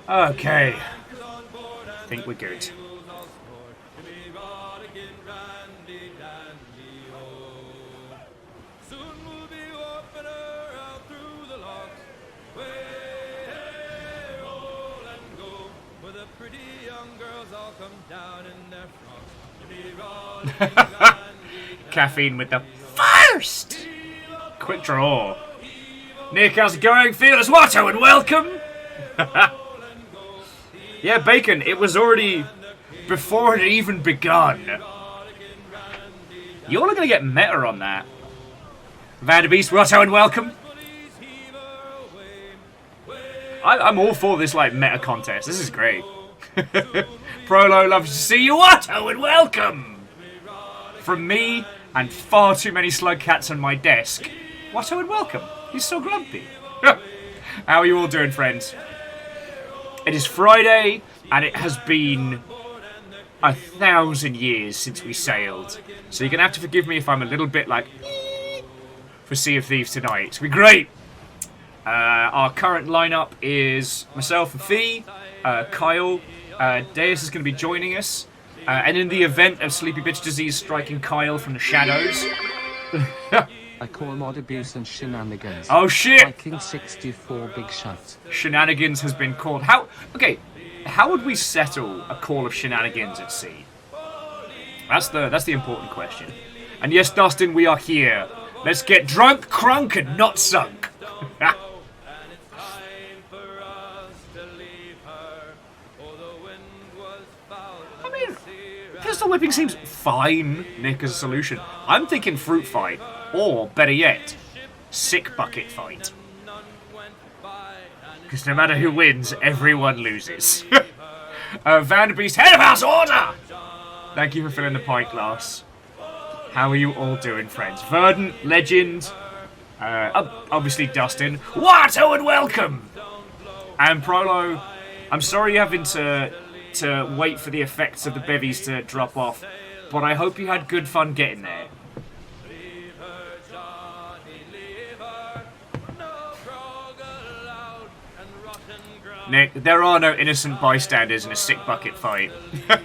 Okay. I think we're good. Caffeine with the first! Quick draw. Nick, how's it going? Fearless Watto and welcome! Yeah, Bacon, it was already before it had even begun. You're all gonna get meta on that. Vanderbeest, Watto and welcome! I'm all for this, like, meta contest. This is great. Prolo, loves to see you, Watto and welcome! From me and far too many slug cats on my desk. Watto and welcome. He's so grumpy. How are you all doing, friends? It is Friday, and it has been 1,000 years since we sailed. So you're going to have to forgive me if I'm a little bit like for Sea of Thieves tonight. It's going to be great. Our current lineup is myself and Fee, Kyle. Deus is going to be joining us. And in the event of Sleepy Bitch Disease striking Kyle from the shadows... I call mod abuse and shenanigans. Oh shit! Viking 64 big shot. Shenanigans has been called. Okay, how would we settle a call of shenanigans at sea? That's the important question. And yes, Dustin, we are here. Let's get drunk, crunk, and not sunk. I mean, pistol whipping seems fine, Nick, as a solution. I'm thinking fruit fight. Or, better yet, sick bucket fight. Because no matter who wins, everyone loses. Vanderbeest, head of house order! Thank you for filling the pint glass. How are you all doing, friends? Verdant, Legend, obviously Dustin. Watto and welcome! And Prolo, I'm sorry you're having to wait for the effects of the bevies to drop off, but I hope you had good fun getting there. Nick, there are no innocent bystanders in a sick bucket fight. But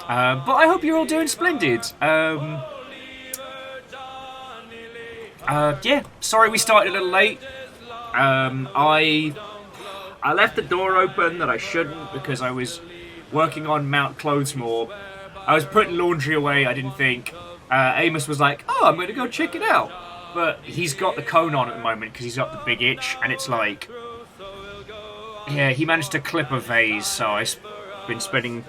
I hope you're all doing splendid. Yeah, sorry we started a little late. I left the door open that I shouldn't because I was working on Mount Clothesmore. I was putting laundry away, I didn't think. Amos was like, oh, I'm going to go check it out. But he's got the cone on at the moment because he's got the big itch, and it's like... Yeah, he managed to clip a vase, so I've been spending...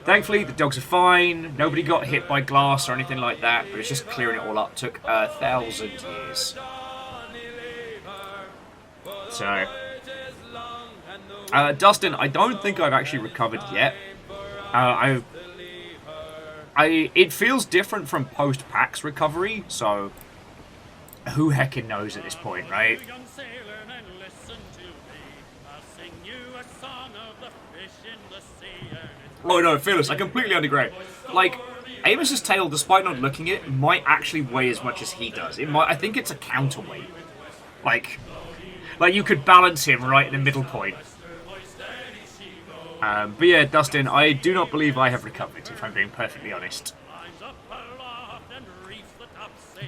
Thankfully, the dogs are fine, nobody got hit by glass or anything like that, but it's just clearing it all up. Took 1,000 years. So... Dustin, I don't think I've actually recovered yet. It feels different from post-PAX recovery, so... Who heckin' knows at this point, right? Oh no, Fearless, I completely undergrade. Like, Amos's tail, despite not looking it, might actually weigh as much as he does. I think it's a counterweight. Like you could balance him right in the middle point. But yeah, Dustin, I do not believe I have recovered, if I'm being perfectly honest.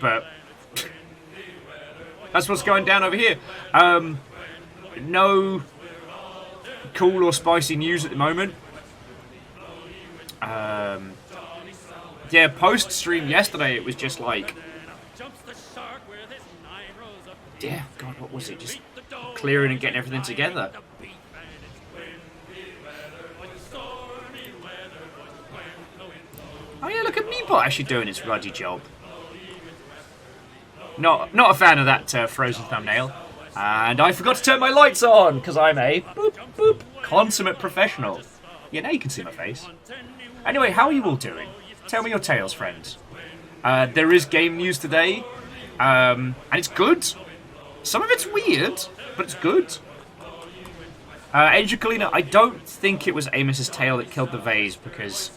But... That's what's going down over here. No cool or spicy news at the moment. Yeah, post-stream yesterday, it was just like... Yeah, God, what was it? Just clearing and getting everything together. Oh yeah, look at Meatbot actually doing its ruddy job. Not a fan of that frozen thumbnail. And I forgot to turn my lights on, because I'm a boop, boop, consummate professional. Yeah, now you can see my face. Anyway, how are you all doing? Tell me your tales, friends. There is game news today, and it's good. Some of it's weird, but it's good. Angel Kalina, I don't think it was Amos's tail that killed the vase, because,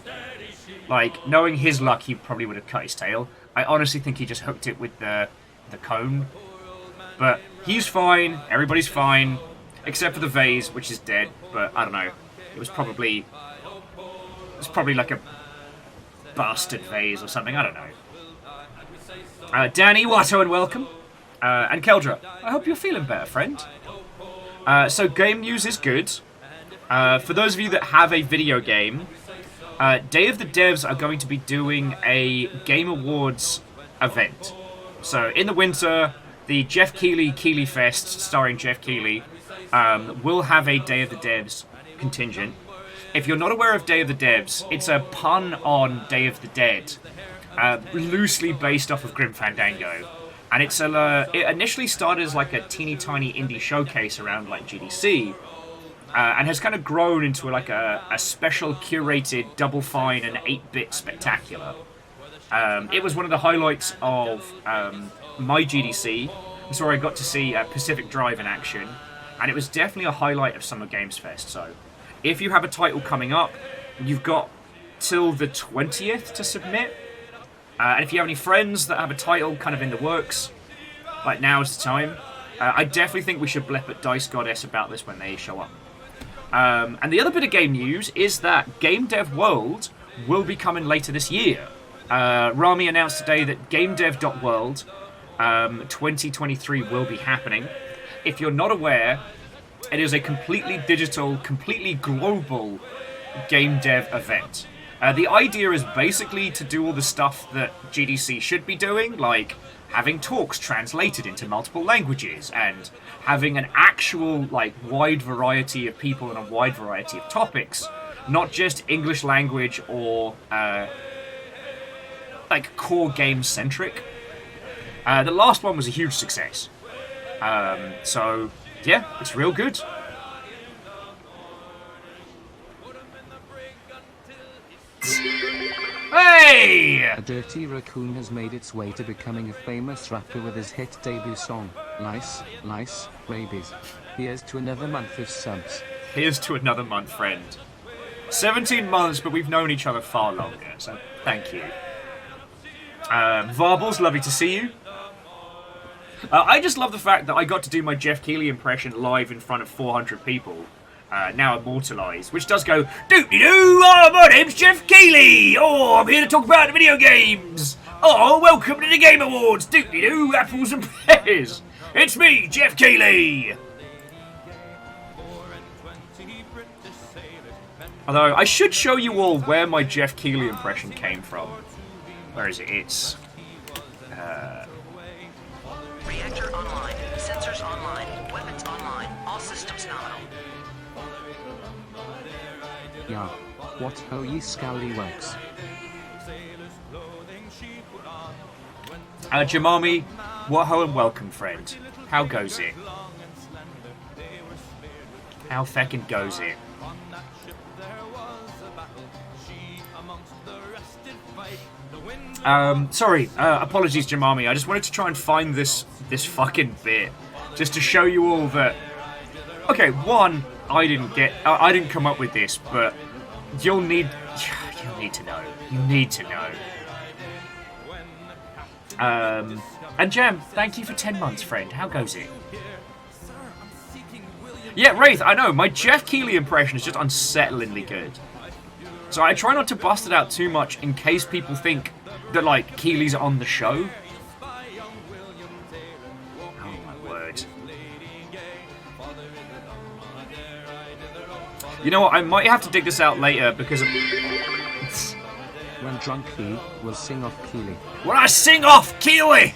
like, knowing his luck, he probably would have cut his tail. I honestly think he just hooked it with the cone. But he's fine, everybody's fine. except for the vase, which is dead. But I don't know. It was probably like a bastard vase or something. I don't know. Danny, Watto, and welcome. And Keldra, I hope you're feeling better, friend. So game news is good. For those of you that have a video game, Day of the Devs are going to be doing a Game Awards event. So in the winter, the Jeff Keighley Fest, starring Jeff Keighley, will have a Day of the Devs contingent. If you're not aware of Day of the Devs, it's a pun on Day of the Dead, loosely based off of Grim Fandango. And it initially started as like a teeny tiny indie showcase around like GDC, and has kind of grown into like a special curated Double Fine and 8-bit spectacular. It was one of the highlights of my GDC. It's where I got to see Pacific Drive in action, and it was definitely a highlight of Summer Games Fest. So if you have a title coming up, you've got till the 20th to submit. And if you have any friends that have a title kind of in the works, like now's the time. I definitely think we should blep at Dice Goddess about this when they show up. And the other bit of game news is that Game Dev World will be coming later this year. Rami announced today that GameDev.World 2023 will be happening. If you're not aware, it is a completely digital, completely global game dev event. The idea is basically to do all the stuff that GDC should be doing, like having talks translated into multiple languages and having an actual like wide variety of people and a wide variety of topics, not just English language or like core game centric. The last one was a huge success. So yeah, it's real good. Hey! A dirty raccoon has made its way to becoming a famous rapper with his hit debut song, Nice, Nice, Rabies. Here's to another month of subs. Here's to another month, friend. 17 months, but we've known each other far longer, so thank you. Varbles, lovely to see you. I just love the fact that I got to do my Jeff Keighley impression live in front of 400 people. Now immortalised, which does go, doop-de-doo, oh, my name's Jeff Keighley, oh, I'm here to talk about the video games, oh, welcome to the Game Awards, doop-de-doo, apples and pears, it's me, Jeff Keighley. Although, I should show you all where my Jeff Keighley impression came from. Where is it? It's... Reactor online, sensors online, weapons online, all systems nominal. Yeah, what ho ye scallywags. Jamami, what ho and welcome, friend. How goes it? How feckin' goes it? Sorry, apologies, Jamami. I just wanted to try and find this fucking bit, just to show you all that. Okay, one, I didn't come up with this, but you'll need to know. You need to know. And Jam, thank you for 10 months, friend. How goes it? Yeah, Wraith, I know. My Jeff Keighley impression is just unsettlingly good. So I try not to bust it out too much in case people think that, like, Keighley's on the show. Oh, my word. You know what? I might have to dig this out later because of... When drunk he will sing off Keighley. When I sing off Keighley!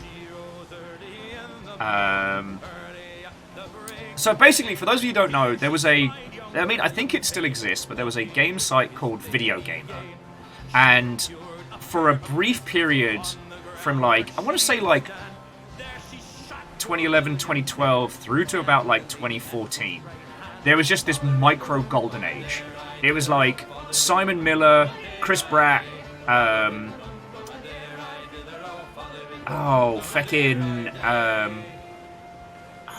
So basically, for those of you who don't know, there was a... I mean, I think it still exists, but there was a game site called Video Gamer. And for a brief period from, like, I want to say, like, 2011, 2012 through to about, like, 2014, there was just this micro golden age. It was, like, Simon Miller, Chris Pratt,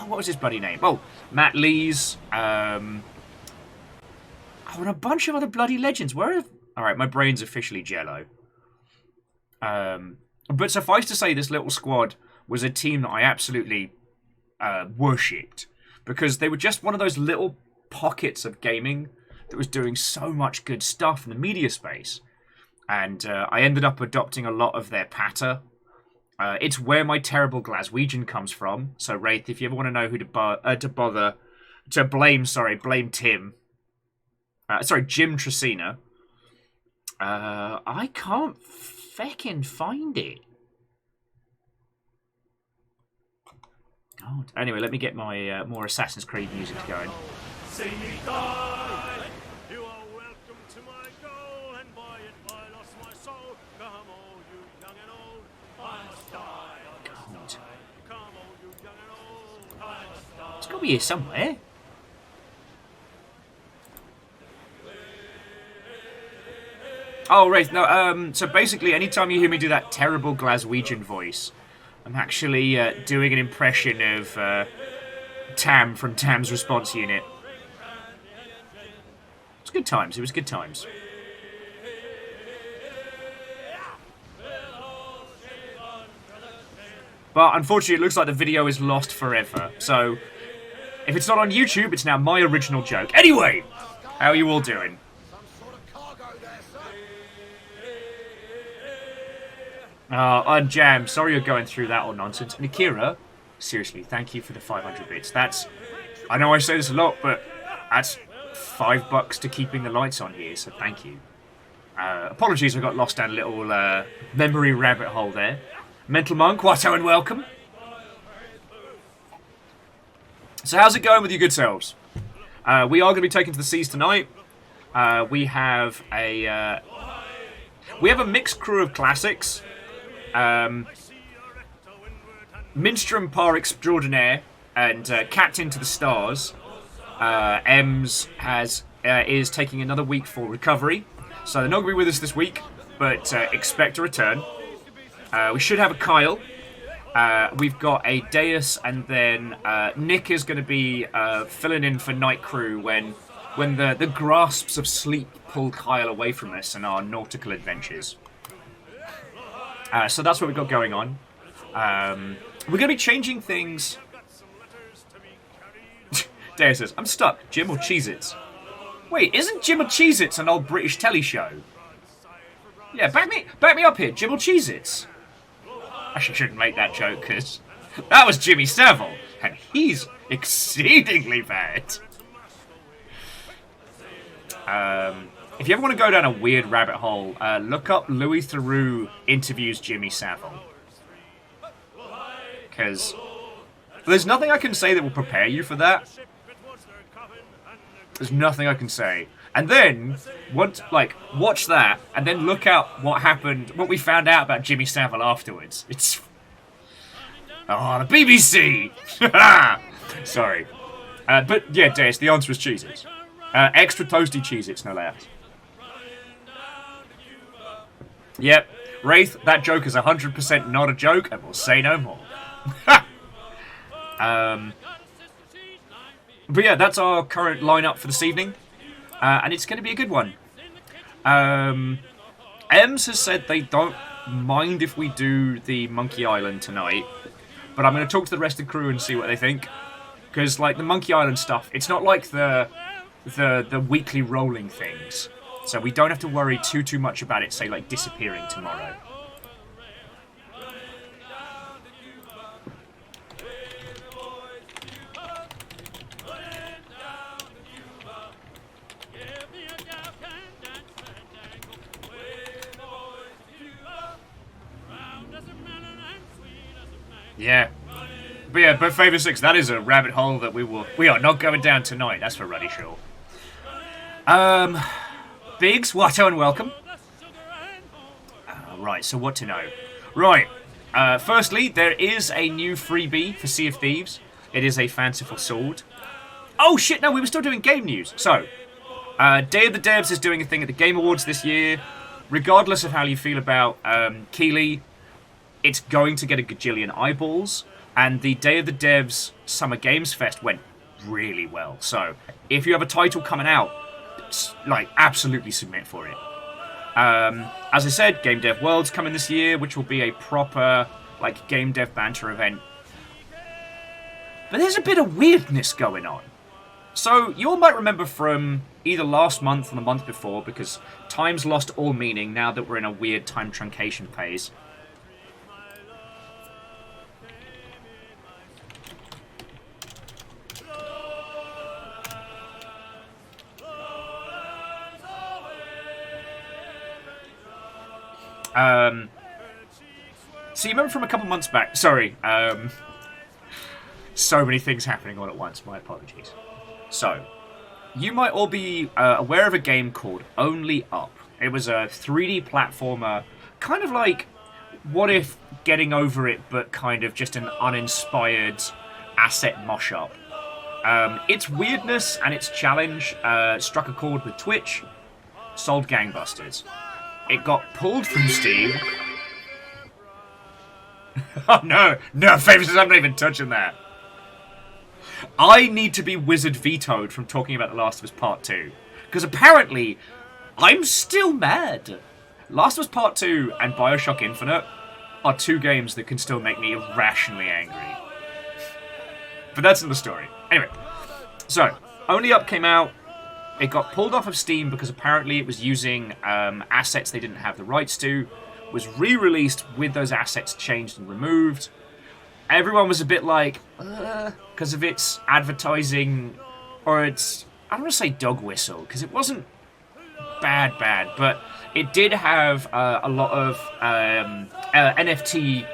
what was his bloody name? Oh, Matt Lees, and a bunch of other bloody legends. Alright, my brain's officially jello. But suffice to say, this little squad was a team that I absolutely worshipped. because they were just one of those little pockets of gaming that was doing so much good stuff in the media space. And I ended up adopting a lot of their patter. It's where my terrible Glaswegian comes from. So, Wraith, if you ever want to know who to blame Tim. Jim Tresina. I can't feckin' find it. God. Anyway, let me get my more Assassin's Creed music going. See me die. You are welcome to my goal, and by it I lost my soul. Come all you young and old, I must die. I must die. Come all you young and old, I must die. It's got to be here somewhere. Oh, right. No, so basically, anytime you hear me do that terrible Glaswegian voice, I'm actually doing an impression of Tam from Tam's Response Unit. It was good times. It was good times. But unfortunately, it looks like the video is lost forever. So, if it's not on YouTube, it's now my original joke. Anyway, how are you all doing? And Jam, sorry you're going through that all nonsense. And Akira, seriously, thank you for the 500 bits. I know I say this a lot, but that's $5 to keeping the lights on here, so thank you. Apologies, I got lost down a little memory rabbit hole there. Mental Monk, Watto and welcome. So how's it going with you good selves? We are going to be taken to the seas tonight. We have a mixed crew of classics. Minstrom par extraordinaire and Captain to the Stars. Ems is taking another week for recovery, so they're not going to be with us this week, but expect a return. We should have a Kyle. We've got a Deus, and then Nick is going to be filling in for Night Crew when the grasps of sleep pull Kyle away from us and our nautical adventures. So that's what we've got going on. We're going to be changing things. Deus says, I'm stuck. Jim or Cheez-Its? Wait, isn't Jim or Cheez-Its an old British telly show? Yeah, back me up here. Jim or Cheez-Its? Actually, shouldn't make that joke, because that was Jimmy Savile, and he's exceedingly bad. If you ever want to go down a weird rabbit hole, look up Louis Theroux interviews Jimmy Savile. Because there's nothing I can say that will prepare you for that. There's nothing I can say. And then, watch that, and then look out what happened, what we found out about Jimmy Savile afterwards. It's... Oh, the BBC! Sorry. But, yeah, Deus, the answer is Cheez-Its. Extra toasty Cheez-Its, no less. Yep. Wraith, that joke is 100% not a joke, and we'll say no more. But yeah, that's our current lineup for this evening. And it's going to be a good one. Ems has said they don't mind if we do the Monkey Island tonight. But I'm going to talk to the rest of the crew and see what they think. Because, like, the Monkey Island stuff, it's not like the weekly rolling things. So we don't have to worry too much about it, say, like, disappearing tomorrow. Yeah. But Favour 6, that is a rabbit hole that we are not going down tonight. That's for Ruddy Shaw. Biggs, Watto and welcome. Right, so what to know? Right, firstly, there is a new freebie for Sea of Thieves. It is a fanciful sword. Oh shit, no, we were still doing game news. So, Day of the Devs is doing a thing at the Game Awards this year. Regardless of how you feel about Keeley, it's going to get a gajillion eyeballs. And the Day of the Devs Summer Games Fest went really well. So, if you have a title coming out, like, absolutely submit for it. As I said, Game Dev World's coming this year, which will be a proper, like, game dev banter event. But there's a bit of weirdness going on. So, you all might remember from either last month or the month before, because time's lost all meaning now that we're in a weird time truncation phase. So you remember from a couple months back... Sorry, so many things happening all at once, my apologies. So, you might all be aware of a game called Only Up. It was a 3D platformer, kind of like What If Getting Over It, but kind of just an uninspired asset mosh-up. Its weirdness and its challenge struck a chord with Twitch, sold gangbusters. It got pulled from Steam. Oh no, no favorites, I'm not even touching that. I need to be wizard vetoed from talking about The Last of Us Part 2. Because apparently, I'm still mad. Last of Us Part 2 and Bioshock Infinite are two games that can still make me irrationally angry. But that's another story. Anyway, so, Only Up came out. It got pulled off of Steam because apparently it was using assets they didn't have the rights to. Was re-released with those assets changed and removed. Everyone was a bit like, because of its advertising, or its, I don't want to say dog whistle, because it wasn't bad, but it did have a lot of NFT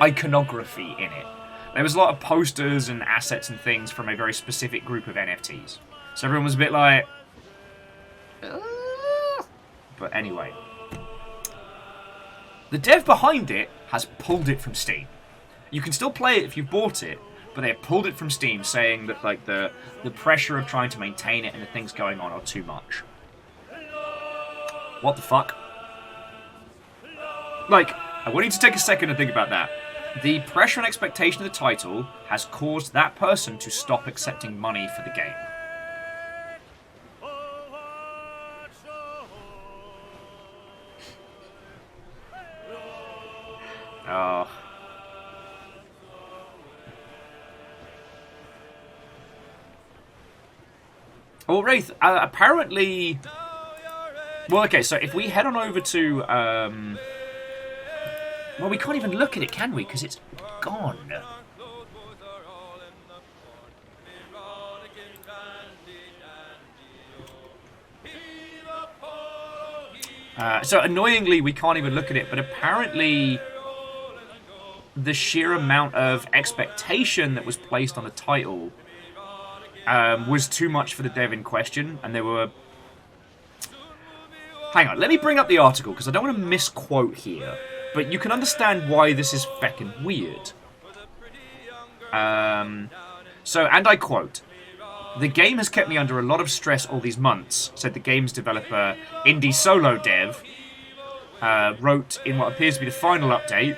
iconography in it. There was a lot of posters and assets and things from a very specific group of NFTs. So everyone was a bit like, but anyway. The dev behind it has pulled it from Steam. You can still play it if you've bought it, but they have pulled it from Steam, saying that like the pressure of trying to maintain it and the things going on are too much. What the fuck? Like, I want you to take a second and think about that. The pressure and expectation of the title has caused that person to stop accepting money for the game. Oh. Well, Wraith, apparently... Well, okay, so if we head on over to... Well, we can't even look at it, can we? Because it's gone. So, annoyingly, we can't even look at it, but apparently... the sheer amount of expectation that was placed on the title was too much for the dev in question, and they were... Hang on, let me bring up the article, because I don't want to misquote here, but you can understand why this is feckin' weird. So, and I quote, "The game has kept me under a lot of stress all these months," said the game's developer, indie solo dev, wrote in what appears to be the final update,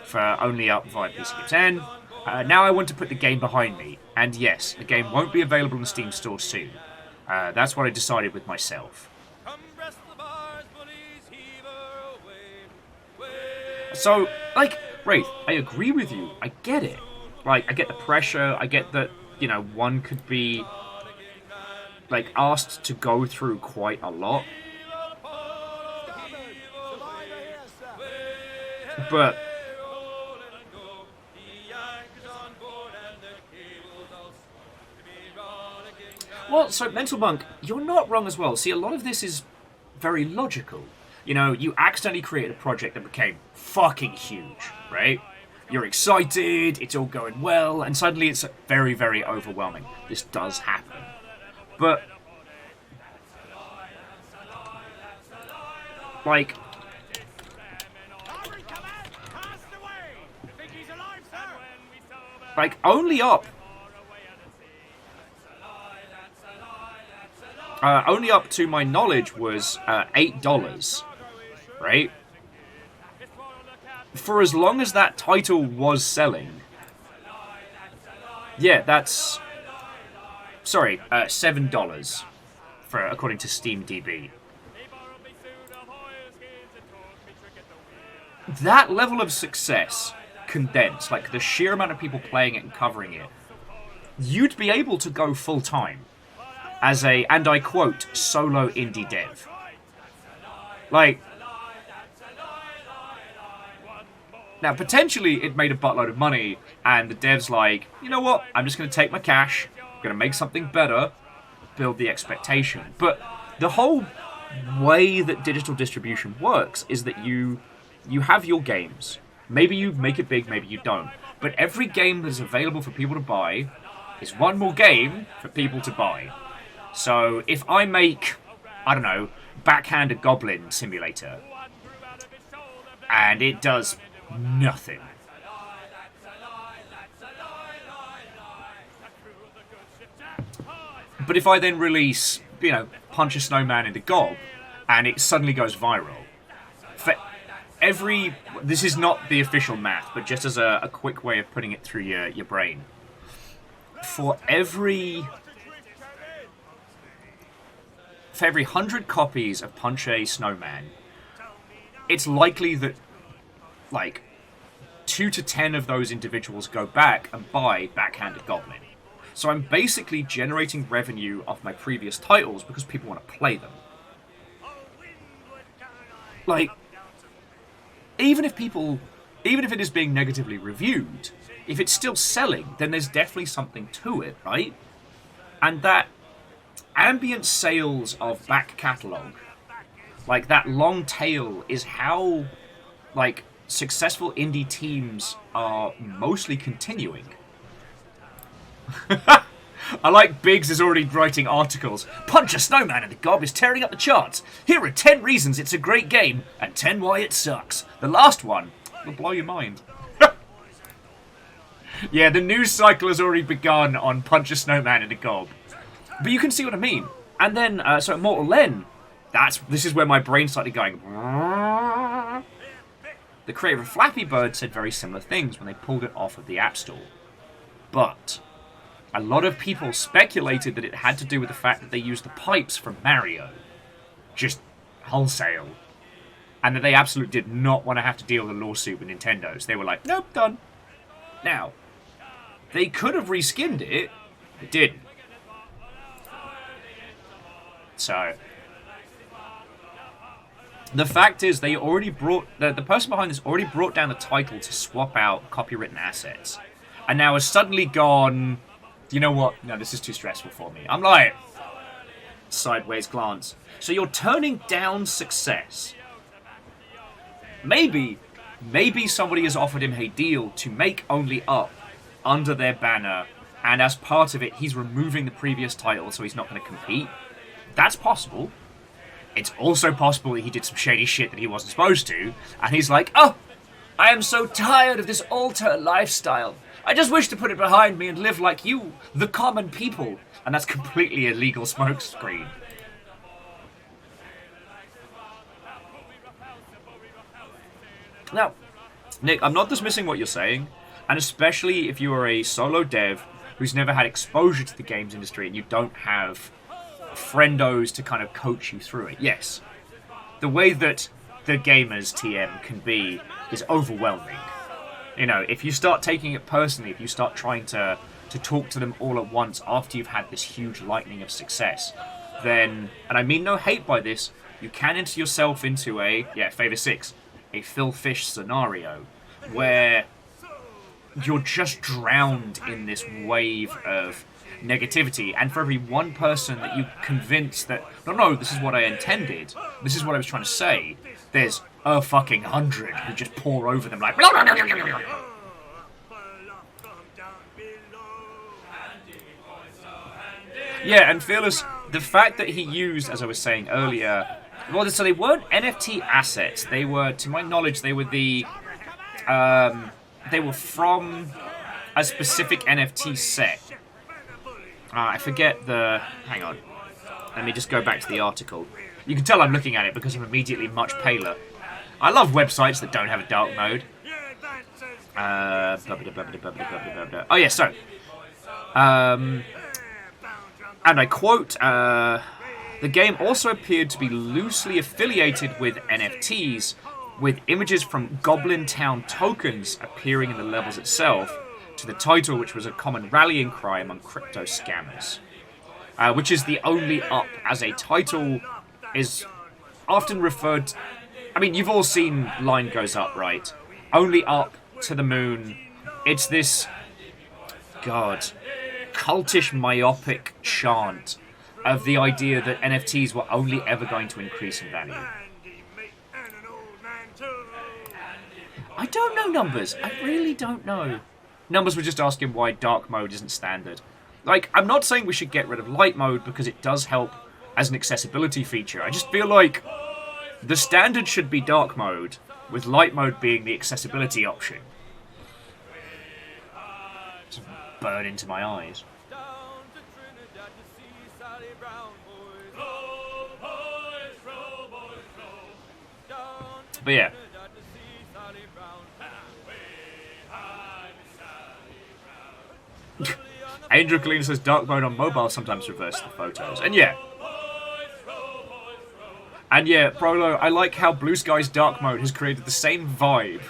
for Only Up via PCU 10. Now I want to put the game behind me. And yes, the game won't be available in the Steam store soon. That's what I decided with myself. So, like, Wraith, I agree with you. I get it. Like, I get the pressure. I get that, you know, one could be, like, asked to go through quite a lot. But... Well, so, Mental Monk, you're not wrong as well. See, a lot of this is very logical. You know, you accidentally created a project that became fucking huge, right? You're excited, it's all going well, and suddenly it's very, very overwhelming. This does happen. But... like... like, Only Up... Only Up, to my knowledge, was $8, right? For as long as that title was selling... yeah, that's... sorry, $7, for according to SteamDB. That level of success condensed, like the sheer amount of people playing it and covering it, you'd be able to go full time as a, and I quote, solo indie dev. Like, now potentially it made a buttload of money, and the dev's like, you know what? I'm just going to take my cash, I'm going to make something better, build the expectation. But the whole way that digital distribution works is that you have your games. Maybe you make it big, maybe you don't. But every game that is available for people to buy is one more game for people to buy. So if I make, I don't know, Backhanded Goblin Simulator, and it does nothing, but if I then release, you know, Punch a Snowman into Gob, and it suddenly goes viral, for every... This is not the official math, but just as a quick way of putting it through your brain. For every 100 copies of Punch a Snowman, it's likely that, like, 2 to 10 of those individuals go back and buy Backhanded Goblin. So I'm basically generating revenue off my previous titles because people want to play them. Like, even if it is being negatively reviewed, if it's still selling, then there's definitely something to it, right? And that ambient sales of back catalogue, like that long tail, is how, like, successful indie teams are mostly continuing. I like Biggs is already writing articles. Punch a Snowman in the Gob is tearing up the charts. Here are 10 reasons it's a great game, and 10 why it sucks. The last one will blow your mind. Yeah, the news cycle has already begun on Punch a Snowman in the Gob. But you can see what I mean. And then, so Immortal Len, this is where my brain started going. The creator of Flappy Bird said very similar things when they pulled it off of the App Store. But a lot of people speculated that it had to do with the fact that they used the pipes from Mario. Just wholesale. And that they absolutely did not want to have to deal with a lawsuit with Nintendo. So they were like, nope, done. Now, they could have reskinned it. They didn't. So, the fact is, they already brought... The person behind this already brought down the title to swap out copywritten assets. And now has suddenly gone... You know what? No, this is too stressful for me. I'm like... Sideways glance. So you're turning down success. Maybe somebody has offered him a deal to make Only Up under their banner, and as part of it, he's removing the previous title, so he's not going to compete. That's possible. It's also possible that he did some shady shit that he wasn't supposed to, and he's like, oh, I am so tired of this alter lifestyle. I just wish to put it behind me and live like you, the common people. And that's completely illegal smokescreen. Now, Nick, I'm not dismissing what you're saying, and especially if you are a solo dev who's never had exposure to the games industry and you don't have friendos to kind of coach you through it. Yes, the way that the gamers TM can be is overwhelming. You know, if you start taking it personally, if you start trying to talk to them all at once after you've had this huge lightning of success, then, and I mean no hate by this, you can enter yourself into Favor 6, a Phil Fish scenario, where you're just drowned in this wave of negativity, and for every one person that you convince that, no, this is what I intended, this is what I was trying to say, there's a fucking 100 who just pour over them like... Yeah, and Fearless, the fact that he used, as I was saying earlier, well, so they weren't NFT assets. They were, to my knowledge, they were they were from a specific NFT set. I forget the... Hang on. Let me just go back to the article. You can tell I'm looking at it because I'm immediately much paler. I love websites that don't have a dark mode. Oh, yeah, so... and I quote, the game also appeared to be loosely affiliated with NFTs, with images from Goblin Town tokens appearing in the levels itself, to the title, which was a common rallying cry among crypto scammers. Which is the only up as a title is often referred to, I mean, you've all seen Line Goes Up, right? Only up to the moon. It's this, God, cultish, myopic chant of the idea that NFTs were only ever going to increase in value. I don't know numbers. I really don't know. Numbers were just asking why dark mode isn't standard. Like, I'm not saying we should get rid of light mode because it does help as an accessibility feature. I just feel like the standard should be dark mode, with light mode being the accessibility option. Just burn into my eyes. But yeah. Angel Colleen says dark mode on mobile sometimes reverses the photos. And yeah. And yeah, Prolo, I like how Blue Sky's dark mode has created the same vibe,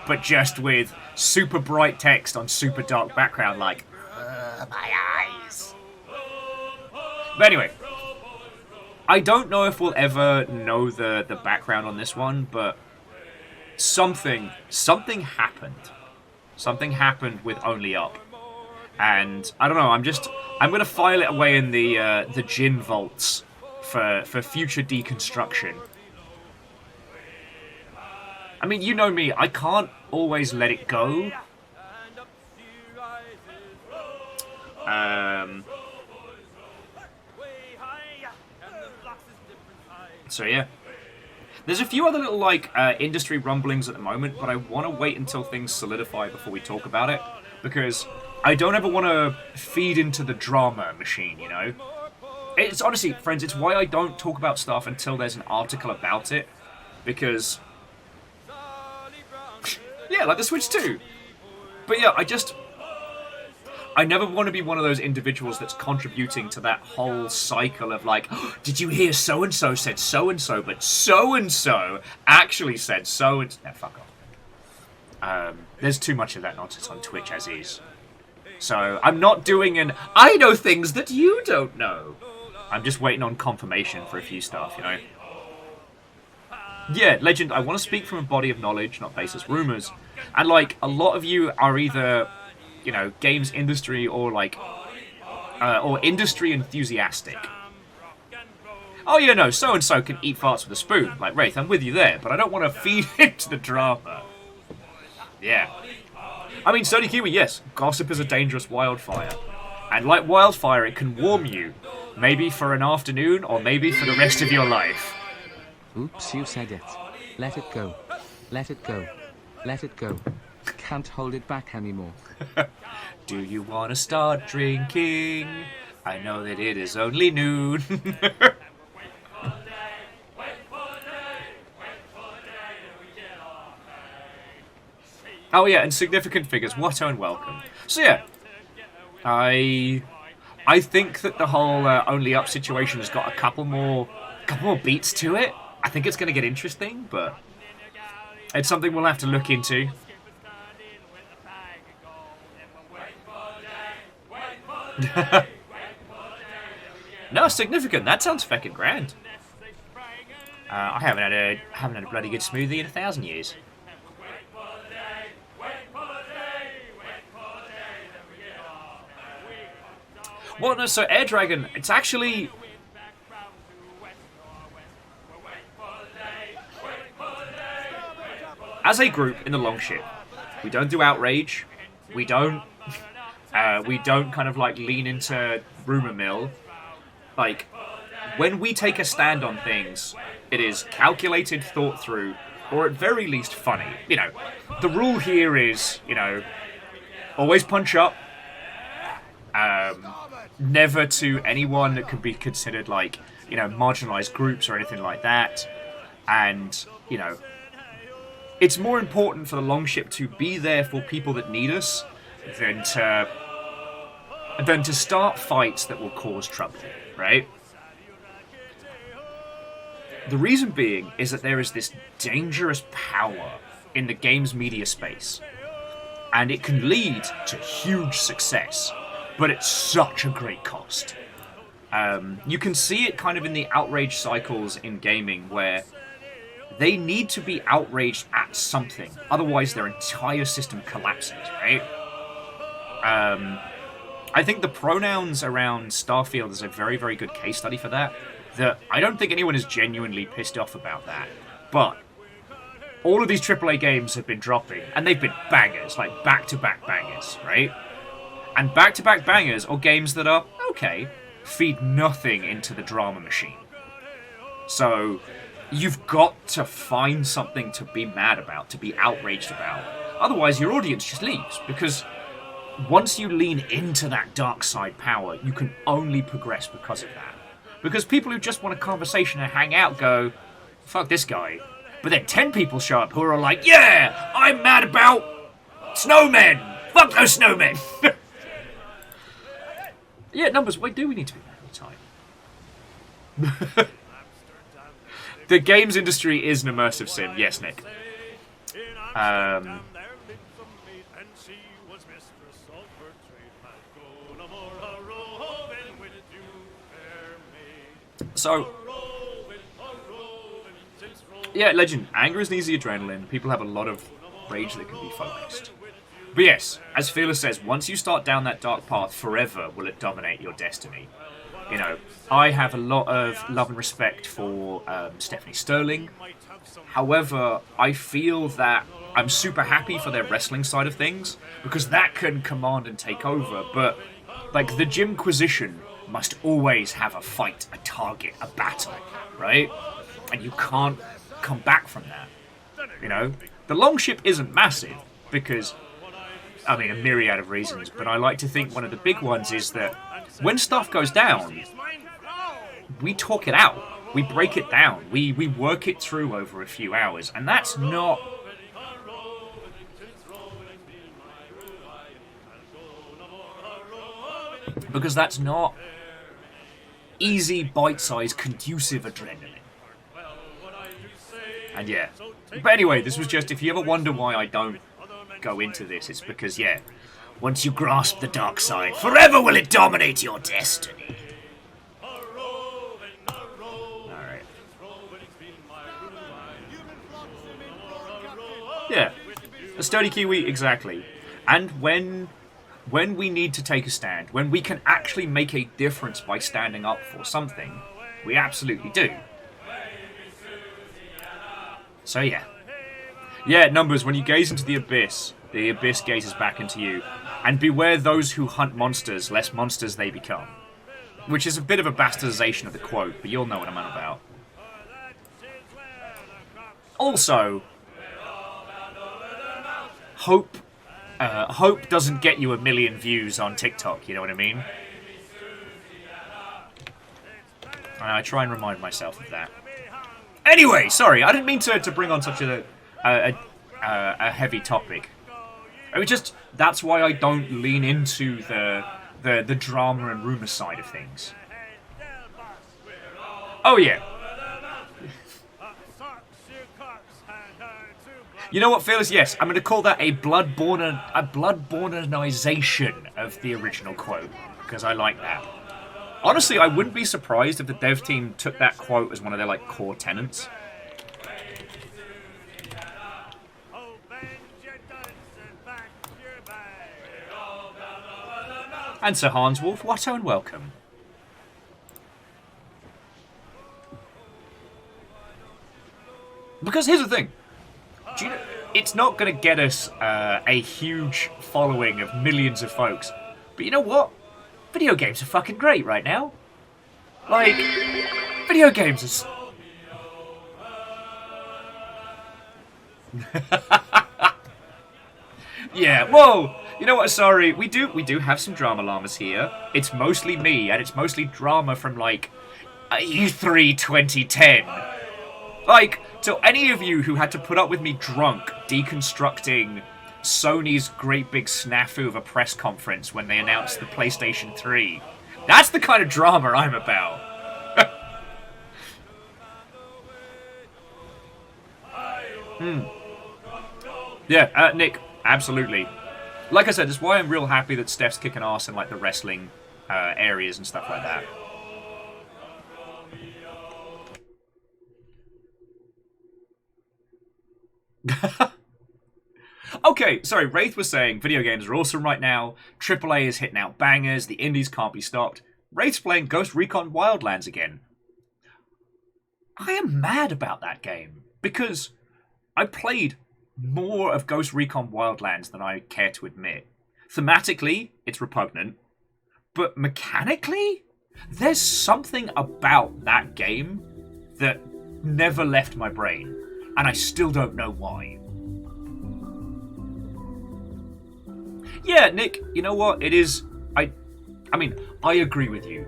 but just with super bright text on super dark background, like, my eyes. But anyway, I don't know if we'll ever know the background on this one, but something happened. Something happened with Only Up. And I don't know, I'm gonna file it away in the gin vaults for future deconstruction. I mean, you know me, I can't always let it go. So yeah. There's a few other little, like, industry rumblings at the moment, but I want to wait until things solidify before we talk about it, because I don't ever want to feed into the drama machine, you know? It's honestly, friends, it's why I don't talk about stuff until there's an article about it, because yeah, like the Switch 2. But yeah, I never want to be one of those individuals that's contributing to that whole cycle of like, oh, did you hear so-and-so said so-and-so, but so-and-so actually said so-and-so. Nah, fuck off. There's too much of that nonsense on Twitch as is. So I'm not doing an, I know things that you don't know. I'm just waiting on confirmation for a few stuff, you know? Yeah, Legend, I want to speak from a body of knowledge, not baseless rumors. And, like, a lot of you are either, you know, games industry or, like, or industry enthusiastic. Oh, yeah, no, so-and-so can eat farts with a spoon. Like, Wraith, I'm with you there, but I don't want to feed into the drama. Yeah. I mean, Sony Kiwi, yes, gossip is a dangerous wildfire. And like wildfire, it can warm you. Maybe for an afternoon, or maybe for the rest of your life. Oops, you said it. Let it go. Let it go. Let it go. Can't hold it back anymore. Do you want to start drinking? I know that it is only noon. Oh yeah, and significant figures. Watto and welcome. So yeah, I think that the whole Only Up situation has got a couple more beats to it. I think it's going to get interesting, but it's something we'll have to look into. No, significant. That sounds fucking grand. I haven't had a bloody good smoothie in 1,000 years. Well, no, so Air Dragon, it's actually... As a group in the Longship, we don't do outrage. We don't kind of like lean into rumor mill. Like, when we take a stand on things, it is calculated, thought through, or at very least funny. You know, the rule here is, you know, always punch up. Never to anyone that could be considered like, you know, marginalized groups or anything like that. And, you know, it's more important for the Longship to be there for people that need us than to start fights that will cause trouble, right? The reason being is that there is this dangerous power in the games media space, and it can lead to huge success, but it's such a great cost. You can see it kind of in the outrage cycles in gaming, where they need to be outraged at something, otherwise their entire system collapses, right? I think the pronouns around Starfield is a very, very good case study for that. That I don't think anyone is genuinely pissed off about that, but all of these AAA games have been dropping, and they've been bangers, like back-to-back bangers, right? And back-to-back bangers, or games that are, okay, feed nothing into the drama machine. So, you've got to find something to be mad about, to be outraged about. Otherwise, your audience just leaves, because once you lean into that dark side power, you can only progress because of that. Because people who just want a conversation and hang out go, fuck this guy. But then 10 people show up who are like, yeah, I'm mad about snowmen. Fuck those snowmen. Yeah, Numbers, why do we need to be mad all the time? The games industry is an immersive sim. Yes, Nick. So, yeah, Legend. Anger is an easy adrenaline. People have a lot of rage that can be focused. But yes, as Fearless says, once you start down that dark path, forever will it dominate your destiny. You know, I have a lot of love and respect for Stephanie Sterling. However, I feel that I'm super happy for their wrestling side of things, because that can command and take over. But, like, the Gymquisition must always have a fight, a target, a battle, right? And you can't come back from that, you know? The Longship isn't massive, because, I mean, a myriad of reasons, but I like to think one of the big ones is that when stuff goes down, we talk it out, we break it down, we work it through over a few hours, and that's not... because that's not easy, bite-sized, conducive adrenaline. And yeah. But anyway, this was just, if you ever wonder why I don't go into this, it's because, yeah, once you grasp the dark side, forever will it dominate your destiny. Alright. Yeah. A sturdy Kiwi, exactly. And when we need to take a stand, when we can actually make a difference by standing up for something, we absolutely do. So yeah. Yeah, Numbers, when you gaze into the abyss gazes back into you. And beware those who hunt monsters, lest monsters they become. Which is a bit of a bastardization of the quote, but you'll know what I'm on about. Also, hope doesn't get you 1 million views on TikTok, you know what I mean? And I try and remind myself of that. Anyway, sorry, I didn't mean to bring on such a heavy topic. It was just, that's why I don't lean into the drama and rumour side of things. Oh yeah. You know what, Phyllis? Yes, I'm going to call that a bloodborneization of the original quote, because I like that. Honestly, I wouldn't be surprised if the dev team took that quote as one of their, like, core tenets. And Sir Hanswolf, Watto and welcome. Because here's the thing. Do you know, it's not going to get us a huge following of millions of folks. But you know what? Video games are fucking great right now. Like, video games are... Yeah, whoa! You know what, sorry, we do have some drama llamas here. It's mostly me, and it's mostly drama from, like, E3 2010. Like, to any of you who had to put up with me drunk, deconstructing Sony's great big snafu of a press conference when they announced the PlayStation 3. That's the kind of drama I'm about. Yeah, Nick, absolutely. Like I said, that's why I'm real happy that Steph's kicking ass in like the wrestling areas and stuff like that. Okay, sorry, Wraith was saying video games are awesome right now. AAA is hitting out bangers. The indies can't be stopped. Wraith's playing Ghost Recon Wildlands again. I am mad about that game because I played more of Ghost Recon Wildlands than I care to admit. Thematically, it's repugnant, but mechanically, there's something about that game that never left my brain, and I still don't know why. Yeah, Nick, you know what? It is... I mean, I agree with you.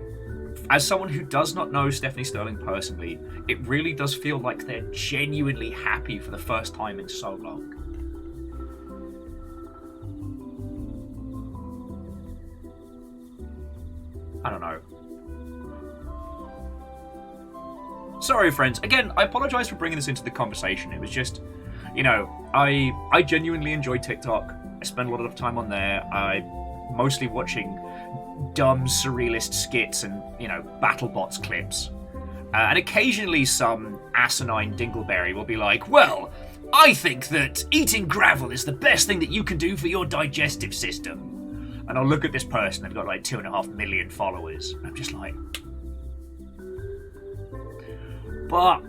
As someone who does not know Stephanie Sterling personally, it really does feel like they're genuinely happy for the first time in so long. I don't know. Sorry, friends. Again, I apologize for bringing this into the conversation. It was just, you know, I genuinely enjoy TikTok. I spend a lot of time on there. I'm mostly watching dumb surrealist skits and, you know, BattleBots clips. And occasionally some asinine dingleberry will be like, well, I think that eating gravel is the best thing that you can do for your digestive system. And I'll look at this person, they've got like 2.5 million followers. And I'm just like... But...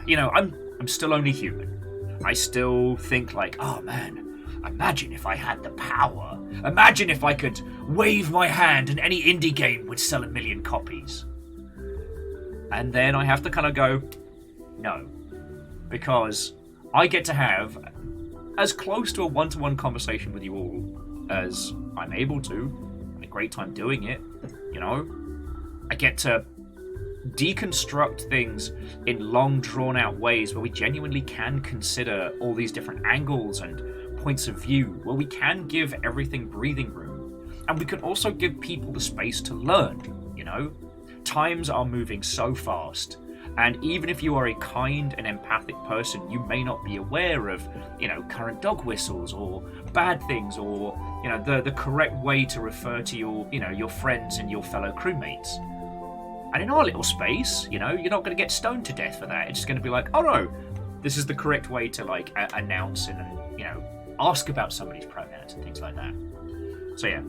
You know, I'm still only human. I still think like, oh man, imagine if I had the power. Imagine if I could wave my hand and any indie game would sell 1 million copies. And then I have to kind of go, no. Because I get to have as close to a one-to-one conversation with you all as I'm able to. I had a great time doing it, you know? I get to deconstruct things in long drawn-out ways where we genuinely can consider all these different angles and points of view, where we can give everything breathing room, and we can also give people the space to learn, you know? Times are moving so fast, and even if you are a kind and empathic person, you may not be aware of, you know, current dog whistles or bad things, or, you know, the correct way to refer to your, you know, your friends and your fellow crewmates. And in our little space, you know, you're not going to get stoned to death for that. It's just going to be like, oh no, this is the correct way to like announce and, you know, ask about somebody's pronouns and things like that. So yeah.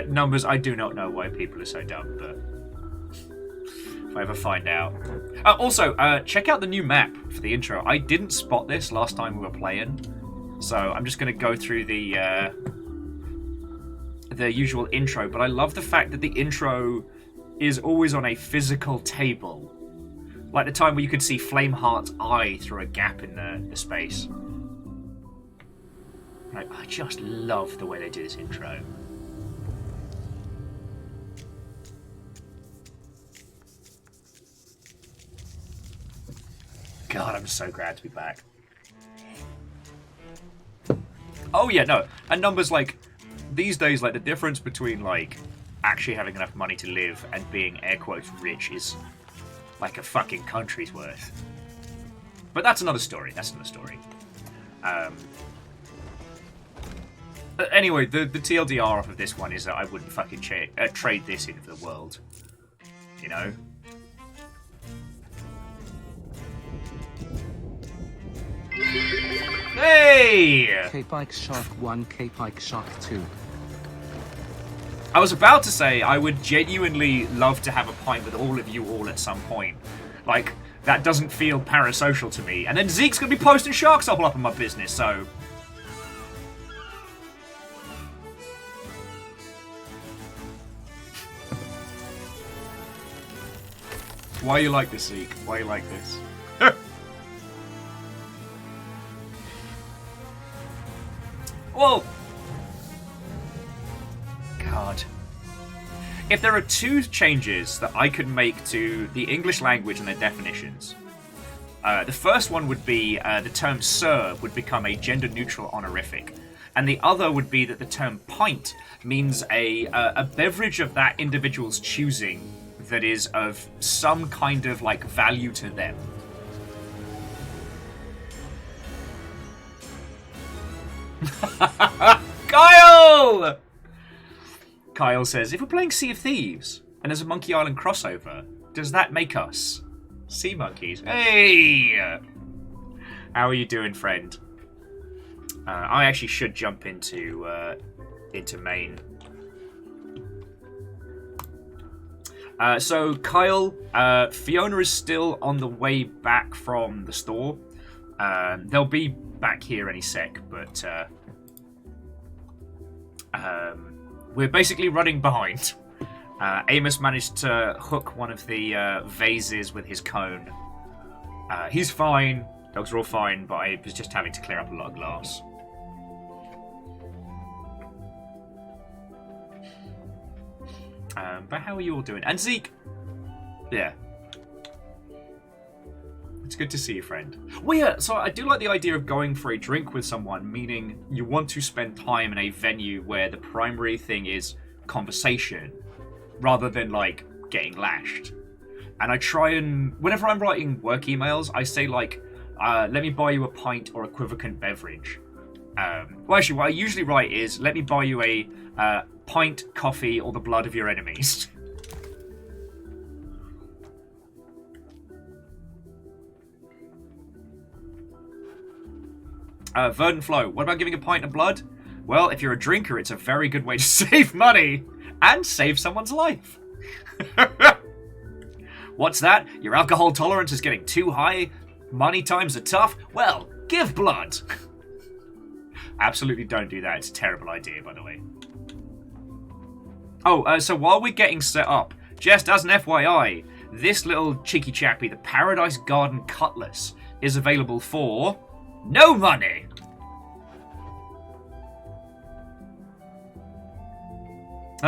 Numbers, I do not know why people are so dumb, but if I ever find out. Also, check out the new map for the intro. I didn't spot this last time we were playing, so I'm just going to go through the usual intro, but I love the fact that the intro is always on a physical table. Like the time where you could see Flameheart's eye through a gap in the space. I just love the way they do this intro. God, I'm so glad to be back. Oh yeah, no. And numbers like, these days, like the difference between like actually having enough money to live and being air quotes rich is like a fucking country's worth. But that's another story. Anyway, the TLDR off of this one is that I wouldn't fucking trade this in for the world. You know? Hey! K-Pike Shark 1, K-Pike Shark 2. I was about to say I would genuinely love to have a pint with all of you all at some point. Like, that doesn't feel parasocial to me. And then Zeke's going to be posting sharks all up in my business, so... Why you like this, Zeke? Why you like this? Well, God. If there are two changes that I could make to the English language and their definitions, the first one would be the term sir would become a gender-neutral honorific. and the other would be that the term pint means a beverage of that individual's choosing that is of some kind of like value to them. Kyle! Kyle says, if we're playing Sea of Thieves and there's a Monkey Island crossover, does that make us sea monkeys? Hey! How are you doing, friend? I actually should jump into main. So Kyle, Fiona is still on the way back from the store. They'll be back here any sec, but we're basically running behind. Amos managed to hook one of the vases with his cone. He's fine. Dogs are all fine, but I was just having to clear up a lot of glass. But how are you all doing? And Zeke! Yeah. It's good to see you, friend. Well, yeah, so I do like the idea of going for a drink with someone, meaning you want to spend time in a venue where the primary thing is conversation, rather than, like, getting lashed. And I try and... Whenever I'm writing work emails, I say, like, let me buy you a pint or equivalent beverage. Well, actually, what I usually write is, let me buy you a pint, coffee, or the blood of your enemies. Verdant Flow, what about giving a pint of blood? Well, if you're a drinker, it's a very good way to save money and save someone's life. What's that? Your alcohol tolerance is getting too high? Money times are tough? Well, give blood. Absolutely don't do that. It's a terrible idea, by the way. Oh, so while we're getting set up, just as an FYI, this little cheeky chappy, the Paradise Garden Cutlass, is available for no money.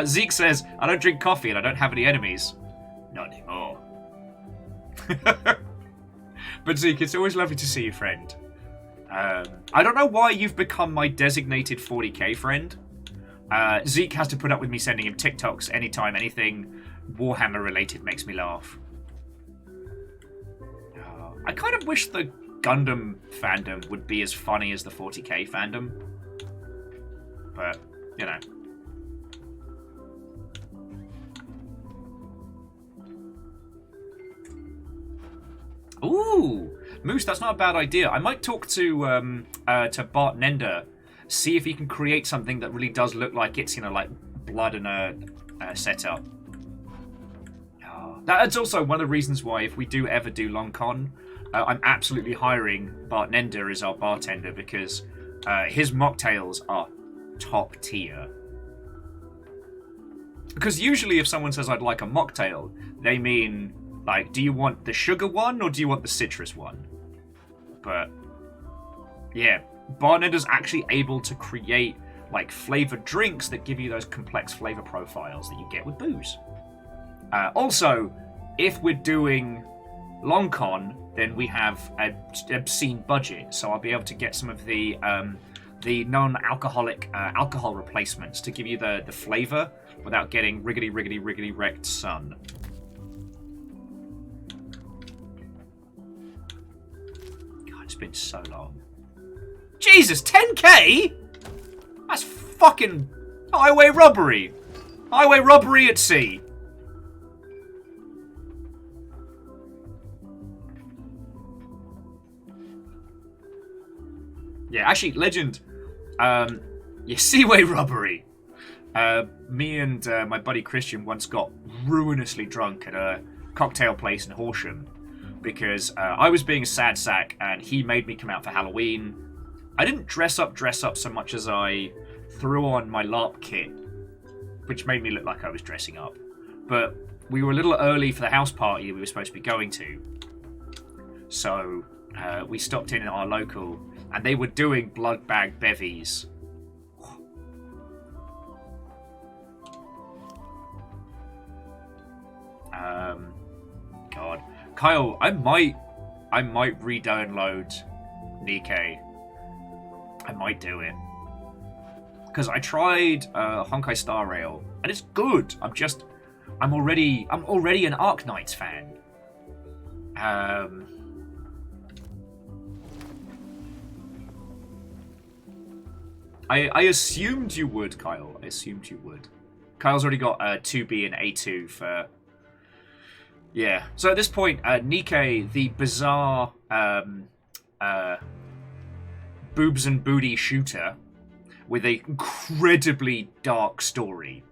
Zeke says, I don't drink coffee and I don't have any enemies. Not anymore. But Zeke, it's always lovely to see you, friend. I don't know why you've become my designated 40k friend. Zeke has to put up with me sending him TikToks anytime anything Warhammer related makes me laugh. I kind of wish the Gundam fandom would be as funny as the 40k fandom. But, you know. Ooh! Moose, that's not a bad idea. I might talk to Bart Nender, see if he can create something that really does look like it's, you know, like blood and a setup. That's also one of the reasons why if we do ever do Long Con, I'm absolutely hiring Bart Nender as our bartender because his mocktails are top tier. Because usually if someone says I'd like a mocktail, they mean, like, do you want the sugar one or do you want the citrus one? But, yeah, Bart Nender's actually able to create, like, flavored drinks that give you those complex flavor profiles that you get with booze. Also, if we're doing Long Con, then we have an obscene budget, so I'll be able to get some of the non-alcoholic alcohol replacements to give you the flavor without getting riggedy wrecked sun. God, it's been so long. Jesus, 10k? That's fucking highway robbery. Highway robbery at sea. Yeah, actually, legend. Yeah, seaway robbery. Me and my buddy Christian once got ruinously drunk at a cocktail place in Horsham because I was being a sad sack and he made me come out for Halloween. I didn't dress up so much as I threw on my LARP kit, which made me look like I was dressing up. But we were a little early for the house party we were supposed to be going to. So we stopped in at our local and they were doing blood bag bevies. God. Kyle, I might re-download Nikkei. I might do it. because I tried Honkai Star Rail, and it's good. I'm already an Arknights fan. I assumed you would, Kyle. I assumed you would. Kyle's already got 2B and A2 for... Yeah. So at this point, Nikke, the bizarre boobs and booty shooter with a incredibly dark story.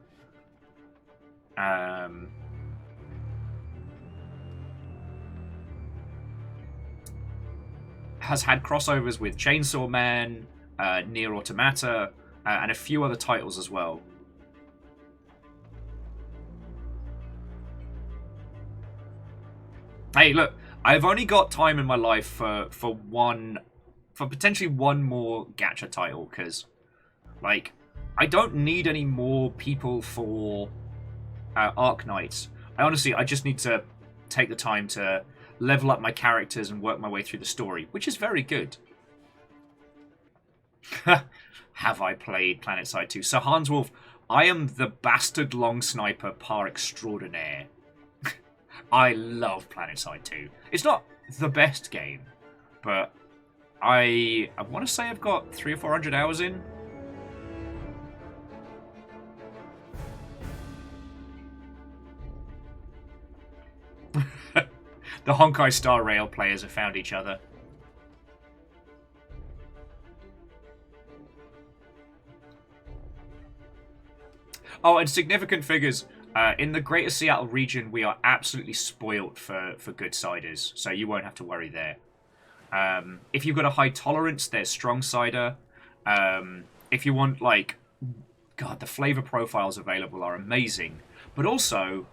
Has had crossovers with Chainsaw Man, Nier Automata, and a few other titles as well. Hey, look, I've only got time in my life for potentially one more gacha title, because, like, I don't need any more people for Arknights. I just need to take the time to level up my characters and work my way through the story, which is very good. Have I played PlanetSide 2? So Hanswolf, I am the bastard long sniper par extraordinaire. I love PlanetSide 2. It's not the best game, but I want to say I've got 300 or 400 hours in. The Honkai Star Rail players have found each other. Oh, and significant figures. In the Greater Seattle region, we are absolutely spoilt for good ciders, so you won't have to worry there. If you've got a high tolerance, there's strong cider. If you want, like... God, the flavor profiles available are amazing. But also,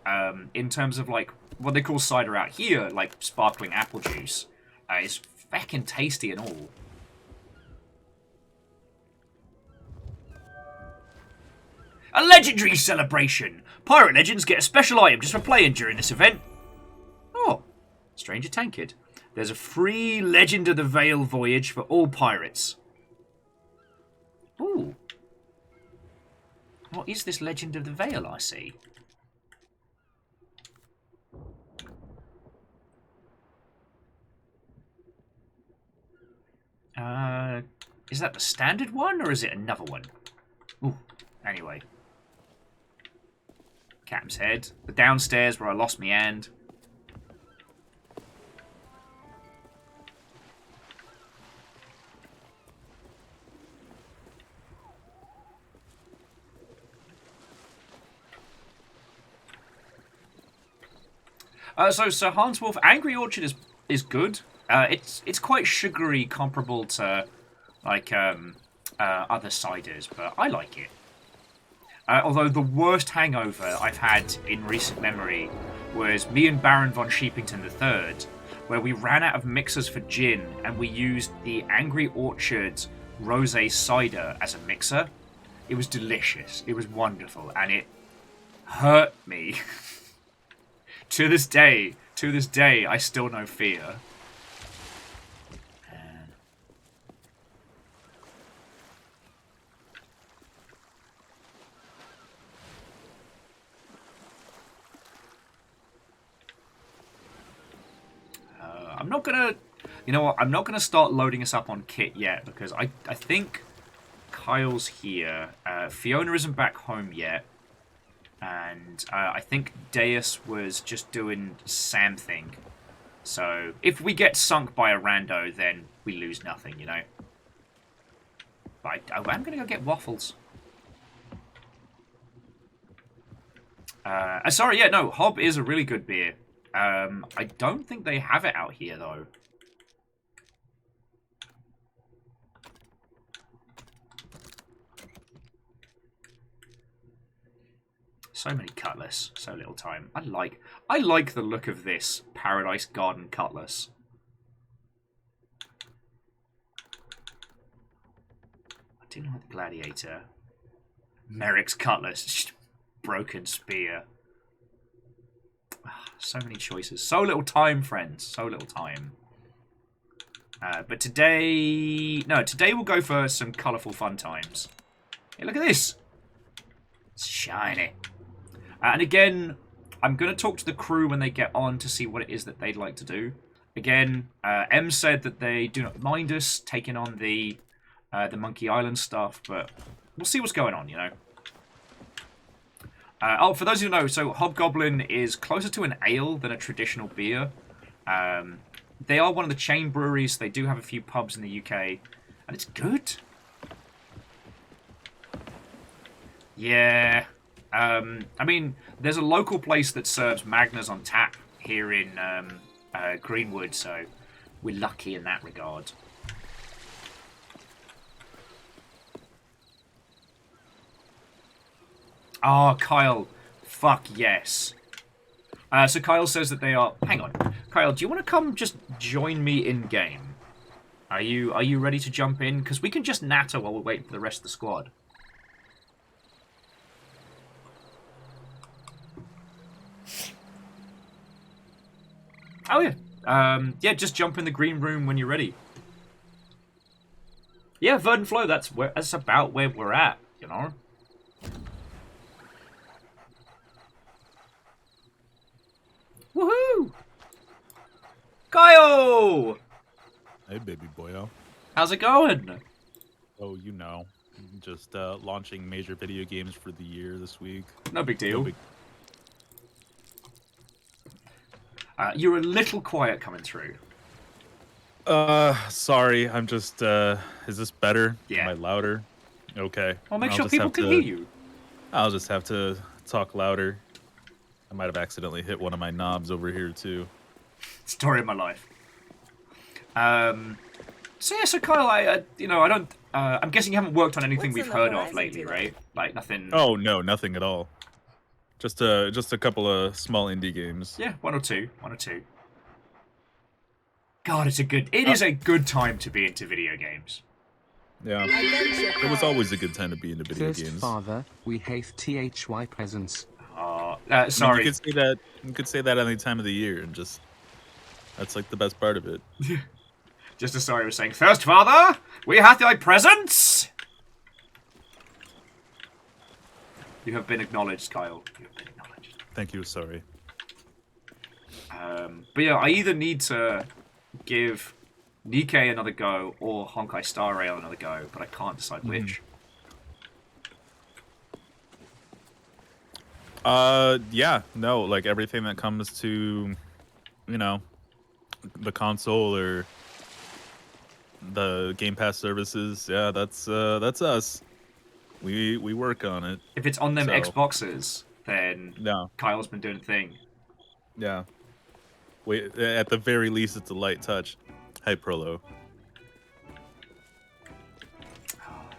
in terms of, like, what they call cider out here, like sparkling apple juice, is feckin' tasty and all. A legendary celebration! Pirate legends get a special item just for playing during this event. Oh, Stranger Tankard. There's a free Legend of the Veil voyage for all pirates. Ooh. What is this Legend of the Veil I see? Is that the standard one, or is it another one? Ooh, anyway. Captain's Head. The downstairs where I lost my hand. So Hanswolf, Angry Orchard is good. It's quite sugary, comparable to like other ciders, but I like it. Although the worst hangover I've had in recent memory was me and Baron von Sheepington III, where we ran out of mixers for gin and we used the Angry Orchard rosé cider as a mixer. It was delicious. It was wonderful, and it hurt me. To this day, I still know fear. I'm not gonna... You know what? I'm not gonna start loading us up on kit yet, because I think Kyle's here. Fiona isn't back home yet. And I think Deus was just doing something. So if we get sunk by a rando, then we lose nothing, you know. But I'm going to go get waffles. Sorry, yeah, no, Hob is a really good beer. I don't think they have it out here, though. So many cutlass, so little time. I like the look of this Paradise Garden cutlass. I do like the Gladiator. Merrick's cutlass, just broken spear. So many choices. So little time, friends. So little time. But today... No, today we'll go for some colourful fun times. Hey, look at this. It's shiny. And again, I'm going to talk to the crew when they get on to see what it is that they'd like to do. Again, M said that they do not mind us taking on the Monkey Island stuff, but we'll see what's going on, you know. Oh, for those who know, so Hobgoblin is closer to an ale than a traditional beer. They are one of the chain breweries. They do have a few pubs in the UK, and it's good. Yeah. I mean, there's a local place that serves Magners on tap here in Greenwood, so we're lucky in that regard. Oh, Kyle. Fuck yes. So Kyle says that they are... Hang on. Kyle, do you want to come just join me in-game? Are you ready to jump in? Because we can just natter while we're waiting for the rest of the squad. Oh, yeah. Yeah, just jump in the green room when you're ready. Yeah, Verdant Flow, that's about where we're at, you know? Woohoo! Kyle! Hey, baby boyo. How's it going? Oh, you know, just launching major video games for the year this week. No big deal. No big... You're a little quiet coming through. Sorry, I'm just, is this better? Yeah. Am I louder? Okay. Well, make I'll sure just people have can to- hear you. I'll just have to talk louder. I might have accidentally hit one of my knobs over here, too. Story of my life. So yeah, so Kyle, I don't. I'm guessing you haven't worked on anything we've heard of lately, right? Like nothing. Oh, no, nothing at all. Just a couple of small indie games. Yeah, one or two. God, it is a good time to be into video games. Yeah. It was always a good time to be into video First games. father, we hate THY presents. Sorry. I mean, you could say that any time of the year, and just that's like the best part of it. Just as sorry was saying, first father, we have thy presents. You have been acknowledged, Kyle. You have been acknowledged. Thank you. Sorry. But yeah, I either need to give Nikkei another go or Honkai Star Rail another go, but I can't decide which. Yeah, no, like everything that comes to, you know, the console or the Game Pass services, yeah, that's us. We work on it. If it's on them So- Xboxes, then No, Kyle's been doing a thing. yeah. Wait, at the very least, it's a light touch. Hi, Prolo.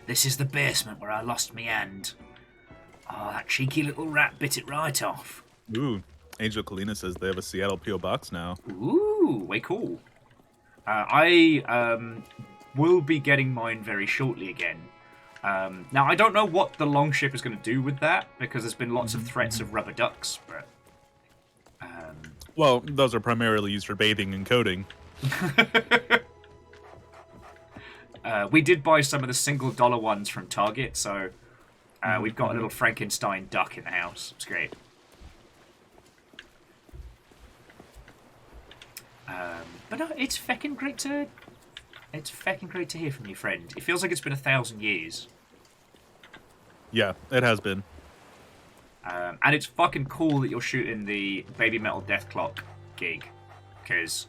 This is the basement where I lost my hand. Oh, that cheeky little rat bit it right off. Ooh, Angel Kalina says they have a Seattle PO box now. Ooh, way cool. I will be getting mine very shortly again. Now, I don't know what the Longship is going to do with that, because there's been lots of threats of rubber ducks, but... Well, those are primarily used for bathing and coating. We did buy some of the $1 ones from Target, so we've got a little Frankenstein duck in the house. It's great. But no, it's feckin' great to... It's feckin' great to hear from you, friend. It feels like it's been 1,000 years. Yeah, it has been. And it's fucking cool that you're shooting the Baby Metal Death Clock gig, because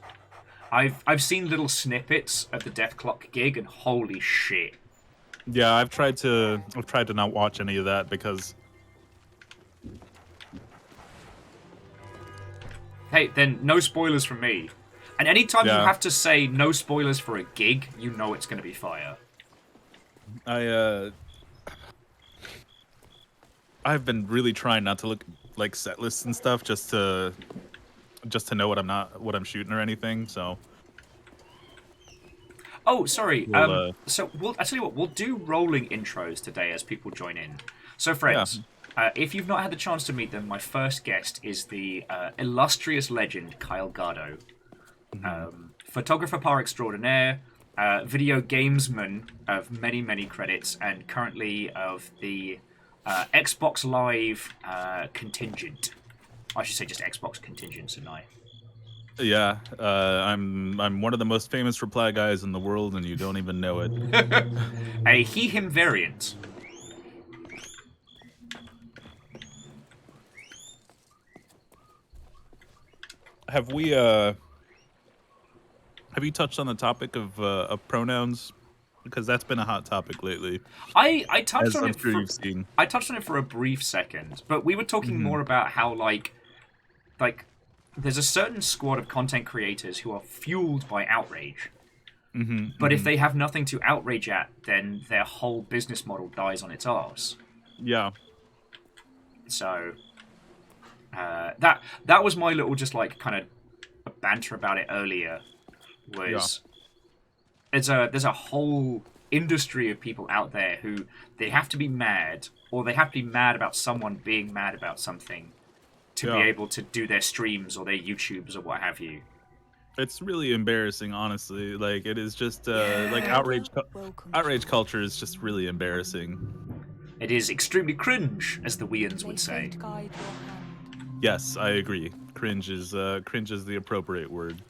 I've seen little snippets of the Death Clock gig, and holy shit. Yeah, I've tried to not watch any of that because Hey, then no spoilers from me. And anytime you Yeah. have to say no spoilers for a gig, you know it's going to be fire. I've been really trying not to look like set lists and stuff just to know what I'm shooting or anything. So Oh, sorry. We'll, So I'll tell you what, we'll do rolling intros today as people join in. So friends, if you've not had the chance to meet them, my first guest is the illustrious legend Kyle Gardo, photographer par extraordinaire, video gamesman of many, many credits, and currently of the Xbox Live contingent. I should say just Xbox contingent, shouldn't I? Yeah, I'm one of the most famous reply guys in the world, and you don't even know it. A he/him variant. Have you touched on the topic of pronouns? Because that's been a hot topic lately, I touched as on I'm it. sure you've seen. I touched on it for a brief second, but we were talking more about how like there's a certain squad of content creators who are fueled by outrage. But if they have nothing to outrage at, then their whole business model dies on its arse. Yeah. So that was my little just like kind of banter about it earlier. Was there's a whole industry of people out there who they have to be mad, or they have to be mad about someone being mad about something to be able to do their streams or their YouTubes or what have you. It's really embarrassing, honestly. Like, it is just like outrage culture is just really embarrassing. It is extremely cringe, as the Weans would say. Yes, I agree. Cringe is the appropriate word.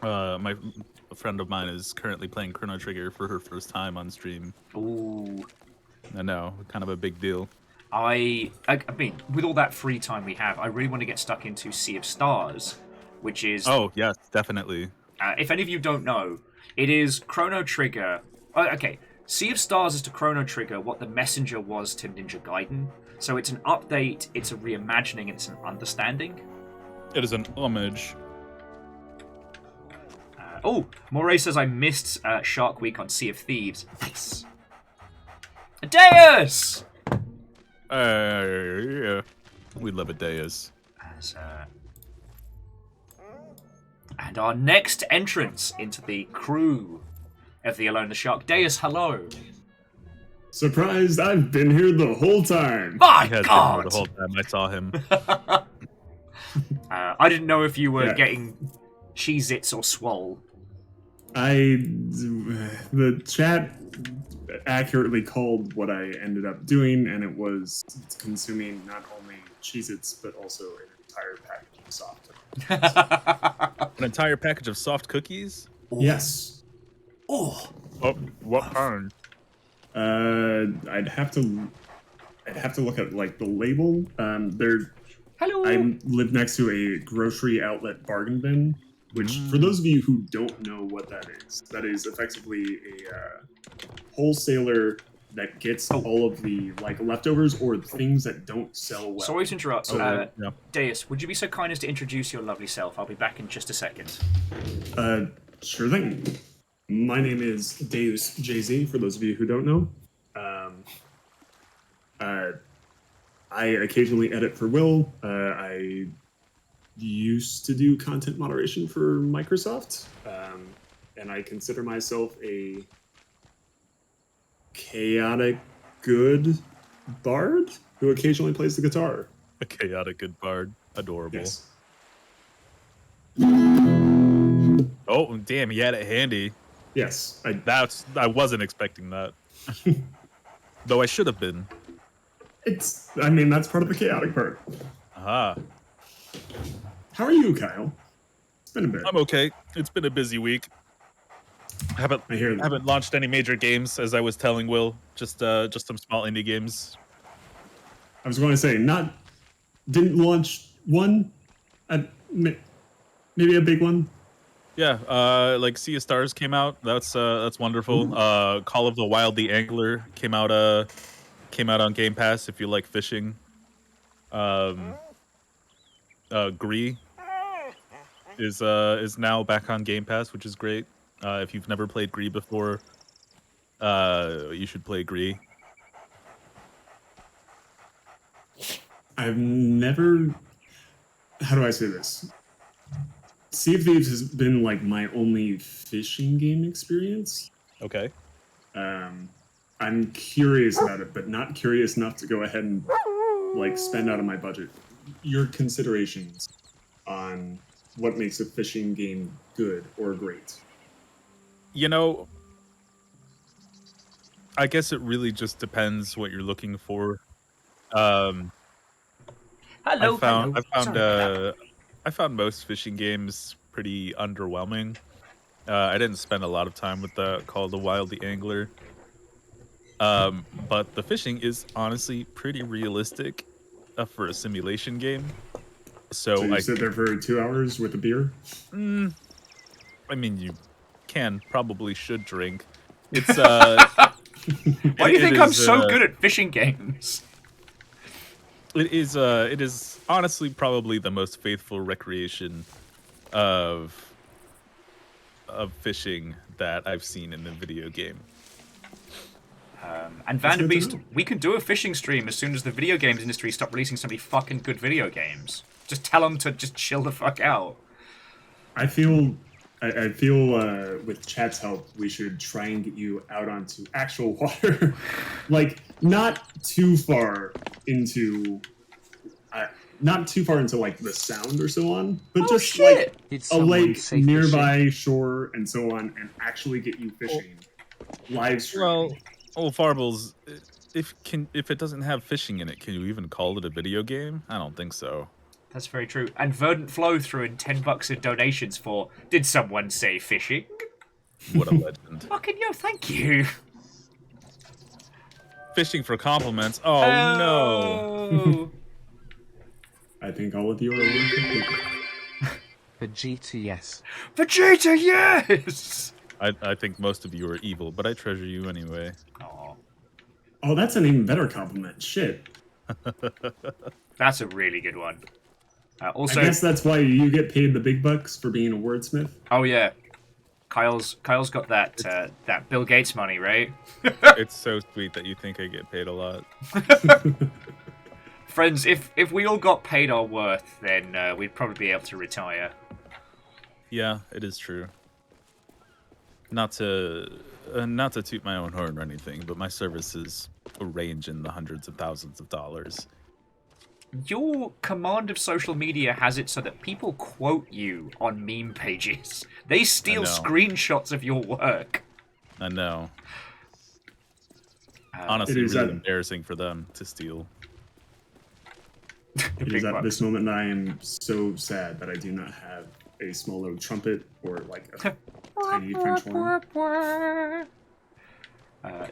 A friend of mine is currently playing Chrono Trigger for her first time on stream. Ooh. I know, kind of a big deal. I mean, with all that free time we have, I really want to get stuck into Sea of Stars, which is... Oh, yes, definitely. If any of you don't know, it is Chrono Trigger... okay, Sea of Stars is to Chrono Trigger what The Messenger was to Ninja Gaiden. So it's an update, it's a reimagining, it's an understanding. It is an homage. Moray says I missed Shark Week on Sea of Thieves. Nice. Adeus! Yeah. We love Adeus. And our next entrance into the crew of the Alone the Shark. Deus, hello. Surprised I've been here the whole time. My He has God! been the whole time I saw him. I didn't know if you were getting Cheez-Its or Swole. The chat accurately called what I ended up doing, and it was consuming not only Cheez-Its, but also an entire package of soft cookies. An entire package of soft cookies? Yes. Oh, What kind? I'd have to look at like the label. hello. I live next to a grocery outlet bargain bin, which, for those of you who don't know what that is effectively a wholesaler that gets all of the like leftovers or things that don't sell well. Sorry to interrupt. Yeah. Deus, would you be so kind as to introduce your lovely self? I'll be back in just a second. Sure thing. My name is Deus JZ, for those of you who don't know. I occasionally edit for Will. I used to do content moderation for Microsoft, and I consider myself a chaotic good bard who occasionally plays the guitar. A chaotic good bard. Adorable. Yes. Oh, damn, he had it handy. Yes. I wasn't expecting that. Though I should have been. That's part of the chaotic part. Aha. How are you, Kyle? It's been a bit. I'm okay. It's been a busy week. I hear that. haven't launched any major games, as I was telling Will. Just some small indie games. I was going to say, didn't launch one, maybe a big one. Yeah, like Sea of Stars came out. That's wonderful. Call of the Wild the Angler came out on Game Pass if you like fishing. Gree is now back on Game Pass, which is great. If you've never played Gree before, you should play Gree. I've never. How do I say this? Sea of Thieves has been like my only fishing game experience. Okay. I'm curious about it, but not curious enough to go ahead and like spend out of my budget. Your considerations on what makes a fishing game good or great? You know, I guess it really just depends what you're looking for. Um, Hello, hello. I found Sorry about that. I found most fishing games pretty underwhelming. I didn't spend a lot of time with the called the Wild the Angler. But the fishing is honestly pretty realistic for a simulation game. So So you I sit there think, for 2 hours with a beer? I mean, you probably should drink. It's Why do you it think I'm is so good at fishing games? it is honestly probably the most faithful recreation of fishing that I've seen in a video game. And That's good to Vanderbeest, know. we could do a fishing stream as soon as the video games industry stop releasing so many fucking good video games. Just tell them to just chill the fuck out. I feel with chat's help, we should try and get you out onto actual water, like not too far into like the sound or so on, but Oh, just shit! like Did a someone lake say nearby shore and so on, and actually get you fishing live streaming. Well, Farbles, if it doesn't have fishing in it, can you even call it a video game? I don't think so. That's very true. And Verdant Flow threw in $10 in donations for, did someone say fishing? What a legend. Fucking yo, thank you. Fishing for compliments. Oh no. Oh. I think all of you are wonderful people. Vegeta, yes. Vegeta, yes! I think most of you are evil, but I treasure you anyway. Aw, Oh, that's an even better compliment. Shit. that's a really good one. Also, I guess that's why you get paid the big bucks for being a wordsmith. oh yeah, Kyle's got that that Bill Gates money, right? It's so sweet that you think I get paid a lot. Friends, if we all got paid our worth, then we'd probably be able to retire. Yeah, it is true. Not to toot my own horn or anything, but my services range in the hundreds of thousands of dollars. Your command of social media has it so that people quote you on meme pages. They steal know. screenshots of your work. I know. It Honestly, is really that- embarrassing for them to steal. It Big is at bucks. this moment that I am so sad that I do not have a small little trumpet or like a tiny French horn.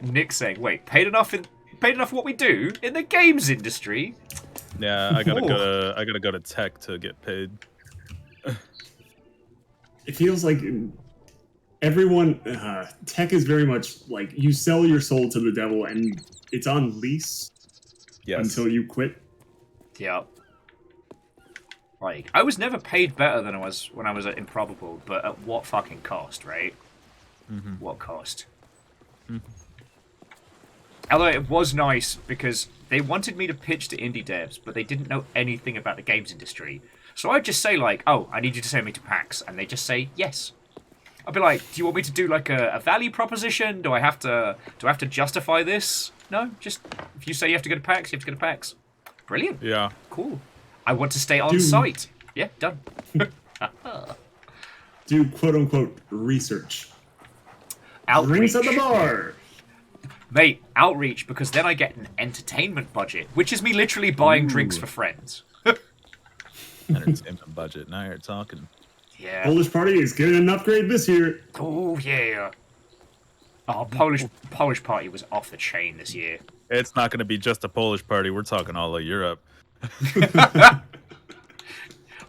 Nick saying, "Wait, paid enough for what we do in the games industry?" Yeah, I gotta Whoa. go to tech to get paid. It feels like everyone tech is very much like you sell your soul to the devil and it's on lease Yes. until you quit. Yeah. Like, I was never paid better than I was when I was at Improbable, but at what fucking cost, right? Mm-hmm. What cost? Although it was nice because they wanted me to pitch to indie devs, but they didn't know anything about the games industry. So I'd just say like, "Oh, I need you to send me to PAX," and they just say yes. I'd be like, "Do you want me to do like a value proposition? Do I have to justify this?" No, just if you say you have to go to PAX, you have to go to PAX. Brilliant. Yeah. Cool. I want to stay on Dude. site. Yeah, done. Do quote unquote research. Outreach. Drinks at the bar. Mate, outreach, because then I get an entertainment budget, which is me literally buying drinks Ooh. for friends. Entertainment budget. Now you're talking. Yeah. Polish party is getting an upgrade this year. Oh, yeah. Oh, Polish party was off the chain this year. It's not going to be just a Polish party. We're talking all of Europe.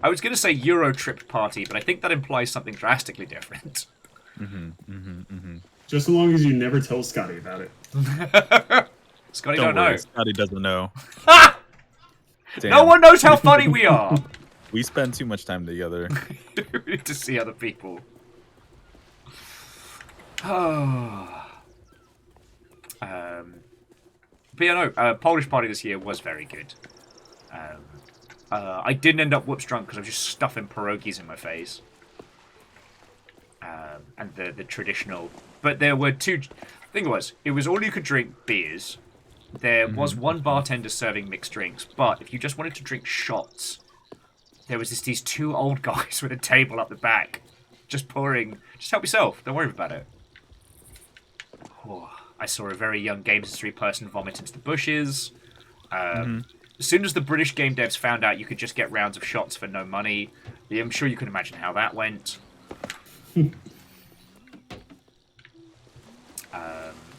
I was going to say Euro trip party, but I think that implies something drastically different. Just as long as you never tell Scotty about it. Scotty Don't don't worry, know. Scotty doesn't know. Damn. No one knows how funny we are. We spend too much time together. We need to see other people. But yeah, no, Polish party this year was very good. I didn't end up whoops drunk because I was just stuffing pierogies in my face. And the traditional... But there were two... thing was, it was all you could drink beers. There was one bartender serving mixed drinks, but if you just wanted to drink shots, there was these two old guys with a table up the back, just pouring. Just help yourself. Don't worry about it. Oh, I saw a very young games industry person vomit into the bushes. As soon as the British game devs found out you could just get rounds of shots for no money, I'm sure you can imagine how that went.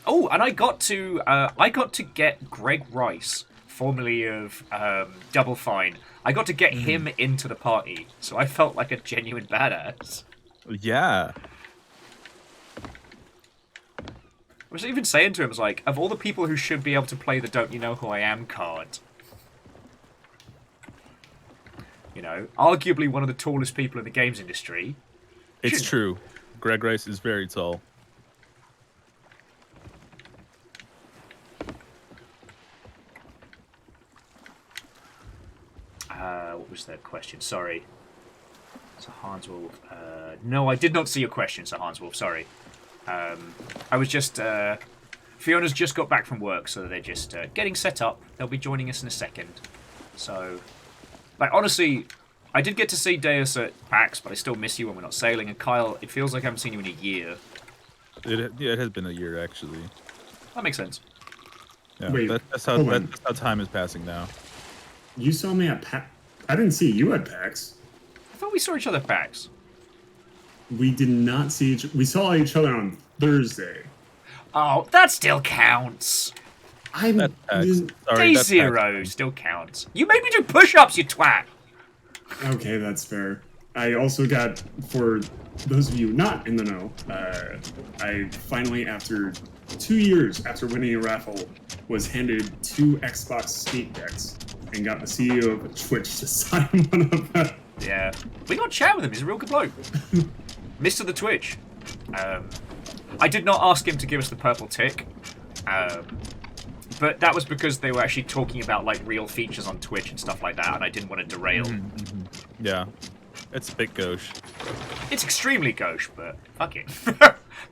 Oh, and I got to get Greg Rice, formerly of Double Fine. I got to get him into the party, so I felt like a genuine badass. Yeah. I was even saying to him, I was like, of all the people who should be able to play the Don't You Know Who I Am card, you know, arguably one of the tallest people in the games industry. It's true. Greg Rice is very tall. What was that question? Sorry. So Hanswolf. No, I did not see your question, Sir Hanswolf. Sorry. I was just. Fiona's just got back from work, so they're just getting set up. They'll be joining us in a second. So, like, honestly, I did get to see Deus at PAX, but I still miss you when we're not sailing. And Kyle, it feels like I haven't seen you in a year. It has been a year, actually. That makes sense. Yeah, Wait, that's how time is passing now. You saw me at PAX. I didn't see you at PAX. I thought we saw each other at PAX. We did not see each. We saw each other on Thursday. Oh, that still counts. That's PAX. Sorry, Day that's zero PAX. still counts. You made me do push-ups, you twat. Okay, that's fair. I also got, for those of you not in the know, I finally, after 2 years after winning a raffle, was handed 2 Xbox Skate decks and got the CEO of Twitch to sign one of them. Yeah. We got to chat with him. He's a real good bloke. Mr. the Twitch. I did not ask him to give us the purple tick. But that was because they were actually talking about like real features on Twitch and stuff like that, and I didn't want to derail. Yeah. It's a bit gauche. It's extremely gauche, but fuck it.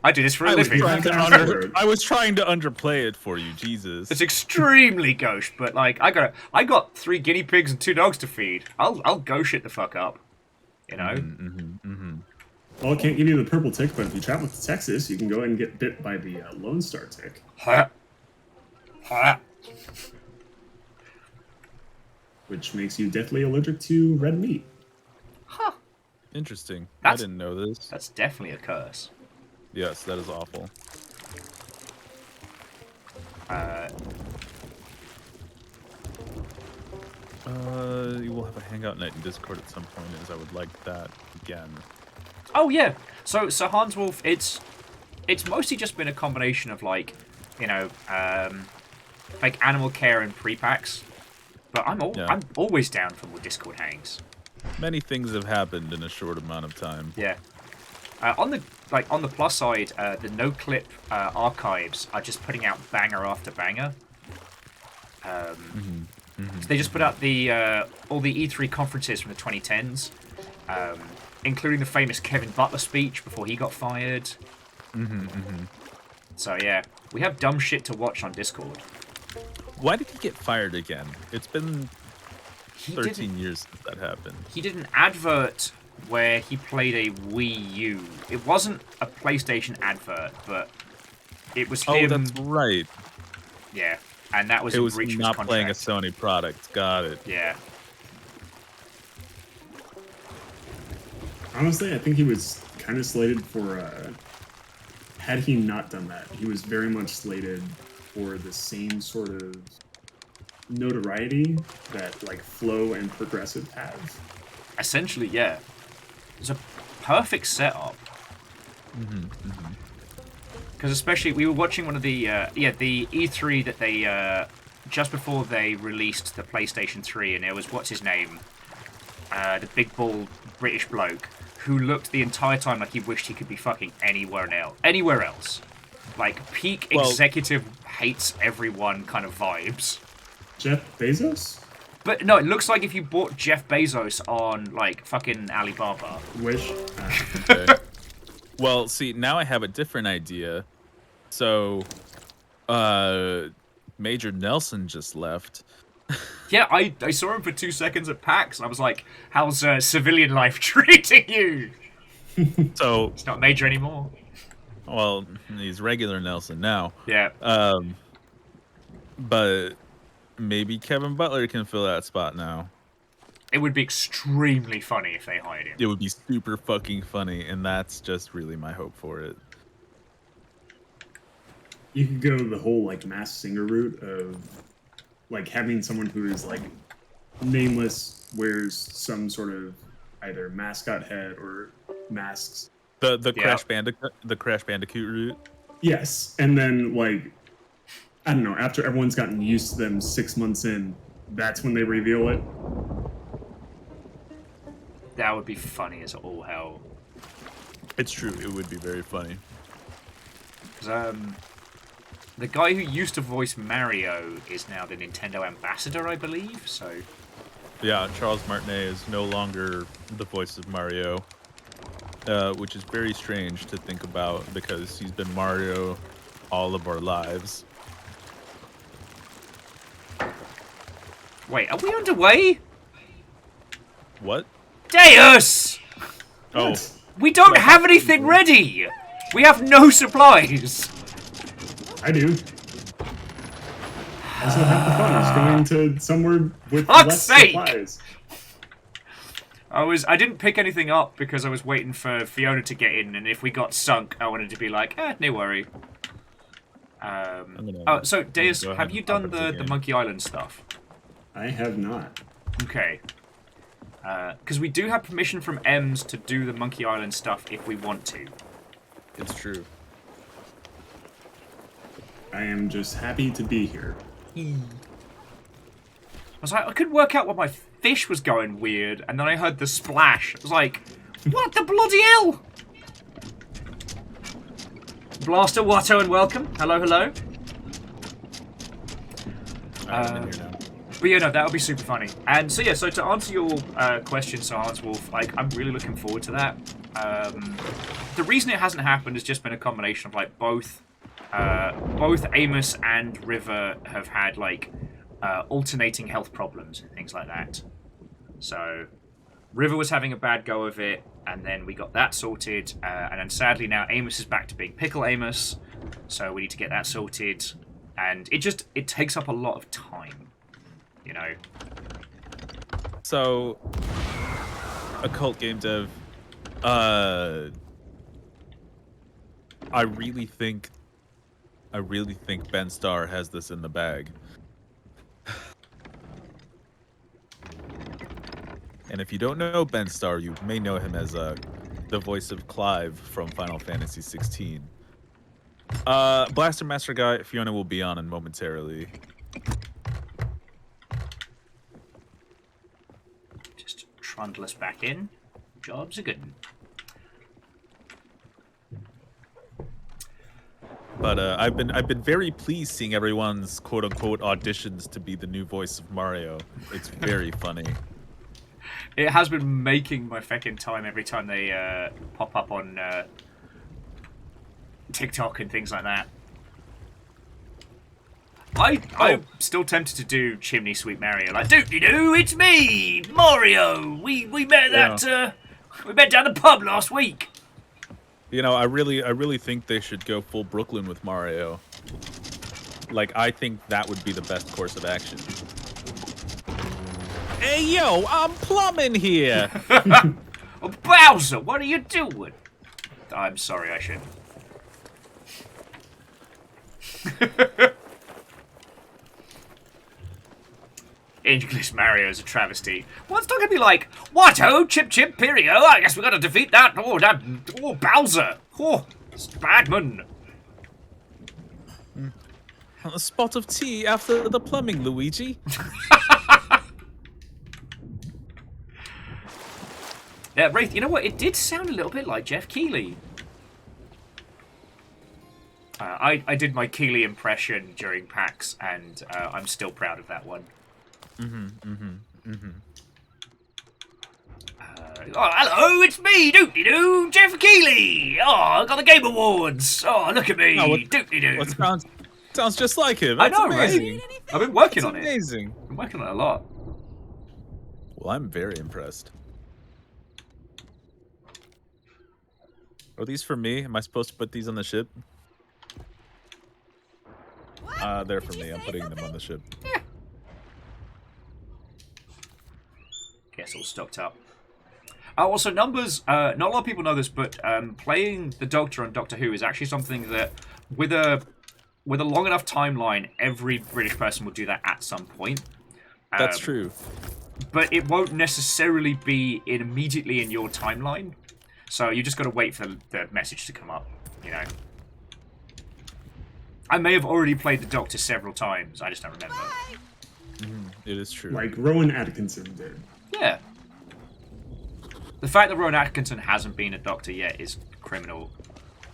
I do this for a I was, living. I was trying to underplay it for you, Jesus. It's extremely gauche, but like I got 3 guinea pigs and 2 dogs to feed. I'll gauche it the fuck up. You know? Well, I can't give you the purple tick, but if you travel to Texas, you can go and get bit by the Lone Star tick. Which makes you deathly allergic to red meat. Huh. Interesting. I That's- didn't know this. That's definitely a curse. Yes, that is awful. You will have a hangout night in Discord at some point, as I would like that again. Oh yeah. So Hanswolf, it's mostly just been a combination of like, you know, like animal care and pre-packs. But I'm always down for more Discord hangs. Many things have happened in a short amount of time. Yeah. On the plus side, the no clip archives are just putting out banger after banger. So they just put out the all the E3 conferences from the 2010s, including the famous Kevin Butler speech before he got fired. So yeah, we have dumb shit to watch on Discord. Why did he get fired again? It's been He 13 years since that happened. He did an advert where he played a Wii U. It wasn't a PlayStation advert, but it was him. Oh, that's right. Yeah, and that was It a was breach of his not playing a contract. Sony product. Got it. Yeah. Honestly, I think he was kind of slated for, had he not done that, he was very much slated for the same sort of notoriety that, like, Flow and Progressive have. Essentially, yeah. It's a perfect setup. Because especially, we were watching one of the, the E3 that they, just before they released the PlayStation 3, and it was, what's his name? The big bald British bloke, who looked the entire time like he wished he could be fucking anywhere else. Like, peak executive hates everyone kind of vibes. Jeff Bezos? But no, it looks like if you bought Jeff Bezos on, like, fucking Alibaba. Wish. Okay. Well, see, now I have a different idea. So, Major Nelson just left, Yeah, I saw him for 2 seconds at PAX, and I was like, how's civilian life treating you? So, He's not Major anymore. well, he's regular Nelson now. Yeah. But maybe Kevin Butler can fill that spot now. It would be extremely funny if they hired him. It would be super fucking funny, and that's just really my hope for it. You could go the whole like mass singer route of like having someone who is like nameless, wears some sort of either mascot head or masks. The Crash Bandicoot route. Yes, and then like I don't know. After everyone's gotten used to them 6 months in, that's when they reveal it. That would be funny as all hell. It's true. It would be very funny. 'Cause, the guy who used to voice Mario is now the Nintendo ambassador, I believe. So Yeah, Charles Martinet is no longer the voice of Mario, which is very strange to think about because he's been Mario all of our lives. wait, are we underway? What? Deus! Oh, We don't have anything ready. We have no supplies. I do. That's what half the fun is going to somewhere with Fuck's less sake! supplies. I didn't pick anything up because I was waiting for Fiona to get in, and if we got sunk, I wanted to be like, no worry. So Deus, go ahead have you and pop done it the again. Monkey Island stuff? I have not. Okay. Because we do have permission from Ems to do the Monkey Island stuff if we want to. it's true. I am just happy to be here. I was like, I couldn't work out why my fish was going weird, and then I heard the splash. I was like, what the bloody hell? Blaster Watto and welcome. Hello, hello. I'm in here now. But yeah, no, that would be super funny. And so yeah, so to answer your question, Sir Hans Wolf, like I'm really looking forward to that. The reason it hasn't happened has just been a combination of like both Amos and River have had like alternating health problems and things like that. So River was having a bad go of it, and then we got that sorted, and then sadly now Amos is back to being Pickle Amos, so we need to get that sorted, and it takes up a lot of time, you know. So, Occult Game Dev, I really think Ben Starr has this in the bag. And if you don't know Ben Starr, you may know him as the voice of Clive from Final Fantasy 16. Blaster Master Guy, Fiona will be on in momentarily. Just trundle us back in. Jobs are good. But I've been very pleased seeing everyone's quote unquote auditions to be the new voice of Mario. It's very funny. It has been making my feckin' time every time they pop up on TikTok and things like that. I'm still tempted to do Chimney Sweet Mario. Like, doop-de-doo, it's me, Mario. We met we met down the pub last week. You know, I really think they should go full Brooklyn with Mario. Like, I think that would be the best course of action. Hey, yo, I'm plumbing here. Oh, Bowser, what are you doing? I'm sorry, I should. English Mario is a travesty. Well, it's not going to be like, what, oh, chip, Pirio, I guess we got to defeat that, Bowser. Oh, it's Badman. A spot of tea after the plumbing, Luigi. Yeah, Wraith, you know what? It did sound a little bit like Jeff Keighley. I did my Keighley impression during PAX, and I'm still proud of that one. Oh, hello, it's me, doop-de-doo, Jeff Keighley. Oh, I got the Game Awards. Oh, look at me, Oh, doop-de-doo. What's Sounds just like him. I That's know, amazing. right? I've been working That's on it. amazing. I'm working on it a lot. Well, I'm very impressed. Are these for me? Am I supposed to put these on the ship? They're for me. I'm putting them on the ship. Guess all stocked up. Also, numbers. Not a lot of people know this, but playing the Doctor on Doctor Who is actually something that, with a long enough timeline, every British person will do that at some point. That's true. But it won't necessarily be immediately in your timeline. So you just got to wait for the message to come up, you know. I may have already played the Doctor several times. I just don't remember. It is true. Like Rowan Atkinson did. Yeah. The fact that Rowan Atkinson hasn't been a Doctor yet is criminal.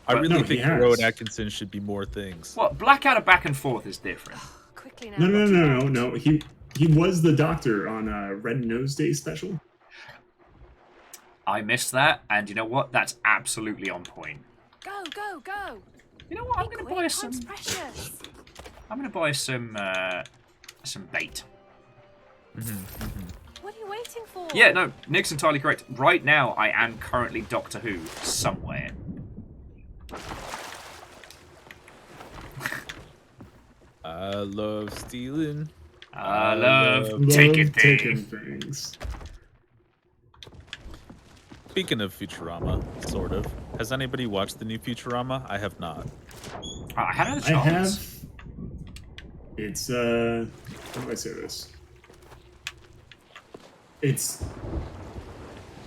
I really no, think he has. Rowan Atkinson should be more things. What? Blackadder back and forth is different. Quickly now. No. He was the Doctor on Red Nose Day special. I missed that, and you know what? That's absolutely on point. Go, go, go. You know what? I'm gonna buy some. Time's precious. I'm gonna buy some bait. What are you waiting for? Yeah, no, Nick's entirely correct. Right now, I am currently Doctor Who somewhere. I love stealing. I love Love taking taking things. things. Speaking of Futurama, sort of. Has anybody watched the new Futurama? I have not. I haven't had a I chance. have. It's how do I say this? It's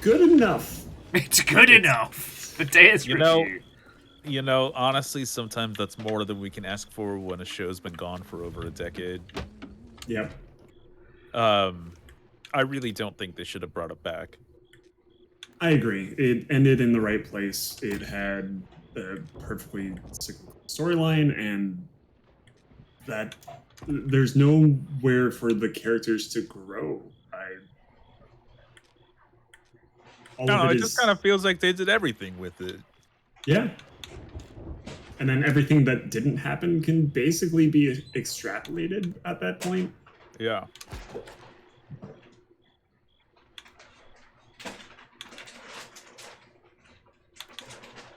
good enough. It's good enough. The day is You know- review. You know, honestly, sometimes that's more than we can ask for when a show's been gone for over a decade. Yep. I really don't think they should have brought it back. I agree. It ended in the right place. It had a perfectly cyclical storyline, and that there's nowhere for the characters to grow. All No, of it is- just kind of feels like they did everything with it. Yeah. And then everything that didn't happen can basically be extrapolated at that point. Yeah.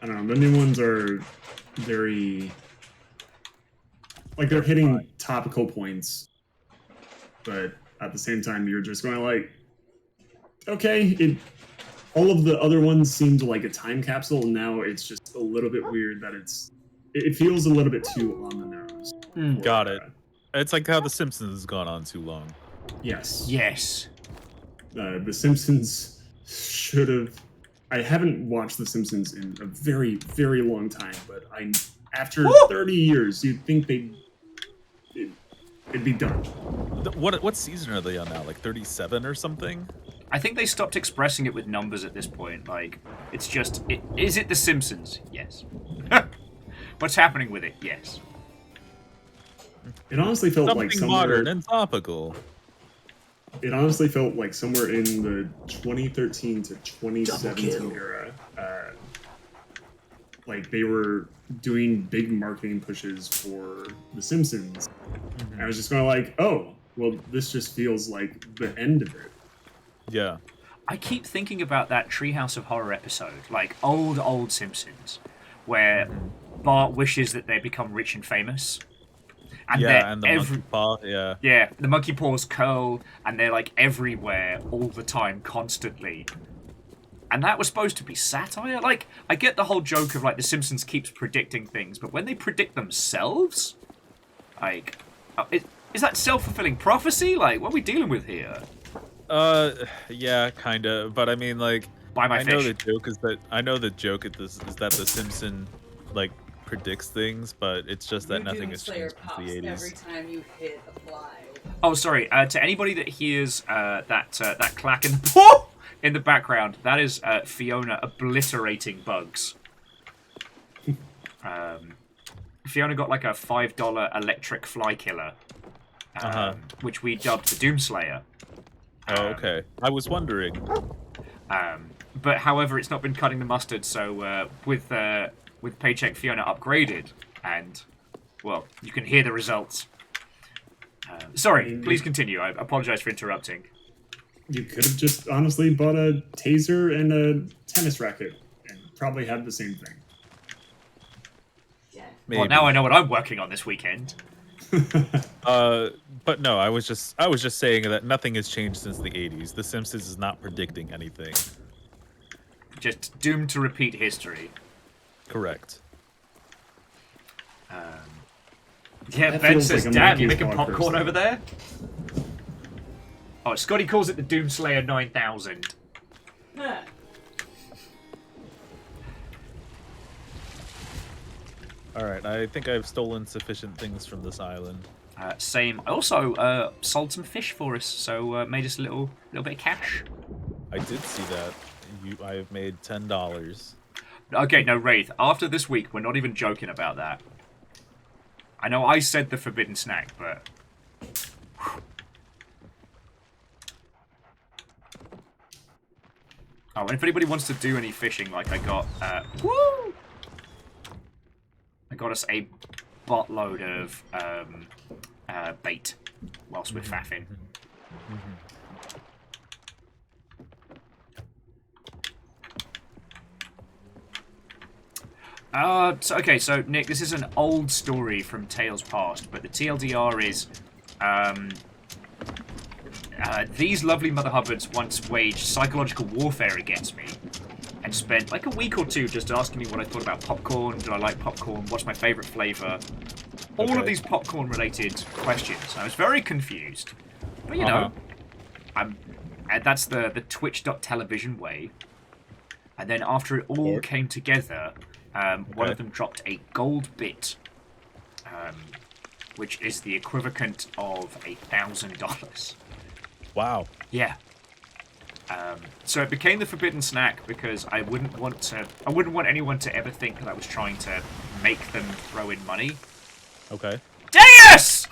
I don't know. The new ones are very like they're hitting topical points, but at the same time, you're just going like, okay. All of the other ones seemed like a time capsule, and now it's just a little bit weird that it feels a little bit too on the nose. for, Got it. It's like how The Simpsons has gone on too long. Yes. Yes. The Simpsons should have. I haven't watched The Simpsons in a very, very long time, but after 30 years, you'd think it'd be done. What season are they on now? Like 37 or something? I think they stopped expressing it with numbers at this point. Like, it's just, is it The Simpsons? Yes. What's happening with it? Yes. It honestly felt like Something somewhere. modern and topical. It honestly felt like somewhere in the 2013 to 2017 era, like they were doing big marketing pushes for The Simpsons. I was just going like, oh, well, this just feels like the end of it. Yeah. I keep thinking about that Treehouse of Horror episode, like old Simpsons, where Bart wishes that they become rich and famous. And they're And the monkey paw, yeah. Yeah, the monkey paws curl, and they're like everywhere all the time, constantly. And that was supposed to be satire? Like, I get the whole joke of, like, The Simpsons keeps predicting things, but when they predict themselves? Like, is that self-fulfilling prophecy? Like, what are we dealing with here? Yeah, kinda. But I mean, like, Buy my I know fish. the joke is that is that The Simpson, like, predicts things, but it's just that nothing has changed since the 80s. Every time you hit apply. Oh, sorry. To anybody that hears that clack in the background, that is Fiona obliterating bugs. Fiona got like a $5 electric fly killer, which we dubbed the Doomslayer. Oh, okay. I was wondering. But however, it's not been cutting the mustard. So with Paycheck, Fiona upgraded, and well, you can hear the results. Sorry, please continue. I apologize for interrupting. You could have just honestly bought a taser and a tennis racket and probably had the same thing. Maybe. Well, now I know what I'm working on this weekend. But no, I was just saying that nothing has changed since the 80s. The Simpsons is not predicting anything. Just doomed to repeat history. Correct. Yeah, That Ben feels says, like a damn, you monkey's making paw popcorn person. over there? Oh, Scotty calls it the Doomslayer 9000. Alright, I think I've stolen sufficient things from this island. Same. I also sold some fish for us, so made us a little bit of cash. I did see that. I have made $10. Okay, no, Wraith, after this week, we're not even joking about that. I know I said the forbidden snack, but... Oh, and if anybody wants to do any fishing, like I got... Woo! I got us a buttload of bait whilst we're faffing. So Nick, this is an old story from Tales Past, but the TLDR is, these lovely Mother Hubbards once waged psychological warfare against me, and spent like a week or two just asking me what I thought about popcorn, do I like popcorn, what's my favourite flavour, all of these popcorn-related questions. I was very confused, but you know, that's the Twitch.television way. And then after it all came together, one of them dropped a gold bit, which is the equivalent of $1,000. Wow. Yeah. So it became the forbidden snack because I wouldn't want anyone to ever think that I was trying to make them throw in money. Okay. Deus!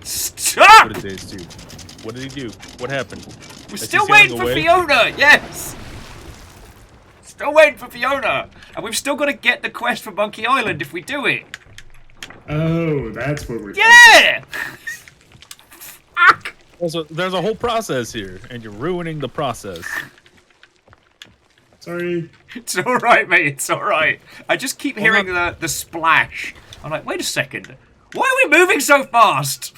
Stop! What did Days do? What did he do? What happened? We're Is he still sailing waiting for away? Fiona! Yes! Still waiting for Fiona! And we've still got to get the quest for Monkey Island if we do it. Oh, that's what we're Yeah! Fuck! There's a whole process here, and you're ruining the process. Sorry. It's alright, mate, it's alright. I just keep hearing the splash. I'm like, wait a second. Why are we moving so fast?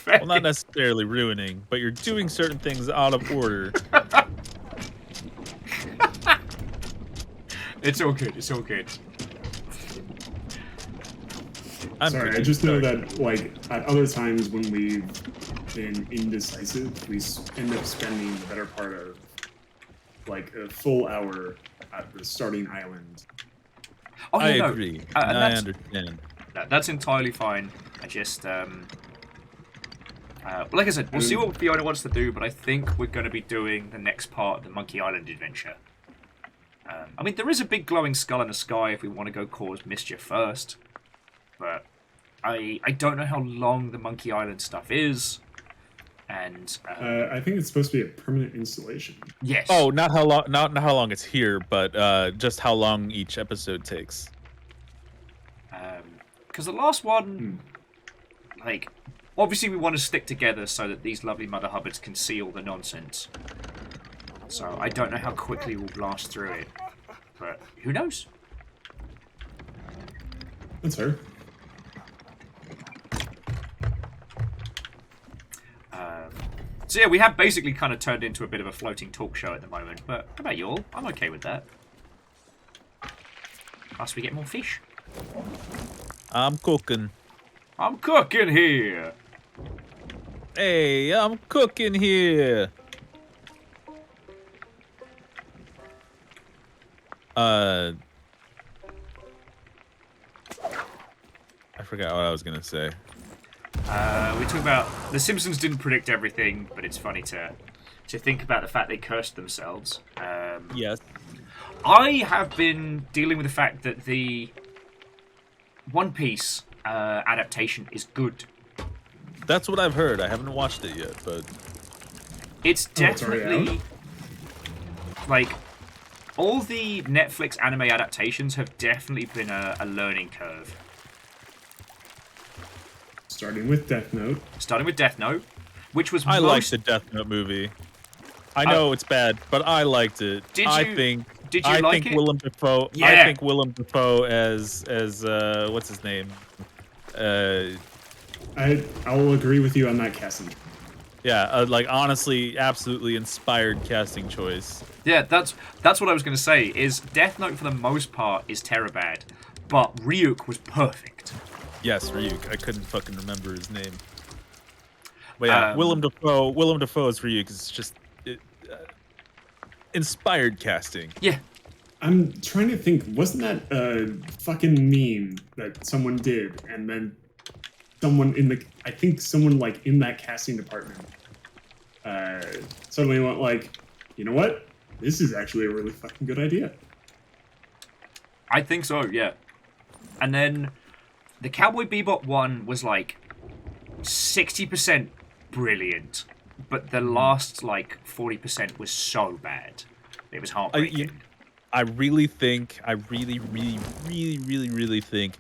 Well, not necessarily ruining, but you're doing certain things out of order. It's all good, it's all good. Sorry, I just know that, like, at other times when we've been indecisive, we end up spending the better part of, like, a full hour at the starting island. Oh, yeah, I no. agree. And I understand. That's entirely fine. I just, like I said, we'll see what Fiona wants to do, but I think we're going to be doing the next part of the Monkey Island adventure. I mean, there is a big glowing skull in the sky if we want to go cause mischief first. But I don't know how long the Monkey Island stuff is. And I think it's supposed to be a permanent installation. yes. Oh, not how long, not how long it's here, but just how long each episode takes. Because the last one, like, obviously we want to stick together so that these lovely Mother Hubbards can see all the nonsense. So I don't know how quickly we'll blast through it, but who knows? That's her. So yeah, we have basically kind of turned into a bit of a floating talk show at the moment, but how about you all? I'm okay with that. Plus we get more fish. I'm cooking. I'm cooking here! Hey, I'm cooking here. I forgot what I was gonna say. We talk about The Simpsons didn't predict everything, but it's funny to think about the fact they cursed themselves. Yes. I have been dealing with the fact that the One Piece adaptation is good. That's what I've heard. I haven't watched it yet, but It's Oh, it's already definitely like all the Netflix anime adaptations have definitely been a learning curve. Starting with Death Note. Starting with Death Note, which was I liked the Death Note movie. I know it's bad, but I liked it. Did I you- think did you I like think it? Willem Dafoe. Yeah. I think Willem Dafoe as what's his name? I'll agree with you on that casting. Yeah, like honestly, absolutely inspired casting choice. Yeah, that's what I was going to say, is Death Note for the most part is Terabad, but Ryuk was perfect. Yes, Ryuk. I couldn't fucking remember his name. But yeah, Willem Dafoe as Ryuk is just inspired casting. Yeah. I'm trying to think, wasn't that a fucking meme that someone did, and then someone in the, I think someone like in that casting department suddenly went like, you know what? This is actually a really fucking good idea. I think so, yeah. And then the Cowboy Bebop one was like 60% brilliant, but the last like 40% was so bad. It was heartbreaking. I really think, I really think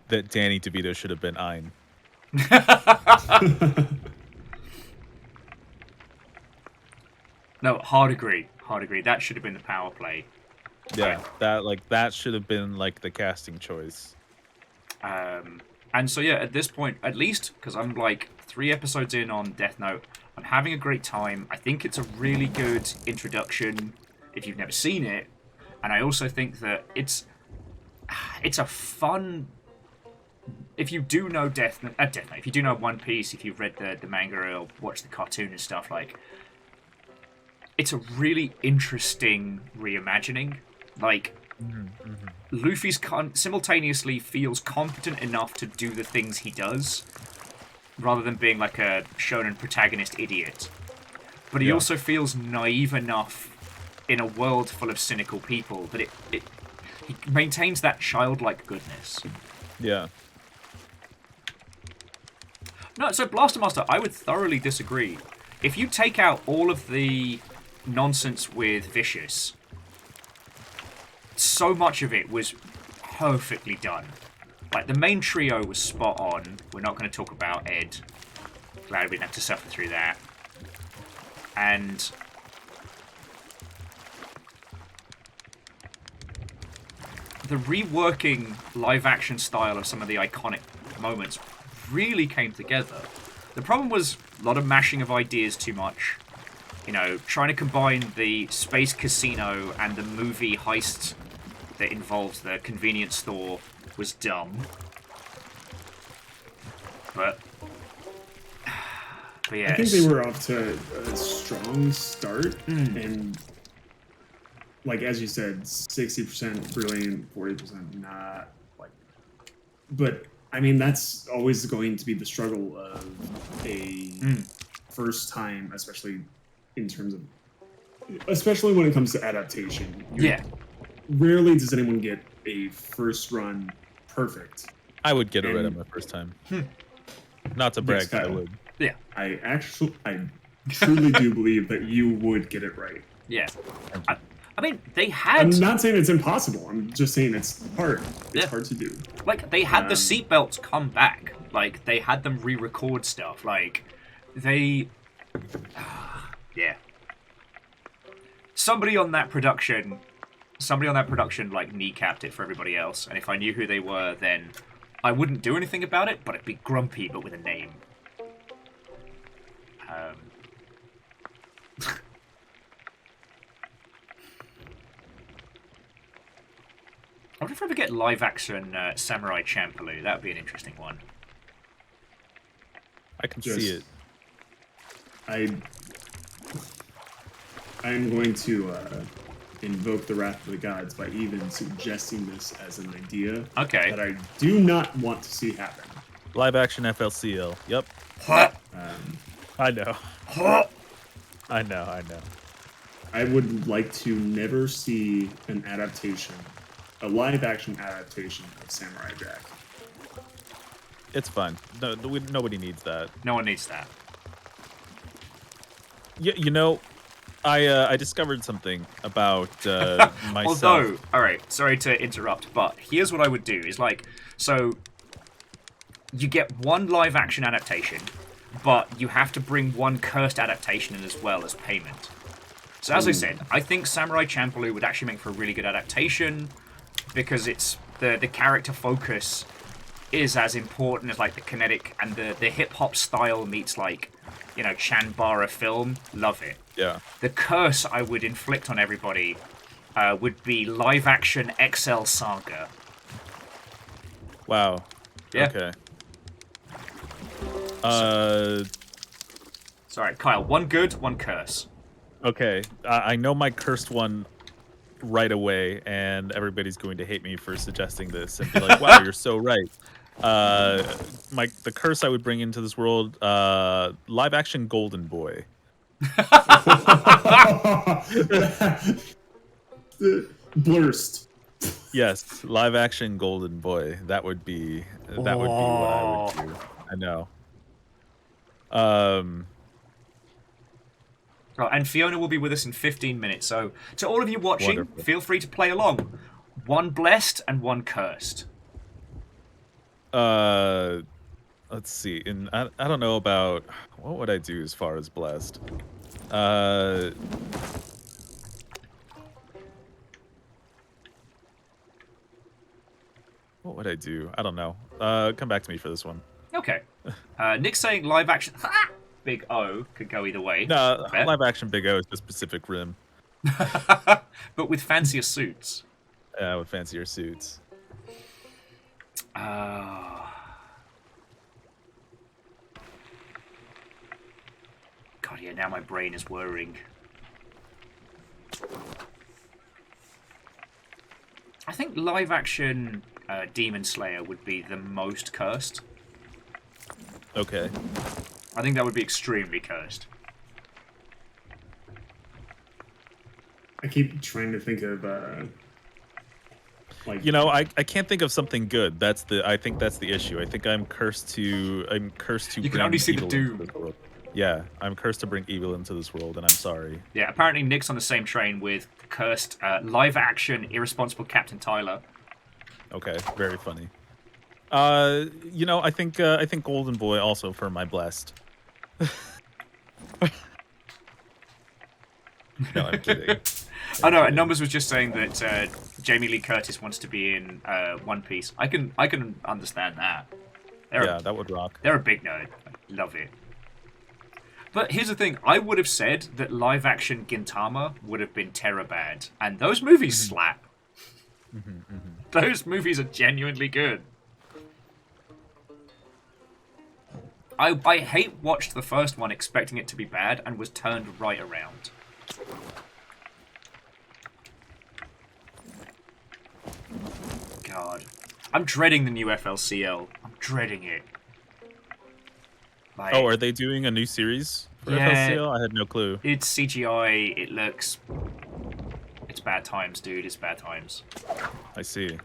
that Danny DeVito should have been Ein. No, hard agree. Hard agree. That should have been the power play. Yeah, that should have been like the casting choice. And so yeah, at this point, at least because I'm like 3 episodes in on Death Note, I'm having a great time. I think it's a really good introduction if you've never seen it, and I also think that it's a fun. If you do know Death Note, if you do know One Piece, if you've read the manga or watched the cartoon and stuff, like, it's a really interesting reimagining. Like, Luffy's simultaneously feels competent enough to do the things he does, rather than being like a shonen protagonist idiot. But he also feels naive enough in a world full of cynical people that he maintains that childlike goodness. Yeah. No, so Blaster Master, I would thoroughly disagree. If you take out all of the nonsense with Vicious, so much of it was perfectly done. Like, the main trio was spot on. We're not going to talk about Ed. Glad we didn't have to suffer through that. And the reworking live-action style of some of the iconic moments really came together. The problem was a lot of mashing of ideas too much. You know, trying to combine the space casino and the movie heist that involved the convenience store was dumb. But yes. I think they were off to a strong start, and like as you said, 60% brilliant, 40% not. Like, but I mean that's always going to be the struggle of a first time, especially in terms of, especially when it comes to adaptation. Rarely does anyone get a first run perfect. I would get it right on my first time. Not to brag, but I would. Yeah. I truly do believe that you would get it right. Yeah. I mean, they had... I'm not saying it's impossible. I'm just saying it's hard. It's hard to do. Like, they had the seatbelts come back. Like, they had them re-record stuff. Like, they... yeah. Somebody on that production, like, kneecapped it for everybody else. And if I knew who they were, then I wouldn't do anything about it, but I'd be grumpy, but with a name. I wonder if I ever get live-action Samurai Champloo. That would be an interesting one. I can see it. I'm going to invoke the wrath of the gods by even suggesting this as an idea. Okay. That I do not want to see happen. Live-action FLCL. Yep. I know. I know. I would like to never see an adaptation, a live-action adaptation of Samurai Jack. It's fine. No, nobody needs that. No one needs that. You know, I discovered something about myself. Although, alright, sorry to interrupt, but here's what I would do, is like, so, you get one live-action adaptation, but you have to bring one cursed adaptation in as well as payment. So as I said, I think Samurai Champloo would actually make for a really good adaptation, because it's, the character focus is as important as, like, the kinetic, and the hip-hop style meets, like, you know, Chanbara film. Love it. Yeah. The curse I would inflict on everybody would be live-action XL Saga. Wow. Yeah. Okay. Sorry, Kyle. One good, one curse. Okay. I know my cursed one right away, and everybody's going to hate me for suggesting this and be like, "Wow, you're so right." The curse I would bring into this world, live action Golden Boy. Blurst. Yes, live action Golden Boy. That would be what I would do. I know. Oh, and Fiona will be with us in 15 minutes. So, to all of you watching, Wonderful. feel free to play along. One blessed and one cursed. Let's see. And I don't know about what would I do as far as blessed. What would I do? I don't know. Come back to me for this one. Okay. Nick's saying live action. Big O could go either way. No, Fair. live action Big O is just Pacific Rim. But with fancier suits. With fancier suits. God, yeah, now my brain is whirring. I think live action Demon Slayer would be the most cursed. Okay. I think that would be extremely cursed. I keep trying to think of like, You know, I can't think of something good. I think that's the issue. I think I'm cursed to You can bring only see the evil into doom. this world. Yeah, I'm cursed to bring evil into this world, and I'm sorry. Yeah, apparently Nick's on the same train with cursed live action irresponsible Captain Tyler. Okay, very funny. You know, I think Golden Boy also for my blessed. No, I'm kidding. Oh no, Numbers was just saying that Jamie Lee Curtis wants to be in One Piece. I can understand that. Yeah, that would rock. They're a big nerd. I love it. But here's the thing, I would have said that live action Gintama would have been Terabad, and those movies slap. Those movies are genuinely good. I hate watched the first one expecting it to be bad and was turned right around. God. I'm dreading the new FLCL. I'm dreading it. Like, Oh, are they doing a new series for Yeah. FLCL? I had no clue. it's CGI, it looks... It's bad times, dude. It's bad times. I see.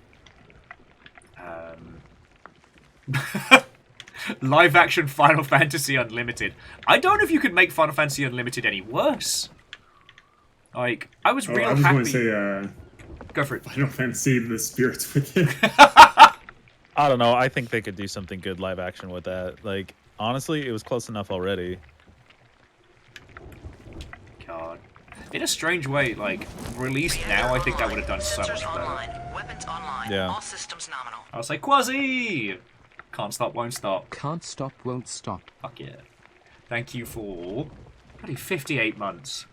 Live action Final Fantasy Unlimited. I don't know if you could make Final Fantasy Unlimited any worse. Like, I was real I was happy. going to say, Go for it. Final Fantasy, the spirits within. I don't know. I think they could do something good live action with that. Like, honestly, it was close enough already. God. In a strange way, like, released now, I think that would have done so much Sensors better. online. Weapons online. Yeah. All systems nominal. I'll say Quasi! Can't stop, won't stop. Can't stop, won't stop. Fuck yeah. Thank you for... bloody 58 months.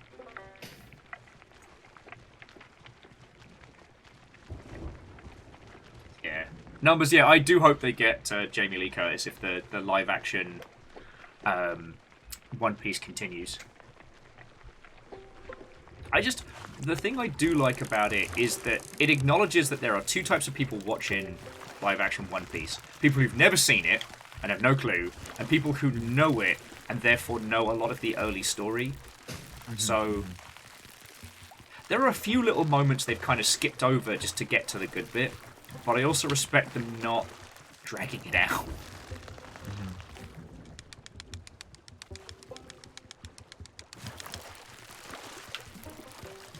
Yeah. Numbers, yeah, I do hope they get Jamie Lee Curtis if the live action One Piece continues. The thing I do like about it is that it acknowledges that there are two types of people watching live action One Piece. People who've never seen it and have no clue, and people who know it and therefore know a lot of the early story. So there are a few little moments they've kind of skipped over just to get to the good bit, but I also respect them not dragging it out.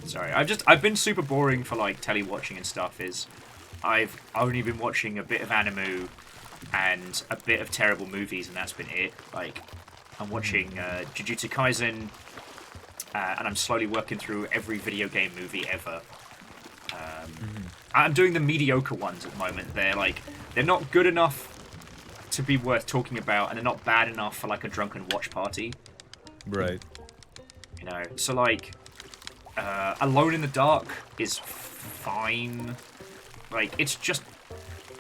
Sorry, I've been super boring for like telly watching and stuff. I've only been watching a bit of anime and a bit of terrible movies, and that's been it. Like, I'm watching Jujutsu Kaisen, and I'm slowly working through every video game movie ever. I'm doing the mediocre ones at the moment. They're not good enough to be worth talking about, and they're not bad enough for like a drunken watch party. Right. You know, so like, Alone in the Dark is fine. Like, it's just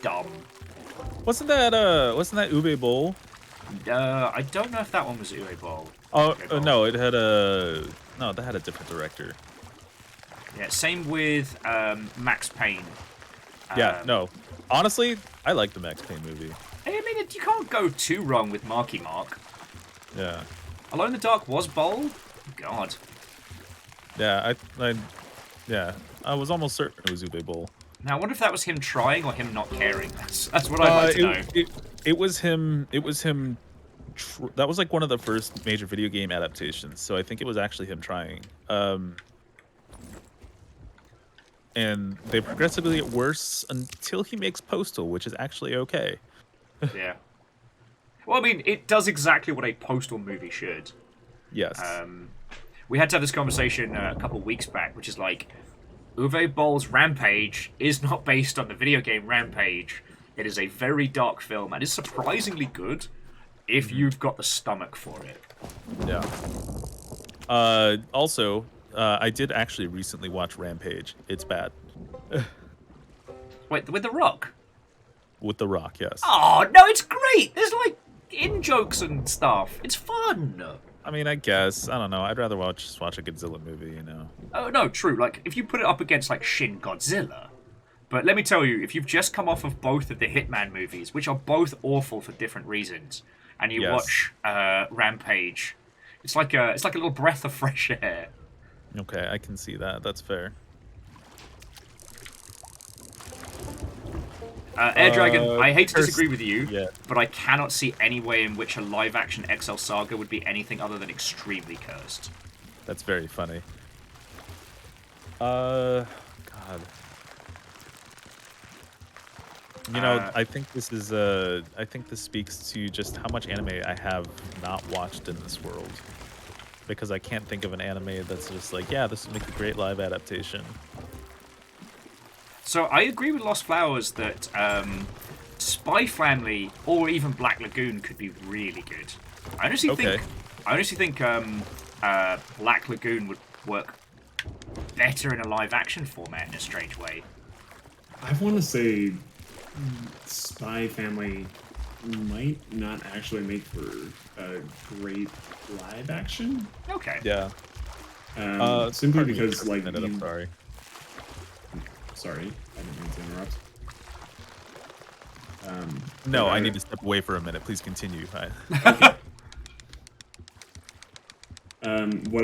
dumb. Wasn't that Ube Bowl? I don't know if that one was Ue Bowl. Oh, Ue Bowl. no, that had a different director. Yeah, same with Max Payne. Yeah, no. Honestly, I like the Max Payne movie. I mean, you can't go too wrong with Marky Mark. Yeah. Alone in the Dark was Bowl? God. Yeah, I was almost certain it was Ube Bowl. Now, I wonder if that was him trying or him not caring. That's what I'd like to know. It was him. That was like one of the first major video game adaptations, so I think it was actually him trying. And they progressively get worse until he makes Postal, which is actually okay. Yeah. Well, I mean, it does exactly what a Postal movie should. Yes. We had to have this conversation a couple weeks back, which is like, Uwe Boll's Rampage is not based on the video game Rampage. It is a very dark film and is surprisingly good if you've got the stomach for it. Yeah. Also, I did actually recently watch Rampage. It's bad. Wait, with The Rock? With The Rock, yes. Oh, no, it's great! There's like in-jokes and stuff. It's fun! I mean, I guess. I don't know. I'd rather just watch a Godzilla movie, you know. Oh, no, true. Like, if you put it up against, like, Shin Godzilla. But let me tell you, if you've just come off of both of the Hitman movies, which are both awful for different reasons, and you watch Rampage, it's like a little breath of fresh air. Okay, I can see that. That's fair. Air Dragon, I hate to disagree with you, yeah. but I cannot see any way in which a live-action XL Saga would be anything other than extremely cursed. That's very funny. God. You know, I think this is I think this speaks to just how much anime I have not watched in this world. Because I can't think of an anime that's just like, yeah, this would make a great live adaptation. So I agree with Lost Flowers that Spy Family or even Black Lagoon could be really good. I honestly think Black Lagoon would work better in a live action format in a strange way. I want to say Spy Family might not actually make for a great live action. Okay. Yeah. Simply pardon me because, for a like, minute, I'm sorry. Sorry, I didn't mean to interrupt. No, I need to step away for a minute. Please continue. What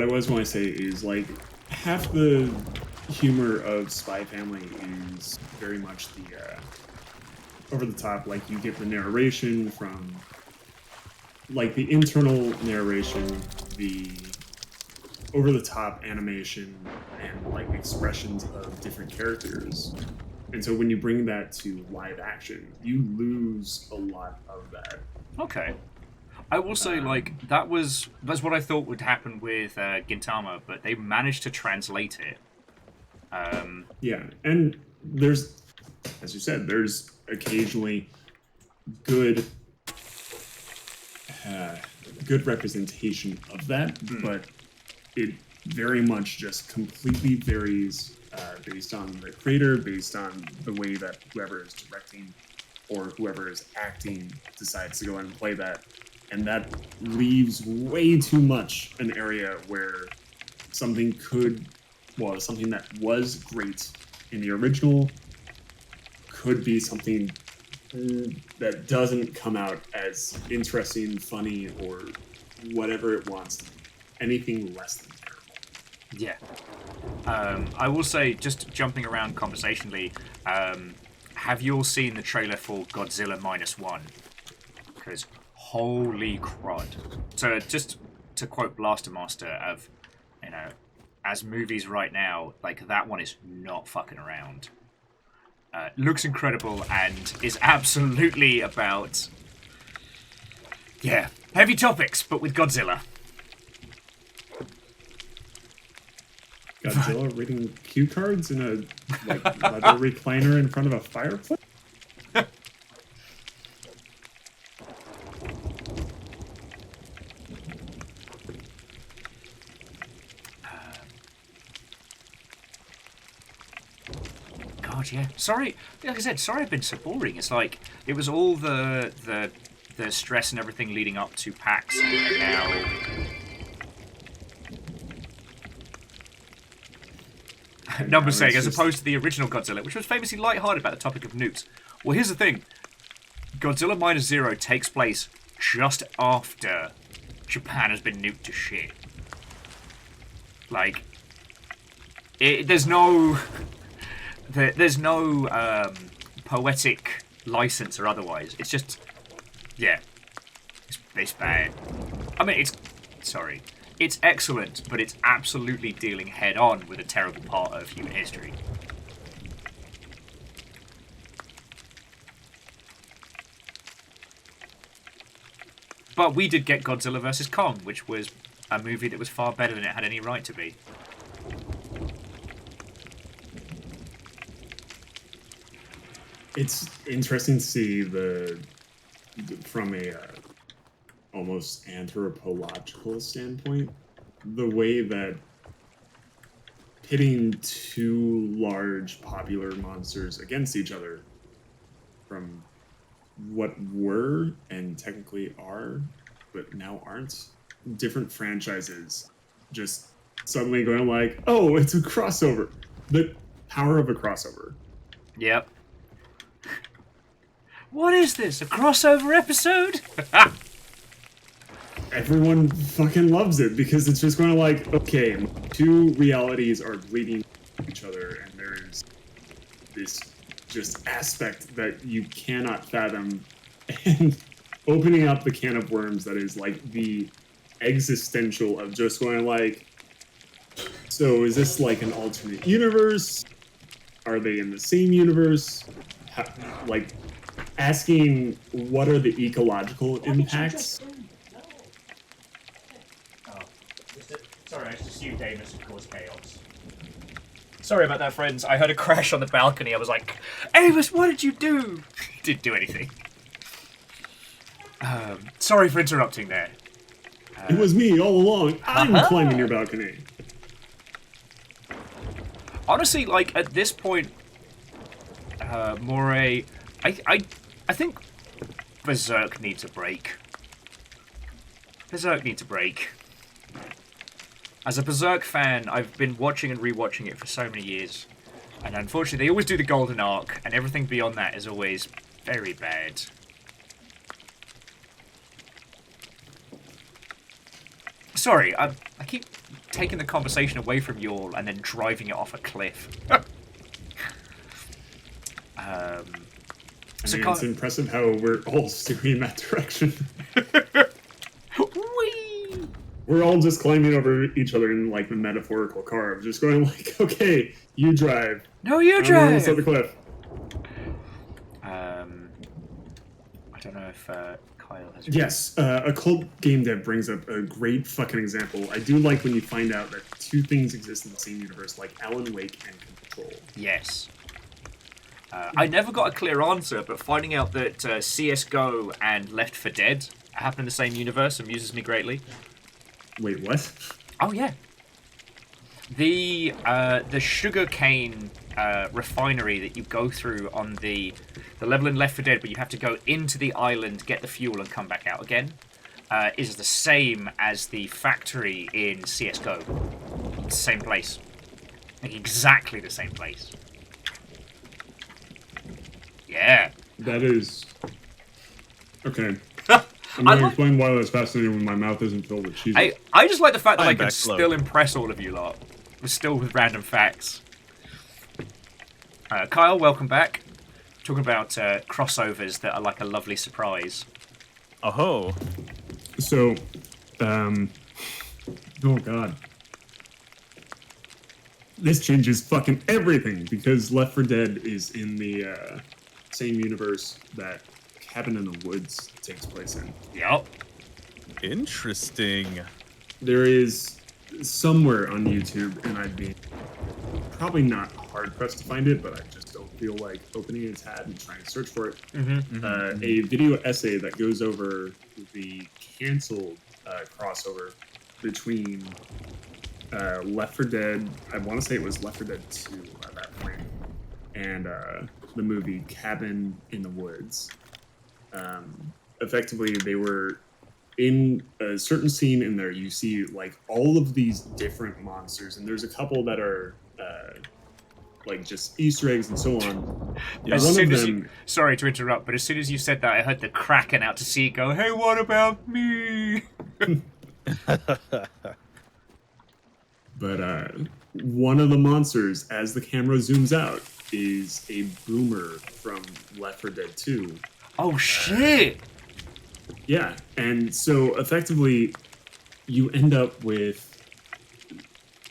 I was going to say is, like, half the humor of Spy Family is very much the over the top. Like, you get the narration from, like, the internal narration, the over the top animation, and like expressions of different characters. And so when you bring that to live action, you lose a lot of that. Okay. I will say, like, that's what I thought would happen with Gintama, but they managed to translate it. Yeah, and there's, as you said, there's occasionally good representation of that, but it very much just completely varies based on the creator, based on the way that whoever is directing or whoever is acting decides to go and play that. And that leaves way too much an area where something that was great in the original could be something that doesn't come out as interesting, funny, or whatever it wants to be. Anything less than terrible. Yeah. I will say, just jumping around conversationally, have you all seen the trailer for Godzilla -1? Because holy crud. So just to quote Blaster Master of, as movies right now, like that one is not fucking around. Looks incredible and is absolutely about, yeah, heavy topics, but with Godzilla. Godzilla reading cue cards in a leather recliner in front of a fireplace. God, yeah. Sorry, like I said, sorry I've been so boring. It's like it was all the stress and everything leading up to PAX, and now. Numbers saying, as opposed to the original Godzilla, which was famously lighthearted about the topic of nukes. Well, here's the thing. Godzilla Minus Zero takes place just after Japan has been nuked to shit. Like, there's no poetic license or otherwise. It's just, yeah, it's bad. I mean, it's excellent, but it's absolutely dealing head on with a terrible part of human history. But we did get Godzilla vs. Kong, which was a movie that was far better than it had any right to be. It's interesting to see from a almost anthropological standpoint, the way that pitting two large popular monsters against each other from what were and technically are, but now aren't, different franchises just suddenly going like, oh, it's a crossover. The power of a crossover. Yep. What is this? A crossover episode? Everyone fucking loves it because it's just going like, okay, two realities are bleeding each other, and there's this just aspect that you cannot fathom, and opening up the can of worms that is like the existential of just going like, so is this like an alternate universe? Are they in the same universe? Like, asking what are the ecological impacts? Sorry, I just assumed Amos would cause chaos. Sorry about that, friends. I heard a crash on the balcony. I was like, Amos, what did you do? Didn't do anything. Sorry for interrupting there. It was me all along. I'm climbing your balcony. Honestly, like, at this point, Moray, I think Berserk needs a break. Berserk needs a break. As a Berserk fan, I've been watching and rewatching it for so many years. And unfortunately, they always do the golden arc, and everything beyond that is always very bad. Sorry, I keep taking the conversation away from you all and then driving it off a cliff. I mean, it's impressive how we're all steering in that direction. Whee! We're all just climbing over each other in like the metaphorical car of just going like, okay, you drive. No, you I'm drive! almost at the cliff. I don't know if Kyle has... Yes, a cult game dev brings up a great fucking example. I do like when you find out that two things exist in the same universe, like Alan Wake and Control. Yes. I never got a clear answer, but finding out that CSGO and Left 4 Dead happen in the same universe amuses me greatly. Wait, what? Oh, yeah. The sugarcane refinery that you go through on the level in Left 4 Dead, but you have to go into the island, get the fuel, and come back out again, is the same as the factory in CSGO. It's the same place. Like, exactly the same place. Yeah. That is... Okay. I'm going to explain why that's fascinating when my mouth isn't filled with cheese. I just like the fact that I can back still impress all of you lot. Still with random facts. Kyle, welcome back. Talking about crossovers that are like a lovely surprise. Oh. So, oh god. this changes fucking everything because Left 4 Dead is in the same universe that Cabin in the Woods takes place in. Yep. Interesting. There is somewhere on YouTube, and I'd be probably not hard pressed to find it, but I just don't feel like opening its hat and trying to search for it. A video essay that goes over the canceled crossover between Left 4 Dead, I want to say it was Left 4 Dead 2 at that point, and the movie Cabin in the Woods. Effectively, they were in a certain scene in there, you see like all of these different monsters, and there's a couple that are like just Easter eggs and so on. As One soon of as them, you, sorry to interrupt, but as soon as you said that, I heard the Kraken out to sea go, "Hey, what about me?" but one of the monsters, as the camera zooms out, is a boomer from Left 4 Dead 2. Oh shit! Yeah, and so effectively, you end up with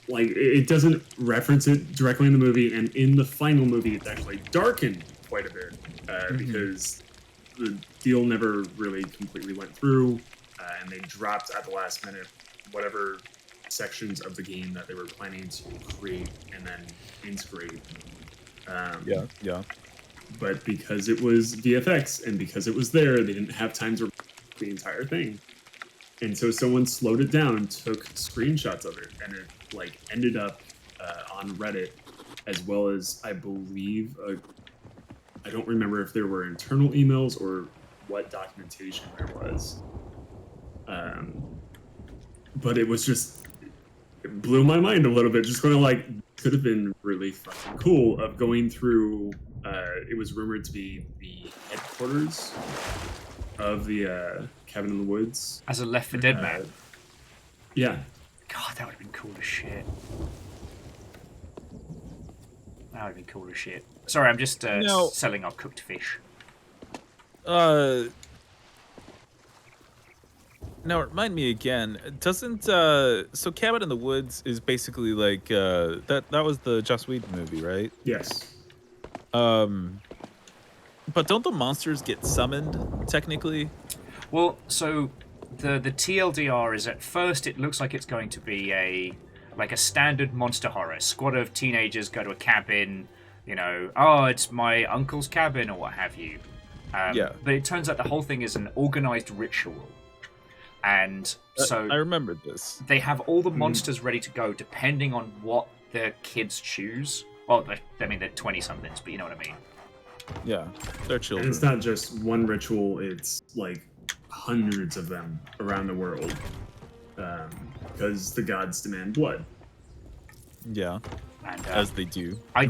like it doesn't reference it directly in the movie, and in the final movie, it's actually darkened quite a bit because the deal never really completely went through, and they dropped at the last minute whatever sections of the game that they were planning to create and then integrate. Yeah. But because it was VFX and because it was there, they didn't have time to the entire thing. And so someone slowed it down, took screenshots of it, and it like ended up on Reddit, as well as I believe I don't remember if there were internal emails or what documentation there was. But it was just it blew my mind a little bit. Just going like could have been really fucking cool of going through. It was rumored to be the headquarters of the Cabin in the Woods. As a Left 4 Dead man. Yeah. God, that would have been cool as shit. That would have been cool as shit. Sorry, I'm just selling our cooked fish. Now remind me again. Doesn't so Cabin in the Woods is basically like that was the Joss Whedon movie, right? Yes. But don't the monsters get summoned technically? Well, so the TLDR is at first it looks like it's going to be a standard monster horror. Squad of teenagers go to a cabin, oh, it's my uncle's cabin or what have you. But it turns out the whole thing is an organized ritual. And so I remember this. They have all the monsters ready to go depending on what the kids choose. Well, I mean, they're 20-somethings, but you know what I mean. Yeah, they're children. And it's not just one ritual, it's like hundreds of them around the world. Because the gods demand blood. Yeah, and, as they do. I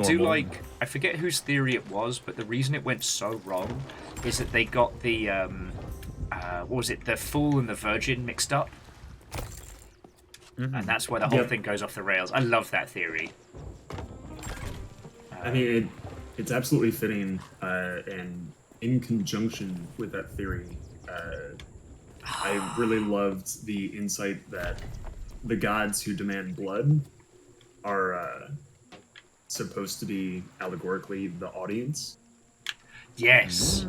forget whose theory it was, but the reason it went so wrong is that they got the, what was it, the Fool and the Virgin mixed up. And that's why the whole thing goes off the rails. I love that theory. I mean, it's absolutely fitting, and in conjunction with that theory, I really loved the insight that the gods who demand blood are supposed to be allegorically the audience. Yes.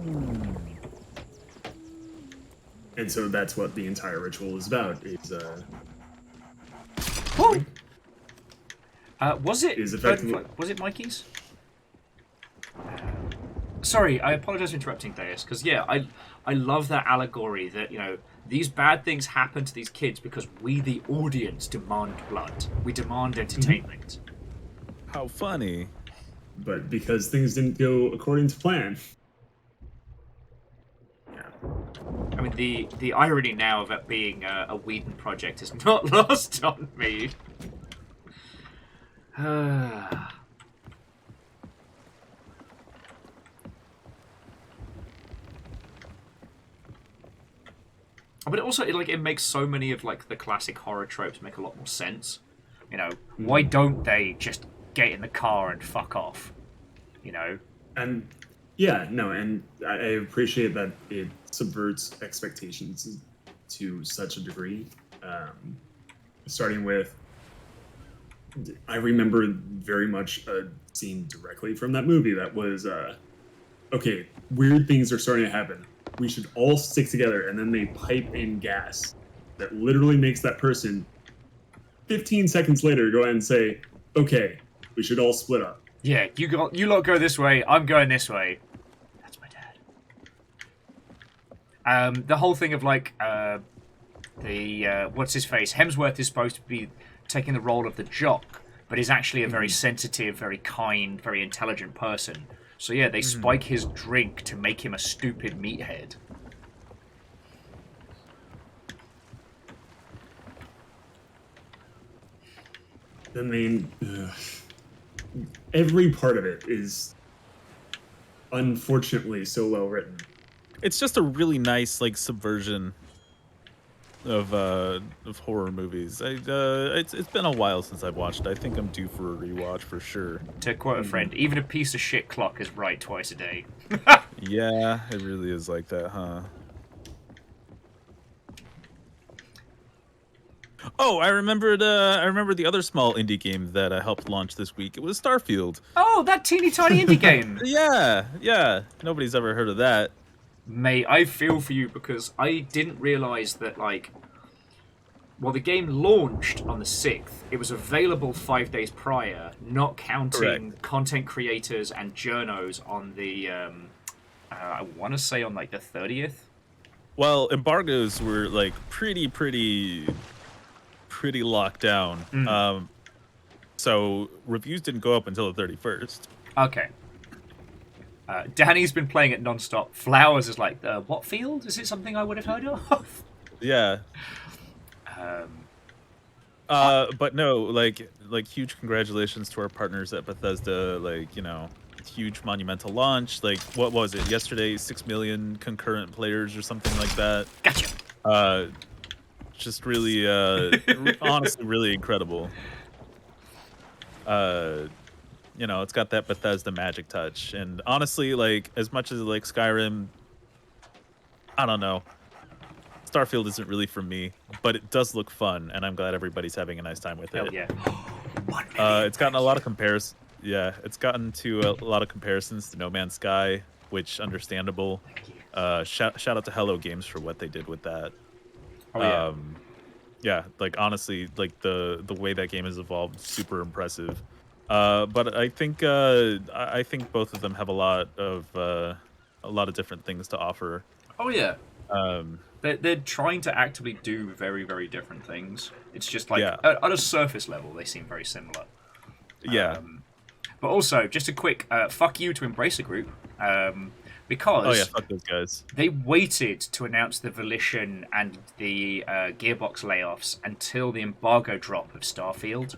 And so that's what the entire ritual is about. Is was it Mikey's? Sorry, I apologize for interrupting, Thais, because I love that allegory that, these bad things happen to these kids because we, the audience, demand blood. We demand entertainment. How funny. But because things didn't go according to plan. I mean, the irony now of it being a Whedon project is not lost on me. But also, it makes so many of the classic horror tropes make a lot more sense. Why don't they just get in the car and fuck off? And yeah, no, and I appreciate that it subverts expectations to such a degree. Starting with I remember very much a scene directly from that movie that was, okay, weird things are starting to happen. We should all stick together, and then they pipe in gas that literally makes that person 15 seconds later go ahead and say, okay, we should all split up. Yeah, you lot go this way. I'm going this way. That's my dad. The whole thing of like what's his face? Hemsworth is supposed to be taking the role of the jock, but is actually a very sensitive, very kind, very intelligent person. So yeah, they spike his drink to make him a stupid meathead. I mean, every part of it is unfortunately so well written. It's just a really nice like subversion of horror movies. It's been a while since I've watched it. I think I'm due for a rewatch for sure. To quote a friend, even a piece of shit clock is right twice a day. Yeah, it really is like that, huh? Oh, I remembered the other small indie game that I helped launch this week. It was Starfield. Oh, that teeny tiny indie game. Yeah. Nobody's ever heard of that. Mate, I feel for you because I didn't realise that, like, well, the game launched on the 6th. It was available 5 days prior, not counting content creators and journos on the, I want to say on, like, the 30th. Well, embargoes were, like, pretty locked down. So reviews didn't go up until the 31st. Okay. Danny's been playing it non-stop. Flowers is like, what field? Is it something I would have heard of? Yeah. But no, like huge congratulations to our partners at Bethesda. Like, you know, huge monumental launch. Like, what was it yesterday? 6 million concurrent players or something like that. Gotcha. Just really, honestly, really incredible. You know, it's got that Bethesda magic touch, and honestly, like, as much as like Skyrim, I don't know. Starfield isn't really for me, but it does look fun, and I'm glad everybody's having a nice time with Hell it. yeah. It's gotten a lot of comparisons. Yeah, it's gotten to a lot of comparisons to No Man's Sky, which understandable. Shout out to Hello Games for what they did with that. Oh, yeah. Yeah, like honestly, like the way that game has evolved, super impressive. But I think both of them have a lot of different things to offer. Oh yeah. They're trying to actively do very, very different things. It's just like at a surface level, they seem very similar. Yeah. But also, just a quick fuck you to Embracer Group, because fuck those guys. They waited to announce the Volition and the Gearbox layoffs until the embargo drop of Starfield.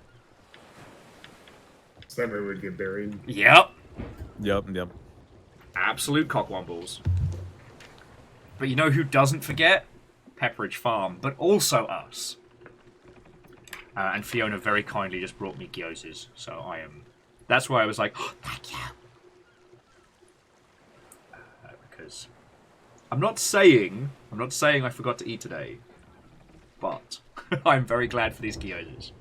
So that would get buried. Yep. Yep. Absolute cockwombles. But you know who doesn't forget? Pepperidge Farm, but also us. And Fiona very kindly just brought me gyozas, so I am... That's why I was like, oh, thank you. Because I'm not saying I forgot to eat today, but I'm very glad for these gyozas.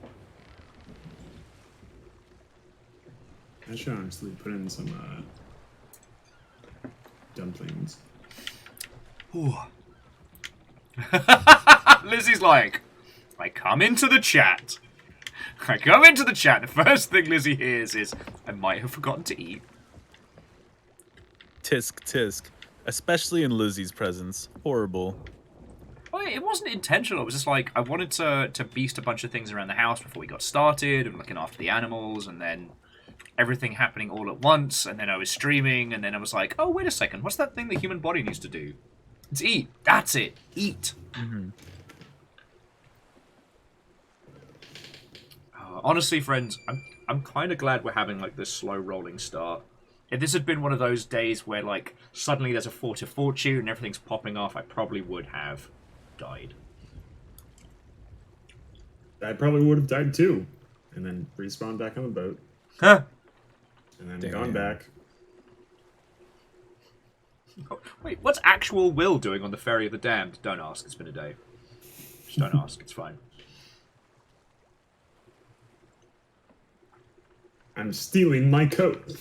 I should honestly put in some dumplings. Ooh. Lizzie's like, I come into the chat. The first thing Lizzie hears is, I might have forgotten to eat. Tisk. Especially in Lizzie's presence. Horrible. Oh, yeah, it wasn't intentional. It was just like, I wanted to beast a bunch of things around the house before we got started, and looking after the animals, and then everything happening all at once, and then I was streaming, and then I was like, oh, wait a second, what's that thing the human body needs to do? It's eat. That's it. Eat. Mm-hmm. Honestly, friends, I'm kind of glad we're having like this slow rolling start. If this had been one of those days where like suddenly there's a Fort of Fortune and everything's popping off, I probably would have died. I probably would have died too, and then respawned back on the boat. Huh? And then gone back. Oh, wait, what's actual Will doing on the Ferry of the Damned? Don't ask. It's been a day. Just don't ask. It's fine. I'm stealing my coat.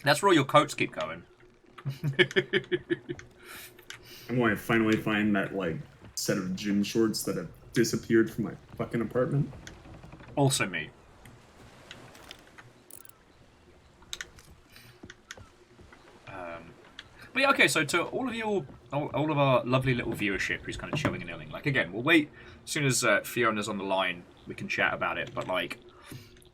That's where all your coats keep going. I'm going to finally find that like set of gym shorts that have disappeared from my fucking apartment. Also me. But yeah, okay, so to all of our lovely little viewership who's kind of chilling and illing, like, again, we'll wait as soon as Fiona's on the line, we can chat about it, but, like,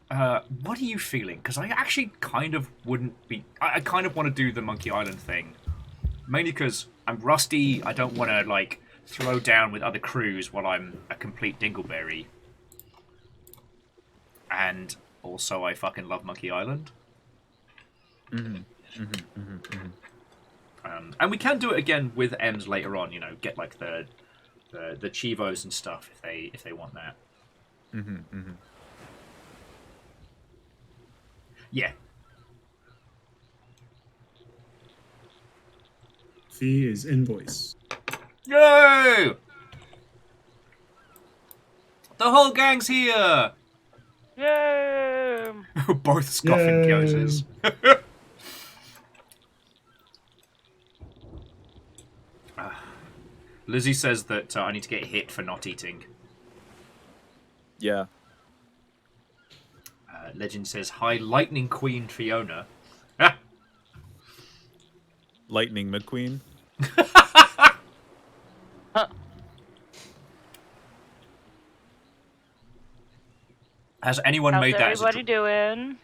what are you feeling? Because I actually kind of wouldn't be... I kind of want to do the Monkey Island thing, mainly because I'm rusty, I don't want to, like, throw down with other crews while I'm a complete dingleberry. And also, I fucking love Monkey Island. And we can do it again with M's later on. You know, get like the Chivos and stuff if they want that. Yeah. Fee is invoice. Yay! The whole gang's here. Yay! Both scoffing Yay. Kyozes. Lizzie says that I need to get hit for not eating. Yeah. Legend says, hi, Lightning Queen Fiona. Lightning McQueen. Has anyone How's made that as a everybody doing?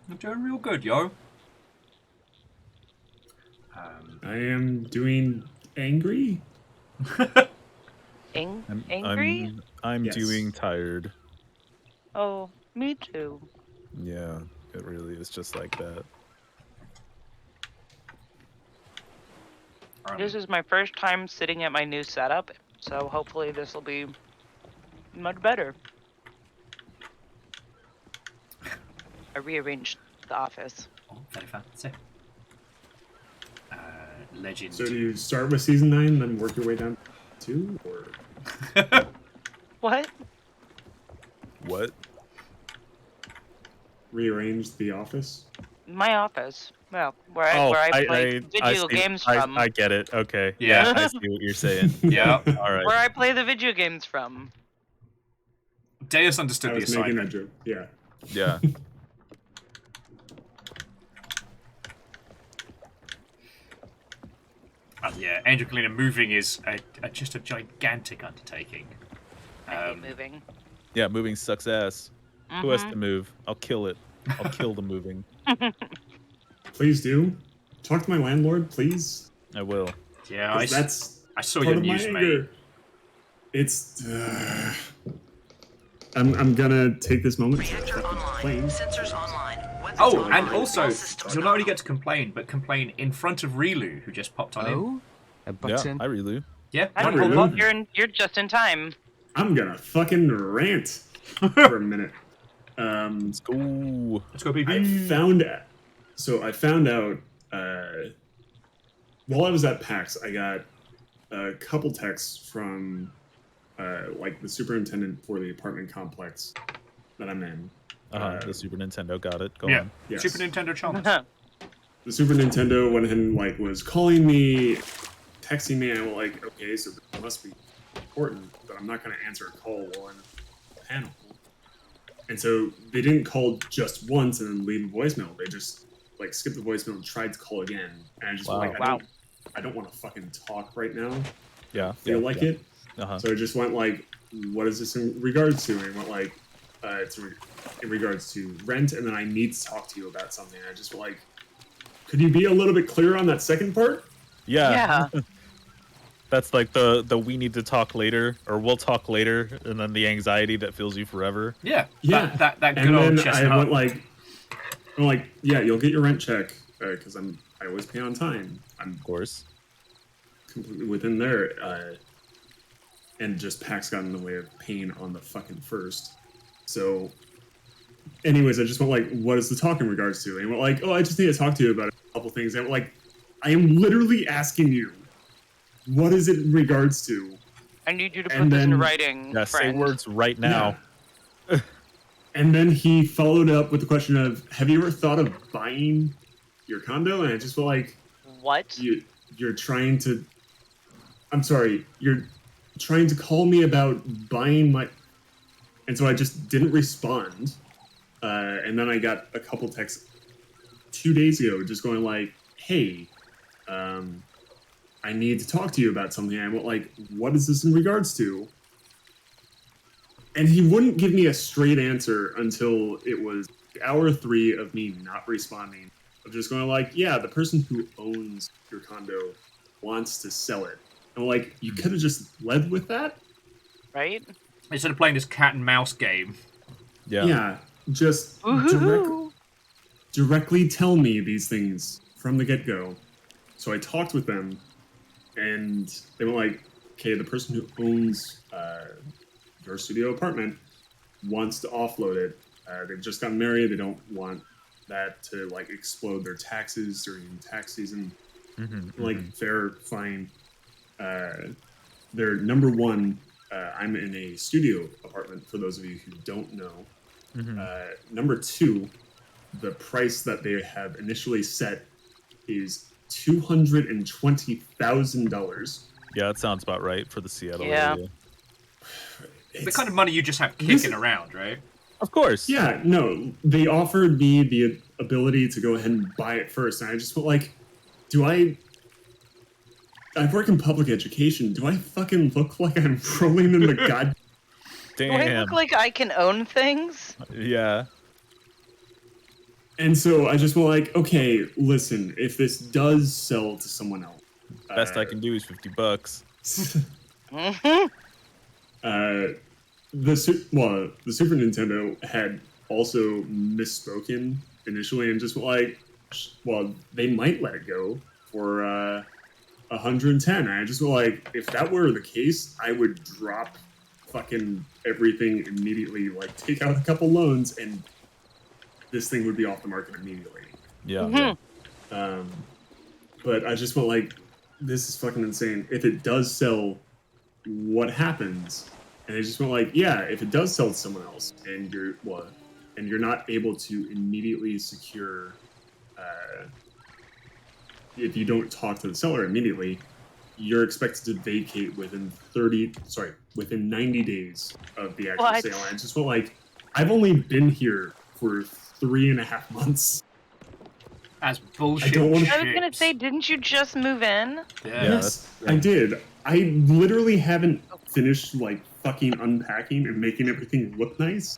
I'm doing real good, yo. I am doing angry. Angry? I'm Yes. doing tired. Oh, me too. Yeah, it really is just like that. This is my first time sitting at my new setup, so hopefully this will be much better. I rearranged the office. Oh, very fancy. Legend. So do you start with season 9, then work your way down to 2, or What? What? rearrange the office? My office. Well, where I play video see. games from. I get it. Okay. Yeah. Yeah, I see what you're saying. Yeah. All right. Where I play the video games from. Deus I understood the was making assignment. that joke. Yeah. Yeah. Yeah, Angel Kalina moving is just a gigantic undertaking. I hate moving. Yeah, moving sucks ass. Who has Mhm. to move? I'll kill it. I'll kill the moving. Please do. Talk to my landlord, please. I will. Yeah, 'Cause that's I saw part your of my news, mate. anger. It's. I'm gonna take this moment to Reactor fucking online. complain. Sensors online. Weapons Oh, online. and also, All systems you'll not only nominal. get to complain, but complain in front of Rilu, who just popped on in. Oh, a Yeah, button. I really. Yeah, I not don't a know. problem. You're just in time. I'm gonna fucking rant for a minute. Let's go. Let's go, I baby. found out while I was at PAX, I got a couple texts from like the superintendent for the apartment complex that I'm in. The Super Nintendo got it. Go Yeah, on. Yes. Super Nintendo chance. The Super Nintendo went ahead and like was calling me, texting me, and I'm like, okay, so this must be important, but I'm not gonna answer a call while I'm in a panel. And so they didn't call just once and then leave a voicemail. They just like skipped the voicemail and tried to call again. And I just went like, Wow. I don't want to fucking talk right now. Yeah. Feel like it. Uh-huh. So I just went like, what is this in regards to? And it went like, it's in regards to rent, and then I need to talk to you about something. I just went like, could you be a little bit clearer on that second part? Yeah. Yeah. That's like the we need to talk later, or we'll talk later, and then the anxiety that fills you forever. Yeah, Yeah. That good And old then chestnut. I went like, I'm like, yeah, you'll get your rent check because I always pay on time. I'm Of course. completely within there. And just PAX got in the way of paying on the fucking first. So, anyways, I just went like, what is the talk in regards to? And he went like, oh, I just need to talk to you about a couple things. And I went like, I am literally asking you, what is it in regards to? I need you to And put this in then- writing, Yeah, say friend. words right now. And then he followed up with the question of, have you ever thought of buying your condo? And I just feel like What? you're trying to, I'm sorry, you're trying to call me about buying my, and so I just didn't respond. And then I got a couple texts 2 days ago just going like, hey, I need to talk to you about something. I went like, what is this in regards to? And he wouldn't give me a straight answer until it was hour 3 of me not responding. Of just going like, yeah, the person who owns your condo wants to sell it. And I'm like, you could have just led with that? Right? Instead of playing this cat and mouse game. Yeah. Yeah, just Ooh. directly tell me these things from the get-go. So I talked with them, and they were like, okay, the person who owns your studio apartment wants to offload it. They've just gotten married. They don't want that to like explode their taxes during tax season. Like, fair, fine. They're number one. I'm in a studio apartment, for those of you who don't know. Number 2, the price that they have initially set is $220,000. Yeah, that sounds about right for the Seattle Yeah. area. The kind of money you just have kicking around, right? Of course. Yeah, no, they offered me the ability to go ahead and buy it first, and I just felt like, I work in public education. Do I fucking look like I'm rolling in the god? Do I Damn. look like I can own things? Yeah. And so I just went like, okay, listen, if this does sell to someone else, Best I can do is $50. the Super Nintendo had also misspoken initially and just went like, well, they might let it go for 110. And I just went like, if that were the case, I would drop fucking everything immediately, like take out a couple loans, and this thing would be off the market immediately. Yeah. But I just went like, this is fucking insane. If it does sell, what happens? And I just went like, yeah, if it does sell to someone else, and you're not able to immediately secure, if you don't talk to the seller immediately, you're expected to vacate within 90 days of the actual What? sale. And I just felt like, I've only been here for 3.5 months. That's bullshit. I don't want to. I was gonna say, didn't you just move in? Yeah. Yes, I did. I literally haven't finished like fucking unpacking and making everything look nice.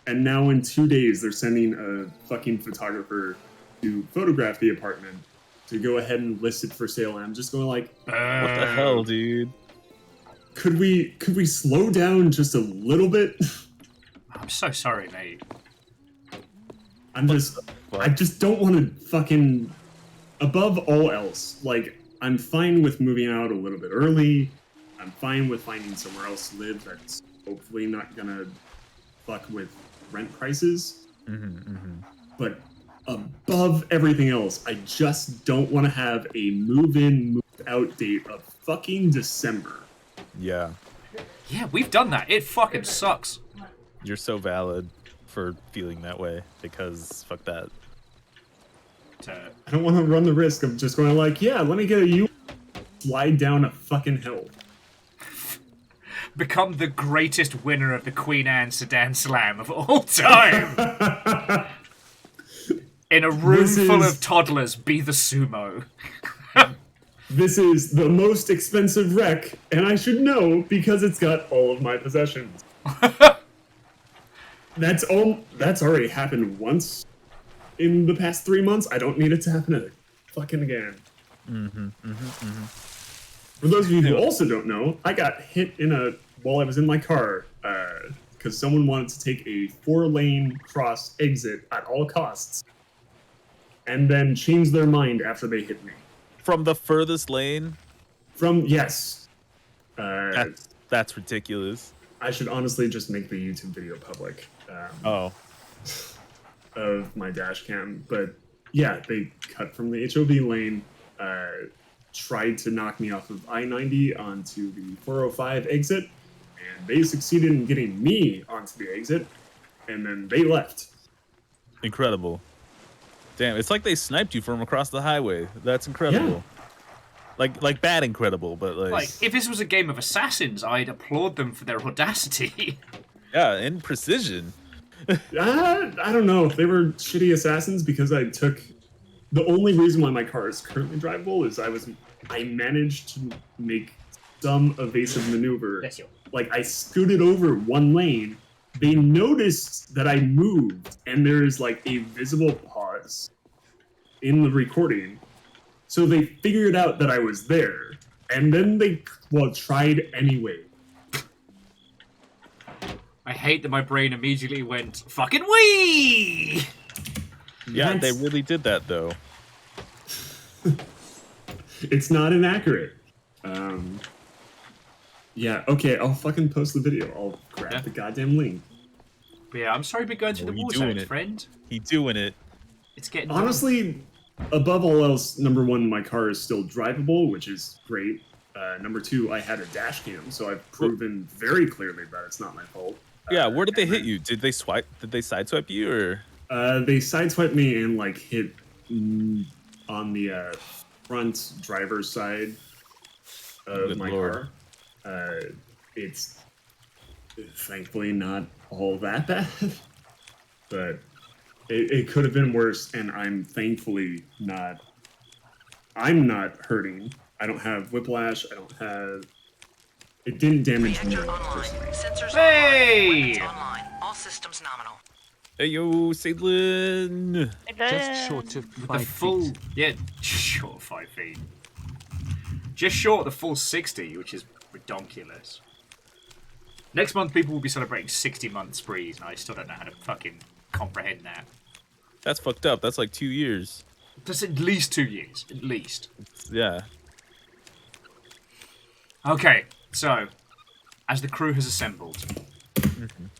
And now in 2 days, they're sending a fucking photographer to photograph the apartment to go ahead and list it for sale. And I'm just going like, What the hell, dude? could we slow down just a little bit? I'm so sorry, mate. I just don't want to fucking, above all else, like, I'm fine with moving out a little bit early. I'm fine with finding somewhere else to live that's hopefully not gonna fuck with rent prices. But above everything else, I just don't want to have a move-in, move-out date of fucking December. Yeah. Yeah, we've done that. It fucking sucks. You're so valid for feeling that way, because fuck that. I don't want to run the risk of just going like, yeah, let me get a slide down a fucking hill. Become the greatest winner of the Queen Anne Sedan Slam of all time. In a room full of toddlers, be the sumo. This is the most expensive wreck, and I should know because it's got all of my possessions. That's already happened once in the past 3 months. I don't need it to happen fucking again. For those of you who also don't know, I got hit while I was in my car because someone wanted to take a 4-lane cross exit at all costs, and then change their mind after they hit me. From the furthest lane? Yes. That's ridiculous. I should honestly just make the YouTube video public. Of my dash cam, but yeah, they cut from the HOV lane, tried to knock me off of I-90 onto the 405 exit, and they succeeded in getting me onto the exit. and then they left. Incredible. Damn, it's like they sniped you from across the highway. That's incredible. Like bad incredible, but Like, if this was a game of assassins, I'd applaud them for their audacity. yeah, in precision. I don't know if they were shitty assassins because I took. The only reason why my car is currently drivable is I managed to make some evasive maneuver. Bless you. Like I scooted over one lane. They noticed that I moved, and there's like a visible pause in the recording. So they figured out that I was there, and then they tried anyway. I hate that my brain immediately went, fucking wee! Yeah, That's- they really did that though. It's not inaccurate. Yeah, okay, I'll fucking post the video. I'll grab the goddamn link. But yeah, I'm sorry we're going through the he war doing zones, it. friend. He doing it. It's getting Honestly, above all else, number one, my car is still drivable, which is great. Number two, I had a dash cam, so I've proven very clearly that it's not my fault. Yeah, where did they and hit then- you? Did they sideswipe you or? They sideswiped me and like hit on the front driver's side of Good my lord. car. It's thankfully not all that bad, but it could have been worse. And I'm thankfully not. I'm not hurting. I don't have whiplash. I don't have. It didn't damage me. Reactor online. Sensors Hey! online. Weapons online. All systems nominal. Hey yo, Caitlin. Just short of the 5 full, feet. yeah, short of 5 feet. Just short of the full 60, which is ridiculous. Next month, people will be celebrating 60-month sprees, and I still don't know how to fucking comprehend that. That's fucked up. That's like 2 years. That's at least 2 years, at least. Yeah. Okay, so, as the crew has assembled,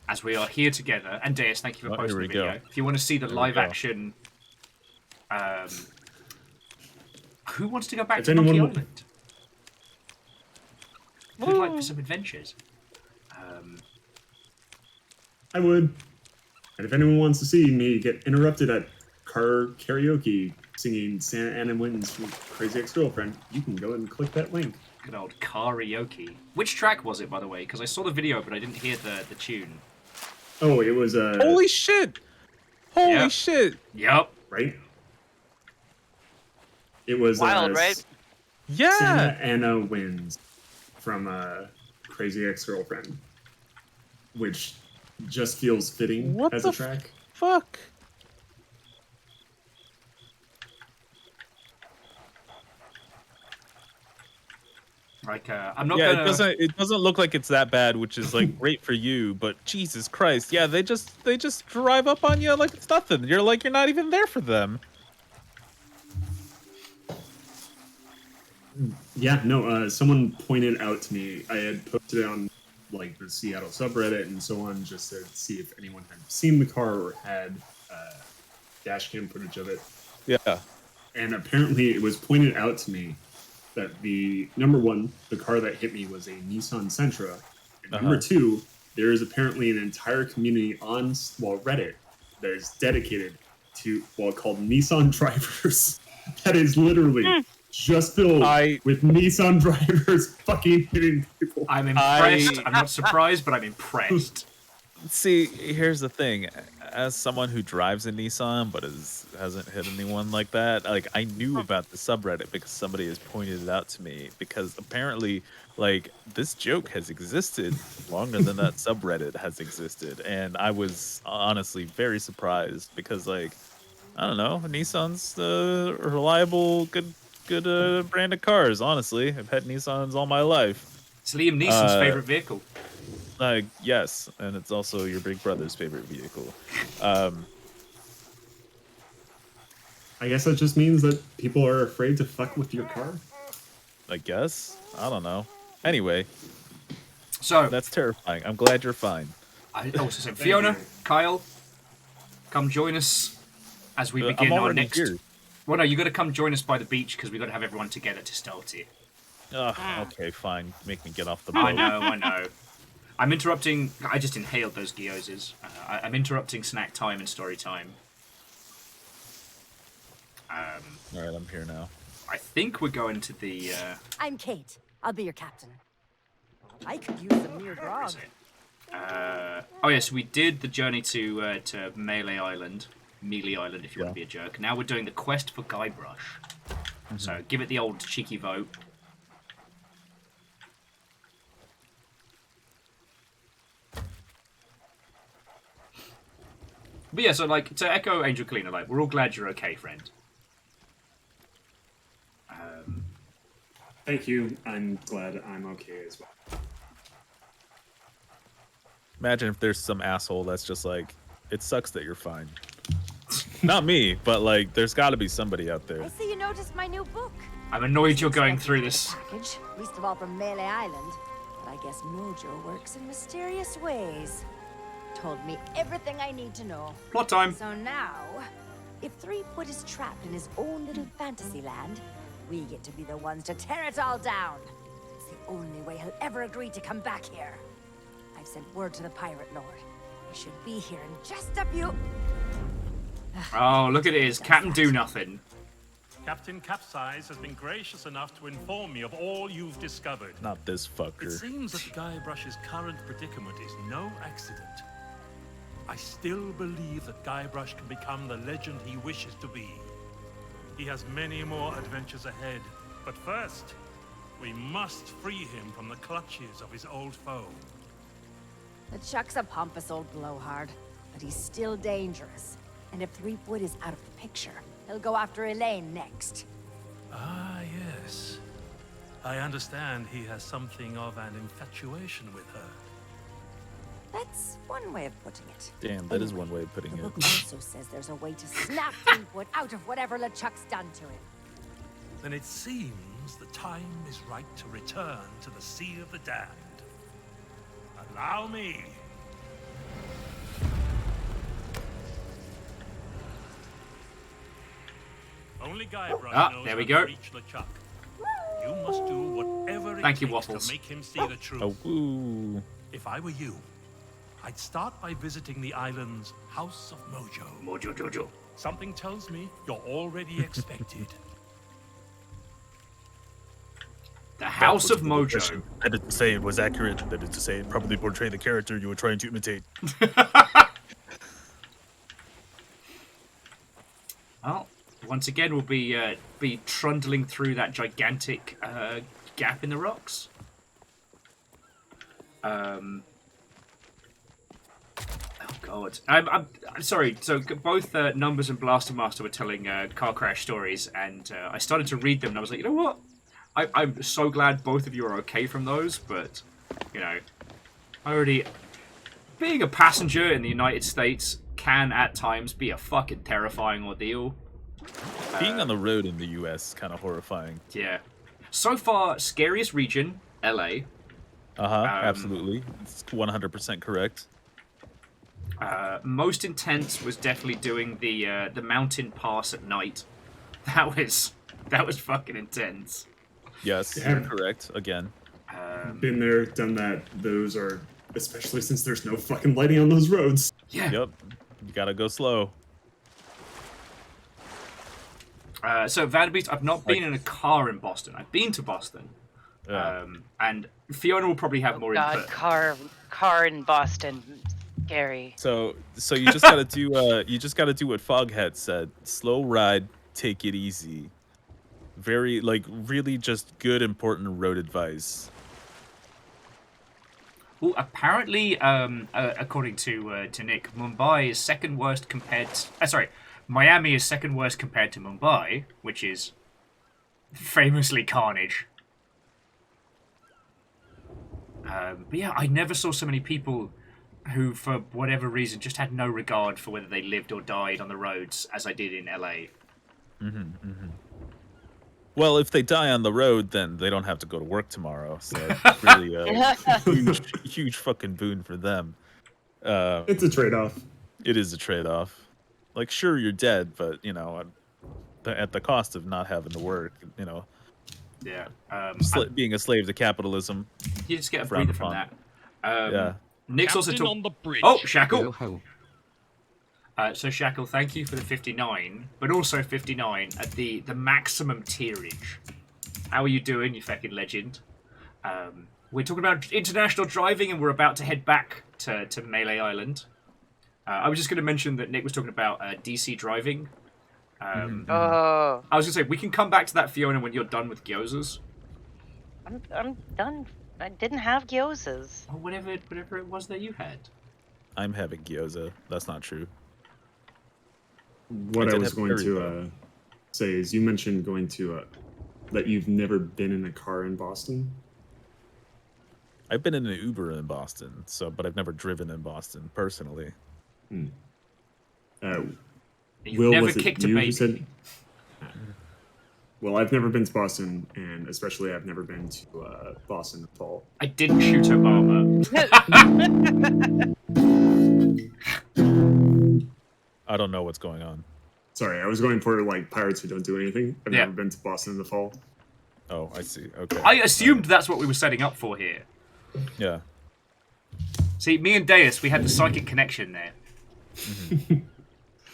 as we are here together, and Deus, thank you for Oh, posting here the we video. go. If you want to see the Here we live go. action, who wants to go back If to Monkey anyone- Island? Who'd like for some adventures? I would. And if anyone wants to see me get interrupted at car karaoke singing Santa Ana Wins from Crazy Ex-Girlfriend, you can go and click that link. Good old karaoke. Which track was it, by the way? Because I saw the video, but I didn't hear the tune. Oh, it was Holy shit! Holy Yeah. shit! Yup. right? It was Wild, right? Yeah. Santa Ana Wins from Crazy Ex-Girlfriend, which just feels fitting What as the a track. Fuck. Like, I'm not Yeah, gonna. it doesn't look like it's that bad, which is like great for you, but Jesus Christ, yeah, they just drive up on you like it's nothing. You're not even there for them. Yeah, no, someone pointed out to me, I had posted it on like the Seattle subreddit and so on, just to see if anyone had seen the car or had dash cam footage of it. Yeah. And apparently it was pointed out to me that the number one, the car that hit me was a Nissan Sentra. And number two, there is apparently an entire community on Reddit that is dedicated to called Nissan drivers. That is literally just filled with Nissan drivers fucking hitting people. I'm impressed. I'm not surprised, but I'm impressed. See, here's the thing. As someone who drives a Nissan but hasn't hit anyone like that, like I knew about the subreddit because somebody has pointed it out to me, because apparently like this joke has existed longer than that subreddit has existed, and I was honestly very surprised because like I don't know, Nissan's a reliable good brand of cars. Honestly, I've had Nissans all my life. It's Liam Neeson's favorite vehicle. Yes, and it's also your big brother's favorite vehicle. I guess that just means that people are afraid to fuck with your car. I guess. I don't know. Anyway, So, that's terrifying. I'm glad you're fine. I also said, Fiona, Kyle, come join us as we I'm begin our already next. here. Well, no, you got to come join us by the beach because we got to have everyone together to start it. Ugh, okay, fine. Make me get off the boat. I know, I know. I'm interrupting. I just inhaled those gyozas. I'm interrupting snack time and story time. All right, I'm here now. I think we're going to the. I'm Kate. I'll be your captain. I could use some mere grog. Oh yes, we did the journey to Melee Island, if you want to be a jerk. Now we're doing the quest for Guybrush. So give it the old cheeky vote. But yeah, so like to echo Angel Cleaner, like we're all glad you're okay, friend. Thank you. I'm glad I'm okay as well. Imagine if there's some asshole that's just like, it sucks that you're fine. Not me, but like, there's got to be somebody out there. I see you noticed my new book. I'm annoyed you're going through this. Package, least of all from Melee Island. But I guess Mojo works in mysterious ways. Told me everything I need to know. Plot time. So now, if Threepwood is trapped in his own little fantasy land, we get to be the ones to tear it all down. It's the only way he'll ever agree to come back here. I've sent word to the Pirate Lord. He should be here in just a few... Oh, look at it, it's Captain Do Nothing. Captain Capsize has been gracious enough to inform me of all you've discovered. Not this fucker. It seems that Guybrush's current predicament is no accident. I still believe that Guybrush can become the legend he wishes to be. He has many more adventures ahead, but first, we must free him from the clutches of his old foe. The Chuck's a pompous old blowhard, but he's still dangerous. And if Threepwood is out of the picture, he'll go after Elaine next. Ah, yes. I understand he has something of an infatuation with her. That's one way of putting it. Damn, that is one way of putting The it. book also says there's a way to snap Threepwood out of whatever LeChuck's done to him. Then it seems the time is right to return to the Sea of the Damned. Allow me. Only Guybrush knows there we how go. to reach LeChuck. You must do whatever it Thank you, takes Waffles. to make him see the truth. Oh, woo. If I were you, I'd start by visiting the island's House of Mojo. Mojo Jojo. Something tells me you're already expected. The House of Mojo. I didn't say it was accurate. I didn't say it probably portrayed the character you were trying to imitate. Well, once again, we'll be trundling through that gigantic gap in the rocks. Oh God, I'm sorry. So both Numbers and Blaster Master were telling car crash stories, and I started to read them, and I was like, you know what? I'm so glad both of you are okay from those, but you know, being a passenger in the United States can at times be a fucking terrifying ordeal. Being on the road in the U.S. is kind of horrifying. Yeah. So far, scariest region, LA. Absolutely. It's 100% correct. Most intense was definitely doing the mountain pass at night. That was fucking intense. Yes, you're correct. Again. Been there, done that. Those are, especially since there's no fucking lighting on those roads. Yeah. Yep. You gotta go slow. So Vanderbeest, I've not been in a car in Boston. I've been to Boston. Yeah. And Fiona will probably have more God, input. car in Boston, scary. So you just gotta do what Foghat said. Slow ride, take it easy. Very really just good important road advice. Well, apparently, according to Nick, Mumbai is second worst compared. Miami is second worst compared to Mumbai, which is famously carnage. But yeah, I never saw so many people who, for whatever reason, just had no regard for whether they lived or died on the roads as I did in LA. Well, if they die on the road, then they don't have to go to work tomorrow. So it's really a huge fucking boon for them. It's a trade-off. It is a trade-off. Like, sure, you're dead, but you know, at the cost of not having to work. You know. Yeah. Being a slave to capitalism. You just get a frowned breather from upon. Yeah. Nick's also Captain talking. on the bridge. Oh, Shackle. Yo-ho. So Shackle, thank you for the 59, but also 59 at the maximum tierage. How are you doing, you fucking legend? We're talking about international driving, and we're about to head back to Melee Island. I was just going to mention that Nick was talking about DC driving. Oh, I was going to say, we can come back to that, Fiona, when you're done with gyozas. I'm done. I didn't have gyozas. Or whatever it was that you had. I'm having gyoza. That's not true. What I did was have going curry, to though. say is you mentioned going to that you've never been in a car in Boston. I've been in an Uber in Boston, but I've never driven in Boston personally. You've Will, never was it kicked a you baby. who said? Well, I've never been to Boston, and especially I've never been to Boston at all. I didn't shoot Obama. I don't know what's going on. Sorry, I was going for like pirates who don't do anything. I've Yeah. never been to Boston in the fall. Oh, I see. Okay. I assumed that's what we were setting up for here. Yeah. See, me and Deus, we had the psychic connection there.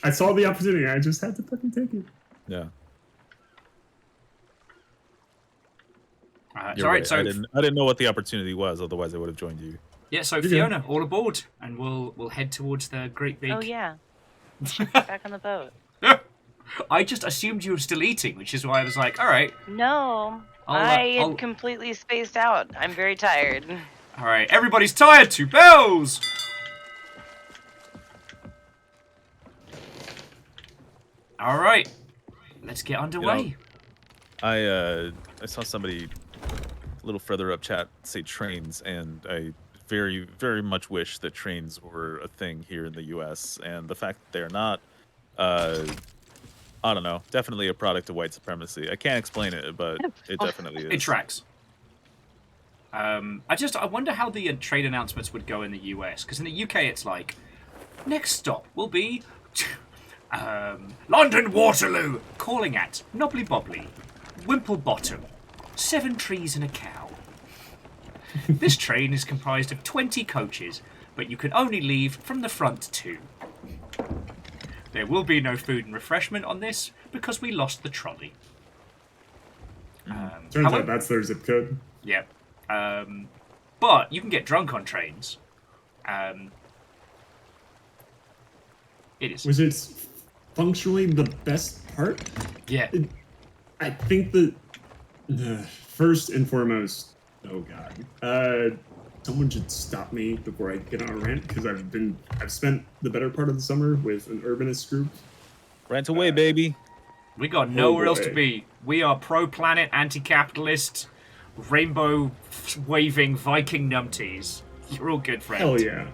I saw the opportunity. I just had to fucking take it. Yeah. It's You're all right, right. so I didn't know what the opportunity was. Otherwise, I would have joined you. yeah, so Fiona, all aboard, and we'll head towards the great big. Oh yeah. Back on the boat. I just assumed you were still eating, which is why I was like, all right, No, I'll- I had completely spaced out. I'm very tired. all right, everybody's tired. 2 bells. All right, let's get underway. I saw somebody a little further up chat say trains, and I very, very much wish that trains were a thing here in the U.S. And the fact that they're not, I don't know, definitely a product of white supremacy. I can't explain it, but it definitely is. It tracks. I wonder how the trade announcements would go in the US, because in the UK it's like, next stop will be London Waterloo, calling at Knobbly Bobbly, Wimple Bottom, 7 trees and a cow. This train is comprised of 20 coaches, but you can only leave from the front 2. There will be no food and refreshment on this because we lost the trolley. Turns out that's their zip code. Yeah. But you can get drunk on trains. It is. Which is functionally the best part. Yeah. I think that first and foremost, oh god, someone should stop me before I get on a rant because I've spent the better part of the summer with an urbanist group. Rant away, baby. We got nowhere else to boy. be. We are pro-planet, anti-capitalist, rainbow-waving Viking numpties. You're all good, friend. Hell yeah.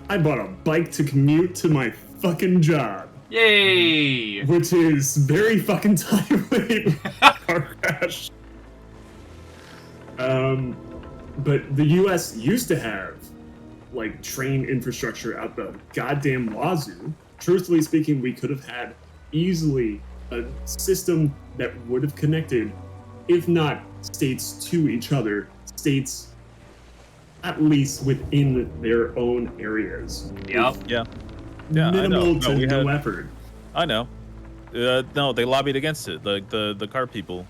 I bought a bike to commute to my fucking job, Yay! which is very fucking timely. Car crash. But the U.S. used to have like train infrastructure out the goddamn wazoo. Truthfully speaking, we could have had easily a system that would have connected, if not states to each other, states at least within their own areas. Yep. Yeah. Yeah, I know. Minimal No, to we no had- effort. I know. No, they lobbied against it. The car people.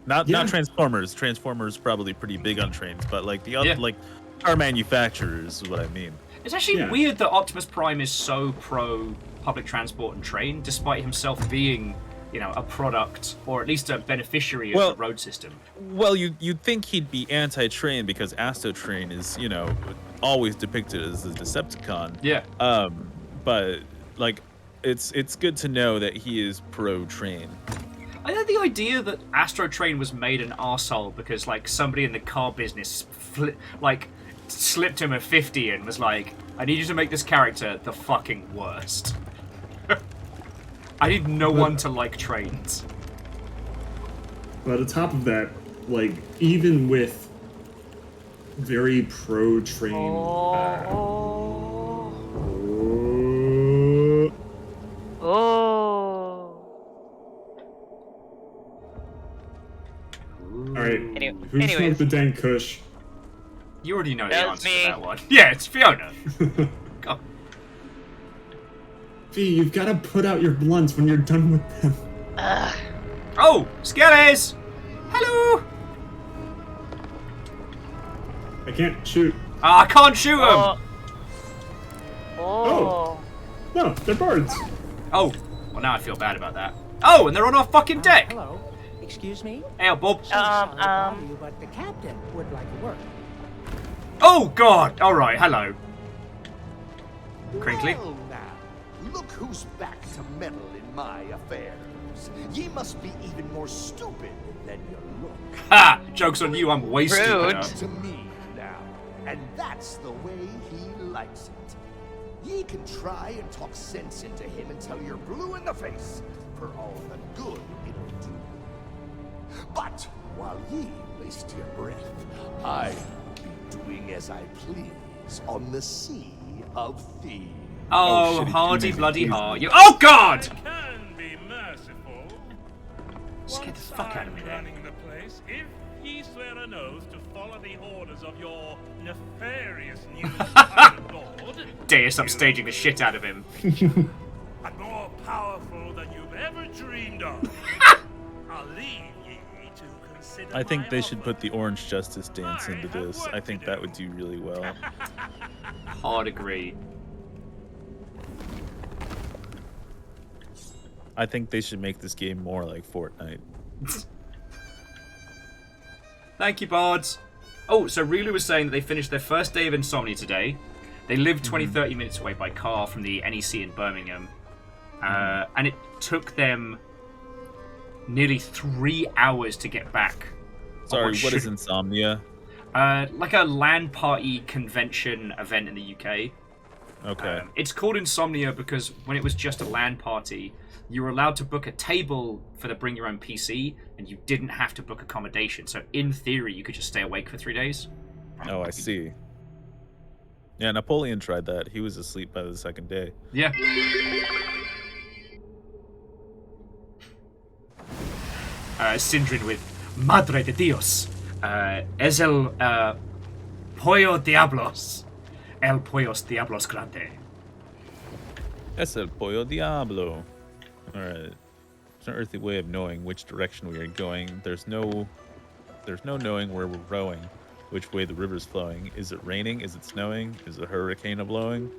Not Yeah. Transformers. Transformers probably pretty big on trains, but like the other Yeah. like car manufacturers is what I mean. It's actually Yeah. weird that Optimus Prime is so pro public transport and train, despite himself being, a product or at least a beneficiary of Well- the road system. Well, you'd think he'd be anti-train because Astrotrain is, always depicted as a Decepticon. Yeah. But like it's good to know that he is pro-train. I know the idea that Astro Train was made an arsehole because, somebody in the car business, slipped him a 50 and was like, I need you to make this character the fucking worst. I need no one to like trains. But on top of that, even with very pro-train... Alright, who Anyways. smoked the dank kush? You already know the That answer was to me. that one. Yeah, it's Fiona. God. Fee, you've got to put out your blunts when you're done with them. Ugh. Oh, Skellies! Hello! I can't shoot. Ah, I can't shoot them! Oh. Oh. No, they're birds. Oh, well now I feel bad about that. Oh, and they're on our fucking deck! Hello. Excuse me? Hey, Bob. Sorry to bother you, but the captain would like to work. Oh, God! Alright, hello. Crinkly. Well now, look who's back to meddle in my affairs. Ye must be even more stupid than you look. Ha! Joke's on you, I'm way Rude. stupider. To me now, and that's the way he likes it. Ye can try and talk sense into him until you're blue in the face for all the good it'll do. But while ye waste your breath, I'll be doing as I please on the Sea of Thieves. Oh, shit, he hardy makes it bloody easy. heart. You. Oh, God! Can be merciful. Just get the fuck out of me there. Running the place, if ye swear an oath to follow the orders of your nefarious new pirate lord, Deus, I'm staging the shit out of him. and more powerful than you've ever dreamed of, I'll leave ye to consider I think my they should offer. put the Orange Justice dance into this. I think that would do really well. Hard agree. I think they should make this game more like Fortnite. Thank you, Bards. Oh, so Rulu was saying that they finished their first day of Insomnia today. They lived 20-30 minutes away by car from the NEC in Birmingham. And it took them nearly 3 hours to get back. Sorry, what is Insomnia? Like a LAN party convention event in the UK. Okay. It's called Insomnia because when it was just a LAN party, you were allowed to book a table for the bring your own PC, and you didn't have to book accommodation. So in theory, you could just stay awake for 3 days. Oh, I see. Yeah, Napoleon tried that. He was asleep by the second day. Yeah. Sindrin with Madre de Dios. Es el Pollo Diablos. El Pollos Diablos Grande. Es el Pollo Diablo. Alright. There's an earthly way of knowing which direction we are going. There's no knowing where we're rowing, which way the river's flowing. Is it raining? Is it snowing? Is a hurricane blowing?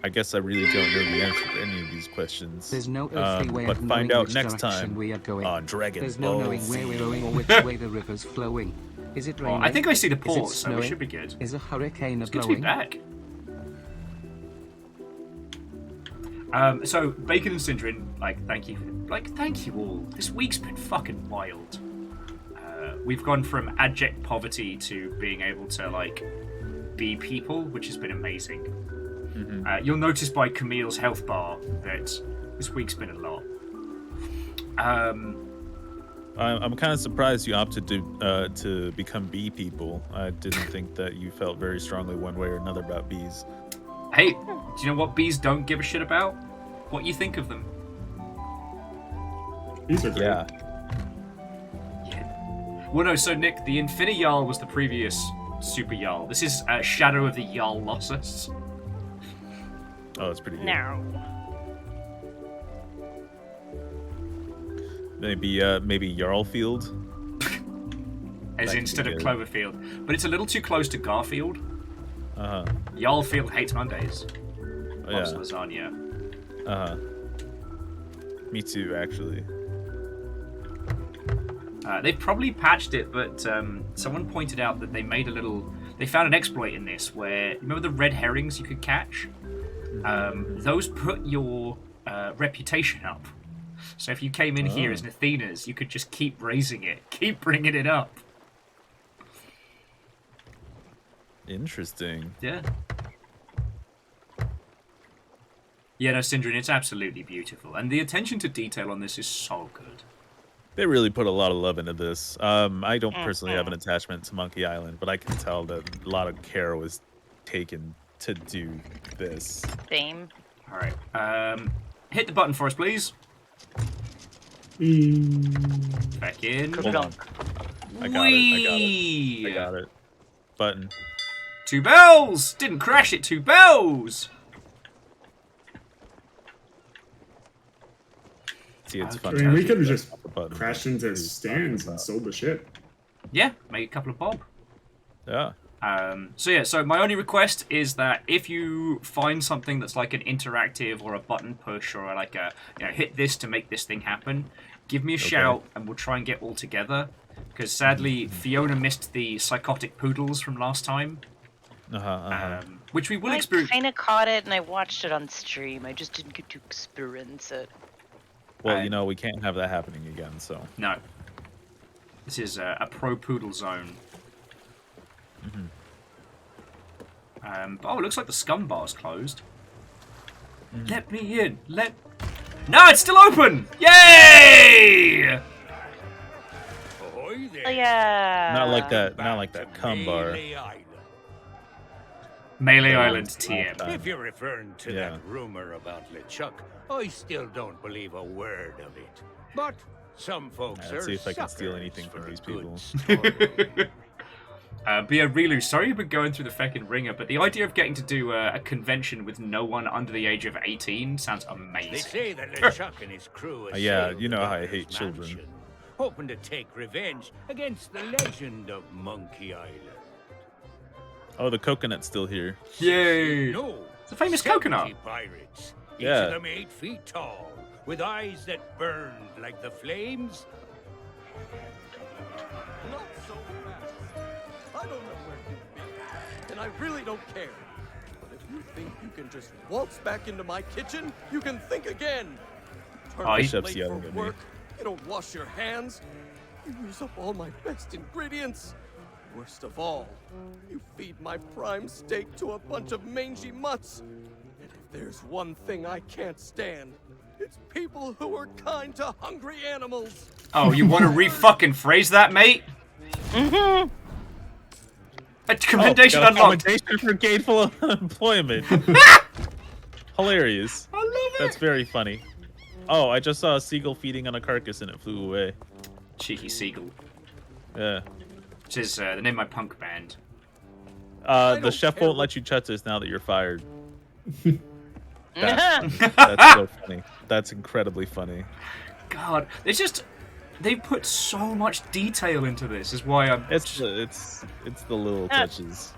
I guess I really don't know the answer to any of these questions. There's no earthly way but of find knowing out which next direction time we are going. on Dragon There's Ball no knowing Z. where we're going or which way the river's flowing. Is it raining? I think I see the Is it port, so we snowing? should be good. Is a hurricane It's good to be blowing? back. So Bacon and Sindrin, thank you all. This week's been fucking wild. We've gone from abject poverty to being able to be people, which has been amazing. Mm-hmm. You'll notice by Camille's health bar that this week's been a lot. I'm kind of surprised you opted to become bee people. I didn't think that you felt very strongly one way or another about bees. Hey, do you know what bees don't give a shit about? What you think of them. These are great. Yeah. Well, no, so Nick, the Infini Jarl was the previous Super Jarl. This is Shadow of the Jarl Lossus. Oh, it's pretty good. No. Maybe Jarlfield. As That could instead be of good. Cloverfield. But it's a little too close to Garfield. Uh huh. Jarlfield hates Mondays. Oh, Loves yeah. lasagna. Uh huh. Me too, actually. They've probably patched it, but someone pointed out that they found an exploit in this where, remember the red herrings you could catch? Those put your reputation up. So if you came in here as an Athena's, you could just keep raising it, keep bringing it up. Interesting. Yeah. Yeah, no, Sindrin, it's absolutely beautiful. And the attention to detail on this is so good. They really put a lot of love into this. I don't personally have an attachment to Monkey Island, but I can tell that a lot of care was taken to do this. Same. All right. Hit the button for us, please. Back in. Hold on. I got it. button. 2 bells! Didn't crash it, 2 bells! See, it's I fun. mean, we could have That's just not the button crashed into we were stands talking and sold the shit. Yeah, make a couple of bob. about. So my only request is that if you find something that's like an interactive or a button push or like a, hit this to make this thing happen, give me a shout and we'll try and get all together. Because sadly, Fiona missed the psychotic poodles from last time. Which we will experience. I kind of caught it and I watched it on stream. I just didn't get to experience it. Well, we can't have that happening again, so. No. This is a pro poodle zone. But, it looks like the scum bar's closed. Let me in. No, it's still open! Yay! Ahoy there. Oh, yeah. Not like that cum bar. Melee Island TM. If you're referring to Yeah. that rumor about LeChuck, I still don't believe a word of it. But some folks Let's are see if I can steal suckers anything from for a these good people. story. But yeah, Rilu, sorry you've been going through the feckin' ringer, but the idea of getting to do a convention with no one under the age of 18 sounds amazing. They say that LeChuck and his crew Yeah, assailed you know the how I governor's hate children. mansion, hoping to take revenge against the legend of Monkey Island. Oh, the coconut's still here. Yay! No, It's a famous 70 coconut. pirates, each Yeah. of them 8 feet tall, with eyes that burned like the flames. Not so fast. I don't know where you've been, and I really don't care. But if you think you can just waltz back into my kitchen, you can think again. Turn Oh, up Bishop's late yelling for at me. work. You don't wash your hands. You use up all my best ingredients. Worst of all, you feed my prime steak to a bunch of mangy mutts. And if there's one thing I can't stand, it's people who are kind to hungry animals. Oh, you want to re-fucking phrase that, mate? A commendation got a unlocked. commendation for gainful employment. Hilarious. I love it. That's very funny. Oh, I just saw a seagull feeding on a carcass and it flew away. Cheeky seagull. Yeah. Which is the name of my punk band. The chef won't let you touch this now that you're fired. That's so funny. That's incredibly funny. God, it's just they put so much detail into this. Is why I'm. It's the little touches.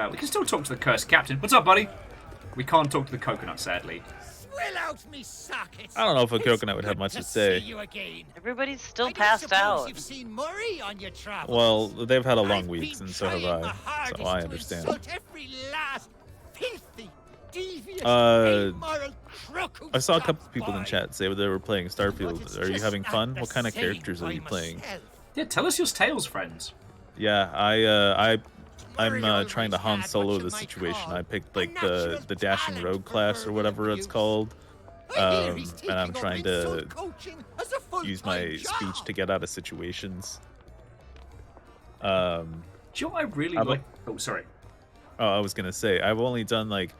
We can still talk to the cursed captain. What's up, buddy? We can't talk to the coconut, sadly. Swill out me sockets. I don't know if a coconut would have much to say. See you again. Everybody's still I don't passed suppose out. You've seen Murray on your travels. Well, they've had a long I've week, been and so have trying my I. hardest So I to understand. insult every last filthy, devious, amoral crook who I saw a stops couple people in by. chat say they were playing Starfield. Are you just having not fun? the What kind of same characters are by you playing? myself. Yeah, tell us your tales, friends. Yeah, I'm trying to Han Solo the situation. I picked like the dashing rogue class or whatever it's called, and I'm trying to use my speech to get out of situations. Do you know what I really like? Oh, sorry. Oh, I was gonna say I've only done like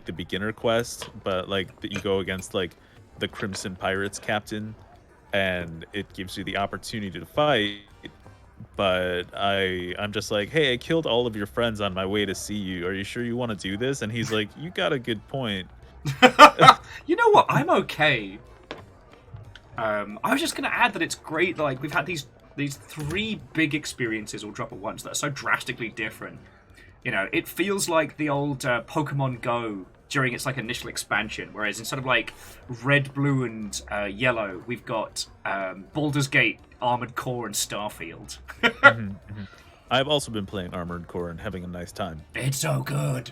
the beginner quest, but like that you go against like the Crimson Pirates captain, and it gives you the opportunity to fight. But I'm just like, hey, I killed all of your friends on my way to see you. Are you sure you want to do this? And he's like, you got a good point. You know what? I'm okay. I was just gonna add that it's great. Like we've had these 3 big experiences all drop at once that are so drastically different. You know, it feels like the old Pokemon Go during its like initial expansion, whereas instead of like red, blue, and yellow, we've got Baldur's Gate, Armored Core, and Starfield. I've also been playing Armored Core and having a nice time. It's so good.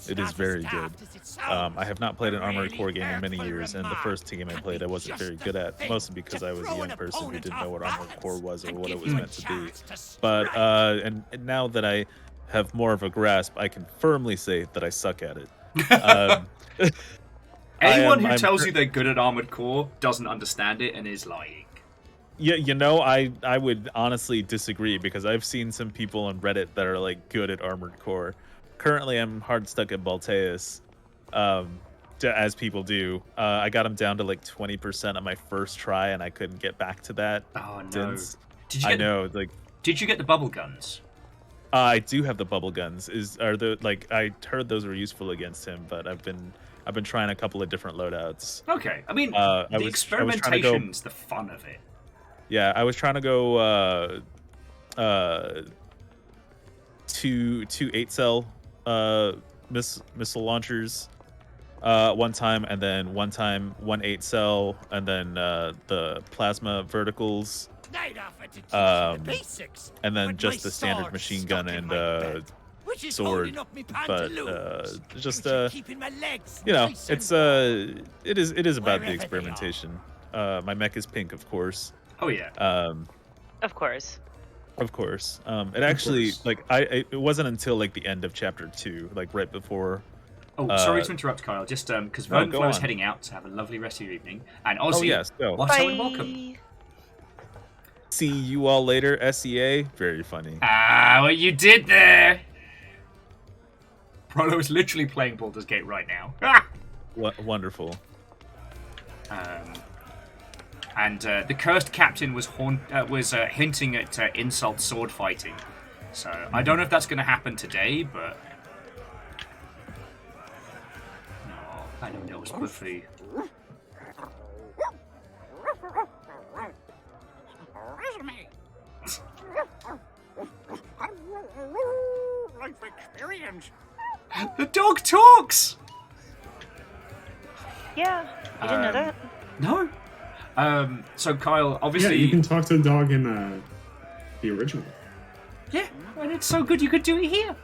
It is very good. I have not played an Armored Core game in many years, and the first game I played I wasn't very good at, mostly because I was a young person who didn't know what Armored Core was or what it was meant to be. But and now that I have more of a grasp, I can firmly say that I suck at it. Anyone who tells you they're good at Armored Core doesn't understand it and is lying. Yeah, you know, I would honestly disagree because I've seen some people on Reddit that are like good at Armored Core. Currently, I'm hard stuck at Balteus, as people do. I got him down to like 20% on my first try, and I couldn't get back to that. Oh no! Since. Did you get I know, like. Did you get the bubble guns? I do have the bubble guns. I heard those were useful against him, but I've been trying a couple of different loadouts. Okay, I mean, I the was trying to go. experimentation's the fun of it. Yeah, I was trying to go two 8-cell missile launchers one time, and then one 8-cell, and then the plasma verticals, and then just the standard machine gun and sword. But just you know, it's it is about the experimentation. My mech is pink, of course. Oh yeah. Of course. Of course. It actually it wasn't until like the end of chapter 2, like right before. Oh, sorry to interrupt, Kyle. Just because Vernflow is heading out to have a lovely rest of your evening, and Ozzy, yes, go. Watto and welcome. See you all later, SEA. Very funny. Ah, what you did there! Prolo is literally playing Baldur's Gate right now. Wonderful. And the cursed captain was hinting at insult sword fighting. So I don't know if that's going to happen today, but no, I don't know. It's Buffy. Life experience. The dog talks. Yeah, you didn't know that. No. So Kyle, obviously, yeah, you can talk to the dog in the original. Yeah, and it's so good you could do it here.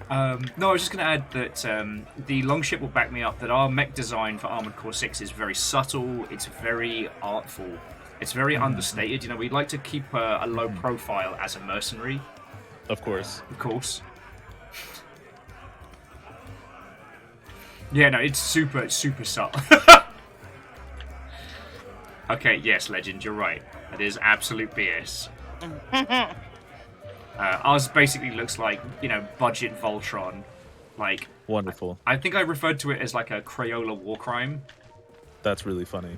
No, I was just going to add that the Longship will back me up that our mech design for Armored Core 6 is very subtle. It's very artful. It's very understated. You know, we'd like to keep a low profile as a mercenary. Of course. Of course. Yeah, no, it's super subtle. Okay, yes, Legend, you're right. It is absolute BS. Ours basically looks like, you know, budget Voltron. Like, wonderful. I think I referred to it as like a Crayola war crime. That's really funny.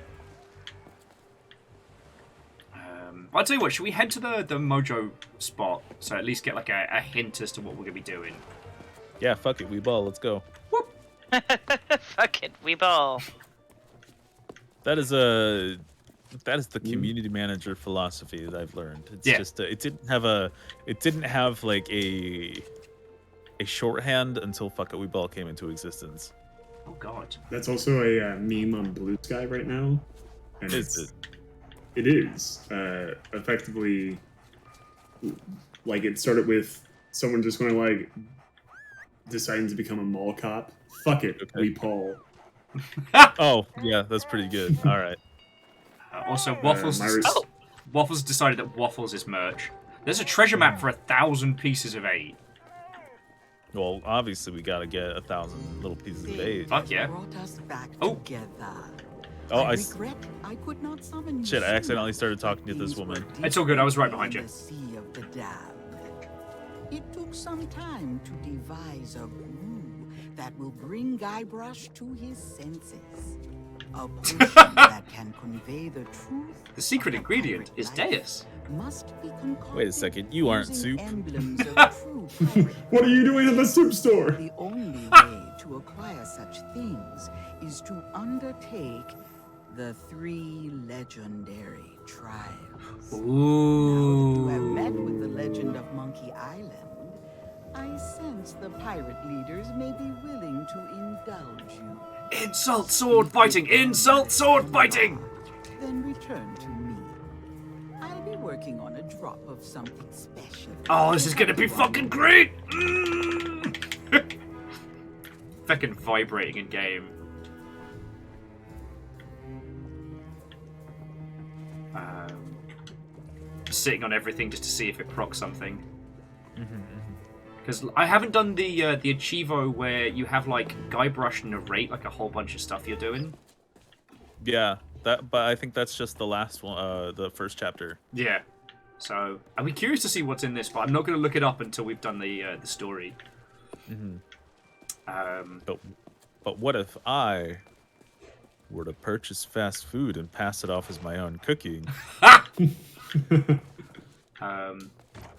I'll tell you what, should we head to the Mojo spot so at least get like a hint as to what we're gonna be doing? Yeah, fuck it, we ball. Let's go. Whoop. Fuck it, we ball. That is the community manager philosophy that I've learned. It's just it didn't have like a shorthand until Fuck It We Ball came into existence. Oh god. That's also a meme on Blue Sky right now. And it is effectively like it started with someone just going like deciding to become a mall cop. Fuck it, we Paul. Oh yeah, that's pretty good. All right. Also, Waffles. Waffles decided that Waffles is merch. There's a treasure map for 1,000 pieces of 8. Well, obviously we gotta get 1,000 little pieces of 8. Fuck yeah. Oh. Oh, I could not summon you shit! I accidentally started talking to this woman. It's all good. I was right behind you. It took some time to devise a brew that will bring Guybrush to his senses. A potion that can convey the truth. The secret ingredient is Deus. Must be concocted. Wait a second, you aren't soup. What are you doing in the soup store? The only way to acquire such things is to undertake the 3 legendary trials. Ooh. Now that you have met with the legend of Monkey Island, I sense the pirate leaders may be willing to indulge you. Insult sword fighting! Insult sword fighting! Then return to me. I'll be working on a drop of something special. Oh, this is gonna be fucking great! Fucking vibrating in game. Sitting on everything just to see if it procs something. Because I haven't done the Achievo where you have like Guybrush narrate like a whole bunch of stuff you're doing. Yeah, but I think that's just the last one, the first chapter. Yeah. So I'll be curious to see what's in this, but I'm not going to look it up until we've done the story. But what if I were to purchase fast food and pass it off as my own cooking?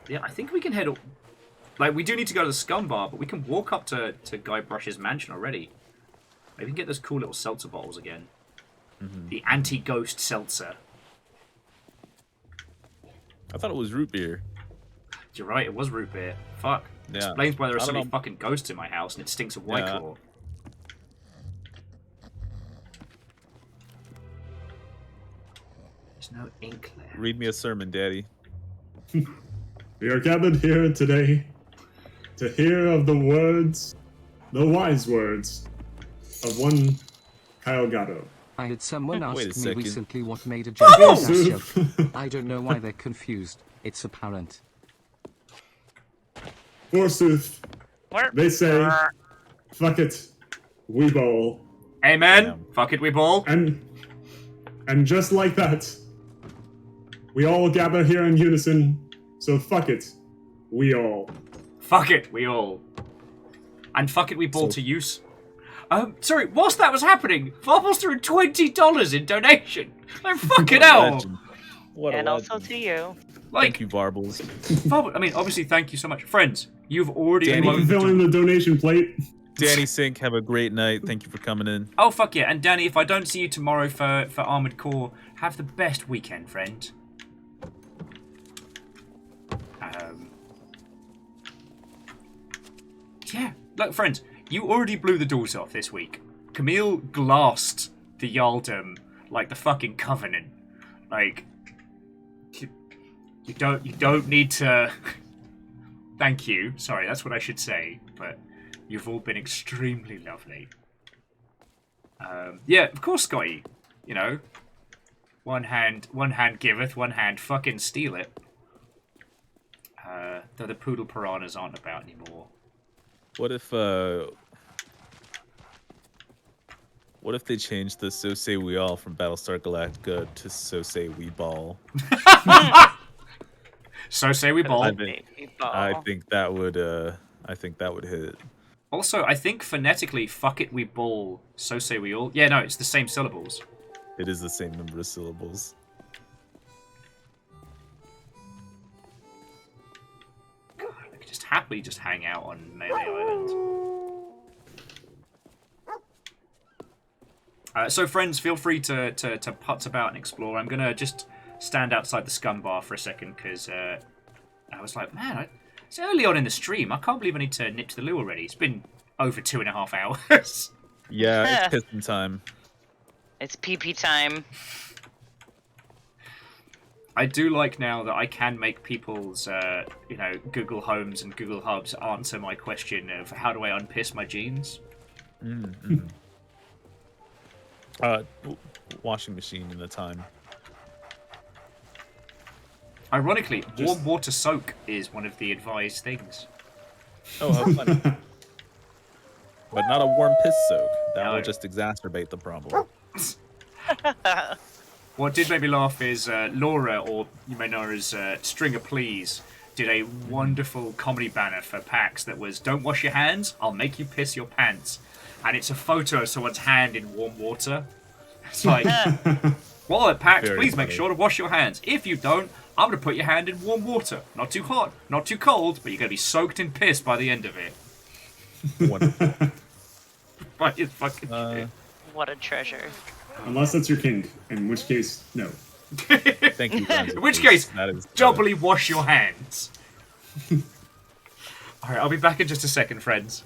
Yeah, I think we can head. Like, we do need to go to the Scum Bar, but we can walk up to Guybrush's mansion already. Maybe we can get those cool little seltzer bottles again. The anti-ghost seltzer. I thought it was root beer. You're right, it was root beer. Fuck. Yeah. Explains why there are so I don't many know. fucking ghosts in my house and it stinks of White Yeah. Claw. There's no ink there. Read me a sermon, Daddy. We are gathered here today to hear of the words, the wise words, of one Kyle Gatto. I had someone Wait a ask me second. recently what made a Oh! joke. I don't know why they're confused. It's apparent. Forsooth, they say, fuck it, we bowl. Amen. Damn. Fuck it, we ball. And just like that, we all gather here in unison, so fuck it, we all. Fuck it, we all. And fuck it, we ball to use. Sorry, whilst that was happening, Farbles threw $20 in donation. Like, fucking hell. Legend. What a And also legend. to you. Like, Thank you, Varbles. Farbles, I mean, obviously, thank you so much. Friends, you've already Danny, You can fill in the donation plate. Danny Sink, have a great night. Thank you for coming in. Oh, fuck yeah. And Danny, if I don't see you tomorrow for Armored Core, have the best weekend, friend. Yeah, look, friends, you already blew the doors off this week. Camille glassed the Yaldom like the fucking Covenant. Like, you don't need to. Thank you. Sorry, that's what I should say. But you've all been extremely lovely. Yeah, of course, Scotty. You know, one hand giveth, one hand fucking stealeth. Though the poodle piranhas aren't about anymore. What if they changed the "So Say We All" from Battlestar Galactica to "So Say We Ball"? So say we ball. I think that would hit. Also, I think phonetically, fuck it, we ball. So say we all. Yeah, no, it's the same syllables. It is the same number of syllables. God, I could just happily just hang out on Melee Island. So, friends, feel free to putz about and explore. I'm gonna just stand outside the Scum Bar for a second because I was like, man, it's early on in the stream. I can't believe I need to nip to the loo already. It's been over 2.5 hours. Yeah, it's pissing time. It's pee-pee time. I do like now that I can make people's, Google Homes and Google Hubs answer my question of how do I unpiss my jeans. Washing machine in the time. Ironically, warm water soak is one of the advised things. Oh, how funny. But not a warm piss soak. That No. will just exacerbate the problem. What did make me laugh is Laura, or you may know her as Stringer Please, did a wonderful comedy banner for PAX that was, don't wash your hands, I'll make you piss your pants. And it's a photo of someone's hand in warm water. It's like, while at PAX, Very please make funny. sure to wash your hands. If you don't, I'm going to put your hand in warm water. Not too hot, not too cold, but you're going to be soaked in piss by the end of it. Wonderful. But it's fucking shit. What a treasure. Unless that's your king, in which case, no. Thank you. Gonzo, In which please. case, That is doubly wash your hands. Alright, I'll be back in just a second, friends.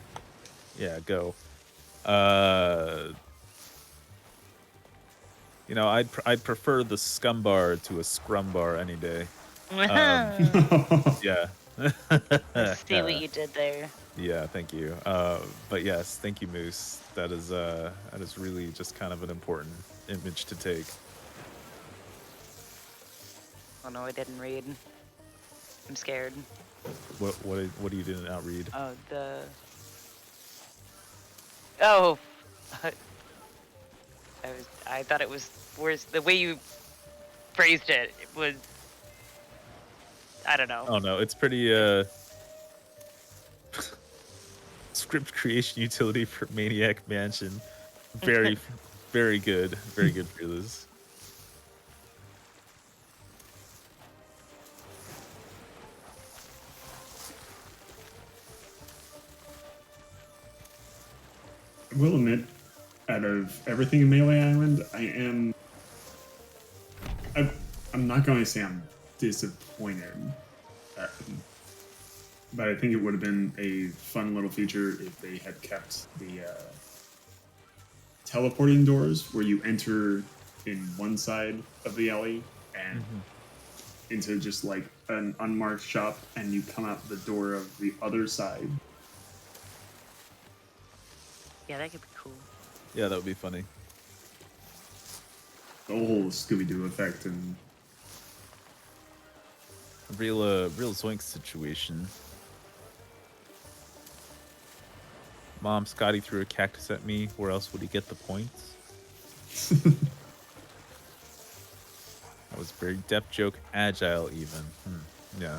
Yeah, go. I'd prefer the Scum Bar to a Scrum Bar any day. Yeah. See what you did there. Yeah, thank you. But yes, thank you, Moose. That is really just kind of an important image to take. Oh no, I didn't read. I'm scared. What do you didn't outread? Oh, Oh. I thought it was worse. The way you phrased it was. I don't know. Oh no, it's pretty script creation utility for Maniac Mansion. Very, very good. Very good for this. I will admit, out of everything in Melee Island, I'm not going to say I'm disappointed, but I think it would have been a fun little feature if they had kept the teleporting doors where you enter in one side of the alley and into just like an unmarked shop, and you come out the door of the other side. Yeah, that could be cool. Yeah, that would be funny. The whole Scooby-Doo effect and Real Zoink situation. Mom, Scotty threw a cactus at me. Where else would he get the points? That was a very deft joke, agile even. Yeah.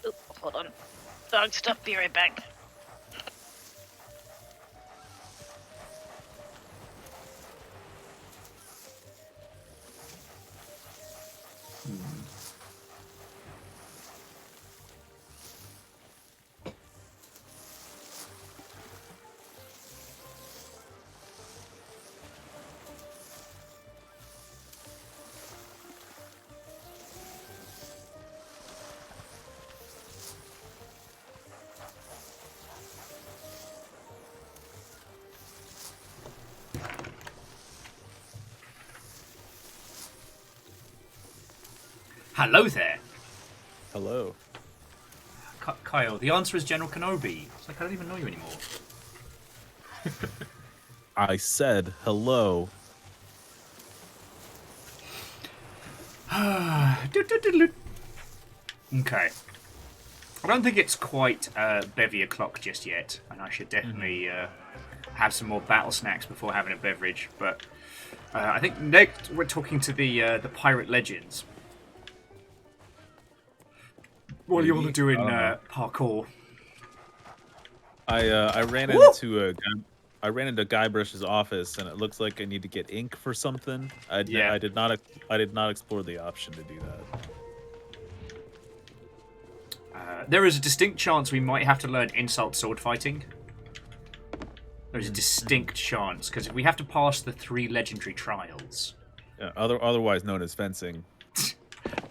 Oh, hold on. Dog stuff, be right back. Hello there. Hello. Kyle, the answer is General Kenobi. It's like I don't even know you anymore. I said hello. Okay. I don't think it's quite bevy o'clock just yet, and I should definitely have some more battle snacks before having a beverage. But I think next we're talking to the Pirate Legends. What are you all doing parkour? I ran into Guybrush's office, and it looks like I need to get ink for something. I did not explore the option to do that. There is a distinct chance we might have to learn insult sword fighting. There's a distinct chance, because we have to pass the 3 legendary trials. Yeah, otherwise known as fencing.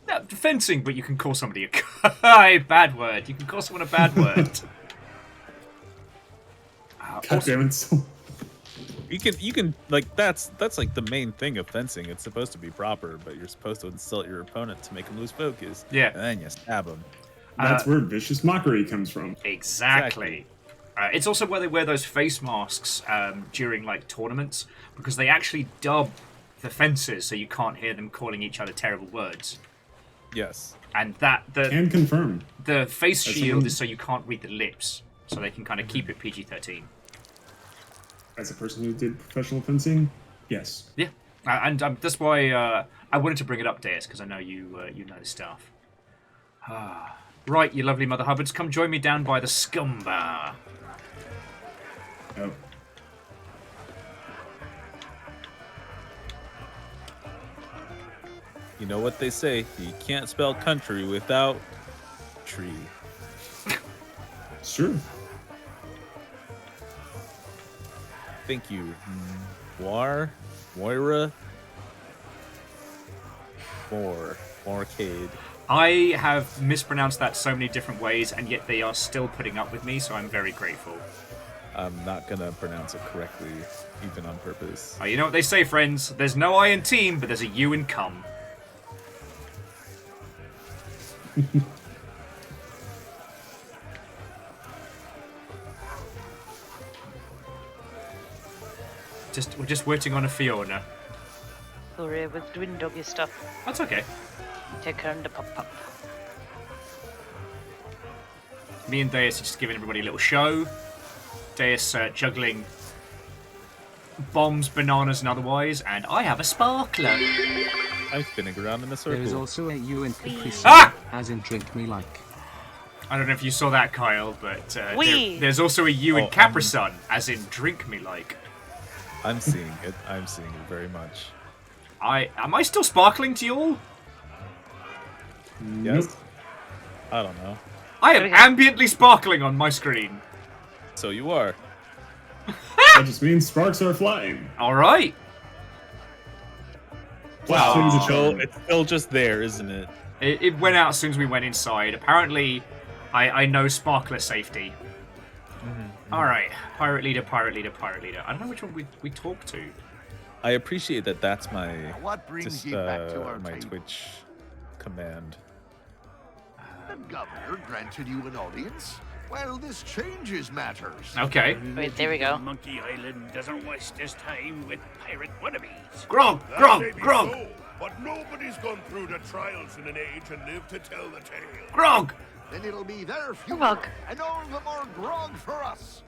No, fencing, but you can call somebody a bad word. You can call someone a bad word. You can like that's like the main thing of fencing. It's supposed to be proper, but you're supposed to insult your opponent to make him lose focus. Yeah, and then you stab him. That's where vicious mockery comes from. Exactly. It's also where they wear those face masks during like tournaments, because they actually dub the fences so you can't hear them calling each other terrible words. Yes. And can confirm. The face shield is so you can't read the lips, so they can kind of keep it PG-13. As a person who did professional fencing, yes. Yeah, and that's why I wanted to bring it up, Deus, because I know you know the stuff. Right, you lovely Mother Hubbards, come join me down by the Scum Bar. Oh. You know what they say, you can't spell country without tree. Sure. Thank you. Moira? Moorcade. I have mispronounced that so many different ways, and yet they are still putting up with me, so I'm very grateful. I'm not gonna pronounce it correctly, even on purpose. Oh, you know what they say, friends? There's no I in team, but there's a U in cum. We're just waiting on a Fiona. Sorry, I was doing doggy stuff. That's okay. Take her to pop. Me and Deus are just giving everybody a little show. Deus juggling bombs, bananas, and otherwise, and I have a sparkler. I'm spinning around in a circle. There is also a U in Capri as in drink me like. I don't know if you saw that, Kyle, but there's also a U in Capri-Sun, as in drink me like. I'm seeing it. I'm seeing it very much. Am I still sparkling to you all? Yes. I don't know. I am ambiently sparkling on my screen. So you are. That just means sparks are flying. All right. Wow. Wow. It's still just there, isn't it? It went out as soon as we went inside. Apparently, I know sparkler safety. All right, pirate leader, pirate leader, pirate leader. I don't know which one we talk to. I appreciate that. That's my What brings you back to our my table? Twitch command. The governor granted you an audience. Well, this changes matters. Okay. Wait, there we go. Monkey Island doesn't waste his time with pirate wannabes. Grog, That grog, may be grog, so, but nobody's gone through the trials in an age and lived to tell the tale. grog. Then it'll be their future, Grog. and all the more grog for us.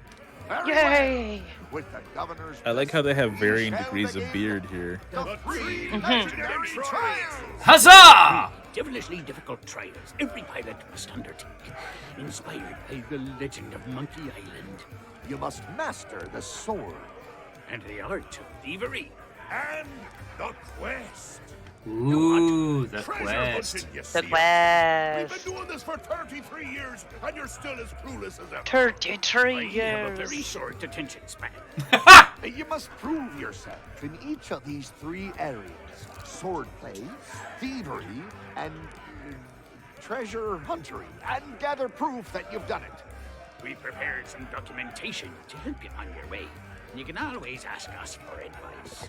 Very Yay! well. With the governor's I like how they have we varying shall degrees of begin beard here. The three Mhm. legendary trials. Huzzah! Devilishly difficult trials every pilot must undertake. Inspired by the legend of Monkey Island You must master the sword. and the art of thievery. And the quest. Ooh, the Treasure quest. hunting, you The see. We've quest. been doing this for 33 years, and you're still as clueless as ever. 33 I have a very years. short attention span. You must prove yourself in each of these three areas. Swordplay, thievery, and treasure huntery. And gather proof that you've done it. We prepared some documentation to help you on your way. You can always ask us for advice.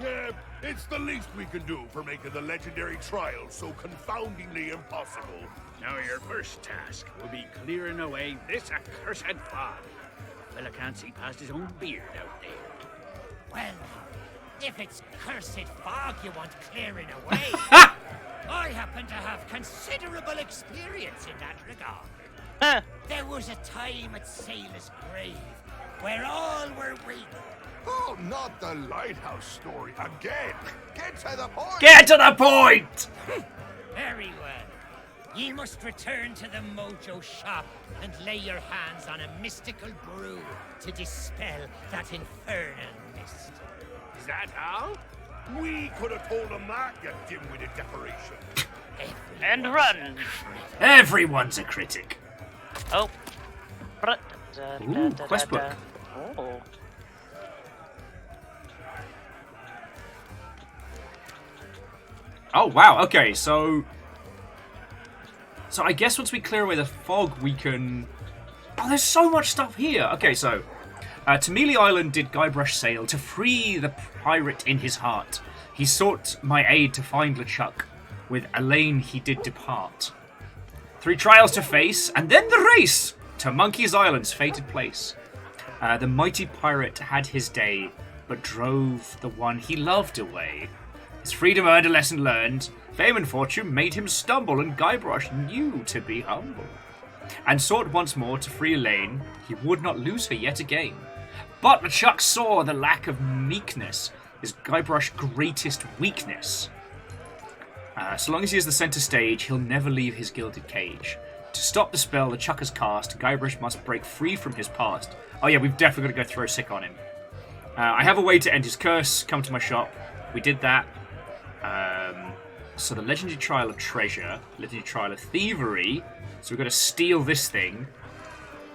Yeah, it's the least we can do for making the legendary trial so confoundingly impossible. Now your first task will be clearing away this accursed fog. Well, I can't see past his own beard out there. Well, if it's cursed fog you want clearing away, I happen to have considerable experience in that regard. There was a time at Sailor's Grave where all were weak. Oh, not the lighthouse story again. Get to the point. Get to the point! Very well. Ye must return to the Mojo shop and lay your hands on a mystical brew to dispel that infernal mist. Is that how? We could have told him that, you dim-witted decoration. And run. Everyone's a critic. Oh. Ooh, quest book. Oh. Oh, wow, okay, so I guess once we clear away the fog, we can... Oh, there's so much stuff here! Okay, so... to Mealy Island did Guybrush sail to free the pirate in his heart. He sought my aid to find LeChuck. With Elaine he did depart. 3 trials to face, and then the race! To Monkey's Island's fated place. The mighty pirate had his day, but drove the one he loved away. His freedom earned a lesson learned. Fame and fortune made him stumble, and Guybrush knew to be humble. And sought once more to free Elaine. He would not lose her yet again. But LeChuck saw the lack of meekness is Guybrush's greatest weakness. So long as he is the center stage, he'll never leave his gilded cage. To stop the spell LeChuck has cast, Guybrush must break free from his past. Oh yeah, we've definitely got to go throw sick on him. I have a way to end his curse. Come to my shop. We did that. So the legendary trial of treasure, legendary trial of thievery. So we've got to steal this thing.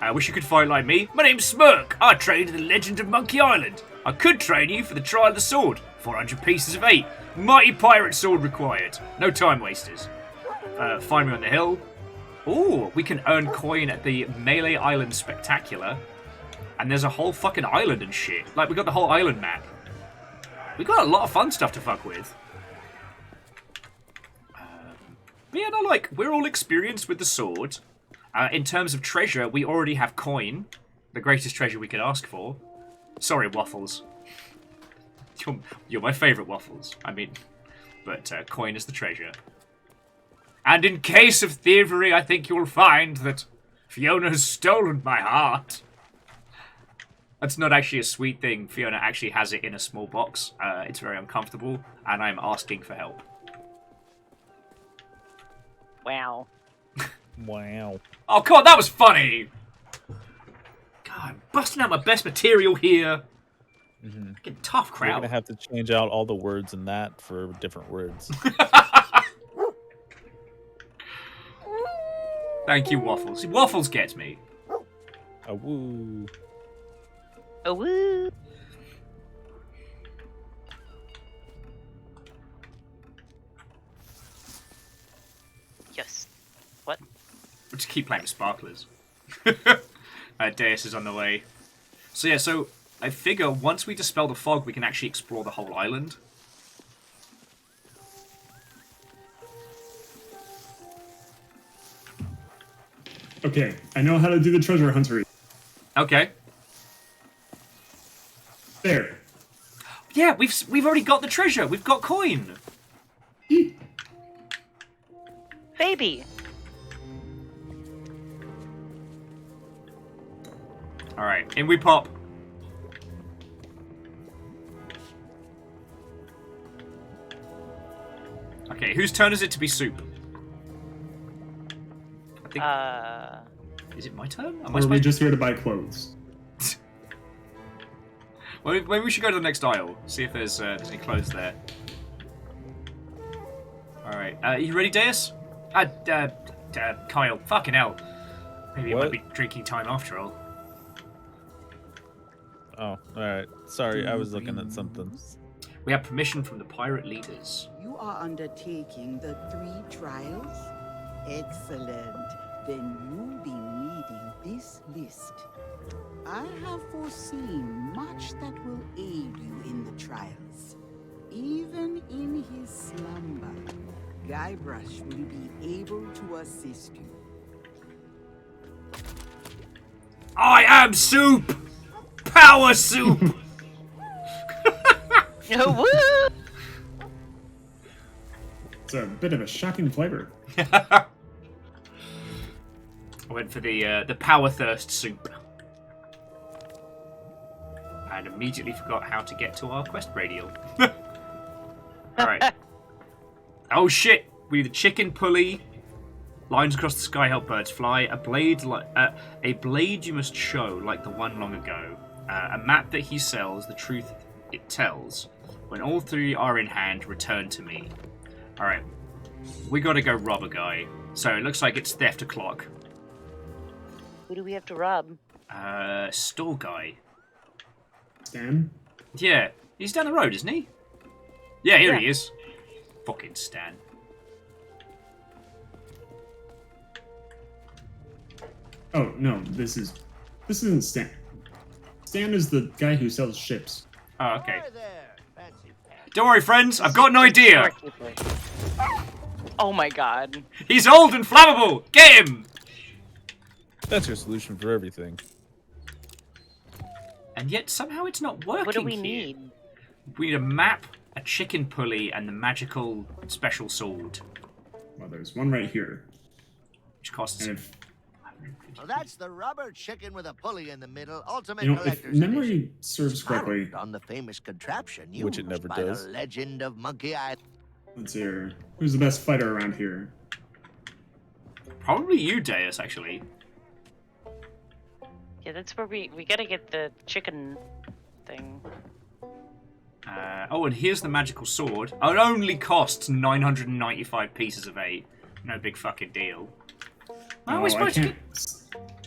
I wish you could fight like me. My name's Smirk. I trained in the legend of Monkey Island. I could train you for the trial of the sword. 400 pieces of 8. Mighty pirate sword required. No time wasters. Find me on the hill. Ooh, we can earn coin at the Melee Island Spectacular. And there's a whole fucking island and shit. Like, we got the whole island map. We got a lot of fun stuff to fuck with. But yeah, no, like, we're all experienced with the sword. In terms of treasure, we already have coin. The greatest treasure we could ask for. Sorry, Waffles. You're my favourite, Waffles. I mean, but coin is the treasure. And in case of thievery, I think you'll find that Fiona has stolen my heart. That's not actually a sweet thing. Fiona actually has it in a small box. It's very uncomfortable, and I'm asking for help. Wow. Wow. Oh, come on, that was funny! God, I'm busting out my best material here. Fucking tough We're crowd. gonna have to change out all the words in that for different words. Thank you, Waffles. See, Waffles gets me. A woo. A woo. Yes. What? We'll just keep playing with sparklers. Deus is on the way. So yeah, so I figure once we dispel the fog, we can actually explore the whole island. Okay, I know how to do the treasure hunter. Okay. There. Yeah, we've already got the treasure. We've got coin. Baby. All right, in we pop. Okay, whose turn is it to be soup? I think. Is it my turn? Am I Or are we supposed just here to buy clothes? Well, maybe we should go to the next aisle. See if there's any clothes there. All right, you ready, Deus? Kyle. Fucking hell. Maybe it might be drinking time after all. Oh, alright. Sorry, I was looking at something. We have permission from the pirate leaders. You are undertaking the 3 trials? Excellent. Then you'll be needing this list. I have foreseen much that will aid you in the trials. Even in his slumber, Guybrush will be able to assist you. I am soup! Power soup! Woo! It's a bit of a shocking flavor. I went for the power thirst soup. And immediately forgot how to get to our quest radial. Alright. Oh shit! We need the chicken pulley. Lines across the sky help birds fly. A blade you must show, like the one long ago. A map that he sells, the truth it tells. When all 3 are in hand, return to me. Alright. We gotta go rob a guy. So it looks like it's theft o'clock. Who do we have to rob? Store guy. Stan? Yeah. He's down the road, isn't he? Yeah, here he is. Fucking Stan. Oh no, this isn't Stan. Stan is the guy who sells ships. Oh, okay. Don't worry, friends. I've got an idea. Oh my god. He's old and flammable. Get him. That's your solution for everything. And yet somehow it's not working. What do we here. need? We need a map, a chicken pulley, and the magical special sword. Well, there's one right here. Which costs. Well, that's the rubber chicken with a pulley in the middle. Ultimate You know, if collector's memory edition. serves correctly, Modeled on the famous contraption Which it used never by does. the legend of Monkey Island. let's see here. Who's the best fighter around here? Probably you, Deus, actually. Yeah, that's where we gotta get the chicken thing. Oh, and here's the magical sword. Oh, it only costs 995 pieces of 8. No big fucking deal. How are we supposed to get...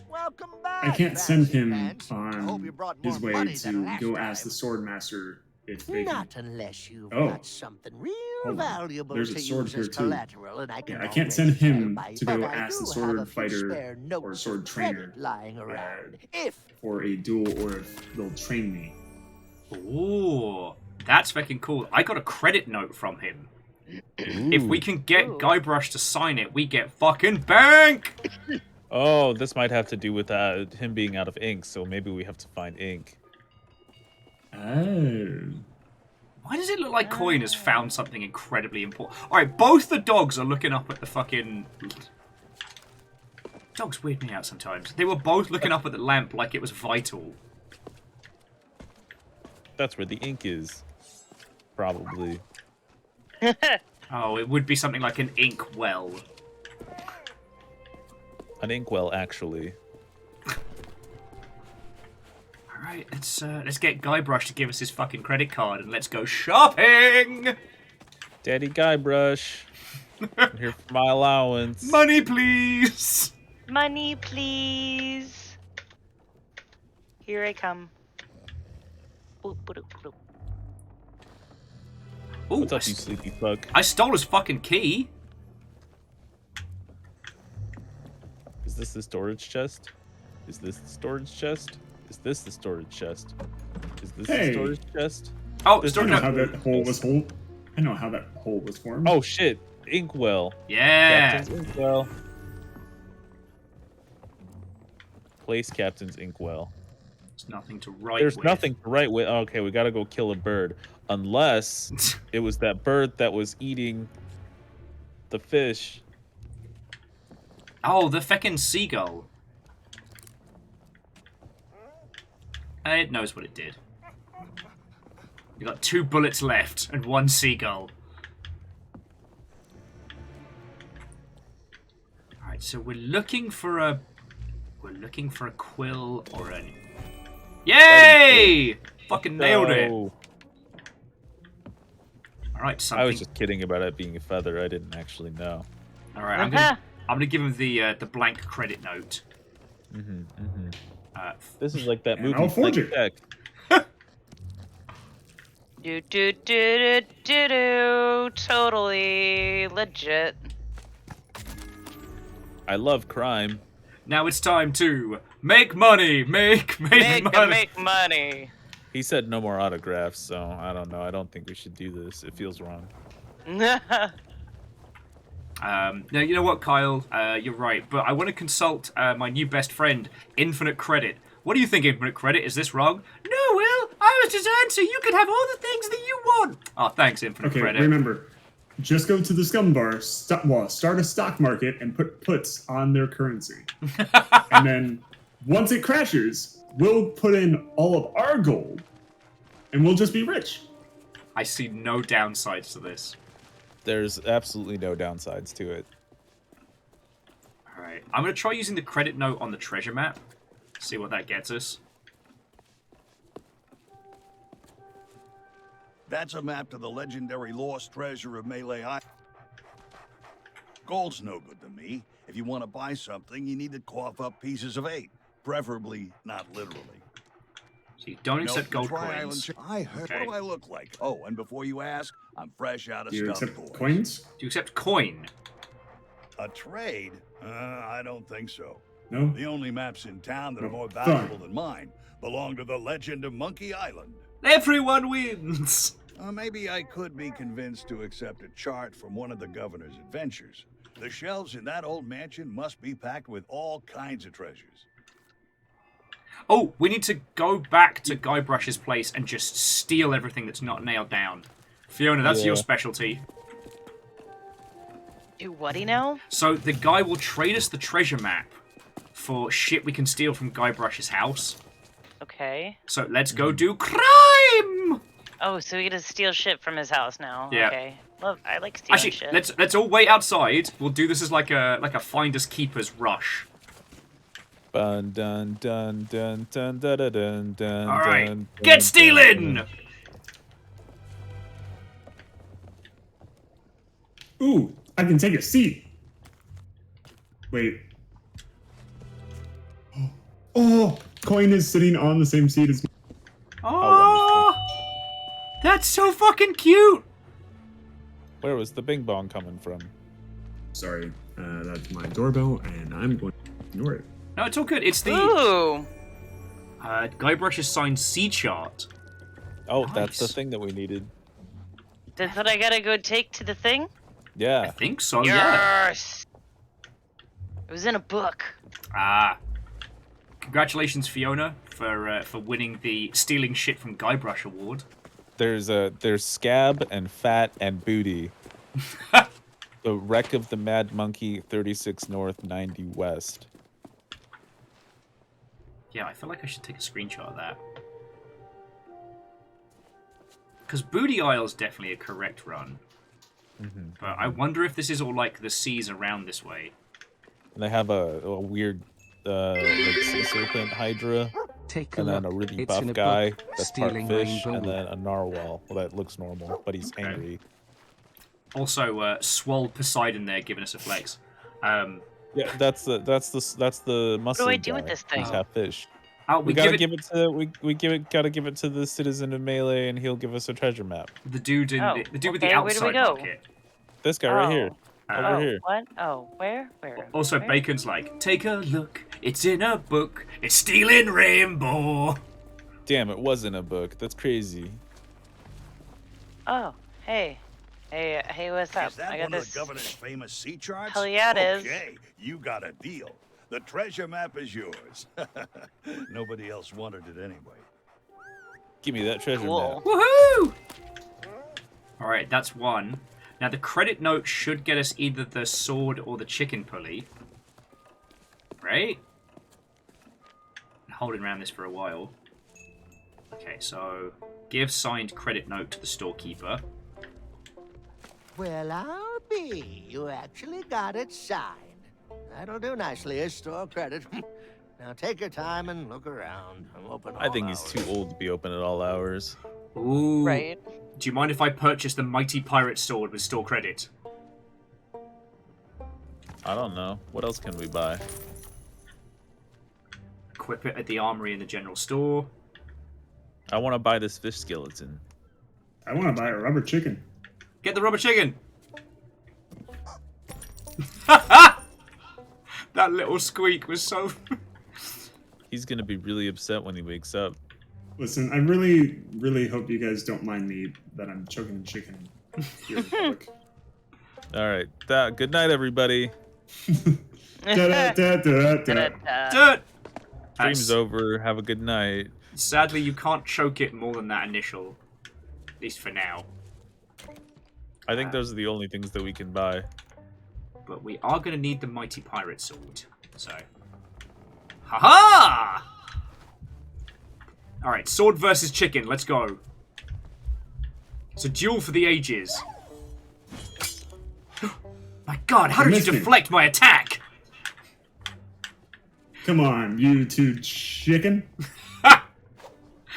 Welcome back. I can't send him fans. I hope you on brought his more way money than to last go time. ask the sword master if they can. Not unless you've Oh. got something real Hold on. valuable There's to a sword use here as too. collateral, and I can Yeah, I can't send already him tell by- to go but I ask the do have a sword few fighter spare notes or of sword credit trainer lying around. If for a duel, or if they'll train me. Ooh, that's fucking cool. I got a credit note from him. If we can get Guybrush to sign it, we get fucking bank! Oh, this might have to do with him being out of ink, so maybe we have to find ink. Oh. Why does it look like Coin has found something incredibly important? Alright, both the dogs are looking up at the fucking... Dogs weird me out sometimes. They were both looking up at the lamp like it was vital. That's where the ink is. Probably. Oh, it would be something like an ink well. An inkwell, actually. Right, let's get Guybrush to give us his fucking credit card and let's go shopping. Daddy Guybrush. I'm here for my allowance. Money, please. Money, please. Here I come. Boop, boop, boop. Ooh, What's up, you sleepy fuck? I stole his fucking key. Is this the storage chest? Is this the storage chest? Is this the storage chest? Is this the storage chest? Oh, I know how that hole was I know how that hole was formed. Oh shit! Inkwell. Yeah. Captain's Inkwell. Place Captain's Inkwell. There's nothing to write There's with. nothing to write with. Okay, we gotta go kill a bird. Unless it was that bird that was eating the fish. Oh, the feckin' seagull. It knows what it did. You got 2 bullets left and 1 seagull. Alright, so we're looking for a quill or an... Yay! Fucking nailed it. Alright, something. I was just kidding about it being a feather. I didn't actually know. Alright, I'm gonna give him the blank credit note. This is like that movie. I'll forge it. Tech. Do. Totally legit. I love crime. Now it's time to make money, make money. He said no more autographs, so I don't know. I don't think we should do this. It feels wrong. Now, you know what, Kyle? You're right, but I want to consult my new best friend, Infinite Credit. What do you think, Infinite Credit? Is this wrong? No, Will. I was designed so you could have all the things that you want. Oh, thanks, Infinite Credit. Remember, just go to the scum bar, start a stock market, and put puts on their currency. And then, once it crashes, we'll put in all of our gold, and we'll just be rich. I see no downsides to this. There's absolutely no downsides to it. Alright, I'm going to try using the credit note on the treasure map. See what that gets us. That's a map to the legendary lost treasure of Melee Island. Gold's no good to me. If you want to buy something, you need to cough up pieces of 8. Preferably not literally. So you don't accept gold Tri coins. I heard. Okay. What do I look like? Oh, and before you ask, I'm fresh out of Do you scum accept toys. coins? Do you accept coin? A trade? I don't think so. No? The only maps in town that are more fine. valuable than mine belong to the legend of Monkey Island. Everyone wins! Maybe I could be convinced to accept a chart from one of the governor's adventures. The shelves in that old mansion must be packed with all kinds of treasures. Oh, we need to go back to Guybrush's place and just steal everything that's not nailed down. Fiona, that's your specialty. Do whaty now? So the guy will trade us the treasure map for shit we can steal from Guybrush's house. Okay. So let's go do crime! Oh, so we get to steal shit from his house now. Yeah. Okay. Love. I like stealing Actually, shit. let's all wait outside. We'll do this as like a finders keepers rush. Dun dun dun dun dun dun dun dun dun. All right, dun, get dun, stealing! dun. Ooh, I can take a seat. Wait. Oh, coin is sitting on the same seat as me. Oh, that's so fucking cute. Where was the bing bong coming from? Sorry, that's my doorbell, and I'm going to ignore it. No, it's all good. It's the Ooh. Guybrush's signed sea chart. Oh, that's the Nice. thing that we needed. That's what I gotta go take to the thing? I Yeah. think so. Yeah. Yes. It was in a book. Ah. Congratulations, Fiona, for winning the Stealing Shit from Guybrush award. There's scab and fat and booty. The wreck of the Mad Monkey, 36 North, 90 West. Yeah, I feel like I should take a screenshot of that. Because Booty Isle is definitely a correct run. But I wonder if this is all like the seas around this way. And they have a weird like sea serpent hydra Take a And then look. a really It's in buff a guy book, that's part Stealing fish, Rainbow and Wood. then a narwhal. Well, that looks normal, but he's angry. Also, Swole Poseidon there giving us a flex. Yeah, that's the muscle do I guy. do with this thing? He's half fish. We gotta give give it to gotta give it to the citizen of Melee, and he'll give us a treasure map. the dude in Oh, the dude with the okay, where do we outside go? market. This guy right here, over Oh, here. what? Oh, where? Where? Also, Where? Bacon's like, take a look, it's in a book, it's stealing rainbow. Damn, it was in a book. That's crazy. Oh, hey. Hey, what's up? Is that I got one this. of the governor's famous sea charts? Hell yeah, it is. Okay, you got a deal. The treasure map is yours. Nobody else wanted it anyway. Give me that treasure Cool. map. Woohoo! Alright, that's one. Now, the credit note should get us either the sword or the chicken pulley. Right? Been holding around this for a while. Okay, so give signed credit note to the storekeeper. Well, I'll be. You actually got it signed. That'll do nicely as store credit. Now take your time and look around. I'm open all I think he's hours. too old to be open at all hours. Ooh. Right. Do you mind if I purchase the mighty pirate sword with store credit? I don't know. What else can we buy? Equip it at the armory in the general store. I want to buy this fish skeleton. I want to buy a rubber chicken. Get the rubber chicken! That little squeak was so... He's gonna be really upset when he wakes up. Listen, I really, really hope you guys don't mind me that I'm choking the chicken here in public. All right. Good night, everybody. Dirt! Stream's over. Have a good night. Sadly, you can't choke it more than that initial. At least for now. I think those are the only things that we can buy. But we are going to need the mighty pirate sword. So. Haha! Alright, sword versus chicken. Let's go. It's a duel for the ages. My god, how did you deflect my attack? Come on, you two chicken.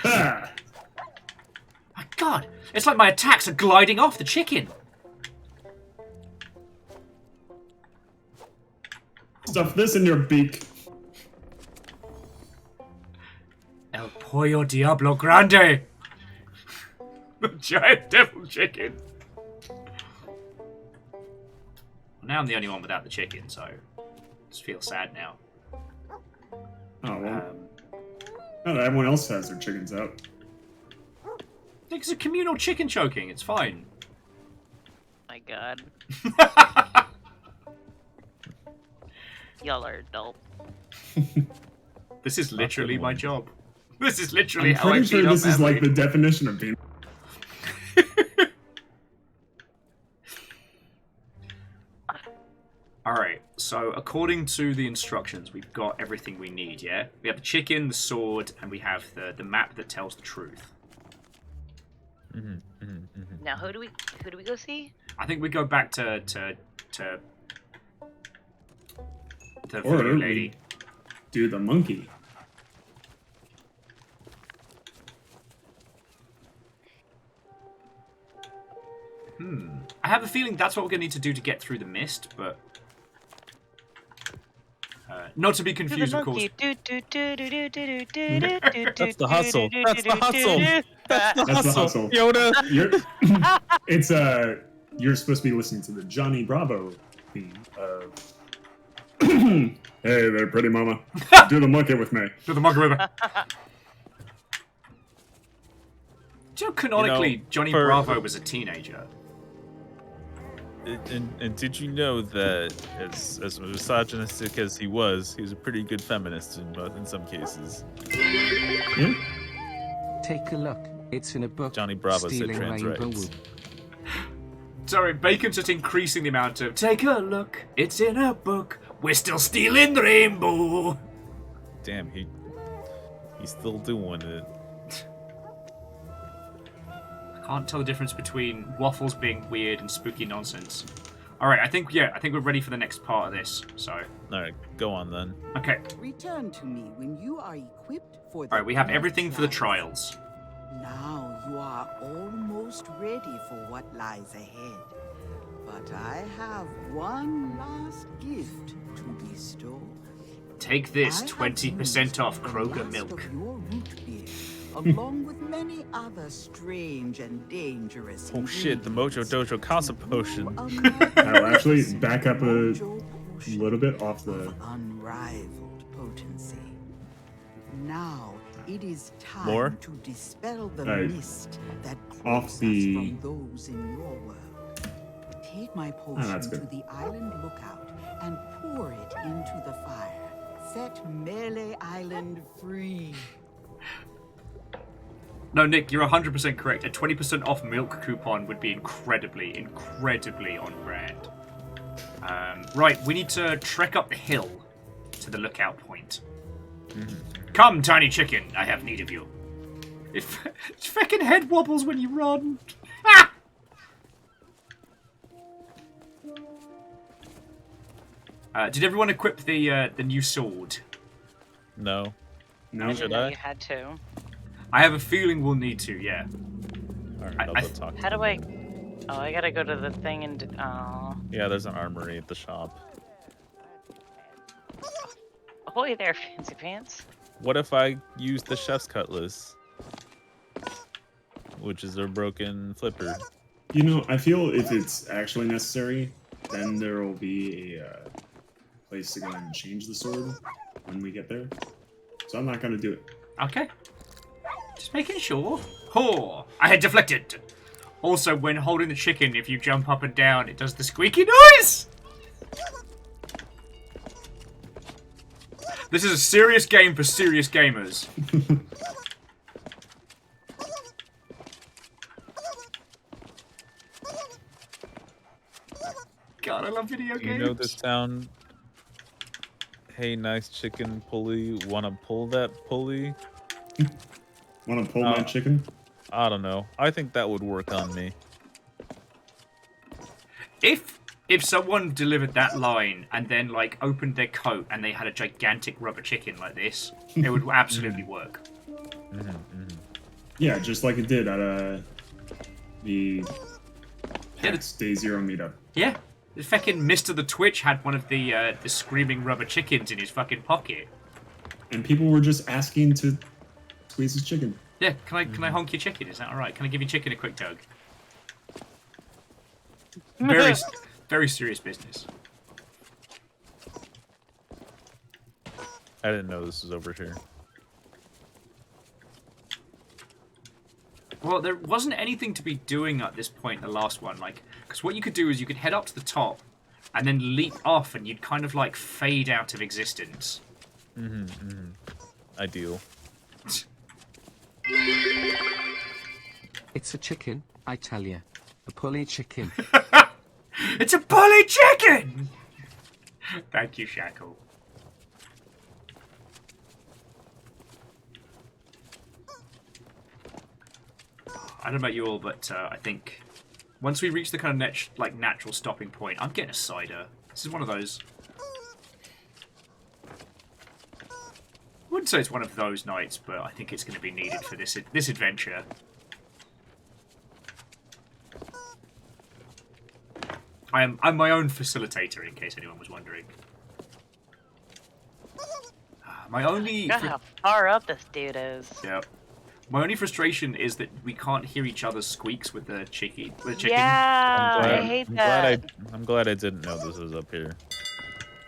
My god, it's like my attacks are gliding off the chicken. Stuff this in your beak. El Pollo Diablo Grande. The giant devil chicken. Well, now I'm the only one without the chicken, so I just feel sad now. Oh, well. No, everyone else has their chickens out. It's a communal chicken choking, it's fine. My god. Y'all are adult. This is literally my job. This is literally I'm how I pretty sure beat up this is like Emily. the definition of being. Alright, so according to the instructions, we've got everything we need, yeah? We have the chicken, the sword, and we have the map that tells the truth. Now who do we go see? I think we go back to the Or voodoo we lady. do the monkey. I have a feeling that's what we're going to need to do to get through the mist, but... not to be confused, of course. That's the hustle. That's the hustle. That's the That's the hustle. hustle. Yoda. It's you're supposed to be listening to the Johnny Bravo theme of hey there, pretty mama. Do the monkey with me. Do the monkey with me. Do you know, canonically, Johnny Bravo was a teenager? And did you know that as misogynistic as he was a pretty good feminist in some cases. Yeah. Take a look. It's in a book. Johnny Bravo said Stealing trans Rainbow rights. Wood. Sorry, Bacon's just increasing the amount of take a look, it's in a book, we're still stealing the rainbow. Damn, he's still doing it. I can't tell the difference between Waffles being weird and spooky nonsense. All right, I think we're ready for the next part of this. So. All right, go on then. Okay. Return to me when you are equipped for the All right, we have three everything for the trials. trials. Now you are almost ready for what lies ahead. But I have one last gift to bestow. Take this, 20% off Kroger milk. Your root beer, along with many other strange and dangerous. Oh shit, the Mojo Dojo Casa potion. I'll actually back up a little bit off the... Unrivaled potency. Now it is time More? to dispel the mist that off cloaks the... us from those in your world. Take my potion to the island lookout and pour it into the fire. Set Melee Island free. No, Nick, you're 100% correct. A 20% off milk coupon would be incredibly, incredibly on brand. Right, we need to trek up the hill to the lookout point. Come, tiny chicken, I have need of you. Its fucking head wobbles when you run. Ah! Did everyone equip the new sword? No. No. Should I I? You had to. I have a feeling we'll need to, yeah. Alright, I'll go talk to How do I... Oh, I gotta go to the thing and... Oh. Yeah, there's an armory at the shop. Ahoy there, fancy pants. What if I use the chef's cutlass? Which is a broken flipper. You know, I feel if it's actually necessary, then there will be a place to go and change the sword when we get there. So I'm not going to do it. Okay. Just making sure. Oh, I had deflected. Also, when holding the chicken, if you jump up and down, it does the squeaky noise! This is a serious game for serious gamers. God, I love video games. You know this sound? Hey, nice chicken pulley. Wanna pull that pulley? Want to pull my chicken? I don't know. I think that would work on me. If someone delivered that line and then like opened their coat and they had a gigantic rubber chicken like this, it would absolutely work. Yeah, just like it did at the PAX Day Zero meetup. Yeah, the fucking Mr. the Twitch had one of the screaming rubber chickens in his fucking pocket. And people were just asking to squeeze his chicken. Yeah, can I honk your chicken? Is that all right? Can I give your chicken a quick tug? Very serious business. I didn't know this was over here. Well, there wasn't anything to be doing at this point in the last one, like, because what you could do is you could head up to the top and then leap off and you'd kind of like fade out of existence. Ideal. It's a chicken, I tell you. A pulley chicken. It's a pulley chicken! Thank you, Shackle. I don't know about you all, but I think once we reach the kind of natural stopping point, I'm getting a cider. This is one of those. I wouldn't say it's one of those nights, but I think it's going to be needed for this adventure. I'm my own facilitator, in case anyone was wondering. My only... Look how far up this dude is. Yeah. My only frustration is that we can't hear each other's squeaks with the chicken. Yeah, I hate that. I'm glad I didn't know this was up here.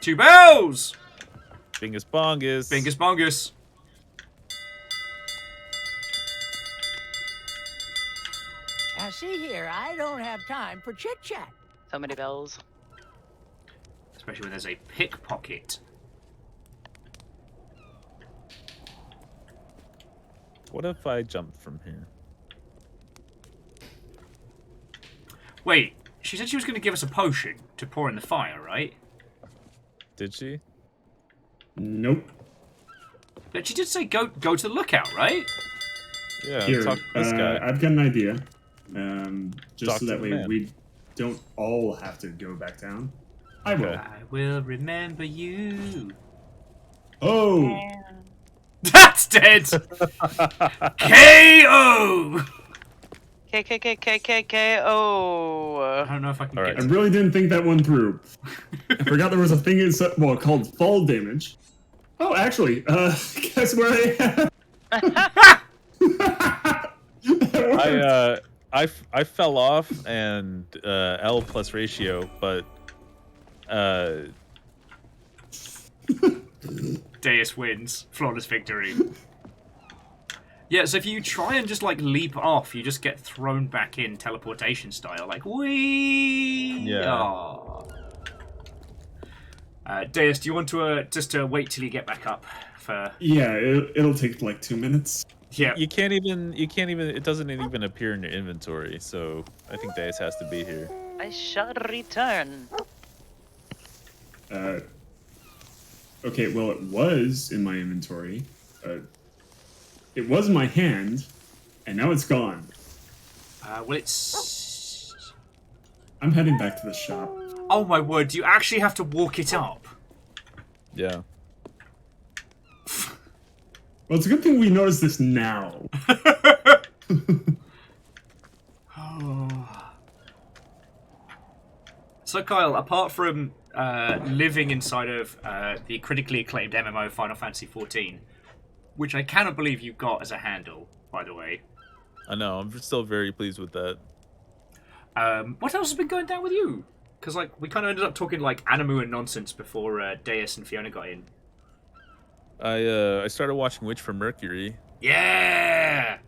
2 bells! Bingus bongus. Bingus bongus. Now see here, I don't have time for chit-chat. So many bells. Especially when there's a pickpocket. What if I jump from here? Wait, she said she was going to give us a potion to pour in the fire, right? Did she? Nope. But she did say go to the lookout, right? Yeah, Here, talk to this guy. I've got an idea. Just Talk so to that the way man. we don't all have to go back down. I will. I will remember you. Oh! That's dead! KO! KKKKKKO. I don't know if I can get I really didn't think that one through. I forgot there was a thing called fall damage. Oh, actually, guess where I am? I fell off and L plus ratio, but Deus wins. Flawless victory. Yeah, so if you try and just, like, leap off, you just get thrown back in teleportation style. Like, whee! Yeah. Deus, do you want to just wait till you get back up? Yeah, it'll take, like, 2 minutes. Yeah. You can't even, it doesn't even appear in your inventory, so I think Deus has to be here. I shall return. Okay, well, it was in my inventory. It was in my hand, and now it's gone. Well, it's... I'm heading back to the shop. Oh my word, do you actually have to walk it up? Yeah. Well, it's a good thing we noticed this now. So, Kyle, apart from living inside of the critically acclaimed MMO Final Fantasy XIV, which I cannot believe you got as a handle, by the way. I know, I'm still very pleased with that. What else has been going down with you? Because, like, we kind of ended up talking, like, Animu and nonsense before Deus and Fiona got in. I started watching Witch from Mercury. Yeah!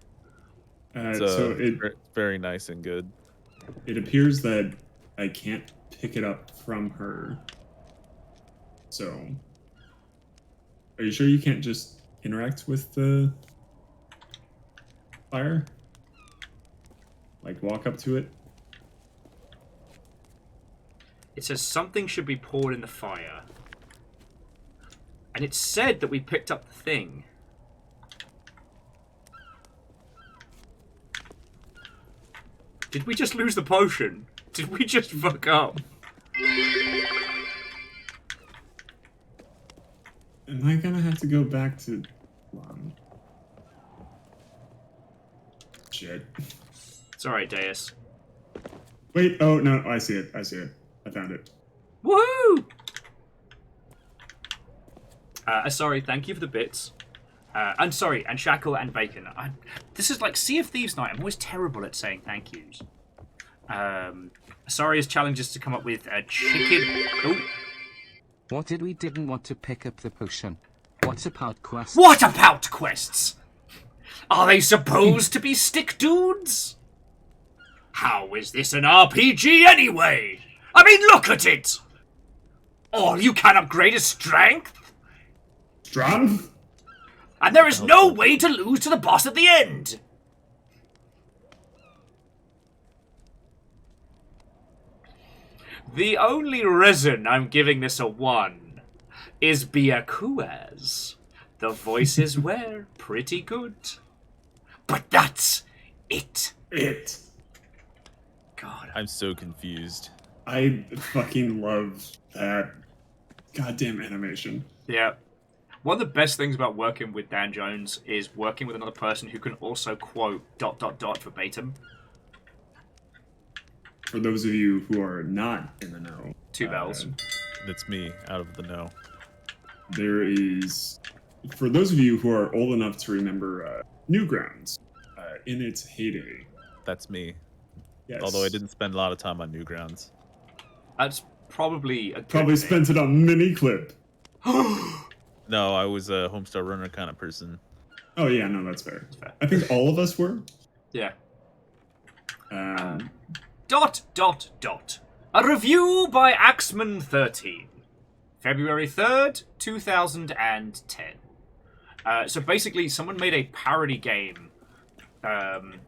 So it's very nice and good. It appears that I can't pick it up from her. So, are you sure you can't just interact with the fire? Like, walk up to it? It says something should be poured in the fire. And it said that we picked up the thing. Did we just lose the potion? Did we just fuck up? Am I gonna have to go back to... Shit. It's alright, Deus. Wait, oh, no, I see it. I see it. I found it. Woohoo! Sorry, thank you for the bits. I'm sorry, and Shackle and Bacon. This is like Sea of Thieves night. I'm always terrible at saying thank yous. Sorry has challenged us to come up with a chicken... Oh. What did we didn't want to pick up the potion? What's about quests? What about quests? Are they supposed to be stick dudes? How is this an RPG anyway? I mean, look at it! All you can upgrade is strength? Strength? And there is no way to lose to the boss at the end! The only reason I'm giving this a 1 is Byakuaz. The voices were pretty good. But that's it. It. God. I'm so confused. I fucking love that goddamn animation. Yeah. One of the best things about working with Dan Jones is working with another person who can also quote ... verbatim. For those of you who are not in the know. 2 bells. That's me, out of the know. There is... For those of you who are old enough to remember Newgrounds, in its heyday. That's me. Yes. Although I didn't spend a lot of time on Newgrounds. That's probably a good Probably thing. spent it on Miniclip. No, I was a Homestar Runner kind of person. Oh yeah, no, that's fair. I think all of us were. Yeah. ... A review by Axeman 13. February 3rd, 2010. So basically, someone made a parody game,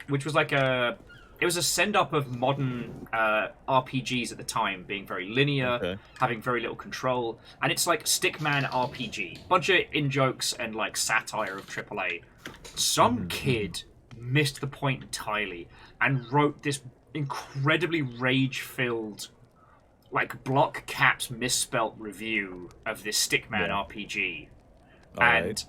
which was like a... It was a send-up of modern RPGs at the time, being very linear, having very little control, and it's like Stickman RPG. Bunch of in-jokes and like satire of AAA. Some kid missed the point entirely and wrote this incredibly rage-filled, like block caps misspelt review of this Stickman RPG. And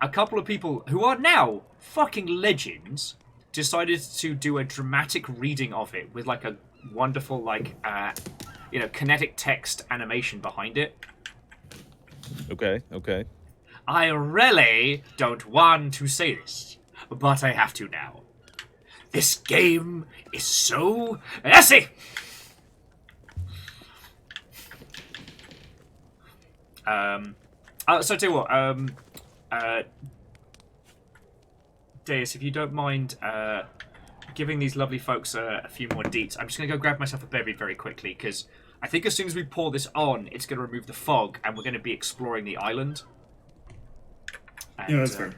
a couple of people who are now fucking legends decided to do a dramatic reading of it with like a wonderful kinetic text animation behind it. Okay. I really don't want to say this, but I have to now. This game is so messy. So tell you what, Deus, if you don't mind giving these lovely folks a few more deets, I'm just going to go grab myself a bevy very quickly, because I think as soon as we pour this on, it's going to remove the fog, and we're going to be exploring the island. And, yeah, that's fair.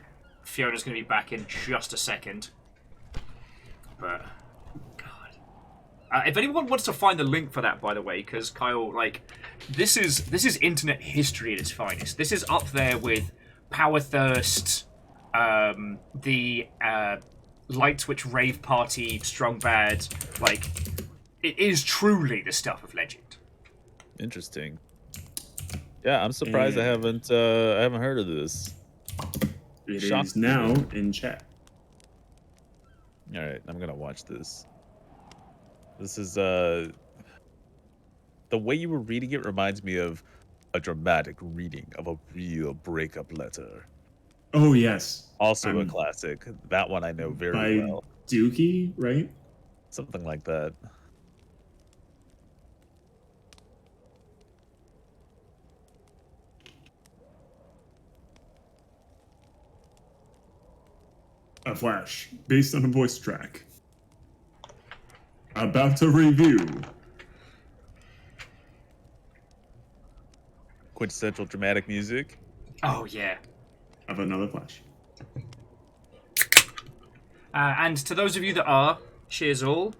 Fiona's going to be back in just a second. But, God. If anyone wants to find the link for that, by the way, because Kyle, this is internet history at its finest. This is up there with Power Thirst, the Light Switch Rave Party, Strong Bad. It is truly the stuff of legend. Interesting. Yeah, I'm surprised I haven't heard of this. It is now in chat. All right, I'm gonna watch this. This is the way you were reading it reminds me of a dramatic reading of a real breakup letter. Oh yes, also a classic. That one I know very well. Dookie, right? Something like that. A flash based on a voice track. About to review. Quintessential dramatic music. Oh yeah. Of another flash. And to those of you that are, cheers all.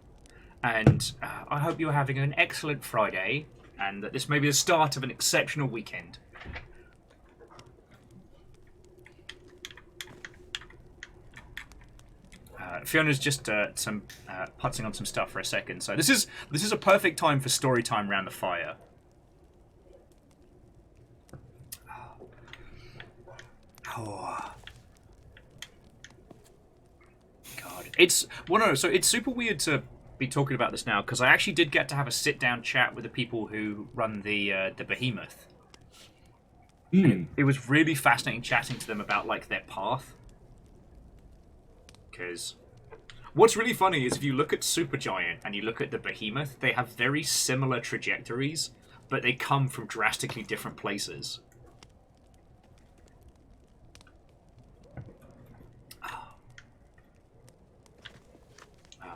And I hope you're having an excellent Friday, and that this may be the start of an exceptional weekend. Fiona's just putzing on some stuff for a second, so this is a perfect time for story time around the fire. Oh. God, so it's super weird to be talking about this now, because I actually did get to have a sit-down chat with the people who run the Behemoth. It was really fascinating chatting to them about their path. Because what's really funny is if you look at Supergiant and you look at the Behemoth, they have very similar trajectories, but they come from drastically different places.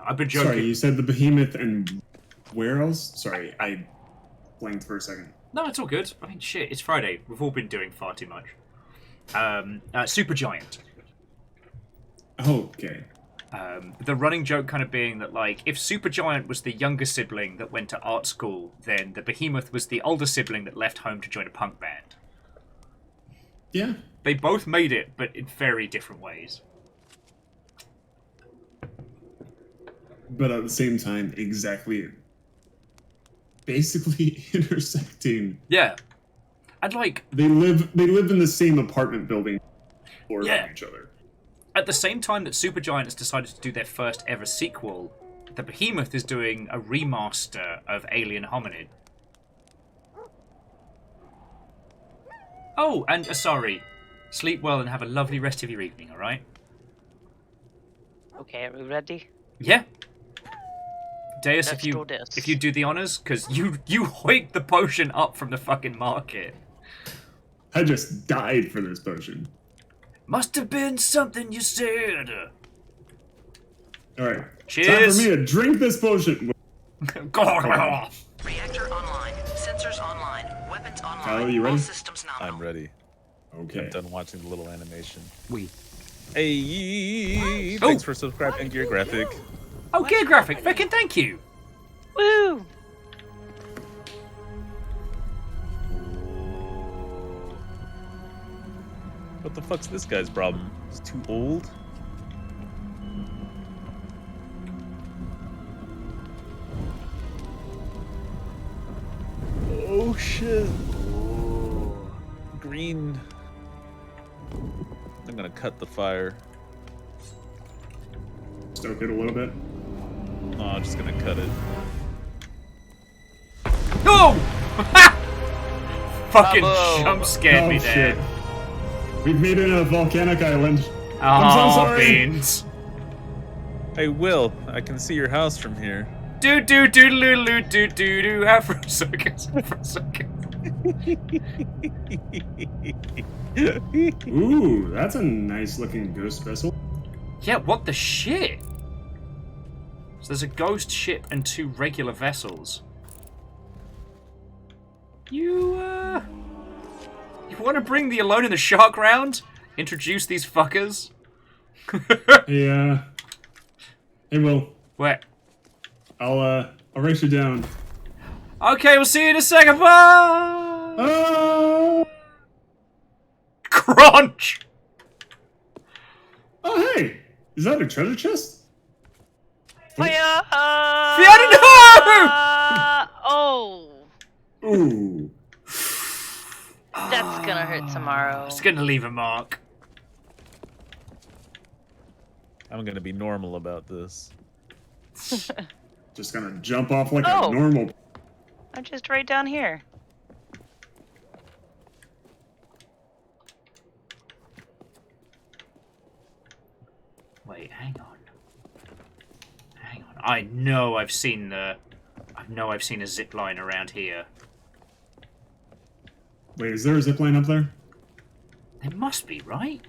I've been joking. Sorry, you said the Behemoth and where else? Sorry, I blanked for a second. No, it's all good. I mean, shit, it's Friday. We've all been doing far too much. Supergiant. Okay. The running joke kind of being that, if Supergiant was the younger sibling that went to art school, then the Behemoth was the older sibling that left home to join a punk band. Yeah. They both made it, but in very different ways. But at the same time, basically intersecting. Yeah. And they live in the same apartment building or from each other. At the same time that Supergiant has decided to do their first ever sequel, the Behemoth is doing a remaster of Alien Hominid. Oh, and sorry. Sleep well and have a lovely rest of your evening, alright? Okay, are we ready? Yeah. Deus, Let's do this. if you do the honors, because you hoiked the potion up from the fucking market. I just died for this potion. Must have been something you said. Alright. Cheers. Time for me to drink this potion. Reactor online. Sensors online. Weapons online. Kyle, you ready? All systems nominal. I'm ready. Okay. I'm done watching the little animation. We. Hey, thanks for subscribing, Gear Graphic. Oh, Gear Graphic, fucking thank you. Woo! What the fuck's this guy's problem? He's too old? shit. Green. I'm gonna cut the fire. Stoke it a little bit. No, I'm just gonna cut it. No! Fucking Bravo. jump scared me there. Shit. We've made it a volcanic island. Oh, I'm so sorry. beans. Hey, Will, I can see your house from here. Do do do do do do do do. Afro circus. Afro circus. Ooh, that's a nice looking ghost vessel. Yeah, what the shit? So there's a ghost ship and 2 regular vessels. You want to bring the Alone in the Shark round? Introduce these fuckers? Hey, hey, Will. What? I'll race you down. Okay, we'll see you in a second. Bye! Crunch! Oh, hey! Is that a treasure chest? Fire! Fiona, no! Oh, Ooh. that's gonna hurt tomorrow. It's gonna leave a mark. I'm gonna be normal about this. Just gonna jump off like Oh. a normal. I'm just right down here. Wait, hang on. Hang on. I know I've seen a zip line around here. Wait, is there a zipline up there? There must be, right?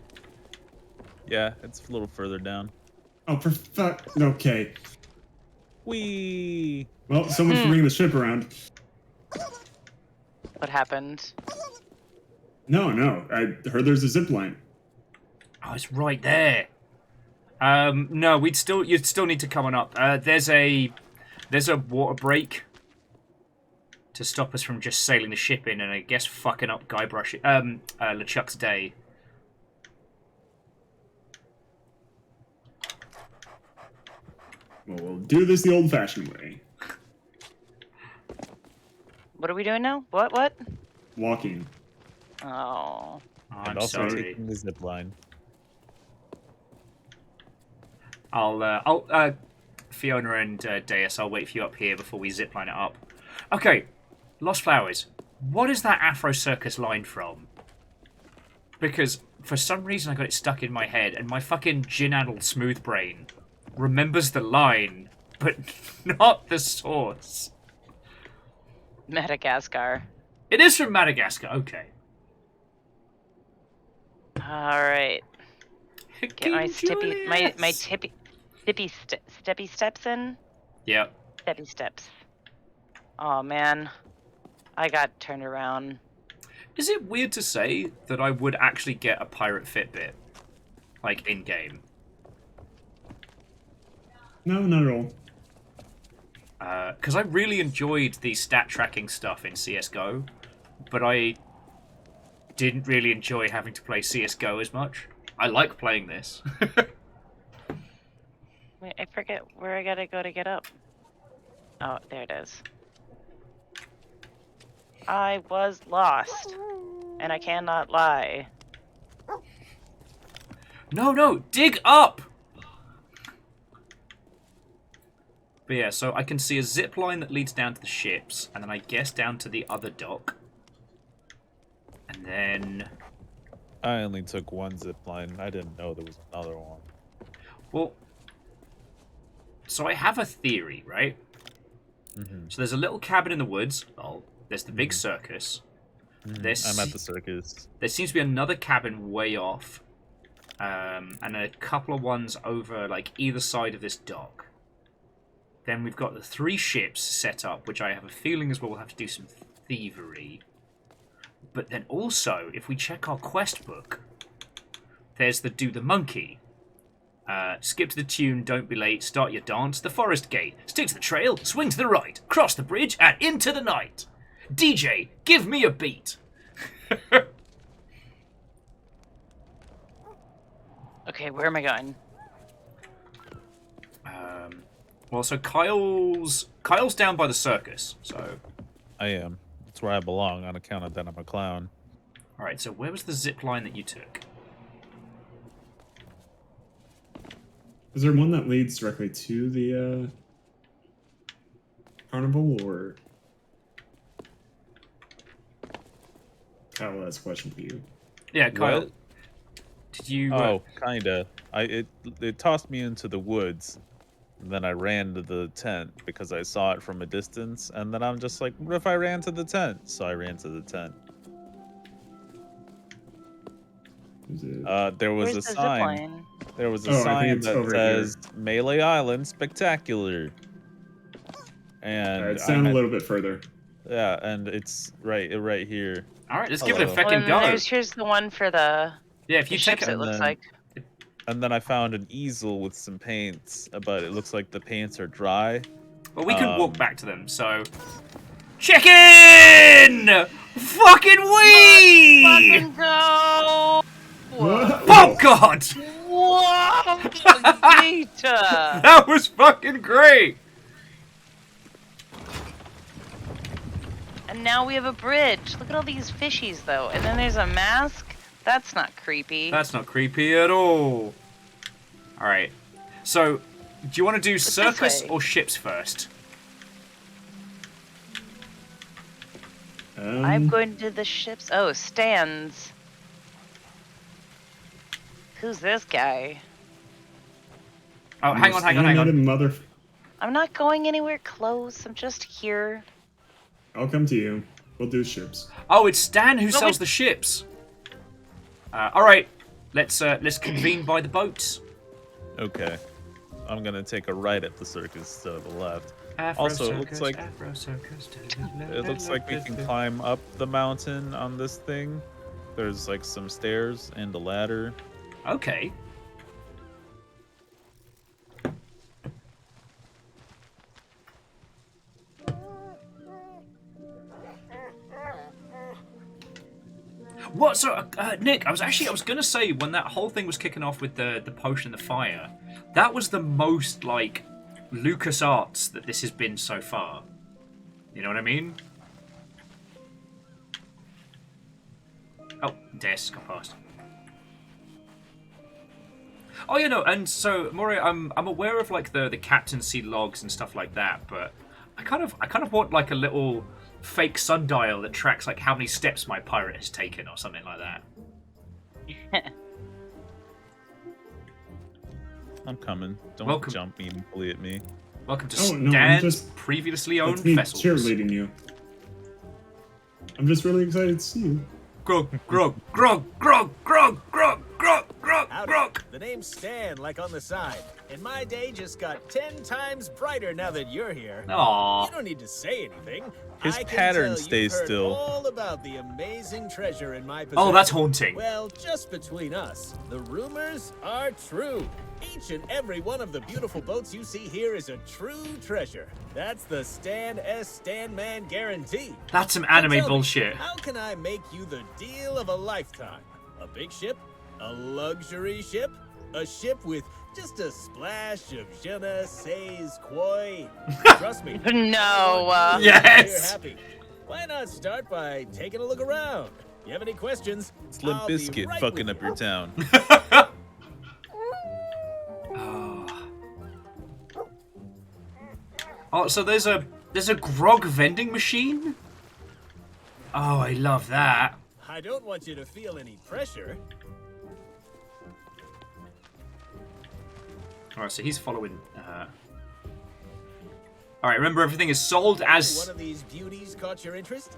Yeah, it's a little further down. Oh, for fuck. Okay. Whee! Well, so much for bringing the ship around. What happened? No, I heard there's a zipline. Oh, it's right there. No, you'd still need to come on up. There's a water break to stop us from just sailing the ship in and I guess fucking up LeChuck's day. Well, we'll do this the old-fashioned way. What are we doing now? What? Walking. Oh. I'm And also sorry. taking the zip line. I'll Fiona and Deus, I'll wait for you up here before we zipline it up. Okay, Lost Flowers. What is that Afro Circus line from? Because for some reason I got it stuck in my head, and my fucking gin-addled smooth brain remembers the line, but not the source. Madagascar. It is from Madagascar. Okay. All right. Get my steppy steps in. Yep. Steppy steps. Oh man, I got turned around. Is it weird to say that I would actually get a pirate Fitbit, like in game? No, not at all. Because I really enjoyed the stat tracking stuff in CS:GO, but I didn't really enjoy having to play CS:GO as much. I like playing this. Wait, I forget where I gotta go to get up. Oh, there it is. I was lost, and I cannot lie. No, dig up! But yeah, so I can see a zip line that leads down to the ships, and then I guess down to the other dock. And then... I only took one zip line. I didn't know there was another one. Well, so I have a theory, right? Mm-hmm. So there's a little cabin in the woods. Oh, there's the big circus. I'm at the circus. There seems to be another cabin way off. And a couple of ones over, like, either side of this dock. Then we've got the 3 ships set up, which I have a feeling is where we'll have to do some thievery. But then also, if we check our quest book, there's the Do the Monkey. Skip to the tune, don't be late, start your dance, the forest gate, stick to the trail, swing to the right, cross the bridge, and into the night. DJ, give me a beat. Okay, where am I going? Well, so Kyle's down by the circus, so... I am. It's where I belong on account of that I'm a clown. Alright, so where was the zip line that you took? Is there one that leads directly to the carnival, or? Kyle, that's a question for you. Yeah, Kyle. What? Did you... Oh, kinda. It tossed me into the woods. And then I ran to the tent because I saw it from a distance. And then I'm just like, what if I ran to the tent? So I ran to the tent. There was Where's a the sign. zipline? There was a Oh, I think sign it's that over says Melee Island Spectacular. And It's down a little bit further. Yeah, and it's right here. Alright, let's give it a Well, feckin' then go. here's the one for the, Yeah, if the you take ships, it, it looks like. And then I found an easel with some paints, but it looks like the paints are dry. Well, we can walk back to them, so... Check in! Fucking we! Fucking go! Oh god! Whoa! Vita! That was fucking great! And now we have a bridge. Look at all these fishies, though. And then there's a mask. That's not creepy. That's not creepy at all. Alright. So, do you want to do circus or ships first? I'm going to do the ships. Oh, stands. Who's this guy? Oh, hang on. Mother. I'm not going anywhere close. I'm just here. I'll come to you. We'll do ships. Oh, it's Stan who sells the ships. Alright. Let's convene by the boats. Okay. I'm gonna take a right at the circus to the left. Afro Also, circus, it looks like Afro circus, it looks like we can climb up the mountain on this thing. There's like some stairs and a ladder. Okay. What? So, Nick, I was gonna say when that whole thing was kicking off with the potion and the fire, that was the most like LucasArts that this has been so far. You know what I mean? Oh, Des got past. Oh, you know, and so Maury, I'm aware of like the captaincy logs and stuff like that, but I kind of want like a little fake sundial that tracks like how many steps my pirate has taken or something like that. I'm coming. Don't Welcome. jump meaningfully at me. Welcome to Oh, no, I'm Stan's just- previously owned That's me vessels. cheerleading you. I'm just really excited to see you. Grog, grog, grog, grog, grog, grog, grog, grog, grog. The name's Stan, like on the side. And my day just got 10 times brighter now that you're here. Aww. You don't need to say anything. His I can pattern tell stays you've heard still. all about the amazing treasure in my possession. Oh, that's haunting. Well, just between us, the rumors are true. Each and every one of the beautiful boats you see here is a true treasure. That's the Stan S. Stanman guarantee. That's some So anime tell me, bullshit. How can I make you the deal of a lifetime? A big ship? A luxury ship? A ship with just a splash of je ne sais quoi? Trust me. No. Yes. You're happy. Why not start by taking a look around? You have any questions? Slim I'll be Biscuit right fucking with up your town. Oh, so there's a grog vending machine? Oh, I love that. I don't want you to feel any pressure. Alright, so he's following. Alright, remember everything is sold as. One of these beauties caught your interest?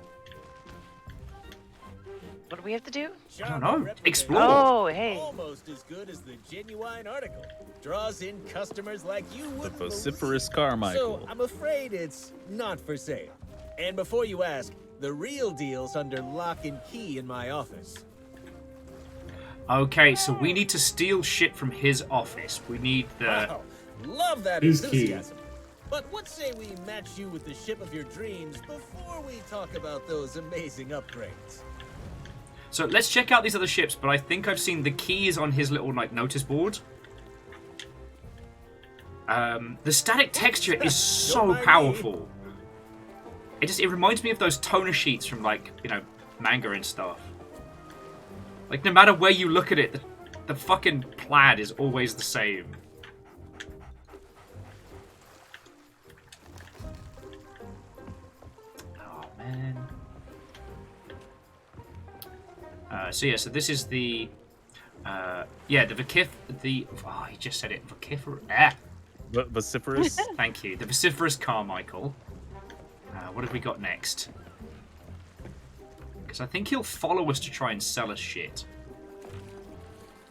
What do we have to do? I don't know. Explore. Oh, hey. Almost as good as the genuine article. Draws in customers like you The wouldn't vociferous So Carmichael. I'm afraid it's not for sale. And before you ask, the real deal's under lock and key in my office. Okay, so we need to steal shit from his office. We need the. Wow, love that He's key. enthusiasm. But what say we match you with the ship of your dreams before we talk about those amazing upgrades? So let's check out these other ships, but I think I've seen the keys on his little like notice board. The static texture is so powerful. it reminds me of those toner sheets from, like, you know, manga and stuff. Like, no matter where you look at it, the fucking plaid is always the same. Oh, man. So yeah, so this is the... yeah, oh, he just said it. Vociferous? Thank you. The Vociferous Carmichael. What have we got next? Because I think he'll follow us to try and sell us shit.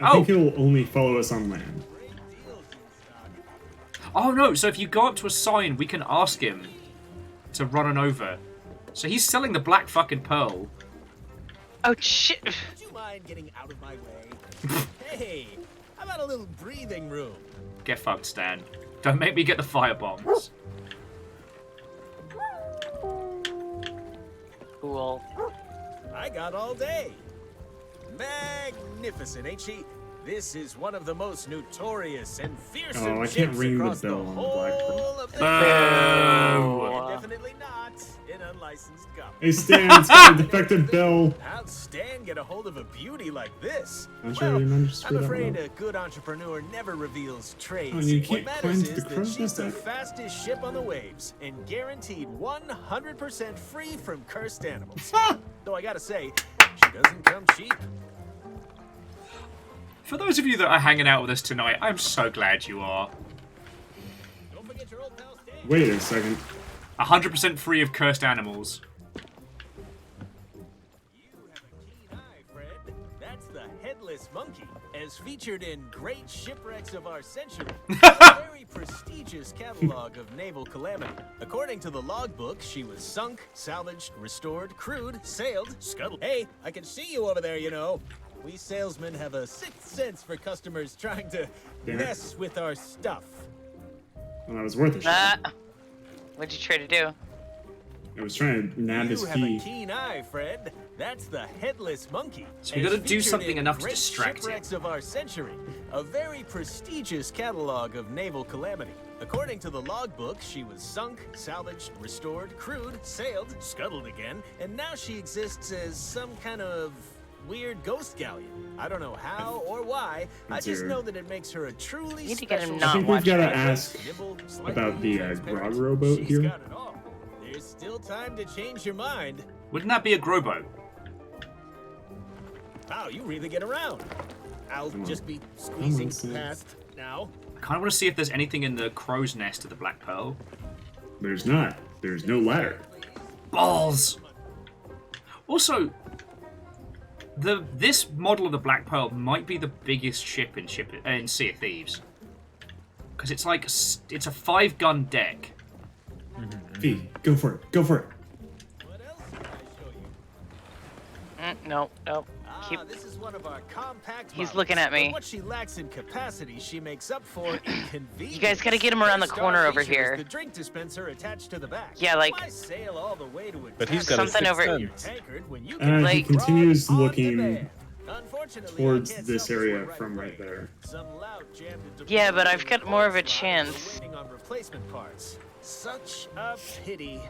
I think he'll only follow us on land. Oh no, so if you go up to a sign, we can ask him to run on over. So he's selling the black fucking pearl. Oh shit. Would you mind getting out of my way? Hey, how about a little breathing room? Get fucked, Stan. Don't make me get the fire bombs. Cool. I got all day. Magnificent, ain't she? This is one of the most notorious and fearsome Oh, I can't ships ring the across bell the on whole of the Boo. Definitely not an unlicensed cop. Hey, Stan, it's got a defective bell. How'd Stan get a hold of a beauty like this? I'm sure you managed to I'm screw that afraid one a good entrepreneur never reveals traits. Oh, you What can't matters climb to is the that crow's she's the nest. fastest ship on the waves and guaranteed 100% free from cursed animals. Though I gotta say, she doesn't come cheap. For those of you that are hanging out with us tonight, I'm so glad you are. Don't forget your old pal Stan. Wait a second. 100% free of cursed animals. You have a keen eye, Fred. That's the headless monkey, as featured in Great Shipwrecks of Our Century, a very prestigious catalog of naval calamity. According to the logbook, she was sunk, salvaged, restored, crewed, sailed, scuttled. Hey, I can see you over there, you know. We salesmen have a sixth sense for customers trying to mess with our stuff. Well, that was worth a shot. What'd you try to do? I was trying to nab his You have key. a keen eye, Fred. That's the headless monkey. So we gotta as do featured something in enough to Great distract him. Shipwrecks of Our Century, a very prestigious catalog of naval calamity. According to the logbook, she was sunk, salvaged, restored, crewed, sailed, scuttled again, and now she exists as some kind of weird ghost galleon. I don't know how or why. I just know that it makes her a truly You need to get him special not I think we've got to watching. ask about the grog rowboat She's here. got it all. There's still time to change your mind. Wouldn't that be a growboat? Wow, you really get around. I'll Come on. just be squeezing Sid. past now. I kind of want to see if there's anything in the crow's nest of the Black Pearl. There's not. There's no ladder. Balls! Also, this model of the Black Pearl might be the biggest ship in Sea of Thieves. Because it's like, it's a 5-gun deck. V, go for it. Go for it. What else can I show you? No. Keep. This is one of our compact He's models, looking at me. but what she lacks in capacity, she makes up for in convenience. You guys gotta get him around the Star corner over feature is here. The drink dispenser attached to the back. Yeah, like- Why sail all the way to a But he's got a Something sixth over- sense. tankard when you He can like- continues on looking demand? Unfortunately, towards I can't this sell area one from away. right there. Some loud jammed into Yeah, but I've got more of a We're chance. waiting on replacement parts. Such a pity.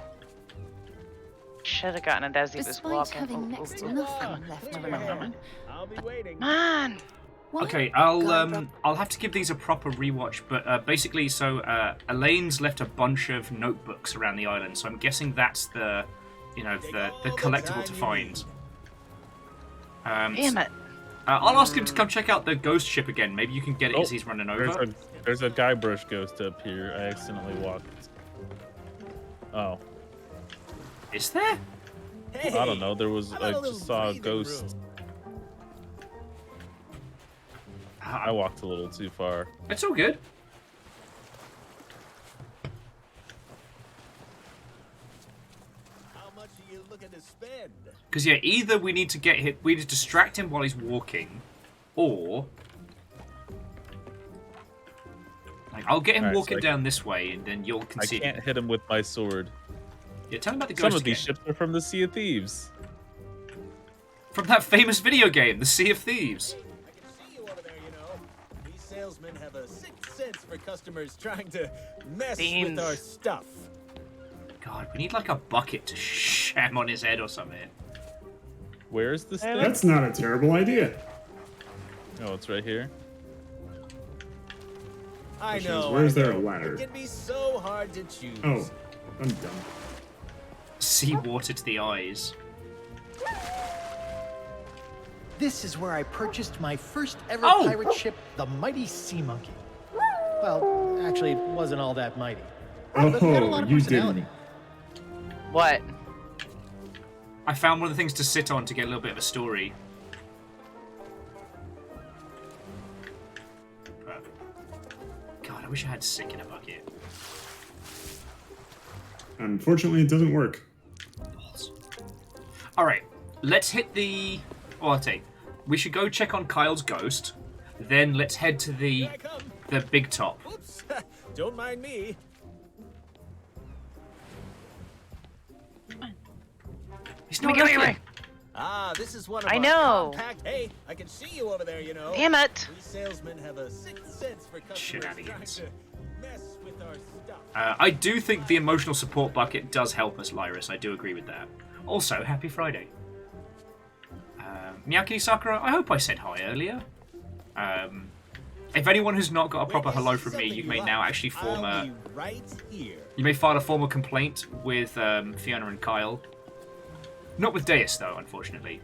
Should have gotten it as he was Despite walking. having next to nothing left to learn, I'll be waiting. Man! why Okay, not I'll have to give these a proper rewatch, but basically, so Elaine's left a bunch of notebooks around the island, so I'm guessing that's the collectible to find. Damn it. I'll ask him to come check out the ghost ship again. Maybe you can get it as he's running over. There's a Guybrush ghost up here. I accidentally walked. Oh, Is there? I don't know. There was. How I about a just saw a little ghost. breathing I walked a little too far. It's all good. How much are you looking to spend? Because yeah, either we need to we need to distract him while he's walking, or like I'll get him Alright, so walking I- down this way, and then you'll I concede. can't hit him with my sword. Yeah, tell him about the Some ghost of these again. ships are from the Sea of Thieves. From that famous video game, The Sea of Thieves. I can see you over there, you know. These salesmen have a sixth sense for customers trying to mess Beans. with our stuff. God, we need like a bucket to sham on his head or something. Where is this thing? That's not a terrible idea. Oh, it's right here. I Question is, know. where's I there a know. ladder? It can be so hard to choose. Oh, I'm dumb. Seawater to the eyes. This is where I purchased my first ever Oh! pirate ship, the Mighty Sea Monkey. Well, actually, it wasn't all that mighty. But it had a lot of you personality. didn't. What? I found one of the things to sit on to get a little bit of a story. But, God, I wish I had sick in a bucket. Unfortunately, it doesn't work. Alright, let's hit the... Well, I'll tell you. We should go check on Kyle's ghost. Then let's head to the big top. Whoops. Don't mind me. He's not looking. Ah, this is one of I our know. compact. Hey, I can see you over there, you know. Damn it. We salesmen have a sixth sense for customers trying Shenanigans. to mess with our stuff. I do think the emotional support bucket does help us, Lyris. I do agree with that. Also, happy Friday. Miyaki Sakura, I hope I said hi earlier. If anyone has not got a proper hello from me, you may now actually form I'll a... be right here. You may file a formal complaint with Fiona and Kyle. Not with Deus, though, unfortunately.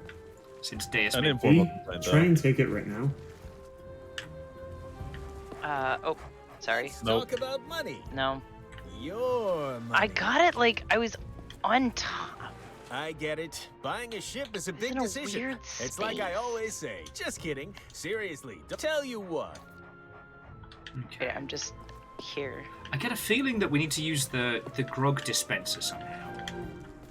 Since Deus... An made- informal complaint, Try though. and take it right now. Oh, sorry. Talk about money. No. Your money. I got it like I was on top. I get it. Buying a ship is a big in a decision. weird It's like I space. always say. Just kidding. Seriously. Tell you what. Okay, I'm just here. I get a feeling that we need to use the grog dispenser somehow.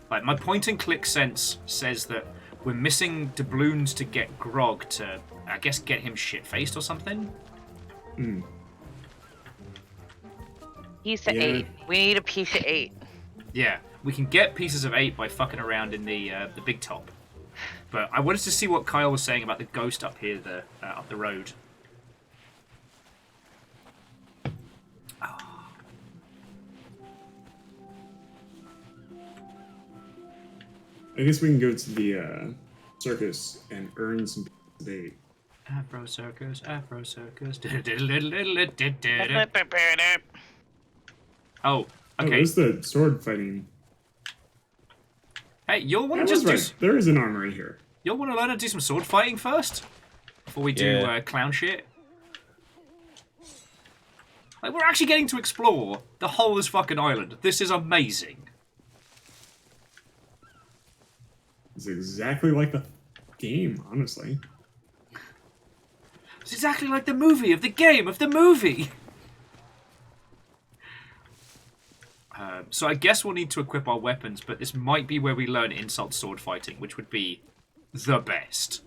Like, my point and click sense says that we're missing doubloons to get Grog to, I guess, get him shit-faced or something. Hmm. Piece of Yeah. 8. We need a piece of 8. Yeah, we can get pieces of 8 by fucking around in the big top. But I wanted to see what Kyle was saying about the ghost up here, up the road. I guess we can go to the circus and earn some bait. Afro circus, Afro circus. Oh, Oh, okay. there's the sword fighting. Hey, you'll want That to was just right. There is an armory here. You'll want to learn how to do some sword fighting first, before we do Yeah. clown shit. Like, we're actually getting to explore the whole of this fucking island. This is amazing. It's exactly like the game, honestly. It's exactly like the movie of the game of the movie. So I guess we'll need to equip our weapons, but this might be where we learn insult sword fighting, which would be the best.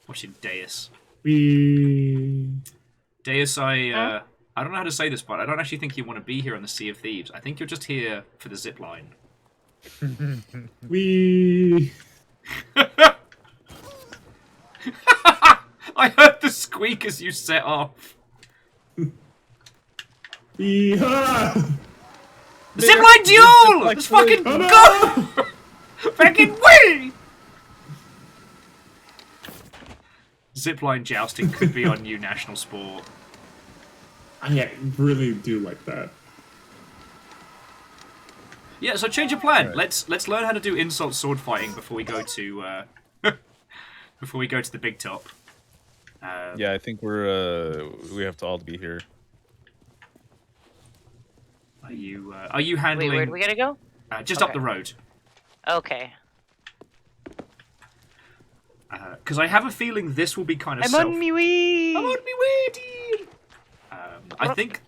Watching Deus. Deus, I don't know how to say this, but I don't actually think you want to be here on the Sea of Thieves. I think you're just here for the zip line. I heard the squeak as you set off. Zipline duel! Let's fucking go! Fucking way! Zipline jousting could be our new national sport. I really do like that. Yeah, so change of plan. Right. Let's learn how to do insult sword fighting before we go to before we go to the big top. Yeah, I think we have to all be here. Are you handling? Wait, where do we gotta go? Just up the road. Okay. Because I have a feeling this will be kind of. I'm on me way. I'm on me way, dude. I think.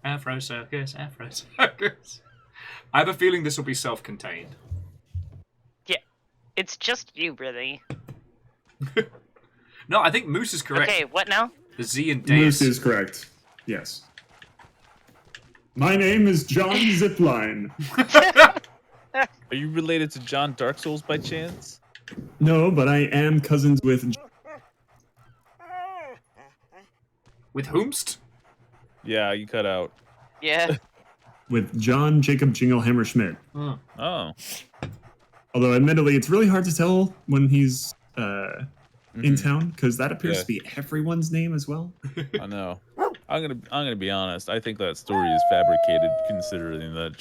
Afro circus, Afro circus. I have a feeling this will be self-contained. Yeah, it's just you, really. No, I think Moose is correct. Okay, what now? The Z and Deus. Moose is correct. Yes. My name is John Zipline. Are you related to John Dark Souls by chance? No, but I am cousins with. With whomst? Yeah, you cut out. Yeah. With John Jacob Jingleheimer Schmidt. Oh. Although, admittedly, it's really hard to tell when he's in town because that appears Yeah. to be everyone's name as well. I know. I'm gonna be honest. I think that story is fabricated, considering that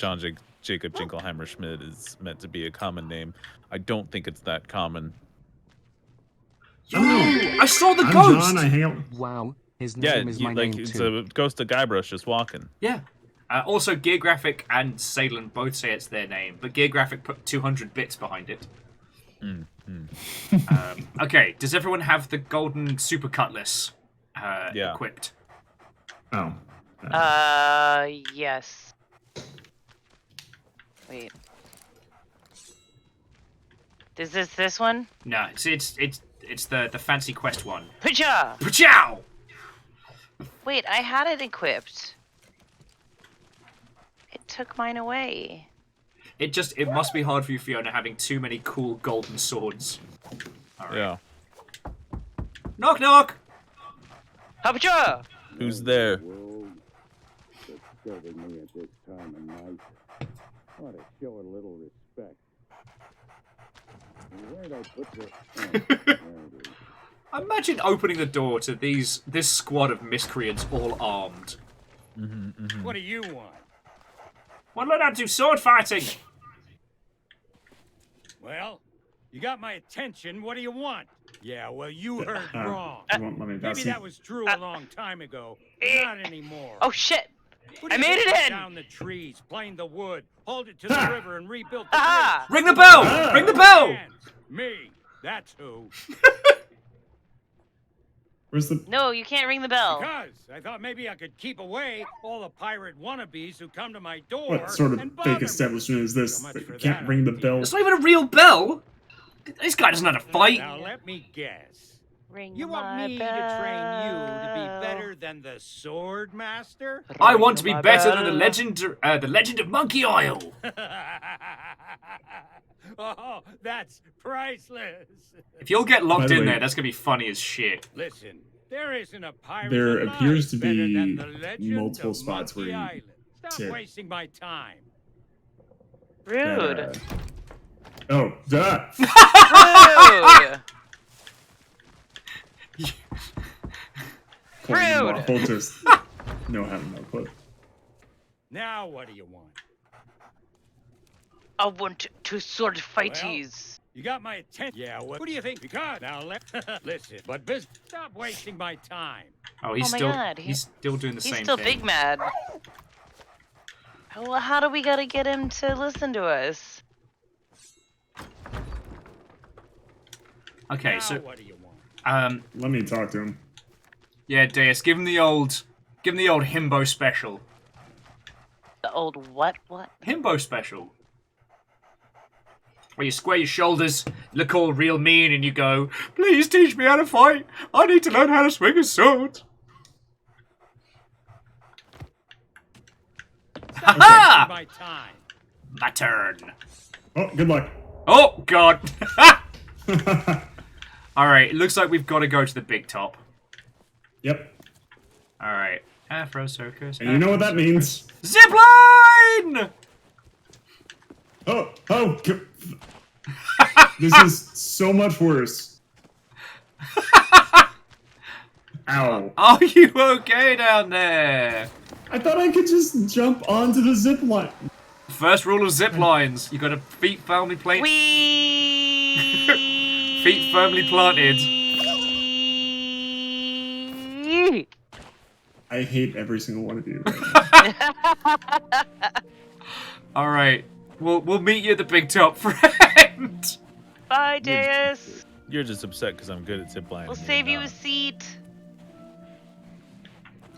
Jacob Jingleheimer Schmidt is meant to be a common name. I don't think it's that common. Yo, I saw the I'm ghost. John. I hang out. Wow, his Yeah, name is my like name it's too. a ghost of Guybrush just walking. Yeah. Also, Geographic and Salem both say it's their name, but Geographic put 200 bits behind it. Okay, does everyone have the golden super cutlass equipped? Oh. Yes. Wait. Is this one? No, it's the fancy quest one. Pacha! Pachow! Wait, I had it equipped. It took mine away. It must be hard for you, Fiona, having too many cool golden swords. All right. Yeah. Knock knock. Pacha! Who's there? Serving me at this time of night. Ought to show a little respect. Where'd I put this? Oh, there it is. Imagine opening the door to this squad of miscreants all armed. What do you want? Well, learn how to do sword fighting. Well, you got my attention. What do you want? Yeah, well, you heard wrong. Maybe that was true a long time ago, but not anymore. Oh shit! What do I you made think it of in! Down the trees, plane the wood, hauled it to the river, and rebuilt the Ah! bridge. Ring the bell! Ring the bell! Me, that's who. Where's the? No, you can't ring the bell. Because I thought maybe I could keep away all the pirate wannabes who come to my door. What sort of and bother fake me. establishment is this? So much That for you can't that ring the bell. It's not even a real bell. This guy doesn't know how to fight. Now let me guess. Ring You want my me bell. to train you to be better than the sword master? I want to be my better than bell. the legend of Monkey Isle. Oh, that's priceless. If you'll get locked By the in way- there, that's gonna be funny as shit. Listen, there isn't a pirate There alive appears to better be than the legend multiple of spots where Monkey you Island. Stop sit. wasting my time. Rude. Oh, duh. Rude. Rude. Hold just no having no clue. Now what do you want? I want to sword fighties. You got my attention. Yeah, what do you think? Because now listen, but stop wasting my time. Oh, he's Oh my still God, he's still doing the He's same still thing. big mad. Well, how do we gotta get him to listen to us? Okay, Now so what do you want? Let me talk to him. yeah, Deus, give him the old himbo special. The old what? What? Himbo special. Where you square your shoulders, look all real mean, and you go, "Please teach me how to fight. I need to learn how to swing a sword." Stop Ha! wasting my time. My turn. Oh, good luck. Oh God. All right, it looks like we've got to go to the big top. Yep. All right, Afro Circus. And you know what that means. Zipline! Oh, this is so much worse. Ow. Are you okay down there? I thought I could just jump onto the zip line. First rule of zip lines: you got to feet firmly planted. Feet firmly planted. I hate every single one of you right now. All right, we'll meet you at the big top, friend. Bye, Deus. You're just upset because I'm good at ziplining. We'll save you a seat.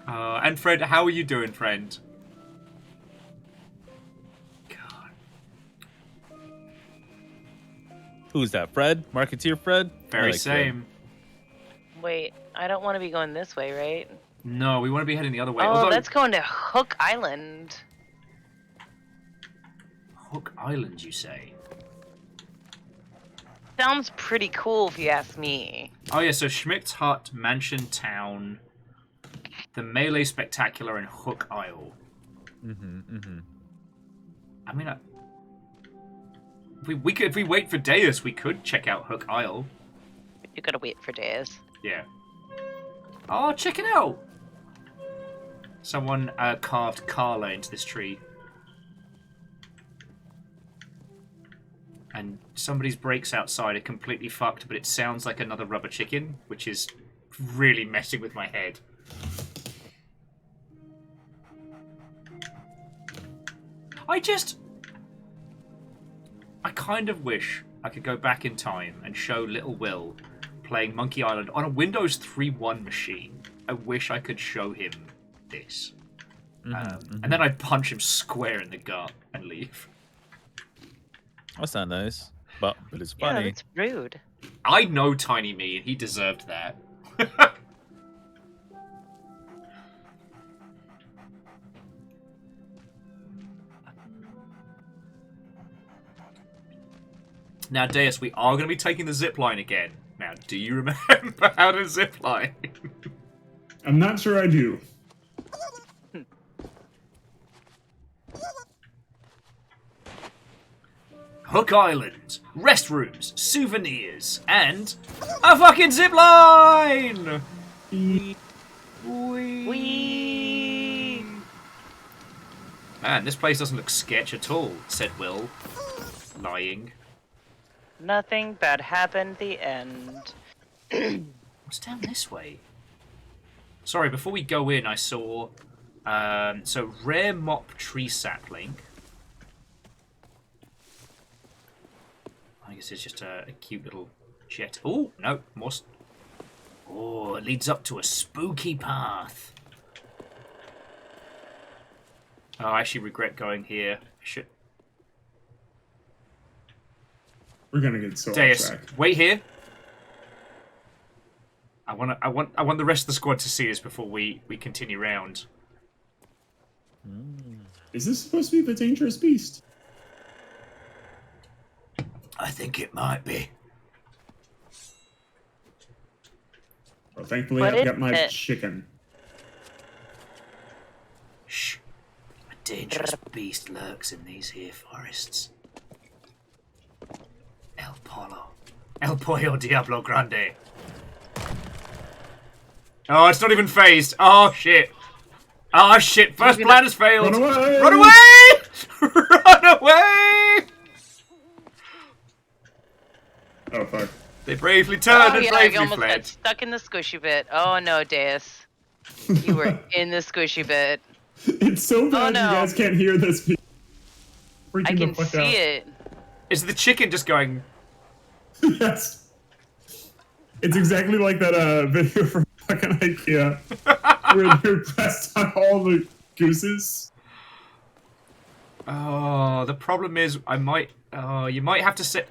And Fred, how are you doing, friend? Who's that? Fred? Marketeer Fred? Very I like same. Wait, I don't want to be going this way, right? No, we want to be heading the other way. Oh, Although that's going to Hook Island. Hook Island, you say? Sounds pretty cool if you ask me. Oh yeah, so Schmidt's Hut, Mansion Town. the Melee Spectacular and Hook Isle. I mean, if we wait for Deus, we could check out Hook Isle. You gotta wait for Deus. Yeah. Oh, check it out! Someone carved Carla into this tree. And somebody's brakes outside are completely fucked, but it sounds like another rubber chicken, which is really messing with my head. I kind of wish I could go back in time and show Little Will playing Monkey Island on a Windows 3.1 machine. I wish I could show him this. And then I'd punch him square in the gut and leave. That's not nice, but it's funny. Yeah, that's rude. I know Tiny Me, and he deserved that. Now, Deus, we are going to be taking the zipline again. Now, do you remember how to zipline? I'm not sure I do. Hook Island, restrooms, souvenirs, and a fucking zipline! Wee. Man, this place doesn't look sketch at all, said Will, lying. Nothing bad happened. The end. What's down this way? Sorry, before we go in, I saw so rare mop tree sapling. I guess it's just a cute little jet. Oh no, more. Oh, it leads up to a spooky path. Oh, I actually regret going here. Shit. We're gonna get so Deus, off track. wait here. I want the rest of the squad to see this before we continue round. Is this supposed to be the dangerous beast? I think it might be. Well, thankfully What I've is got my it? chicken. Shh. A dangerous beast lurks in these here forests. El Pollo Diablo Grande. Oh, it's not even phased. Oh, shit. Oh, shit. First plan has failed. Run away! Run away! Run away! Oh, fuck. They bravely turned and I bravely almost got fled. stuck in the squishy bit. Oh no, Deus. You were in the squishy bit. It's so bad no. you guys can't hear this. Freaking I can the fuck see out. it. Is the chicken just going... Yes. It's exactly like that video from fucking IKEA where they're pressed on all the gooses. Oh, the problem is I might... Oh, you might have to sit...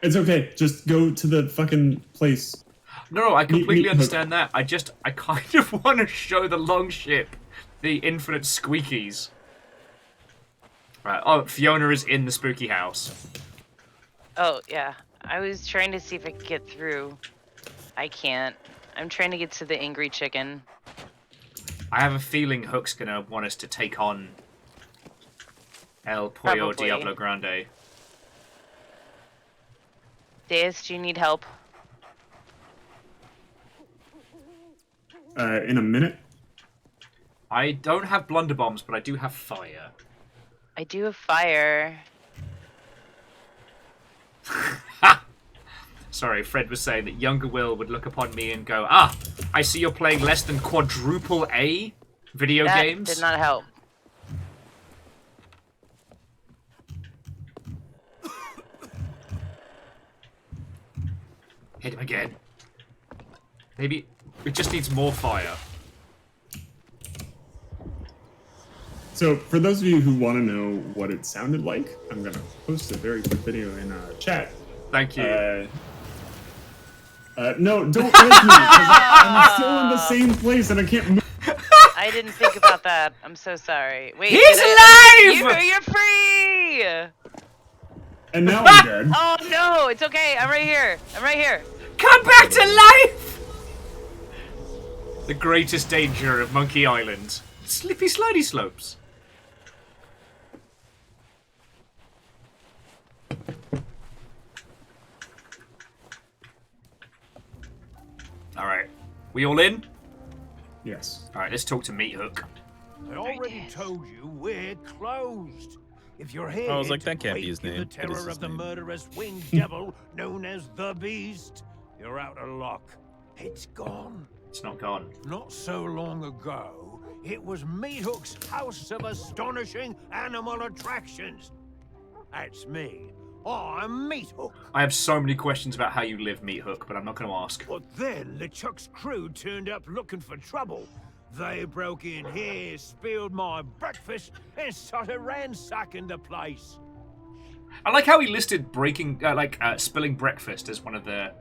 It's okay. Just go to the fucking place. No, I completely Meet understand that. I kind of want to show the longship the infinite squeakies. Right. Oh, Fiona is in the spooky house. Oh yeah. I was trying to see if I could get through. I can't. I'm trying to get to the angry chicken. I have a feeling Hook's gonna want us to take on El Pollo Probably. Diablo Grande. Deus, do you need help? In a minute. I don't have blunderbombs, but I do have fire. I do have fire. Sorry, Fred was saying that younger Will would look upon me and go, "Ah, I see you're playing less than quadruple A video That games." did not help. Hit him again. Maybe it just needs more fire. So, for those of you who want to know what it sounded like, I'm going to post a very quick video in chat. Thank you. No, don't like me, because I'm still in the same place and I can't move. I didn't think about that. I'm so sorry. Wait, He's alive! You're free! And now I'm dead. Oh no, it's okay. I'm right here. I'm right here. Come back to life! The greatest danger of Monkey Island. Slippy slidey slopes. Alright. We all in? Yes. Alright, let's talk to Meat Hook. I already told you we're closed. If you're here I was like, to that can't be wake his in name. the It is terror his of the name. murderous winged devil known as the Beast, you're out of luck. It's gone. It's not gone. Not so long ago, it was Meat Hook's House of Astonishing Animal Attractions. That's me. I'm Meat Hook. I have so many questions about how you live, Meat Hook, but I'm not going to ask. But then LeChuck's crew turned up looking for trouble. They broke in here, spilled my breakfast, and started ransacking the place. I like how he listed spilling breakfast as one of the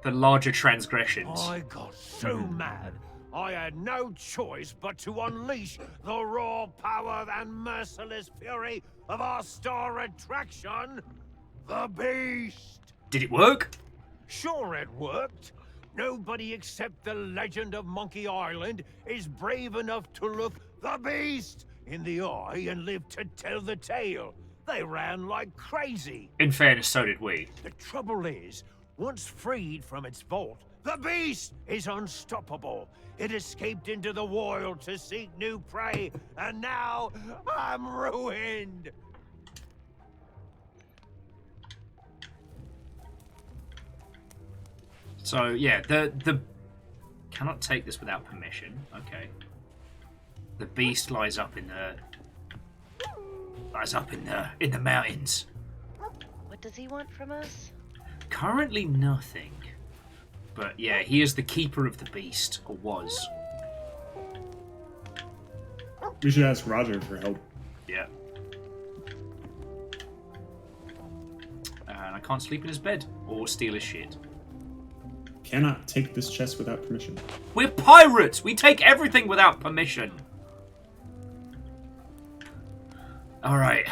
larger transgressions. I got so mad, I had no choice but to unleash the raw power and merciless fury of our star attraction, the Beast. Did it work? Sure it worked. Nobody except the legend of Monkey Island is brave enough to look the Beast in the eye and live to tell the tale. They ran like crazy. In fairness, so did we. The trouble is, once freed from its vault, the Beast is unstoppable. It escaped into the wild to seek new prey, and now I'm ruined. So yeah, the cannot take this without permission. Okay. The Beast lies up in the mountains. What does he want from us? Currently nothing. But yeah, he is the keeper of the Beast, or was. We should ask Roger for help. Yeah. And I can't sleep in his bed or steal his shit. Cannot take this chest without permission. We're pirates! We take everything without permission! Alright.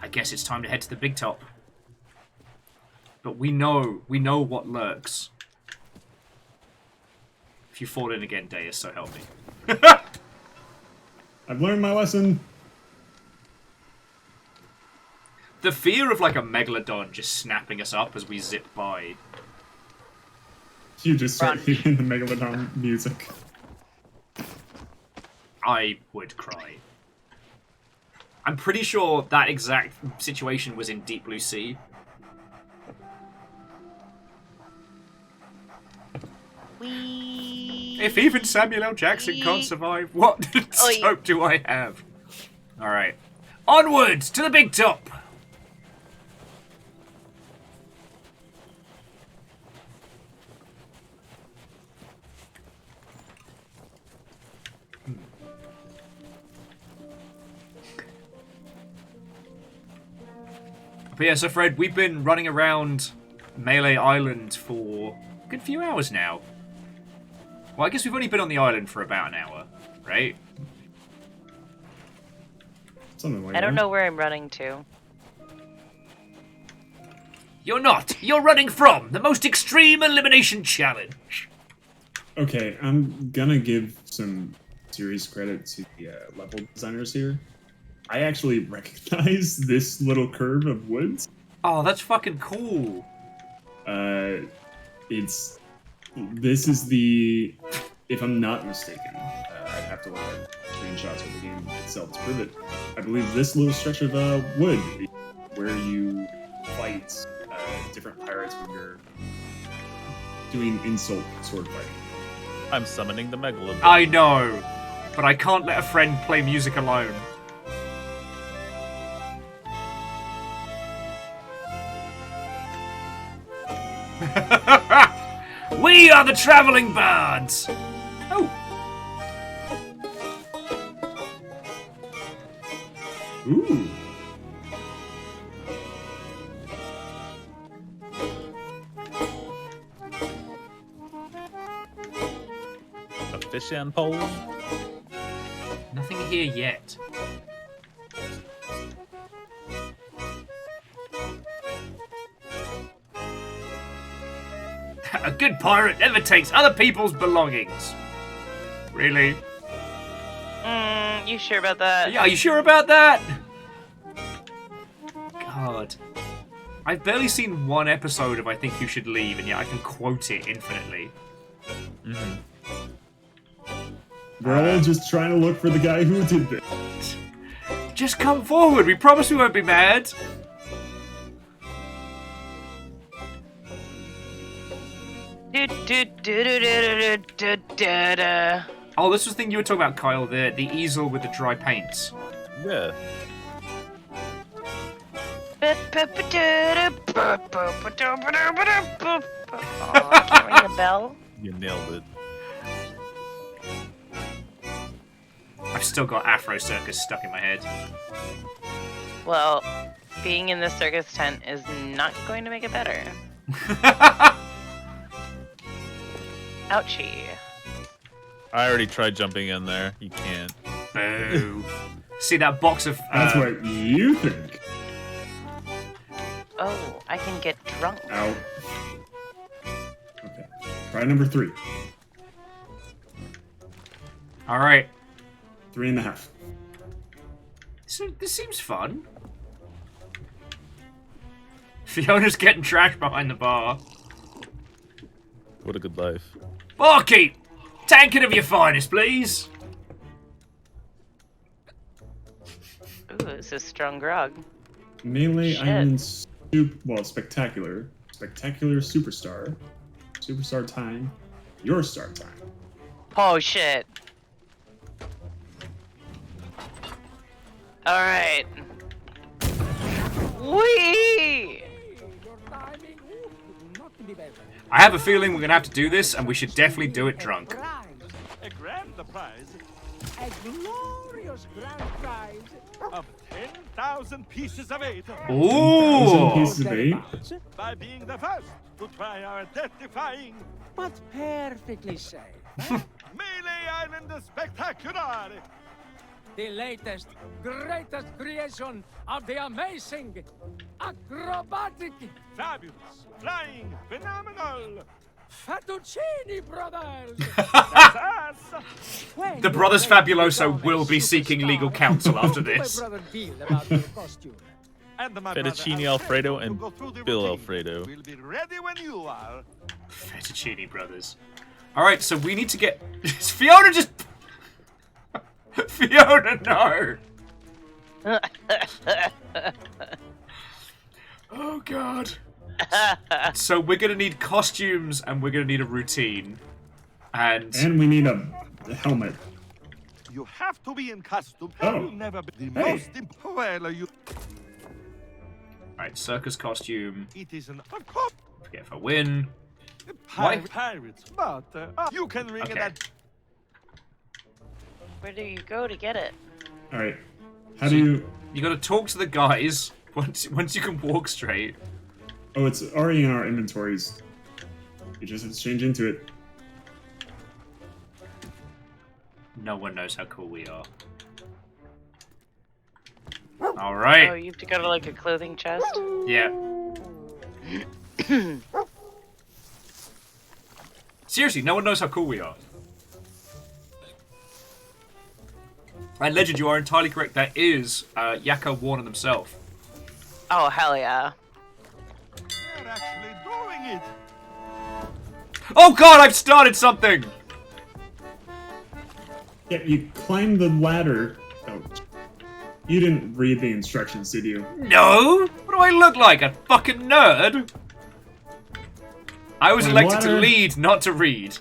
I guess it's time to head to the big top. But we know what lurks. If you fall in again, Deus, so help me. I've learned my lesson. The fear of like a megalodon just snapping us up as we zip by. You just start hearing the megalodon music. I would cry. I'm pretty sure that exact situation was in Deep Blue Sea. If even Samuel L. Jackson can't survive, what hope do I have? Alright. Onwards to the big top! But yeah, so Fred, we've been running around Melee Island for a good few hours now. Well, I guess we've only been on the island for about an hour, right? Something like I don't that. know where I'm running to. You're not! You're running from the most extreme elimination challenge! Okay, I'm gonna give some serious credit to the level designers here. I actually recognize this little curve of woods. Oh, that's fucking cool. This is the, if I'm not mistaken, I'd have to look at screenshots of the game itself to prove it. I believe this little stretch of wood is where you fight different pirates when you're doing insult sword fighting. I'm summoning the megalodon. I know, but I can't let a friend play music alone. We are the traveling bards! Oh. Ooh. A fish and pole. Nothing here yet. A good pirate never takes other people's belongings. Really? You sure about that? Yeah, are you sure about that? God. I've barely seen one episode of I Think You Should Leave, and yet I can quote it infinitely. We're all just trying to look for the guy who did this. Just come forward. We promise we won't be mad. Oh, this was the thing you were talking about, Kyle. The easel with the dry paints. Yeah. Oh, ring a bell. You nailed it. I've still got Afro Circus stuck in my head. Well, being in the circus tent is not going to make it better. Ouchie. I already tried jumping in there. You can't. Boo. See that box of... That's what you think. Oh, I can get drunk. Out. Okay. Try number 3. Alright. 3.5. So, this seems fun. Fiona's getting trashed behind the bar. What a good life. Barkeep! Tankard of your finest, please! Ooh, it's a strong grog. Melee, Shit. I'm in spectacular. Spectacular superstar. Superstar time. Your star time. Oh, shit. Alright. Whee! I have a feeling we're gonna have to do this, and we should definitely do it drunk. A grand prize. A glorious grand prize of 10,000 pieces of 8. Ooh! 10,000 pieces of 8? By being the first to try our death-defying but perfectly safe Melee Island Spectacular. The latest, greatest creation of the amazing, acrobatic, fabulous, flying, phenomenal Fettuccine Brothers. That's us. The Brothers Fabuloso will be seeking legal counsel after this. Fettuccine Alfredo and Bill Alfredo. We'll be ready when you are. Fettuccine Brothers. Alright, so we need to get... Fiona just... Fiona, no! Oh, God. So we're gonna need costumes, and we're gonna need a routine. And we need a helmet. You have to be in costume. Oh. You'll never be the Hey. most well, you. Alright, circus costume. It is an of course Forget if I win. Why? pirates, but you can ring Okay. it at. Where do you go to get it? Alright. How do you... You gotta talk to the guys once you can walk straight. Oh, it's already in our inventories. You just have to change into it. No one knows how cool we are. Oh, Alright. you have to go to like a clothing chest? Yeah. Seriously, no one knows how cool we are. And Legend, you are entirely correct. That is Yakko Warner himself. Oh, hell yeah. They're actually doing it. Oh God, I've started something! Yeah, you climb the ladder. Oh. You didn't read the instructions, did you? No! What do I look like? A fucking nerd? I was Climb elected to ladder. lead, not to read.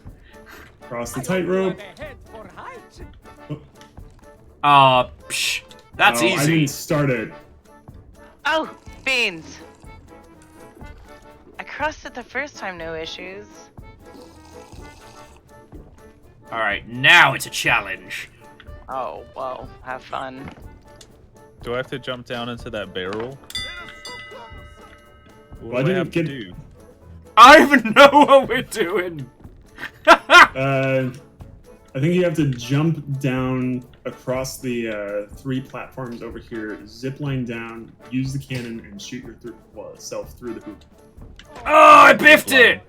Cross the tightrope. Psh. That's Oh, I easy. didn't start it. Oh, beans. I crossed it the first time, no issues. Alright, now it's a challenge. Oh, well, have fun. Do I have to jump down into that barrel? What Why do I didn't have it to get- do? I don't even know what we're doing. I think you have to jump down across the 3 platforms over here, zip line down, use the cannon, and shoot yourself through the hoop. Oh, I biffed it!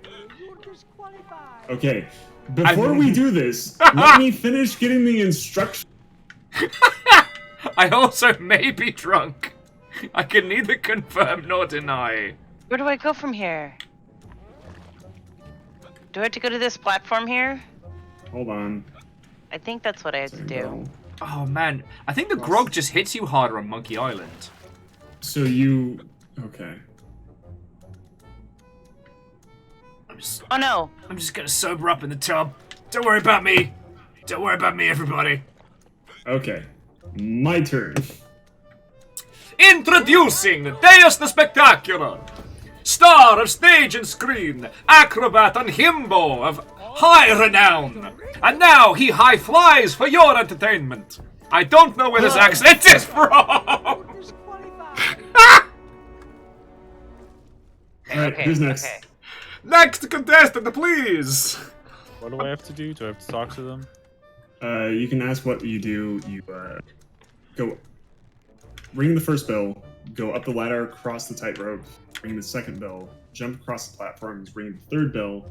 Okay, before we do this, let me finish getting the instructions. I also may be drunk. I can neither confirm nor deny. Where do I go from here? Do I have to go to this platform here? Hold on. I think that's what I have to do. Oh man, I think the grog just hits you harder on Monkey Island. So you... Okay. Oh no! I'm just gonna sober up in the tub. Don't worry about me. Don't worry about me, everybody. Okay. My turn. Introducing Deus the Spectacular, star of stage and screen, acrobat and himbo of high renown. And now he high flies for your entertainment. I don't know where this accent is from. Alright, who's next? Okay. Next contestant, please. What do I have to do? Do I have to talk to them? You can ask what you do. You go ring the first bell, go up the ladder, cross the tightrope, ring the second bell, jump across the platforms, ring the third bell,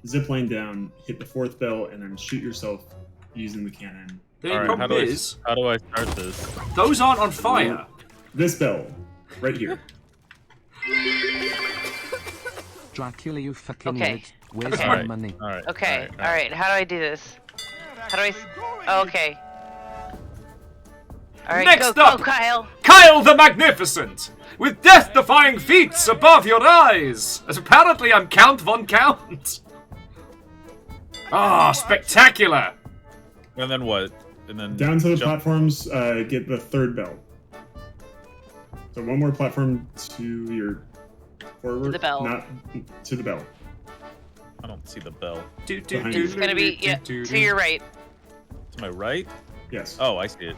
zip line down, hit the fourth bell, and then shoot yourself using the cannon. The problem how do I start this? Those aren't on fire. This bell, right here. Dracula, you fucking Okay. idiot. Where's Okay. my money? Okay, alright, how do I do this? How do I... Oh, okay. Alright, Next go, up, go, Kyle! Kyle the Magnificent, with death-defying feats above your eyes. As apparently I'm Count Von Count. Ah, spectacular. And then what? And then Down to the jump. platforms, get the third bell. So one more platform to your forward. To the bell. Not to the bell. I don't see the bell. Behind you. It's gonna be, yeah, to your right. To my right? Yes. Oh, I see it.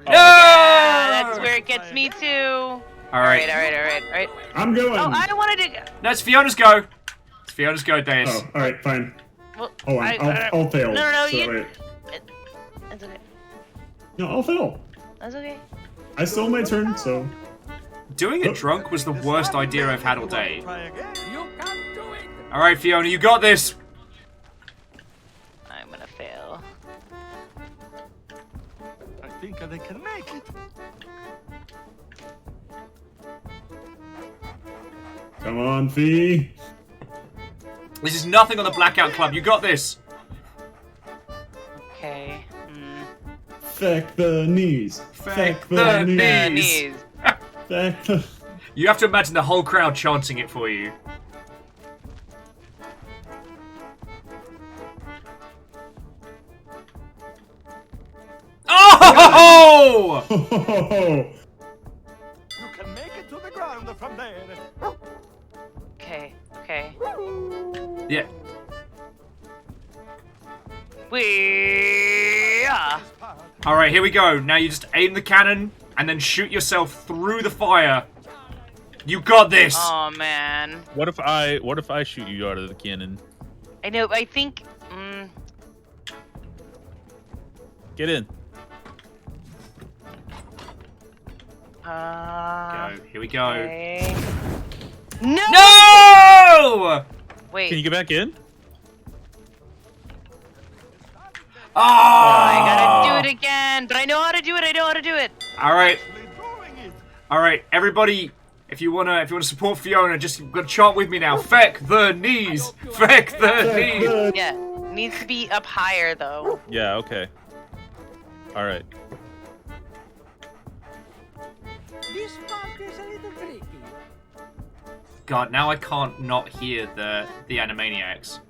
No! Yeah, that's where it gets me too. Alright. Alright. I'm going. Oh, I wanted to... No, it's Fiona's go. It's Fiona's go, Deus. Oh, alright, fine. Well, Hold on, I'll fail. No, So, you... wait. That's okay. No, I'll fail. That's okay. I still have my turn, so... Doing it drunk was the worst idea I've had all day. You can't do it. Alright, Fiona, you got this. I'm gonna fail. I think they can make it. Come on, Fee. This is nothing on the Blackout Club. You got this. Okay. Feck the knees. Feck the knees. Feck the... You have to imagine the whole crowd chanting it for you. Oh! You can make it to the ground from there. Okay. Yeah. Alright, here we go. Now you just aim the cannon and then shoot yourself through the fire. You got this! Oh, man. What if I shoot you out of the cannon? I know, I think... Get in. Go. Here we go. Okay. No! No! Wait. Can you get back in? Oh! I gotta do it again, but I know how to do it. Alright. Alright, everybody, if you wanna support Fiona, just gotta chant with me now. Feck the knees! Feck the knees! Yeah, needs to be up higher though. Yeah, okay. Alright. This part is a little tricky. God, now I can't not hear the Animaniacs.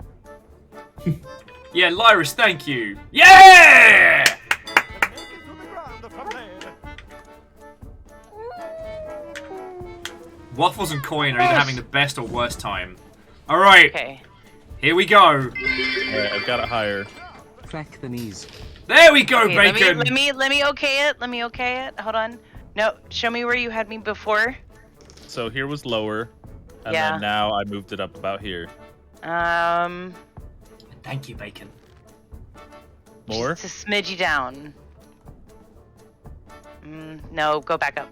Yeah, Lyris, thank you. Yeah! Waffles and Coin are either having the best or worst time. Alright. Okay. Here we go. Alright, I've got it higher. Feck the knees. There we go, Okay, Bacon! Let me okay it. Hold on. No, show me where you had me before. So here was lower, and Yeah. then now I moved it up about here. Thank you, Bacon. More? Just a smidgy down. No, go back up.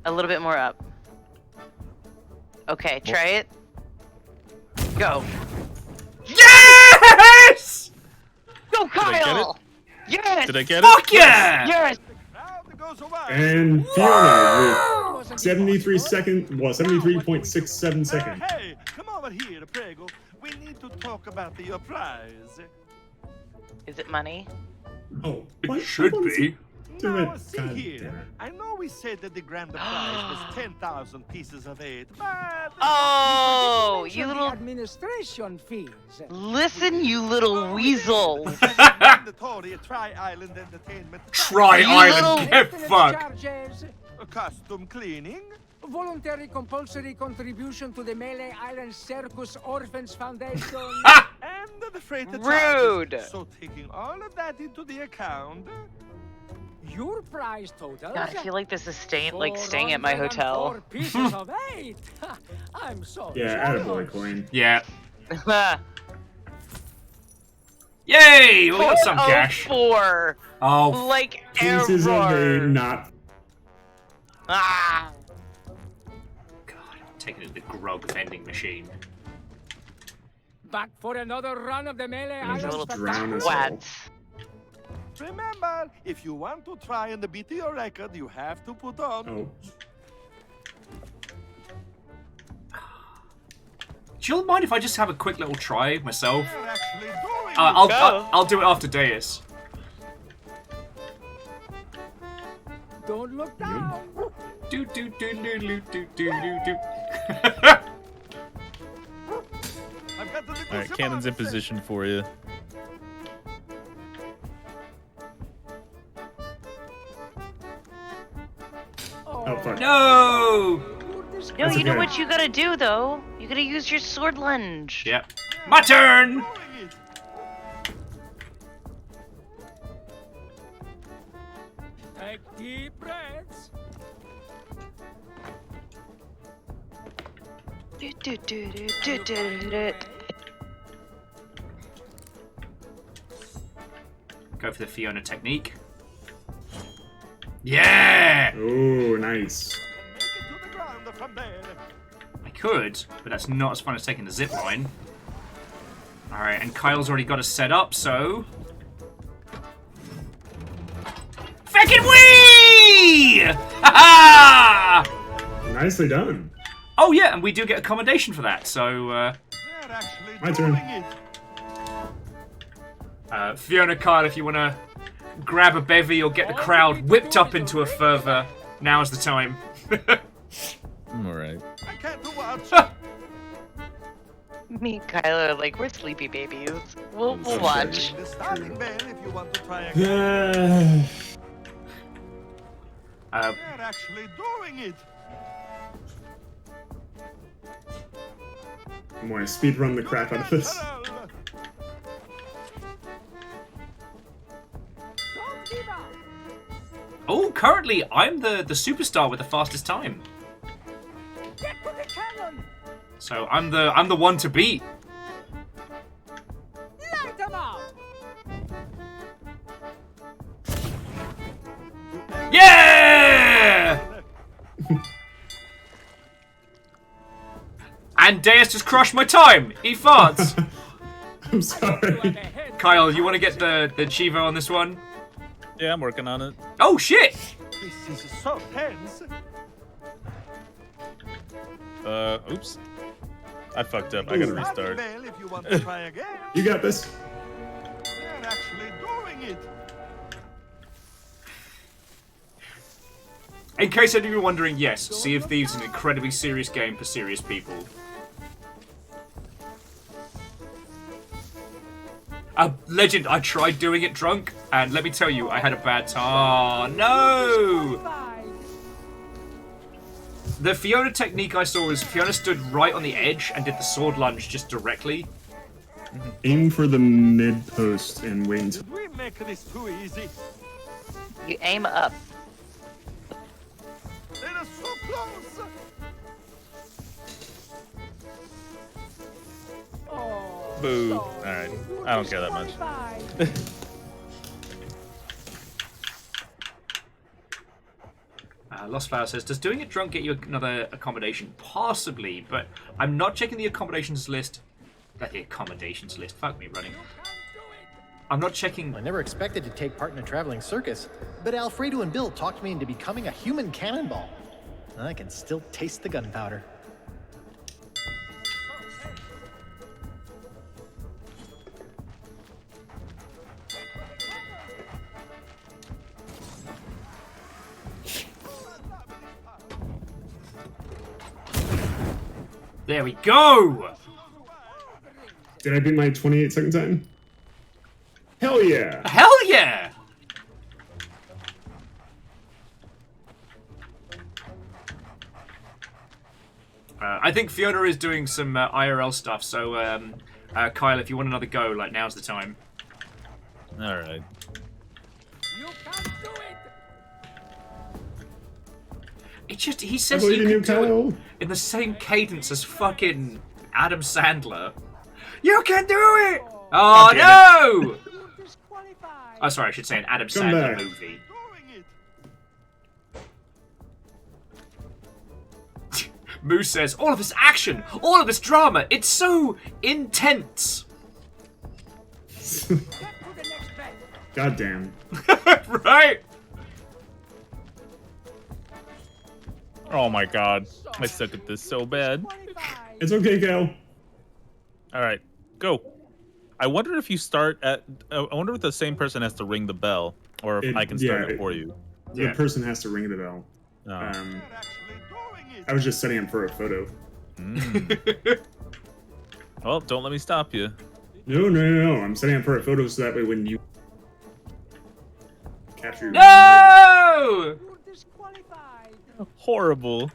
A little bit more up. Okay, try it. Go. Yes! Go, Kyle! Yes! Did I get Fuck it? yeah! Yes! And Fiona with 73.67 seconds. Hey, come over here, Prego. We need to talk about your prize. Is it money? Oh, it should be. Now, see here. I know we said that the grand prize was 10,000 pieces of 8, but... Oh, you little... administration fees. Listen, you little weasel. Mandatory Tri-Island Entertainment. Tri-Island, get fucked. Charges, Custom cleaning. voluntary compulsory contribution to the Melee Island Circus Orphans Foundation. And the freighter Rude. charges. So taking all of that into the account... Your prize total. God, I feel like this is staying at my hotel. 404 pieces of 8. I'm so Yeah, jealous. attaboy, Coin. Yeah. Yay! We got some cash. 4. Oh. Like Pieces of error. 8, not. Ah. God, I'm taking it to the grog vending machine. Back for another run of the Melee And Island just drown us Spectacular. all. Remember, if you want to try and beat your record, you have to put on... Oh. Do you mind if I just have a quick little try myself? You're actually doing I'll do it after Deus. Don't look down. Do do do do do do do do. Alright, cannon's in position for you. Oh, fuck. No! No, That's you know okay. what you gotta do though? You gotta use your sword lunge. Yep. My turn! Take deep breaths. Do, do, do, do, do, do, do. Go for the Fiona technique. Yeah! Oh, nice. I could, but that's not as fun as taking the zip line. Alright, and Kyle's already got us set up, so... Feckin' wee! Ha ha! Nicely done. Oh yeah, and we do get accommodation for that, so My turn. Fiona, Kyle, if you want to grab a bevy or get the crowd whipped up into a fervor, now's the time. I'm alright. I can't do watch. Me and Kyle are like, we're sleepy babies. We'll watch. The starting bell if you want to try again. You're actually doing it. I'm going to speedrun the crap out of this. Oh, currently I'm the superstar with the fastest time. Get to the cannon. So I'm the one to beat. Light them up. Yeah! And Deus just crushed my time. He farts. I'm sorry. Kyle, you want to get the Chivo on this one? Yeah, I'm working on it. Oh shit! This is so tense. Oops. I fucked up. I gotta Starting restart. bell if you want to try again. You got this. You're actually doing it. In case any of you were wondering, yes, Sea of Thieves is an incredibly serious game for serious people. Legend, I tried doing it drunk, and let me tell you, I had a bad time. Oh, no! The Fiona technique I saw was Fiona stood right on the edge and did the sword lunge just directly. Aim for the mid post and wait until. Did we make this too easy? You aim up. They are so close. Boo. Alright. I don't care that much. Lost Flower says, does doing it drunk get you another accommodation? Possibly, but I'm not checking the accommodations list. The accommodations list. Fuck me running. I'm not checking. I never expected to take part in a traveling circus, but Alfredo and Bill talked me into becoming a human cannonball. I can still taste the gunpowder. There we go! Did I beat my 28-second time? Hell yeah! Hell yeah! I think Fiona is doing some IRL stuff, so Kyle, if you want another go, like, now's the time. Alright. It just, he says you can do it in the same cadence as fucking Adam Sandler. You can do it! Oh, no! Oh, sorry, I should say an Adam Sandler movie. Moose says, all of this action, all of this drama, it's so intense. Goddamn. Right? Oh my god. I suck at this so bad. It's okay, Cal. Alright, go. I wonder if you start at... I wonder if the same person has to ring the bell, or if I can start it for you. The person has to ring the bell. Oh. I was just setting him for a photo. Well, don't let me stop you. No. I'm setting him for a photo so that way when you capture... No! Horrible.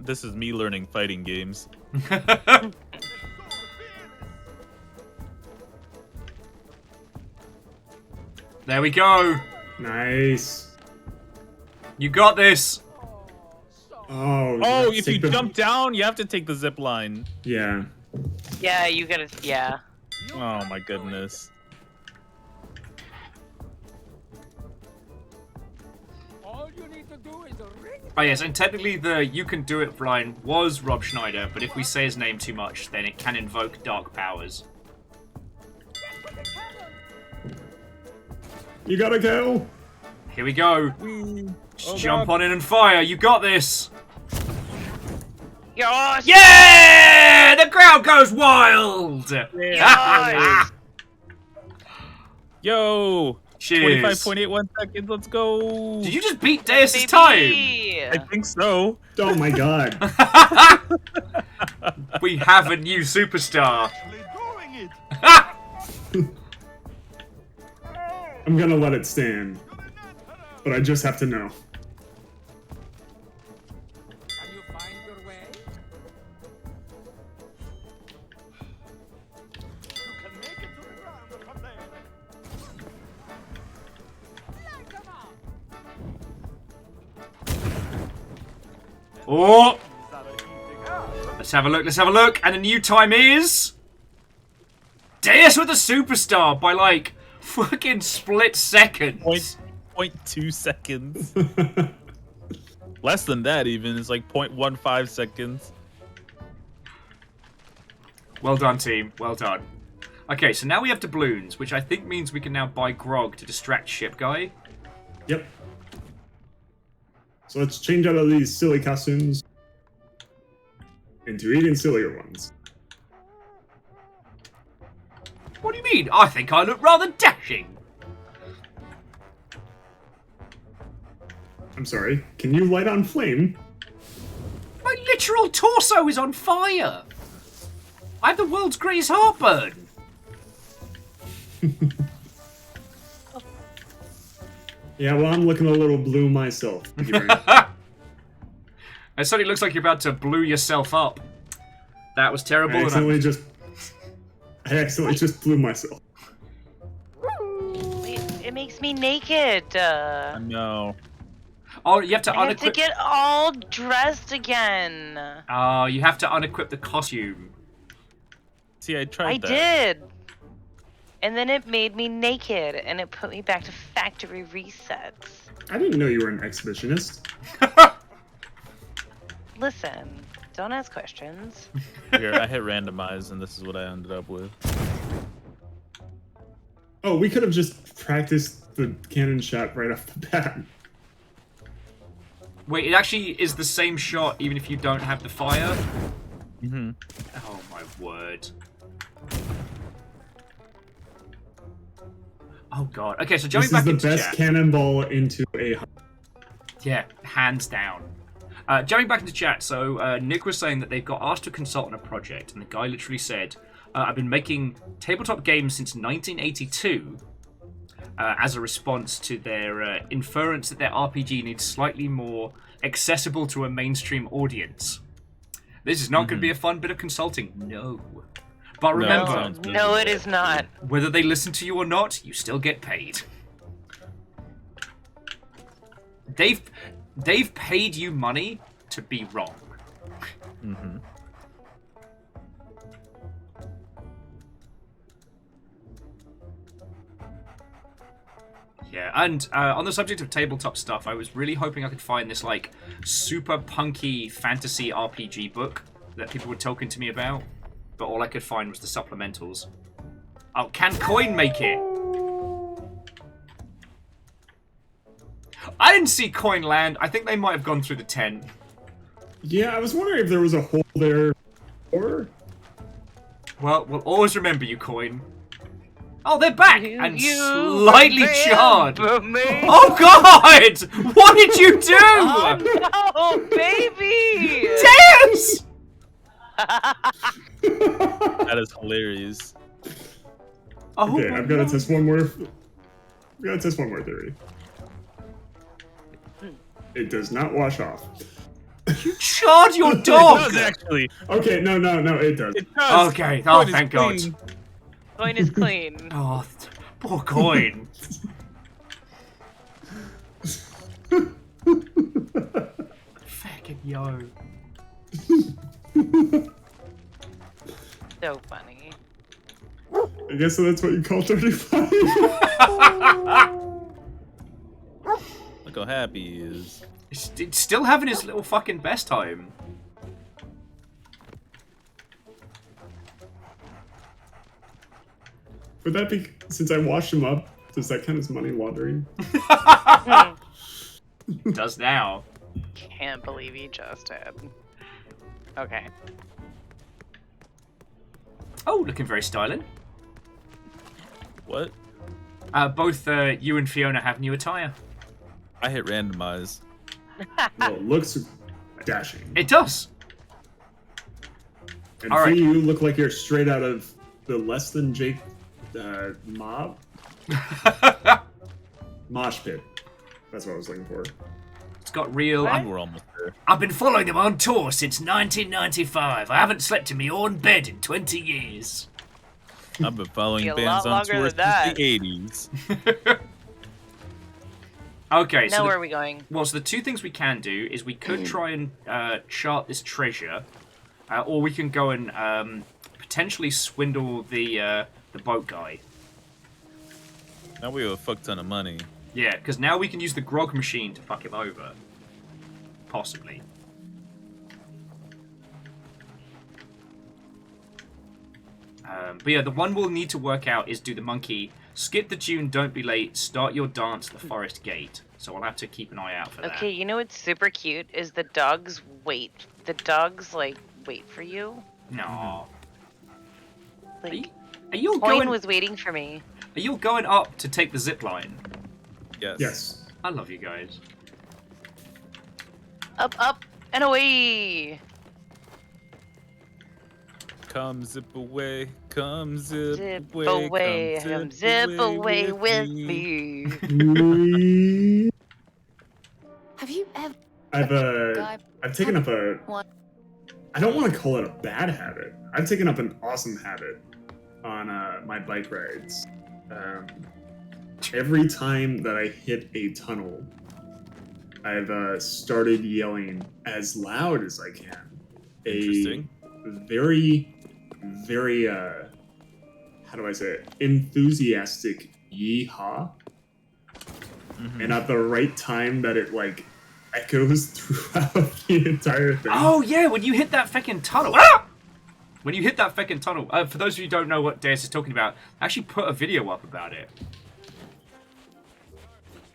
This is me learning fighting games. There we go. Nice. You got this. Oh, if you jump down, you have to take the zip line. Yeah. Yeah, you gotta. Yeah. Oh my goodness. Oh yes, and technically the "you can do it" line was Rob Schneider, but if we say his name too much, then it can invoke dark powers. You gotta go. Here we go. Just jump on in and fire. You got this. Yes. Yeah! The crowd goes wild. Yes. Yo. Cheers. 25.81 seconds. Let's go. Did you just beat Deus's time? I think so. Oh my god. We have a new superstar. I'm gonna let it stand. But I just have to know. Can you find your way? You can make it to the ground from there. Oh! Let's have a look, let's have a look. And the new time is... Deus with the superstar by like fucking split seconds. 0.2 seconds. Less than that even. It's like 0.15 seconds. Well done, team. Well done. Okay, so now we have doubloons, which I think means we can now buy grog to distract Ship Guy. Yep. So let's change out of these silly costumes into even sillier ones. What do you mean? I think I look rather dashing. I'm sorry, can you light on flame? My literal torso is on fire. I have the world's greatest heartburn. Yeah, well, I'm looking a little blue myself. Thank you very much. It suddenly looks like you're about to blew yourself up. That was terrible. I accidentally just blew myself. It makes me naked. No. Oh, you have to I have to get all dressed again. Oh, you have to unequip the costume. See, I tried I that. did. And then it made me naked, and it put me back to factory resets. I didn't know you were an exhibitionist. Listen, don't ask questions. Here, I hit randomize, and this is what I ended up with. Oh, we could have just practiced the cannon shot right off the bat. Wait, it actually is the same shot even if you don't have the fire? Mm-hmm. Oh my word. Oh god. Okay, so jumping This is back the into best chat. cannonball into a... Yeah, hands down. Jumping back into chat, so Nick was saying that they've got asked to consult on a project, and the guy literally said, I've been making tabletop games since 1982 as a response to their inference that their RPG needs slightly more accessible to a mainstream audience. This is not going to be a fun bit of consulting. No. But remember, No, it is not. whether they listen to you or not, you still get paid. They've paid you money to be wrong. Mm-hmm. Yeah, and on the subject of tabletop stuff, I was really hoping I could find this like super punky fantasy RPG book that people were talking to me about, but all I could find was the supplementals. Oh, can Coin make it? I didn't see Coin land. I think they might have gone through the 10. Yeah, I was wondering if there was a hole there. Or... Well, we'll always remember you, Coin. Oh, they're back! And You slightly charred! remember me? Oh god! What did you do? Oh no, baby! Dance! That is hilarious. Oh, okay, I've got to test one more. I've got to test one more theory. It does not wash off. You charred your dog! It does, actually. Okay, no, it does. It does. Okay, oh, Coin is thank God. clean. Coin is clean. Oh, poor Coin. Fucking yo. So funny. I guess that's what you call 35. Look how happy he is. He's still having his little fucking best time. Would that be, since I washed him up, does that count as money laundering? Does now. Can't believe he just did. Okay. Oh, looking very styling. What? Both you and Fiona have new attire. I hit randomize. Well, it looks dashing. It does. And All for right. you look like you're straight out of the Less Than Jake mob? Mosh pit. That's what I was looking for. It's got real. We're almost there. I've been following him on tour since 1995. I haven't slept in my own bed in 20 years. I've been following Be a bands lot on longer tour than that. since the 80s. Okay, Now so where are we going? well, so the two things we can do is we could try and chart this treasure, or we can go and potentially swindle the boat guy. Now we have a fuck ton of money. Yeah, because now we can use the grog machine to fuck him over. Possibly. But yeah, the one we'll need to work out is do the monkey. Skip the tune, don't be late, start your dance at the forest gate. So I'll have to keep an eye out for that. Okay, you know what's super cute is the dogs wait. The dogs like wait for you. No. Like Are you Coin going? was waiting for me. Are you going up to take the zip line? Yes. Yes. I love you guys. Up, up, and away. Come zip away, come zip, Zip away, away, come zip away with me. Have you ever? I've taken up a. I don't want to call it a bad habit. I've taken up an awesome habit on my bike rides. Every time that I hit a tunnel, I've started yelling as loud as I can. Interesting. A very, very, how do I say it? Enthusiastic yeehaw. And at the right time that it, like, echoes throughout the entire thing. Oh, yeah, when you hit that fucking tunnel. Ah! When you hit that fucking tunnel. For those of you who don't know what Deus is talking about, I actually put a video up about it.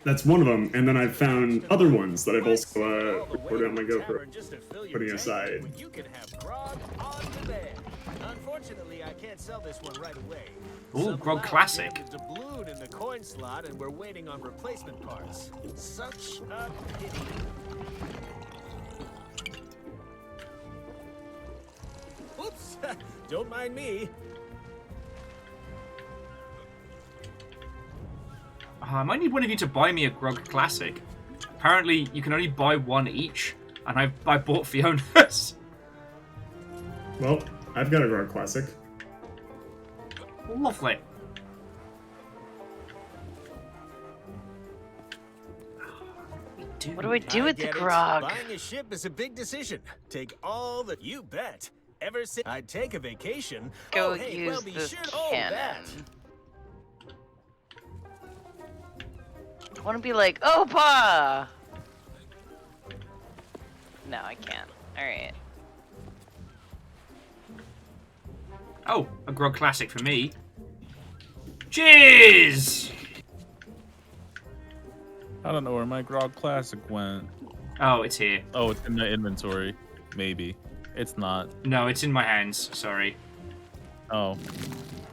That's one of them, and then I've found other ones that I've also recorded on my GoPro, putting aside. You can have grog on demand. Unfortunately, I can't sell this one right away. Ooh, Grog Classic. The doubloon in the coin slot, and we're waiting on replacement parts. Such a pity. Oops! Don't mind me. I might need one of you to buy me a Grog Classic. Apparently, you can only buy one each, and I bought Fiona's. Well, I've got a Grog Classic. Lovely. What do I do with the grog? Buying a ship is a big decision. Take all that you bet. Ever since I'd take a vacation. Go oh, hey, use well, be this sure cannon. that. I want to be like, Opa! No, I can't. Alright. Oh, a Grog Classic for me. Cheers! I don't know where my Grog Classic went. Oh, it's here. Oh, it's in the inventory. Maybe. It's not. No, it's in my hands. Sorry. Oh.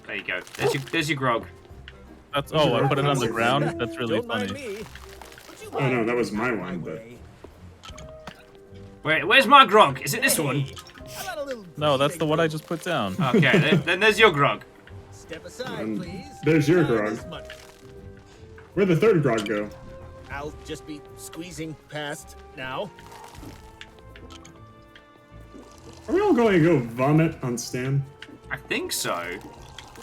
There you go. There's your grog. That's I put it on the ground? That's really funny. Oh no, that was my one, but... Wait, where's my grog? Is it this one? No, that's the one I just put down. Okay, then there's your grog. Step aside, please. There's your grog. Where'd the third grog go? I'll just be squeezing past now. Are we all going to go vomit on Stan? I think so.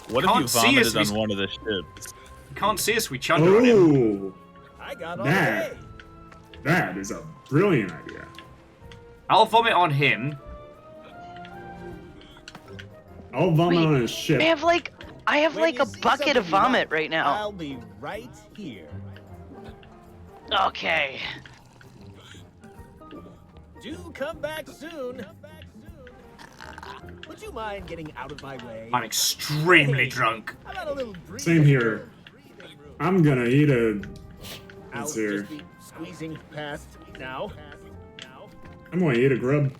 What if you vomited on one of the ships? You can't see us, we chunder on him. I got all that is a brilliant idea. I'll vomit on him. I'll vomit on his ship. I have like a bucket of vomit right now. I'll be right here. Okay. Do come back soon. Would you mind getting out of my way? I'm extremely drunk. Same here. I'm gonna eat a... I'll Let's hear. just be squeezing past now. I'm gonna eat a grub.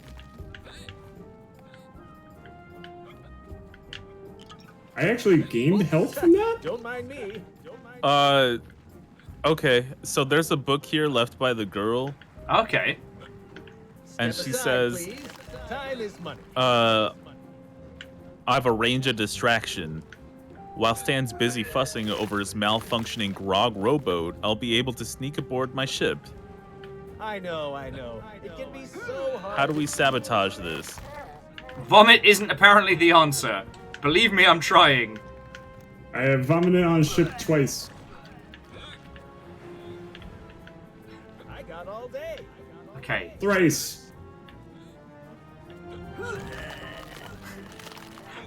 I actually gained health from that? Don't mind me. Okay, so there's a book here left by the girl. Okay. And she says, Time is money. I've arranged a distraction. While Stan's busy fussing over his malfunctioning grog rowboat, I'll be able to sneak aboard my ship. I know. It can be so hard. How do we sabotage this? Vomit isn't apparently the answer. Believe me, I'm trying. I have vomited on a ship twice. I got all day. Okay. Thrice.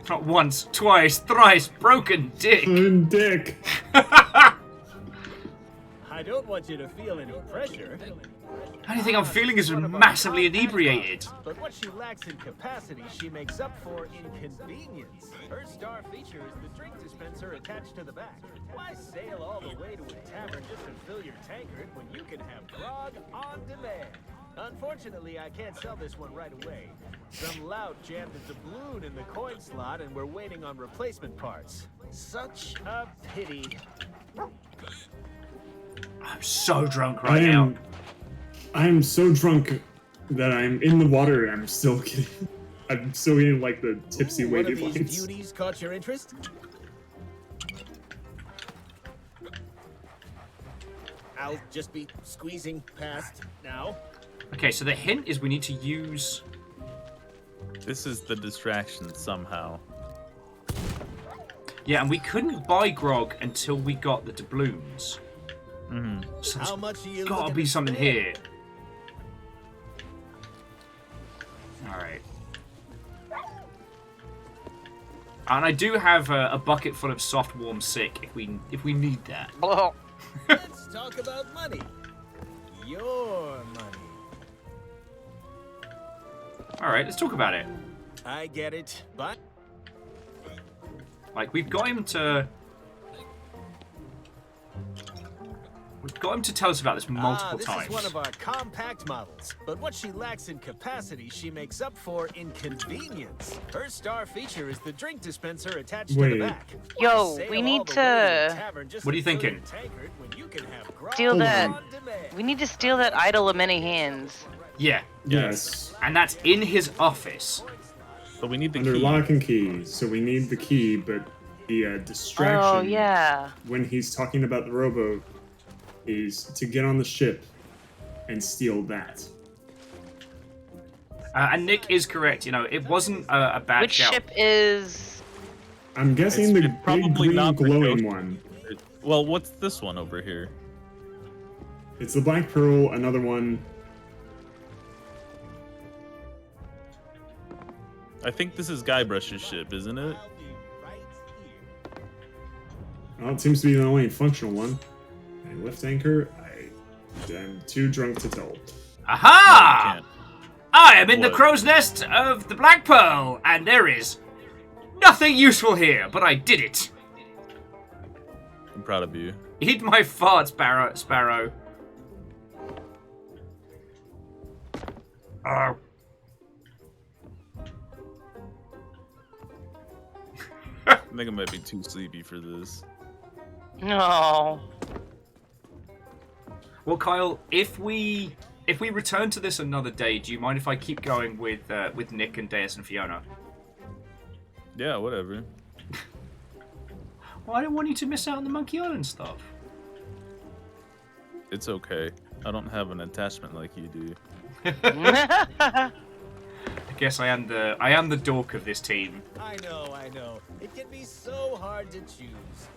Not once, twice, thrice, broken dick. Dick. I don't want you to feel any pressure. The only thing I'm feeling is massively inebriated. But what she lacks in capacity, she makes up for in convenience. Her star feature is the drink dispenser attached to the back. Why sail all the way to a tavern just to fill your tankard when you can have grog on demand? Unfortunately, I can't sell this one right away. Some lout jammed a doubloon in the coin slot, and we're waiting on replacement parts. Such a pity. I'm so drunk right now. I'm so drunk that I'm in the water and I'm still getting like the tipsy One wavy of these lights. beauties caught your interest? I'll just be squeezing past now. Okay, so the hint is we need to use... This is the distraction somehow. Yeah, and we couldn't buy grog until we got the doubloons. Mm-hmm. So How much are you gotta looking be to something spend? here. Alright. And I do have a bucket full of soft, warm sick if we need that. Let's talk about money. Your money. Alright, let's talk about it. I get it, but... Like, we've got him to tell us about this multiple times. This is one of our compact models, but what she lacks in capacity, she makes up for in convenience. Her star feature is the drink dispenser attached to the back. Yo, we need to... What are you thinking? Steal that. We need to steal that idol of many hands. Yeah. Yes. And that's in his office. But we need the Under key. lock and key, so we need the key, but the distraction Oh, yeah. when he's talking about the rowboat is to get on the ship and steal that. And Nick is correct, you know, it wasn't a bad Which shout. ship is... I'm guessing the big probably green not the glowing ghost. one. Well, what's this one over here? It's the Black Pearl, another one. I think this is Guybrush's ship, isn't it? Well, it seems to be the only functional one. I left anchor. I'm too drunk to tell. Aha! I am in the What? crow's nest of the Black Pearl, and there is nothing useful here, but I did it. I'm proud of you. Eat my fart, Sparrow. Oh. I think I might be too sleepy for this. No. Well, Kyle, if we return to this another day, do you mind if I keep going with Nick and Deus and Fiona? Yeah, whatever. Well, I don't want you to miss out on the Monkey Island stuff. It's okay. I don't have an attachment like you do. I guess I am the dork of this team. I know. It can be so hard to choose.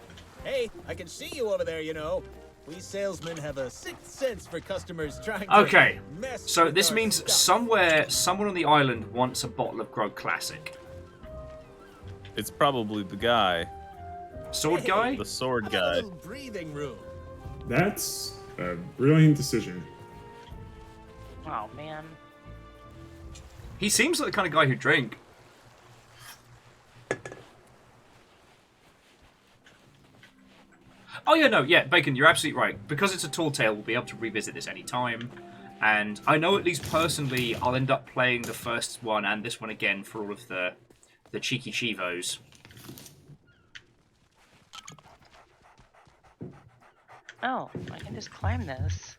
Hey, I can see you over there, you know. We salesmen have a sixth sense for customers trying to Okay, mess so with this our means stuff. someone on the island wants a bottle of Grog Classic. It's probably the guy. Sword guy? The sword A guy. little breathing room. That's a brilliant decision. Oh, man. He seems like the kind of guy who'd drink. Oh yeah, no, yeah, Bacon, you're absolutely right. Because it's a tall tale, we'll be able to revisit this anytime. And I know at least personally, I'll end up playing the first one and this one again for all of the cheeky chivos. Oh, I can just climb this.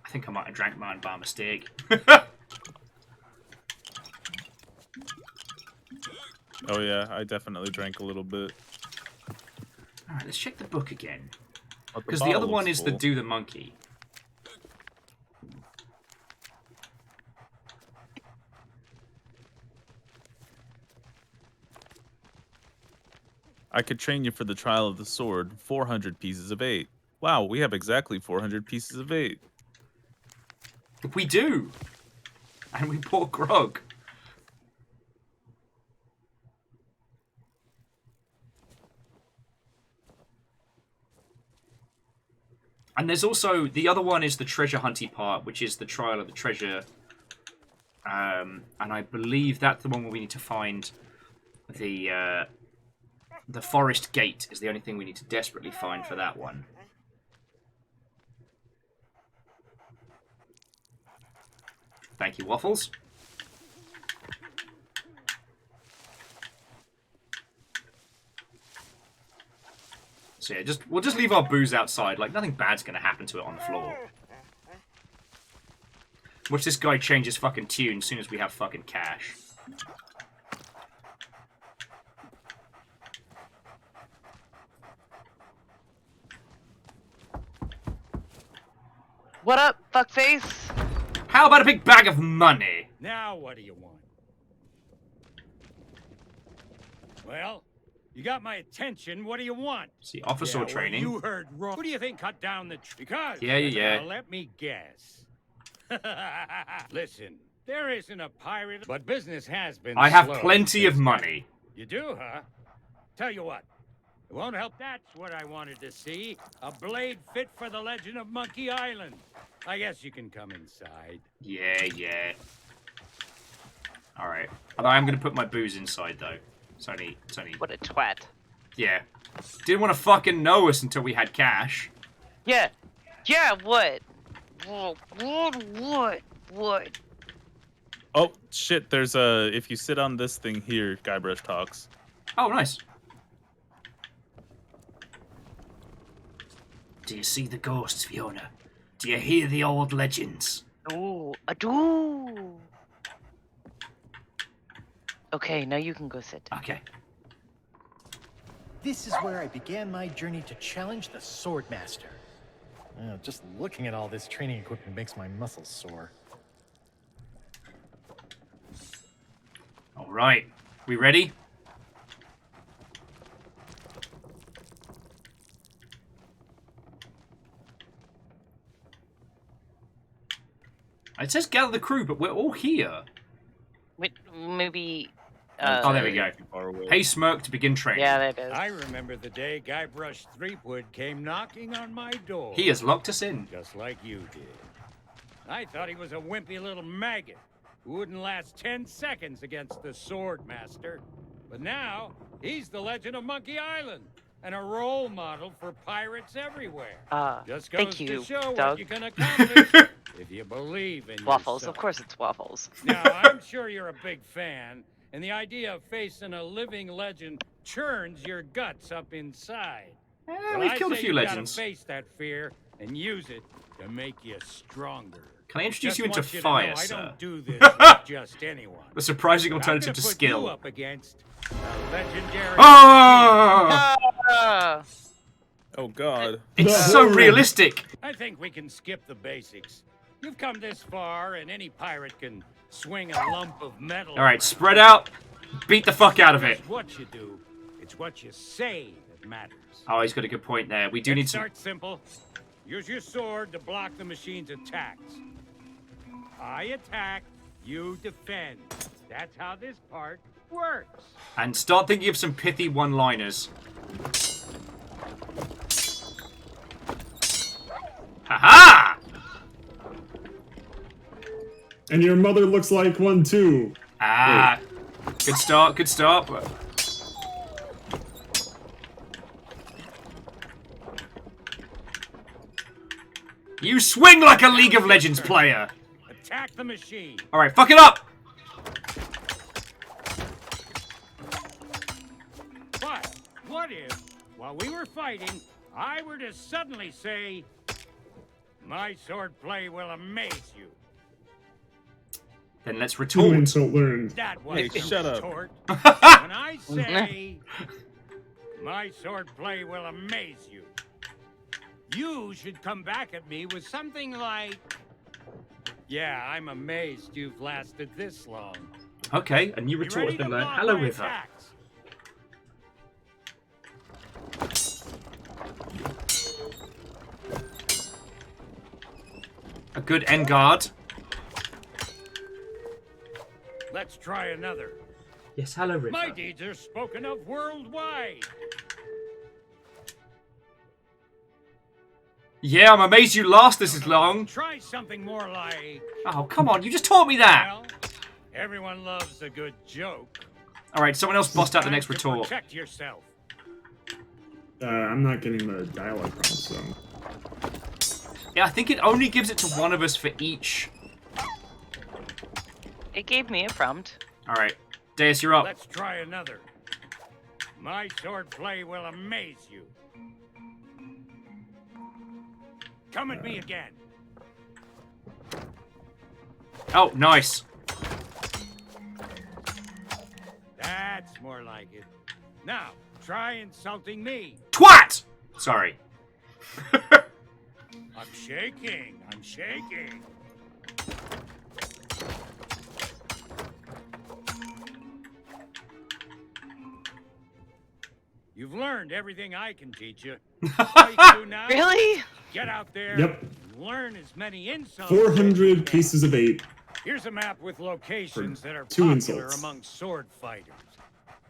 I think I might have drank mine by mistake. Oh yeah, I definitely drank a little bit. Alright, let's check the book again. But Because the other bottle one looks is the full. Do the Monkey. I could train you for the trial of the sword. 400 pieces of 8. Wow, we have exactly 400 pieces of 8. We do! And we bought grog. And there's also, the other one is the treasure hunty part, which is the trial of the treasure. And I believe that's the one where we need to find the forest gate is the only thing we need to desperately find for that one. Thank you, Waffles. So yeah, we'll just leave our booze outside. Like, nothing bad's gonna happen to it on the floor. Watch this guy change his fucking tune as soon as we have fucking cash. What up, fuckface? How about a big bag of money? Now what do you want? Well, you got my attention. What do you want? See, officer training. Well, you heard wrong. Who do you think cut down the tree? Because Yeah. now let me guess. Listen, there isn't a pirate, but business has been. I have slow plenty of since money. You do, huh? Tell you what. It won't help. That's what I wanted to see. A blade fit for the legend of Monkey Island. I guess you can come inside. Yeah. Alright. Although I'm going to put my booze inside, though. It's only... What a twat. Yeah. Didn't want to fucking know us until we had cash. Yeah. Yeah, what? What? Oh, shit, there's a... If you sit on this thing here, Guybrush talks. Oh, nice. Do you see the ghosts, Fiona? Do you hear the old legends? Ooh, I do. Okay, now you can go sit. Okay. This is where I began my journey to challenge the Swordmaster. Just looking at all this training equipment makes my muscles sore. All right. We ready? It says gather the crew, but we're all here. Wait, maybe... oh, there we go. Pay Smirk to begin training. Yeah, there it is. I remember the day Guybrush Threepwood came knocking on my door. He has locked us in. Just like you did. I thought he was a wimpy little maggot who wouldn't last 10 seconds against the Swordmaster. But now, he's the legend of Monkey Island and a role model for pirates everywhere. Just goes thank you, to show Doug. what you can accomplish if you believe in Waffles, yourself. of course it's waffles. Now, I'm sure you're a big fan, and the idea of facing a living legend churns your guts up inside. Well, we've killed a say few you legends. Gotta face that fear and use it to make you stronger. Can I introduce Just you into want to fire, know I sir? don't do this with just anyone. The surprising But I'm alternative gonna to put skill. You up against a legendary. Oh, God. It's so realistic. I think we can skip the basics. You've come this far, and any pirate can swing a lump of metal. All right, spread out. Beat the fuck out of it. It's what you do. It's what you say that matters. Oh, he's got a good point there. We do need some... Start simple. Use your sword to block the machine's attacks. I attack, you defend. That's how this part works. And start thinking of some pithy one-liners. Ha-ha! And your mother looks like one too. Ah, good start, good start. You swing like a League of Legends player. Attack the machine. All right, fuck it up. But what if, while we were fighting, I were to suddenly say, "My swordplay will amaze you"? Then let's New retort. insult learned. That was Hey, shut up. retort. When I say, "My swordplay will amaze you," you should come back at me with something like, "Yeah, I'm amazed you've lasted this long." Okay, a new You retort has ready been to learned. block Hello, my River. attacks? A good end guard. Let's try another. Yes, hello, River. My deeds are spoken of worldwide. Yeah, I'm amazed you last this long. Try something more like, Oh, come on, you just taught me that. well, everyone loves a good joke. All right, someone else bust out the Time next to retort. Protect yourself. I'm not getting the dialogue prompts though. Yeah, I think it only gives it to one of us for each. It gave me a prompt. All right, Deus, you're up. Let's try another. My swordplay will amaze you. Come at me again. Oh, nice. That's more like it. Now, try insulting me. Twat! Sorry. I'm shaking. I'm shaking. You've learned everything I can teach you. All you can do now, Really? get out there Yep. and learn as many insults. 400 pieces of 8. Here's a map with locations that are 2 popular insults. among sword fighters.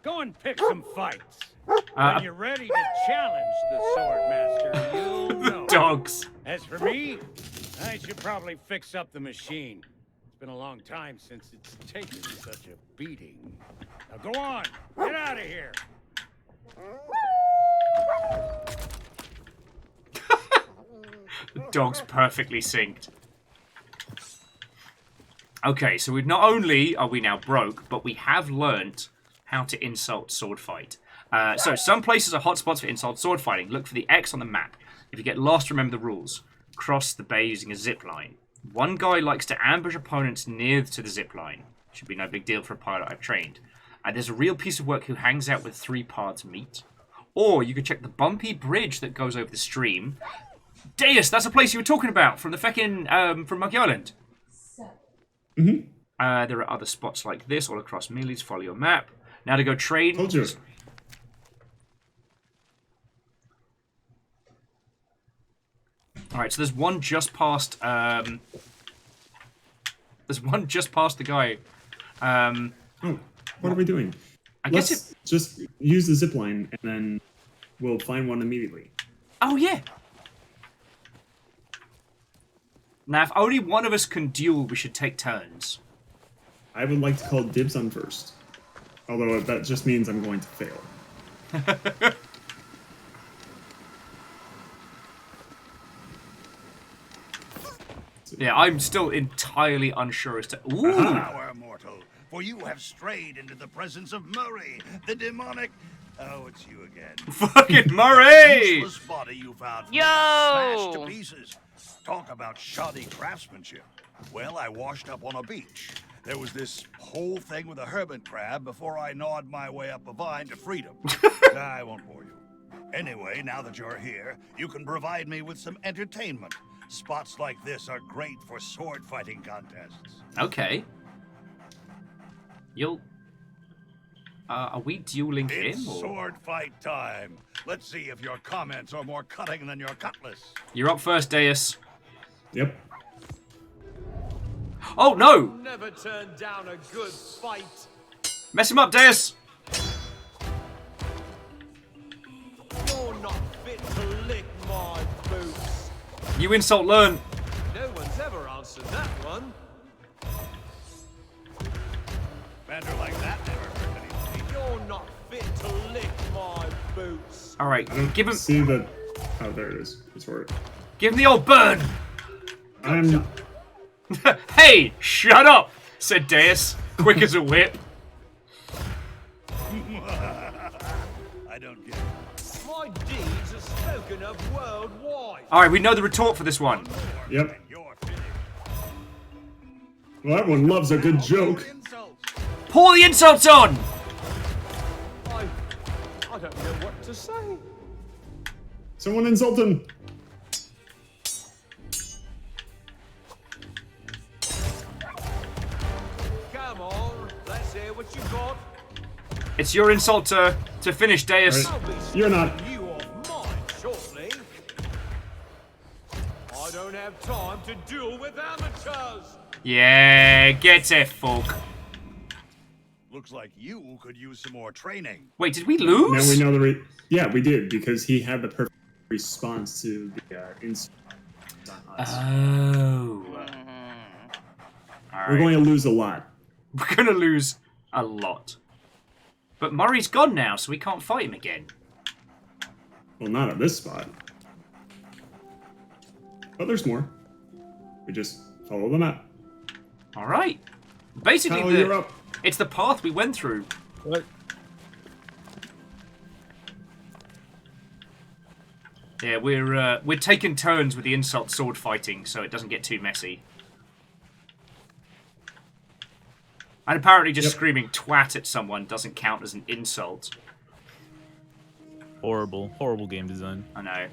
Go and pick some fights. When you're ready to challenge the sword master, you'll know. Dogs. As for me, I should probably fix up the machine. It's been a long time since it's taken such a beating. Now go on, get out of here. The dog's perfectly synced. Okay, so we've not only are we now broke, but we have learnt how to insult sword fight. So some places are hotspots for insult sword fighting. Look for the X on the map. If you get lost, remember the rules. Cross the bay using a zip line. One guy likes to ambush opponents near to the zip line. Should be no big deal for a pilot I've trained. There's a real piece of work who hangs out with 3 parts meat. Or you could check the bumpy bridge that goes over the stream. Deus, that's a place you were talking about from the feckin' from Monkey Island. Mm-hmm. There are other spots like this all across Mealy's. Follow your map. Now to go trade. Told you. Alright, so there's one just past there's one just past the guy. Oh, what are we doing? Let's just use the zip line and then we'll find one immediately. Oh yeah. Now if only one of us can duel, we should take turns. I would like to call dibs on first. Although that just means I'm going to fail. Yeah, I'm still entirely unsure as to... Ooh! Our mortal, for you have strayed into the presence of Murray, the demonic... Oh, it's you again. Fucking Murray! Useless body you found Yo! smashed to pieces. Talk about shoddy craftsmanship. Well, I washed up on a beach. There was this whole thing with a hermit crab before I gnawed my way up a vine to freedom. I won't bore you. Anyway, now that you're here, you can provide me with some entertainment. Spots like this are great for sword fighting contests. Okay. You'll... are we dueling It's him, or...? sword fight time. Let's see if your comments are more cutting than your cutlass. You're up first, Deus. Yep. Oh, no! Never turn down a good fight. Mess him up, Deus! You're not fit to lick my boots. You insult learn. No one's ever answered that one. Banter like that never hurt anybody. You're not fit to lick my boots. Alright, I don't give him... see the... Oh, there it is. The sword. Give him the old burn! I'm... Hey, shut up, said Deus, quick as a whip. I don't get it. My deeds are spoken of worldwide. Alright, we know the retort for this one. Yep. Well, everyone loves a good joke. Pour the insults on! I don't know what to say. Someone insult him. Come on, let's hear what you got. It's your insult to finish, Deus. Right. You're not. You of mine shortly. I don't have time to duel with amateurs. Yeah, get it, folk. Looks like you could use some more training. Wait, did we lose? Now we know the yeah, we did, because he had the perfect response to the insult on us. Oh. We're going to lose a lot. We're going to lose a lot. But Murray's gone now, so we can't fight him again. Well, not at this spot. But there's more. We just follow the map. Alright. Basically, Kyle, you're up. It's the path we went through. What? Yeah, we're taking turns with the insult sword fighting, so it doesn't get too messy. And apparently just screaming twat at someone doesn't count as an insult. Horrible, horrible game design. I know.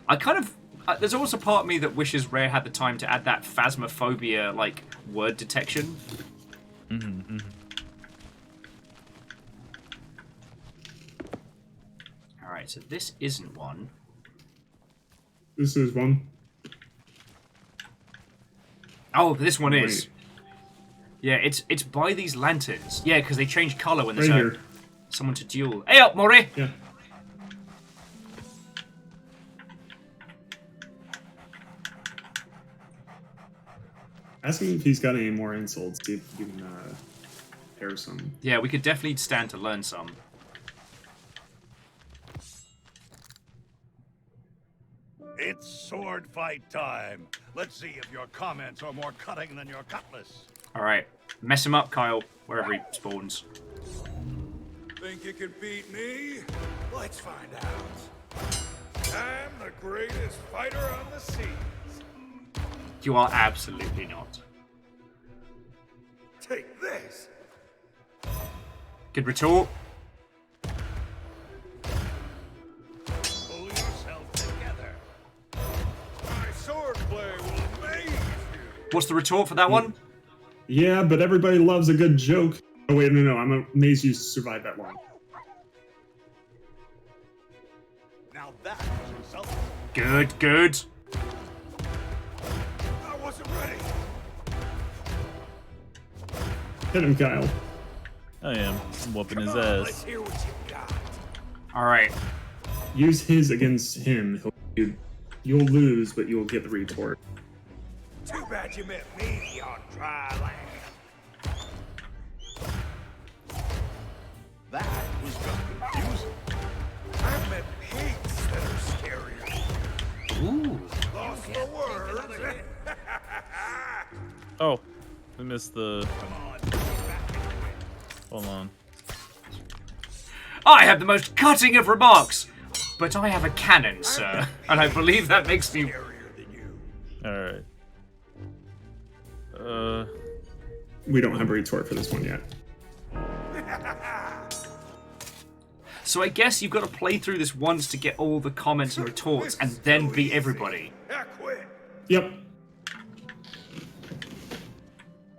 I kind of... there's also part of me that wishes Rare had the time to add that phasmophobia, like, word detection. Alright, so this isn't one. This is one. Oh, this one is. Wait. Yeah, it's by these lanterns. Yeah, because they change colour when Right there's here. someone to duel. Hey up, Maury! Yeah. Ask him if he's got any more insults. See if you can pair some. Yeah, we could definitely stand to learn some. It's sword fight time. Let's see if your comments are more cutting than your cutlass. Alright, mess him up, Kyle, wherever he spawns. Think you can beat me? Let's find out. I'm the greatest fighter on the seas. You are absolutely not. Take this. Good retort. Pull yourself together. My swordplay will amaze you. What's the retort for that one? Yeah, but everybody loves a good joke. Oh wait, no, I'm amazed you survived that long. Now that was insulting. Good, good. I wasn't ready. Hit him, Kyle. I am. I'm whooping his Let's ass. hear what you got. Alright. Use his against him. You'll lose, but you'll get the retort. Too bad you met me on dry land. That was just confusing. I've met pigs that are scarier. Ooh. Lost for words. Oh, I missed the. Hold on. I have the most cutting of remarks, but I have a cannon, sir, and I believe that makes me... Alright. We don't have a retort for this one yet. So I guess you've got to play through this once to get all the comments and retorts, and then beat everybody. Yep.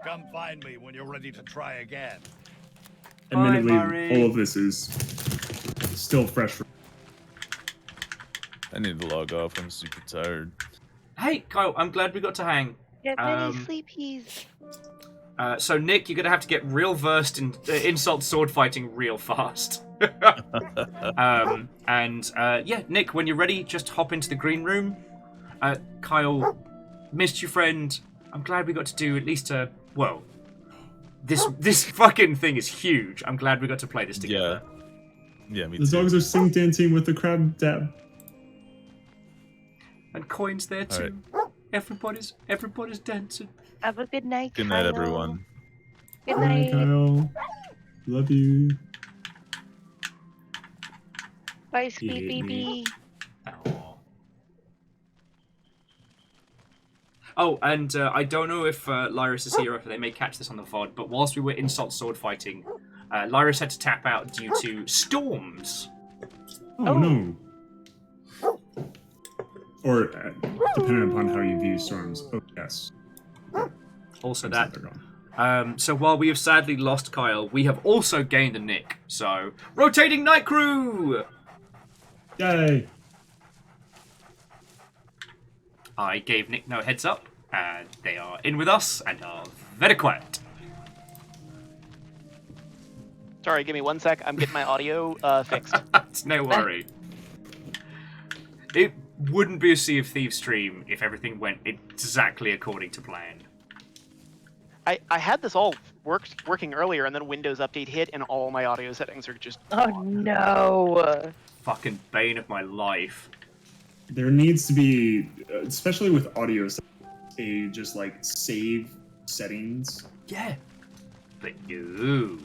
Come find me when you're ready to try again. Admittedly, Murray. all of this is still fresh. I need to log off. I'm super tired. Hey, Kyle, I'm glad we got to hang. Get many sleepies. So, Nick, you're going to have to get real versed in insult sword fighting real fast. Yeah, Nick, when you're ready, just hop into the green room. Kyle, missed you, friend. I'm glad we got to do at least a... Well, this fucking thing is huge. I'm glad we got to play this together. Yeah, me The too. dogs are sync dancing with the crab dab. And Coin's there too. Everybody's dancing. Have a good night, Good night, Kyle. everyone. Good Bye, night. Kyle. Love you. Bye, sweet baby. Oh, and I don't know if Lyris is here or if they may catch this on the VOD, but whilst we were insult sword fighting, Lyris had to tap out due to storms. Oh, no. Or, depending upon how you view storms. Oh, yes. Also Seems like that. they're gone. So while we have sadly lost Kyle, we have also gained a Nick. So, rotating night crew! Yay! I gave Nick no heads up, and they are in with us and are very quiet. Sorry, give me 1 sec. I'm getting my audio fixed. It's no worry. It wouldn't be a Sea of Thieves stream if everything went exactly according to plan. I had this all working earlier, and then Windows Update hit, and all my audio settings are just... Oh, no. Fucking bane of my life. There needs to be, especially with audio, a just like save settings. Yeah. But no.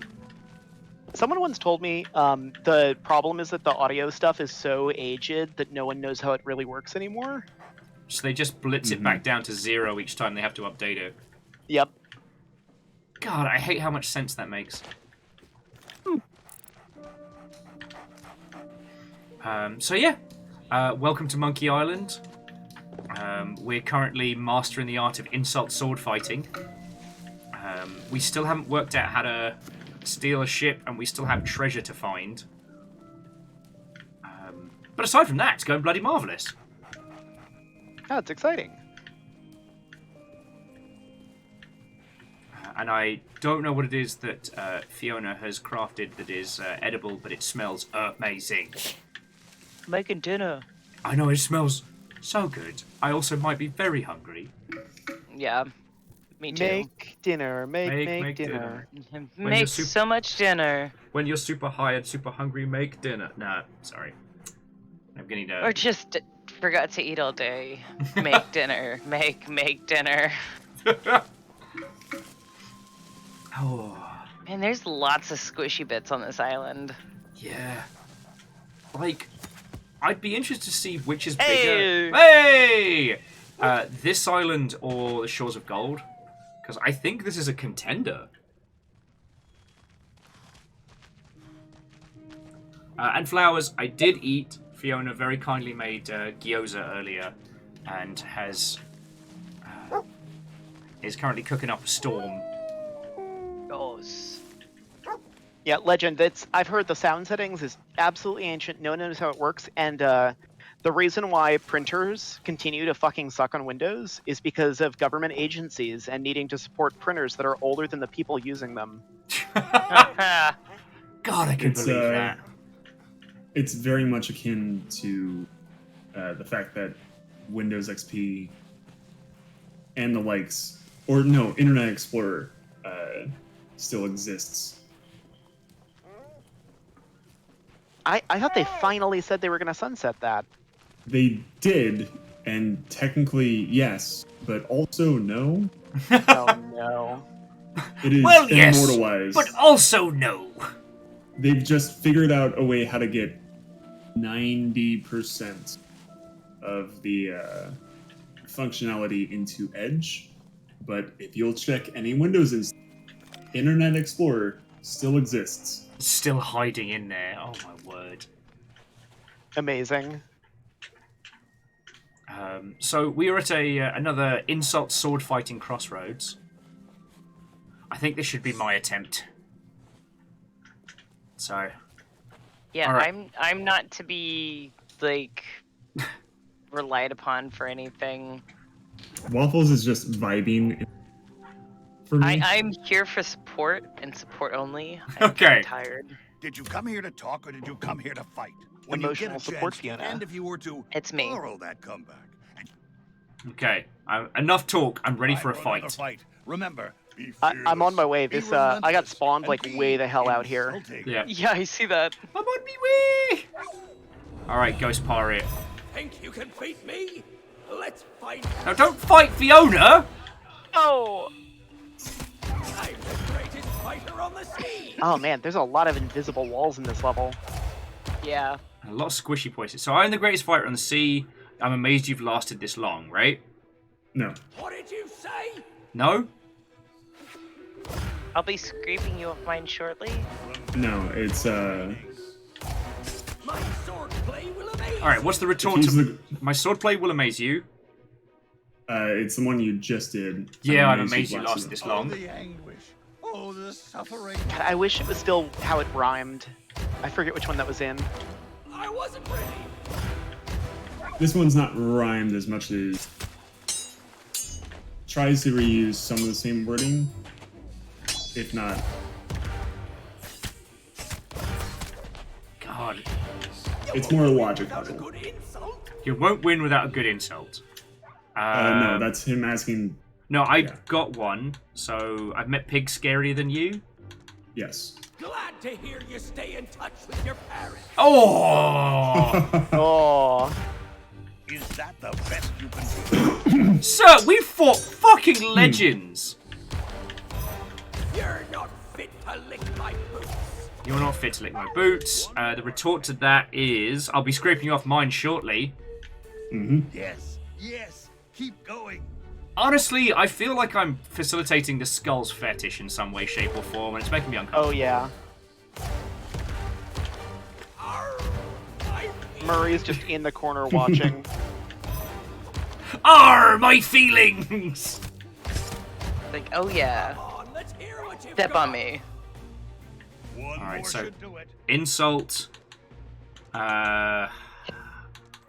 Someone once told me the problem is that the audio stuff is so aged that no one knows how it really works anymore. So they just blitz it back down to 0 each time they have to update it. Yep. God, I hate how much sense that makes. So yeah, welcome to Monkey Island. We're currently mastering the art of insult sword fighting. We still haven't worked out how to steal a ship, and we still have treasure to find. But aside from that, it's going bloody marvellous. Oh, it's exciting. And I don't know what it is that Fiona has crafted that is edible, but it smells amazing. Making dinner. I know, it smells so good. I also might be very hungry. Yeah, me too. Make dinner. Make dinner. dinner. Make so much dinner. When you're super high and super hungry, make dinner. Nah, sorry. I'm getting to... Or just forgot to eat all day. Make dinner. Make dinner. Oh. Man, there's lots of squishy bits on this island. Yeah. Like, I'd be interested to see which is Hey! bigger. Hey! This island or the Shores of Gold? Because I think this is a contender. And flowers, I did eat. Fiona very kindly made gyoza earlier and is currently cooking up a storm. Yeah, legend. I've heard the sound settings is absolutely ancient. No one knows how it works, and the reason why printers continue to fucking suck on Windows is because of government agencies and needing to support printers that are older than the people using them. God, I can believe that. It's very much akin to the fact that Windows XP and the likes, or no, Internet Explorer still exists. I thought they finally said they were going to sunset that. They did, and technically yes, but also no. Oh no. It is well, yes, immortalized. but also no. They've just figured out a way how to get 90% of the functionality into Edge, but if you'll check any Windows instance, Internet Explorer still exists. Still hiding in there. Oh my word. Amazing. So we are at another insult sword fighting crossroads. I think this should be my attempt. So. Yeah, right. I'm not to be like relied upon for anything. Waffles is just vibing for me. I'm here for support and support only. I'm Okay. tired. Did you come here to talk or did you come here to fight? Emotional support, chance, Fiona. and if you were to It's me. borrow that comeback. Okay, enough talk. I'm ready for a Another fight. Remember, be I'm on my way. This I got spawned like way the hell out here. Yeah. Yeah, I see that. I'm on me way. All right, Ghost Pirate. Think you can beat me? Let's fight. Now don't fight Fiona. Oh. I'm the greatest fighter on the sea. Oh man, there's a lot of invisible walls in this level. Yeah. A lot of squishy places. So I'm the greatest fighter on the sea. I'm amazed you've lasted this long, right? No. What did you say? No? I'll be scraping you off mine shortly. No, it's My swordplay will amaze. All right, what's the retort to my swordplay will amaze you? It's the one you just did. Yeah, I'm amazed you lasted this long. The anguish. Oh, the suffering. God, I wish it was still how it rhymed. I forget which one that was in. I wasn't ready. This one's not rhymed as much as tries to reuse some of the same wording, if not. God. It's more logic puzzle. You won't win without a good insult. No, that's him asking. No, I got one. So I've met pigs scarier than you. Yes. Glad to hear you stay in touch with your parents. Oh! Oh. Is that the best you can do? Sir, we fought fucking legends. You're not fit to lick my boots. You're not fit to lick my boots. The retort to that is, I'll be scraping you off mine shortly. Yes, yes, keep going. Honestly, I feel like I'm facilitating the skulls fetish in some way, shape, or form, and it's making me uncomfortable. Oh yeah. Murray's just in the corner watching. Arr, my feelings! Like, oh yeah. Let's hear what you've Step got. on me. Alright, so insult.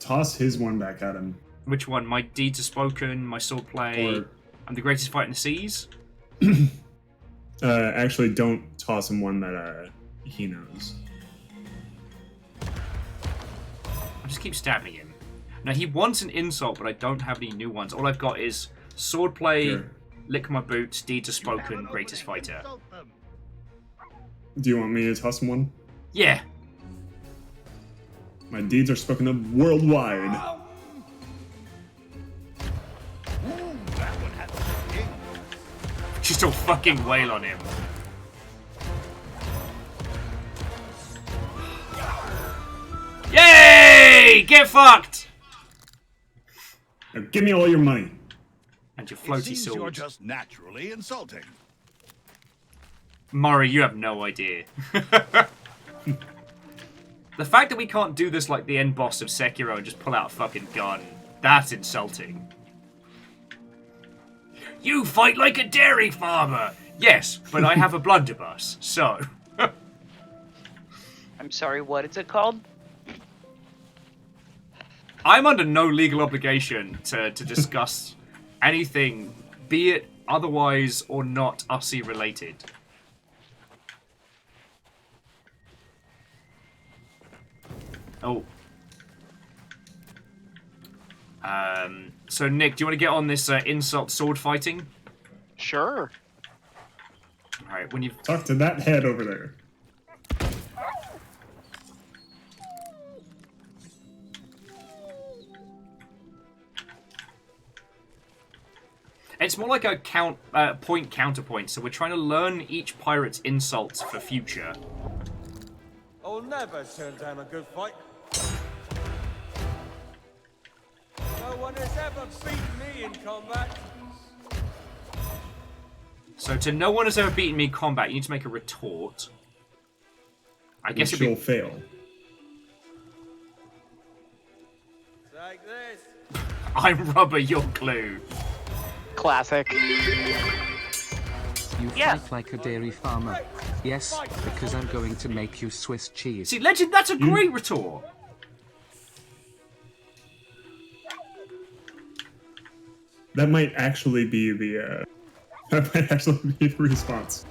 toss his one back at him. Which one? My deeds are spoken, my swordplay, Or- I'm the greatest fight in the seas? Actually, don't toss him one that he knows. I just keep stabbing him. Now, he wants an insult, but I don't have any new ones. All I've got is swordplay, Sure. lick my boots, deeds are spoken, greatest fighter. Do you want me to toss him one? Yeah. My deeds are spoken of worldwide. Just all fucking wail on him. Yay! Get fucked! Now give me all your money. And your It floaty seems you're sword. just naturally insulting. Murray, you have no idea. The fact that we can't do this like the end boss of Sekiro and just pull out a fucking gun, that's insulting. You fight like a dairy farmer! Yes, but I have a blunderbuss, so... I'm sorry, what is it called? I'm under no legal obligation to discuss anything, be it otherwise or not Ussie related. Oh. So Nick, do you want to get on this insult sword fighting? Sure. Alright, when you Talk to that head over there. It's more like a point counterpoint, so we're trying to learn each pirate's insults for future. I'll never turn down a good fight. No one has ever beaten me in combat. So to no one has ever beaten me in combat, you need to make a retort. I guess Which it'd you'll be... fail. Take this. I'm rubber, you're glue. Classic. You fight like a dairy farmer. Yes, because I'm going to make you Swiss cheese. See, Legend, that's a great retort. That might actually be the that might actually be the response.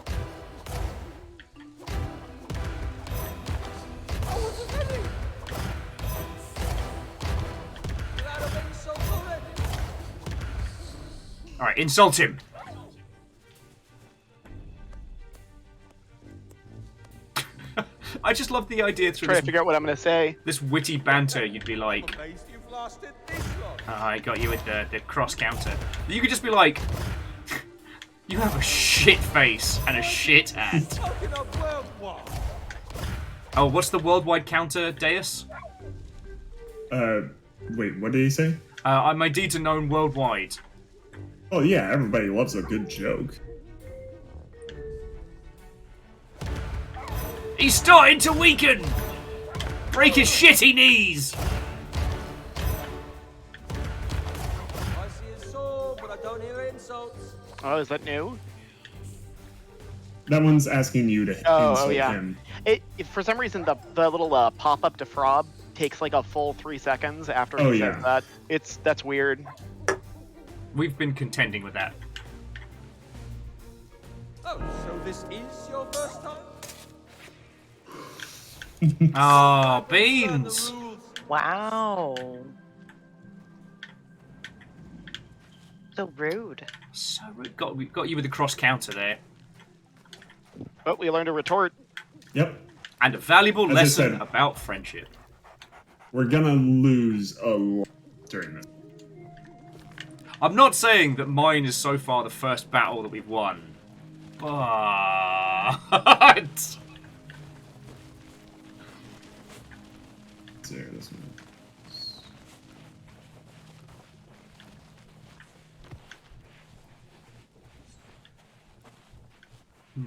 Alright, insult him. I just love the idea through Trying to figure out what I'm gonna say. this witty banter. You'd be like, Amazed you've lasted this long. I got you with the cross counter. You could just be like, you have a shit face and a shit hat. Talking of worldwide. Oh, what's the worldwide counter, Deus? Wait, what did he say? My deeds are known worldwide. Oh yeah, everybody loves a good joke. He's starting to weaken! Break his shitty knees! I see his sword, but I don't hear insults. Oh, is that new? That one's asking you to insult yeah. him. It for some reason the little pop-up to Frob takes like a full 3 seconds after he says that. That's weird. We've been contending with that. Oh, so this is your first time? Oh, beans! Wow. So rude. So rude. Got you with the cross counter there. But we learned a retort. Yep. And a valuable As I lesson said, about friendship. we're gonna lose a lot during this. I'm not saying that mine is so far the first battle that we've won. But... There, this one.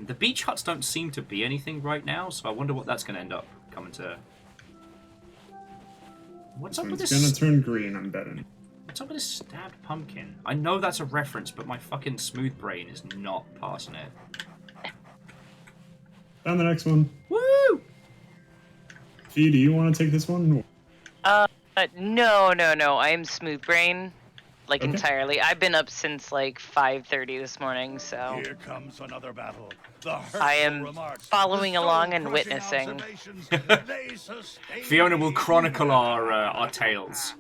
The beach huts don't seem to be anything right now, so I wonder what that's going to end up coming to. What's up with It's this? gonna turn green, I'm betting. What's up with this stabbed pumpkin? I know that's a reference, but my fucking smooth brain is not passing it. Down the next one. Woo! Fee, do you want to take this one? No. I'm smooth brain, like Okay. entirely. I've been up since like 5:30 this morning, so Here comes another battle. The I hurtful am remarks, following the along and soul-crushing witnessing. observations, they sustain Fiona will me. chronicle our tales.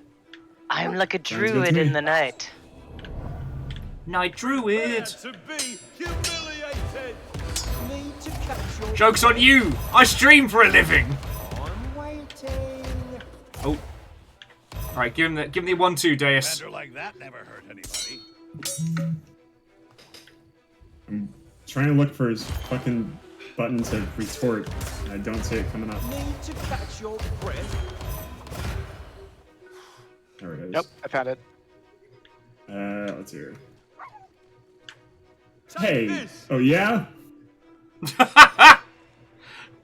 I'm like a Sounds good to druid in me. the night. Night druid. To be humiliated. Need to catch your Joke's on you. I stream for a living. I'm waiting. Oh. All right, give him the 1-2, Deus. Bender like that never hurt anybody. I'm trying to look for his fucking button to retort. And I don't see it coming up. Need to catch your breath. There it is. Nope, I found it. Let's hear. Hey. Oh yeah.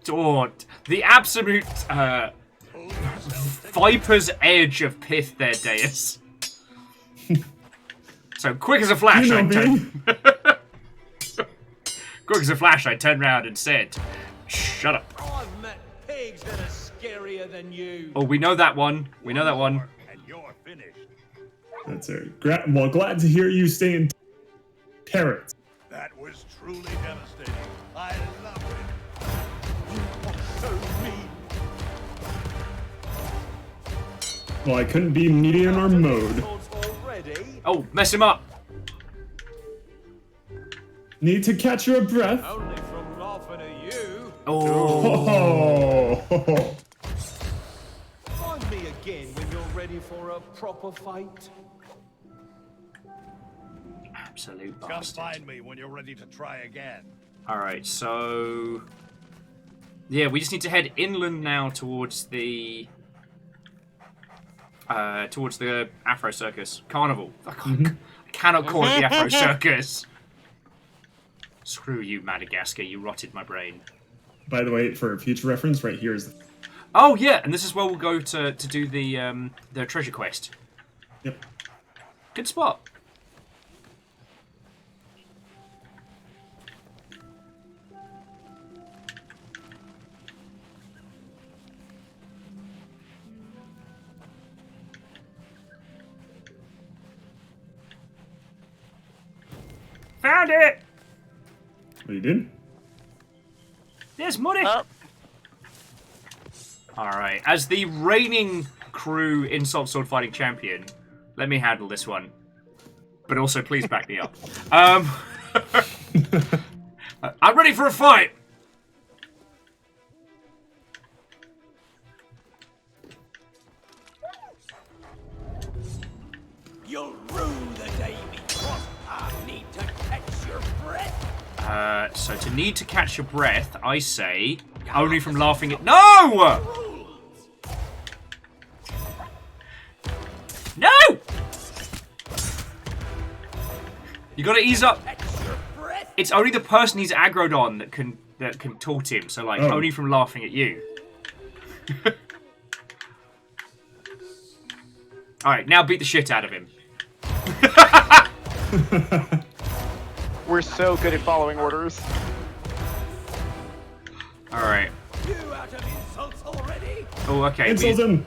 Oh, the absolute viper's edge of pith there, Deus. So quick as a flash, You know I me. turned. Quick as a flash, I turned around and said, "Shut up." I've met pigs that are scarier than you. Oh, we know that one. We know that one. And you're finished. That's it. Well, glad to hear you staying parrots. That was truly devastating. I love it. So mean. Well, I couldn't be medium or mode. Already? Oh, mess him up. Need to catch your breath. Only from laughing at you. Oh. Oh. Find me again when you're ready for a proper fight. Absolute Come bastard. find me when you're ready to try again. Alright, so... Yeah, we just need to head inland now towards the... Afro Circus. Carnival. I cannot call it the Afro Circus. Screw you, Madagascar. You rotted my brain. By the way, for future reference, right here is the... Oh, yeah, and this is where we'll go to do the treasure quest. Yep. Good spot. Found it! What you did? There's money! Oh. Alright, as the reigning crew insult sword fighting champion, let me handle this one. But also, please back me up. I'm ready for a fight! You'll rue the day we cross. I need to catch your breath. So to need to catch your breath, I say, only from laughing at— No! No! You gotta ease up. It's only the person he's aggroed on that can taunt him, so like, Oh. only from laughing at you. Alright, now beat the shit out of him. We're so good at following orders. Alright. You out of insults already? Oh, okay. Insult him.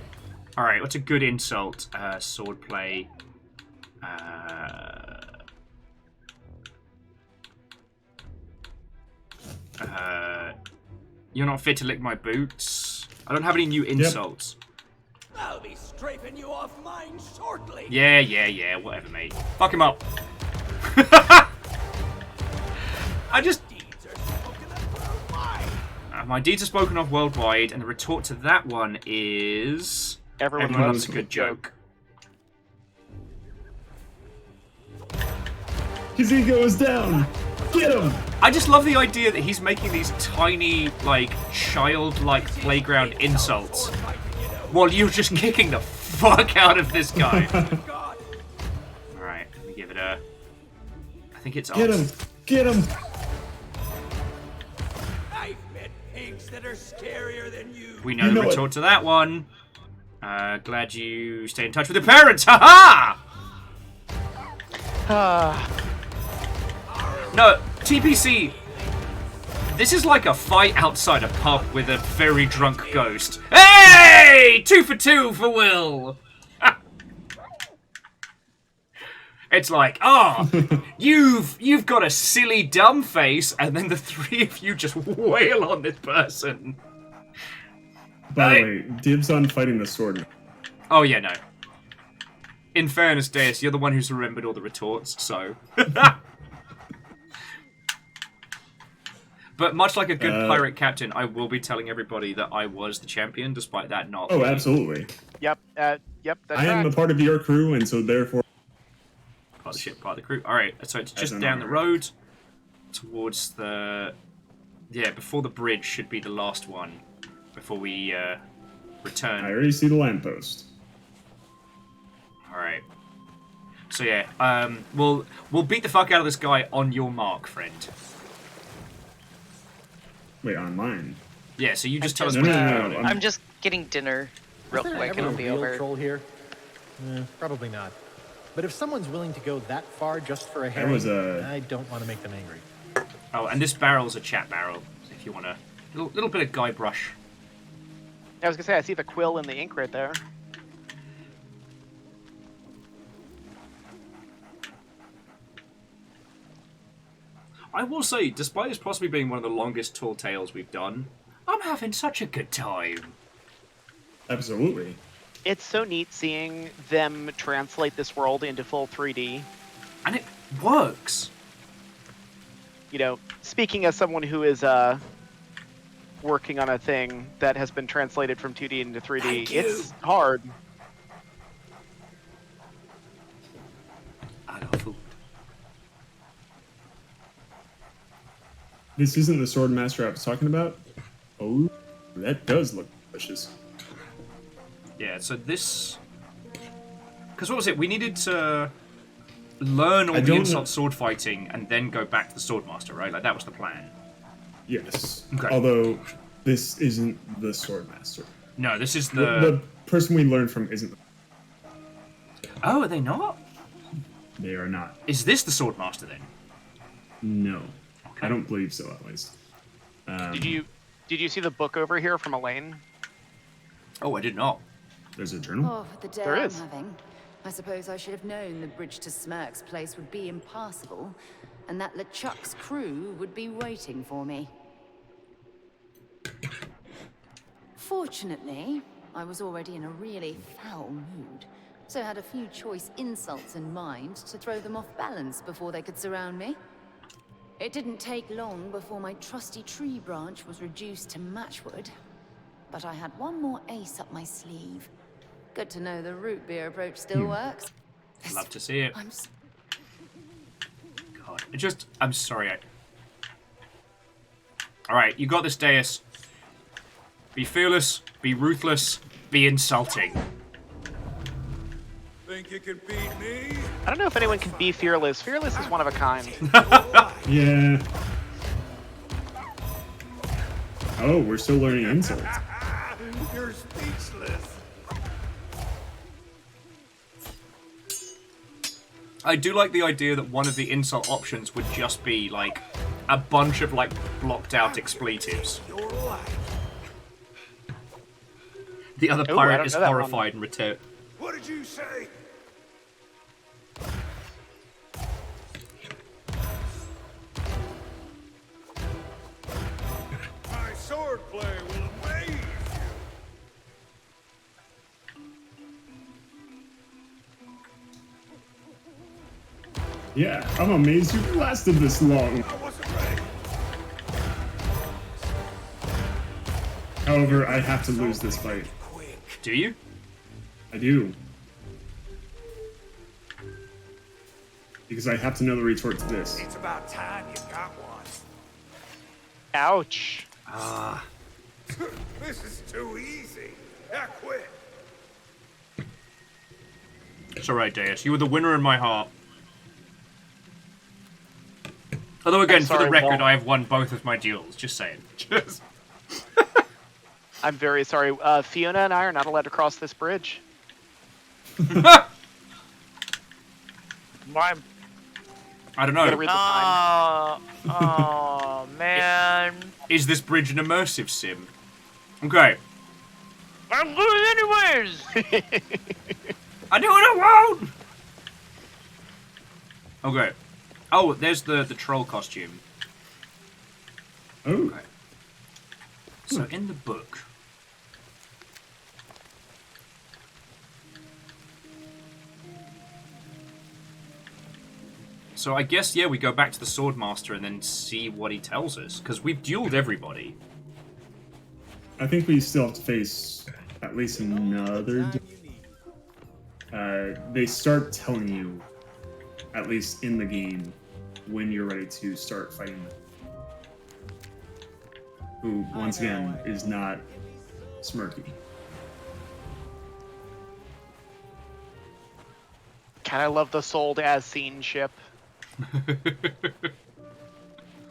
Alright, what's a good insult? Swordplay. You're not fit to lick my boots. I don't have any new insults. I'll be strafing you off mine shortly. Yeah, whatever, mate. Fuck him up. I just... my deeds are spoken of worldwide, and the retort to that one is... Everyone loves a good joke. His ego is down. Get him. I just love the idea that he's making these tiny, like, childlike playground insults while you're just kicking the fuck out of this guy. Alright, let me give it a... I think it's Get him. Get him. I've met pigs that are scarier than you. We know You the know retort to that one. Glad you stay in touch with your parents. Haha! No, TPC. This is like a fight outside a pub with a very drunk ghost. Hey! 2 for 2 for Will! It's like, you've got a silly dumb face, and then the three of you just wail on this person. By the way, dibs on fighting the sword. Oh yeah, no. In fairness, Deus, you're the one who's remembered all the retorts, so. But much like a good pirate captain, I will be telling everybody that I was the champion, despite that not. Oh, absolutely. Yep. Yep. That's I am a part of your crew, and so therefore. Part of the ship, part of the crew. Alright, so it's just down the road towards the... Yeah, before the bridge should be the last one. Before we return. I already see the lamppost. Alright. So yeah, we'll beat the fuck out of this guy on your mark, friend. Wait, on mine? Yeah, so you just tell us No, when no, you no, got no, it. I'm just getting dinner real Is there quick ever and a it'll be real over. troll here? Probably not. But if someone's willing to go that far just for a That herring, was a- I don't want to make them angry. Oh, and this barrel's a chat barrel, if you want a little bit of guy brush. I was gonna say I see the quill in the ink right there. I will say, despite this possibly being one of the longest tall tales we've done, I'm having such a good time. Absolutely. It's so neat seeing them translate this world into full 3D. And it works. You know, speaking as someone who is working on a thing that has been translated from 2D into 3D, it's hard. I love food. This isn't the sword master I was talking about? Oh, that does look delicious. Yeah, so this... Because what was it? We needed to learn all the insult sword fighting and then go back to the swordmaster, right? Like, that was the plan. Yes. Okay. Although, this isn't the sword master. No, this is The person we learned from isn't... Oh, are they not? They are not. Is this the swordmaster then? No. I don't believe so, at least. Did you see the book over here from Elaine? Oh, I did not. There's a journal? Oh, the day There I'm is. having. I suppose I should have known the bridge to Smirk's place would be impassable, and that LeChuck's crew would be waiting for me. Fortunately, I was already in a really foul mood, so I had a few choice insults in mind to throw them off balance before they could surround me. It didn't take long before my trusty tree branch was reduced to matchwood, but I had one more ace up my sleeve. Good to know the root beer approach still works. Love to see it. God, I'm sorry. Alright, you got this, Deus. Be fearless, be ruthless, be insulting. Think you can beat me? I don't know if anyone can be fearless. Fearless is one of a kind. Yeah. Oh, we're still learning insults. You're speechless. I do like the idea that one of the insult options would just be, like, a bunch of, like, blocked out expletives. Your life. The other Ooh, I pirate don't is know that one. horrified and return. What did you say? My swordplay will amaze you. Yeah, I'm amazed you lasted this long. I wasn't ready. However, I have to lose this fight. Do you? I do. Because I have to know the retort to this. It's about time you got one. Ouch. Ah. This is too easy. I quit. It's alright, Deus. You were the winner in my heart. Although, again, for sorry, the record, Paul. I have won both of my duels. Just saying. Just... I'm very sorry. Fiona and I are not allowed to cross this bridge. I don't know. Oh, man. Is this bridge an immersive sim? Okay. I'm good anyways. I do what I want. Okay. Oh, there's the troll costume. Oh. Okay. So in the book. So I guess, yeah, we go back to the Swordmaster and then see what he tells us. Because we've dueled everybody. I think we still have to face at least another. They start telling you, at least in the game, when you're ready to start fighting them. Who, once again, is not Smirky. God, I love the sold as seen ship.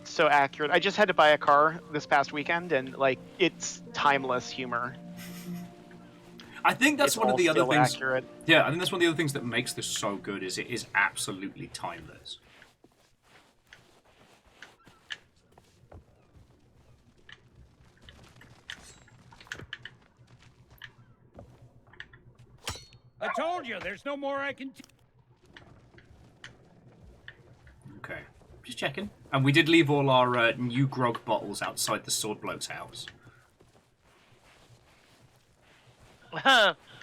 So accurate. I just had to buy a car this past weekend, and like it's timeless humor. I think that's It's one of all the other still things. accurate. Yeah, I think that's one of the other things that makes this so good. Is it is absolutely timeless. I told you, there's no more I can. Okay, just checking. And we did leave all our new grog bottles outside the sword bloke's house.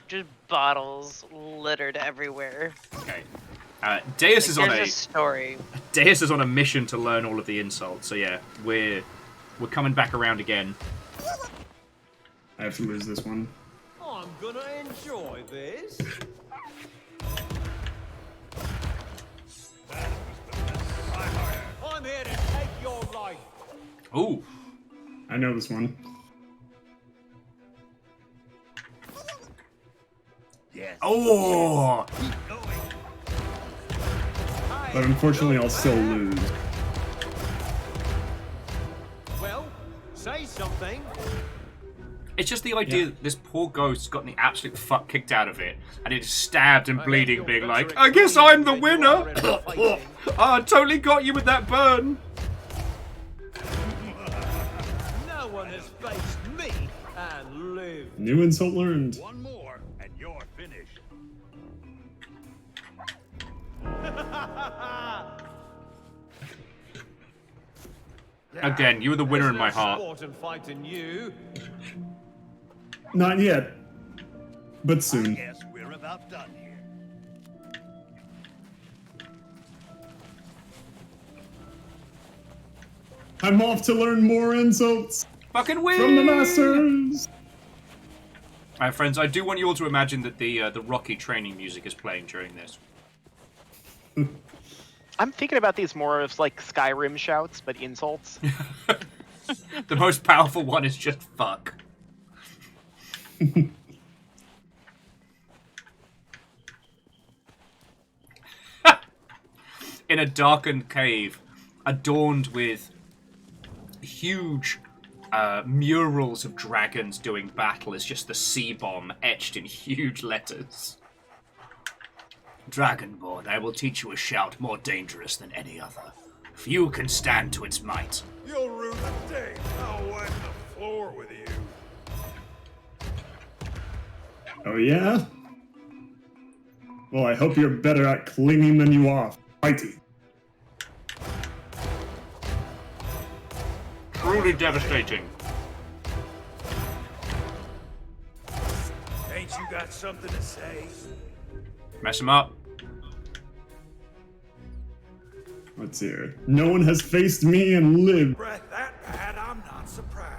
Just bottles littered everywhere. Okay. Deus is on there's a story. Deus is on a mission to learn all of the insults. So yeah, we're coming back around again. I have to lose this one. I'm gonna enjoy this. I'm here to take your life. Ooh. I know this one. Yes. Oh. But unfortunately, I'll still lose. Well, say something. It's just the idea that this poor ghost got the absolute fuck kicked out of it, and it's stabbed and bleeding, being like, I guess I'm the winner! I totally got you with that burn! No one has faced me and lived. New insult learned. One more, and you're finished. Again, you were the winner in my heart. Sport in fighting you. Not yet, but soon. Yes, we're about done here. I'm off to learn more insults. Fucking win! From the masters. Alright, friends, I do want you all to imagine that the Rocky training music is playing during this. I'm thinking about these more as like Skyrim shouts, but insults. The most powerful one is just fuck. In a darkened cave, adorned with huge murals of dragons doing battle, is just the C-bomb etched in huge letters. Dragonborn, I will teach you a shout more dangerous than any other. Few can stand to its might. You'll ruin the day. I'll wipe the floor with you. Oh yeah? Well, I hope you're better at cleaning than you are fighting. Truly devastating. Ain't you got something to say? Mess him up. Let's see here. No one has faced me and lived. Breath that bad, I'm not surprised.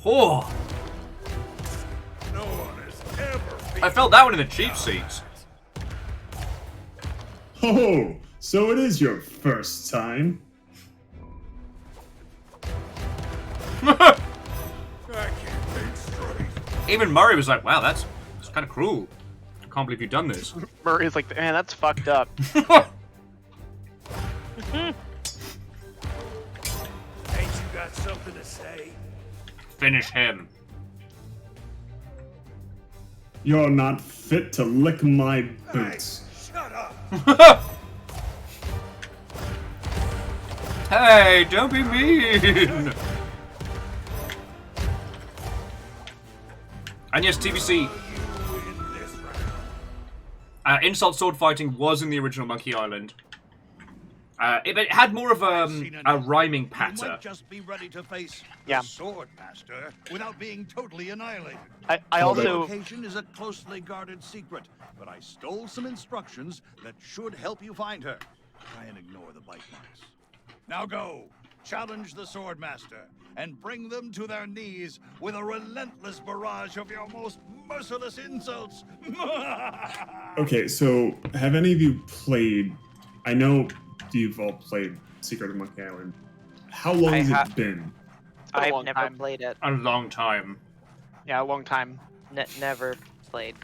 Oh. No one has ever I felt that one in the cheap seats. Oh, so it is your first time. I can't think straight. Even Murray was like, wow, that's kind of cruel. I can't believe you've done this. Murray's like, man, that's fucked up. Ain't you got something to say? Finish him. You're not fit to lick my boots. Shut up. Hey, don't be mean! And yes, TBC. Insult sword fighting was in the original Monkey Island. It had more of a rhyming You patter. might just be ready to face Yeah. the Sword Master without being totally annihilated. I The also location is a closely guarded secret, but I stole some instructions that should help you find her. Try and ignore the bite marks. Now go, challenge the Sword Master, and bring them to their knees with a relentless barrage of your most merciless insults. Okay, so have any of you played? I know you've all played Secret of Monkey Island. How long has it been? I've never played it. A long time. Yeah, a long time. Never played.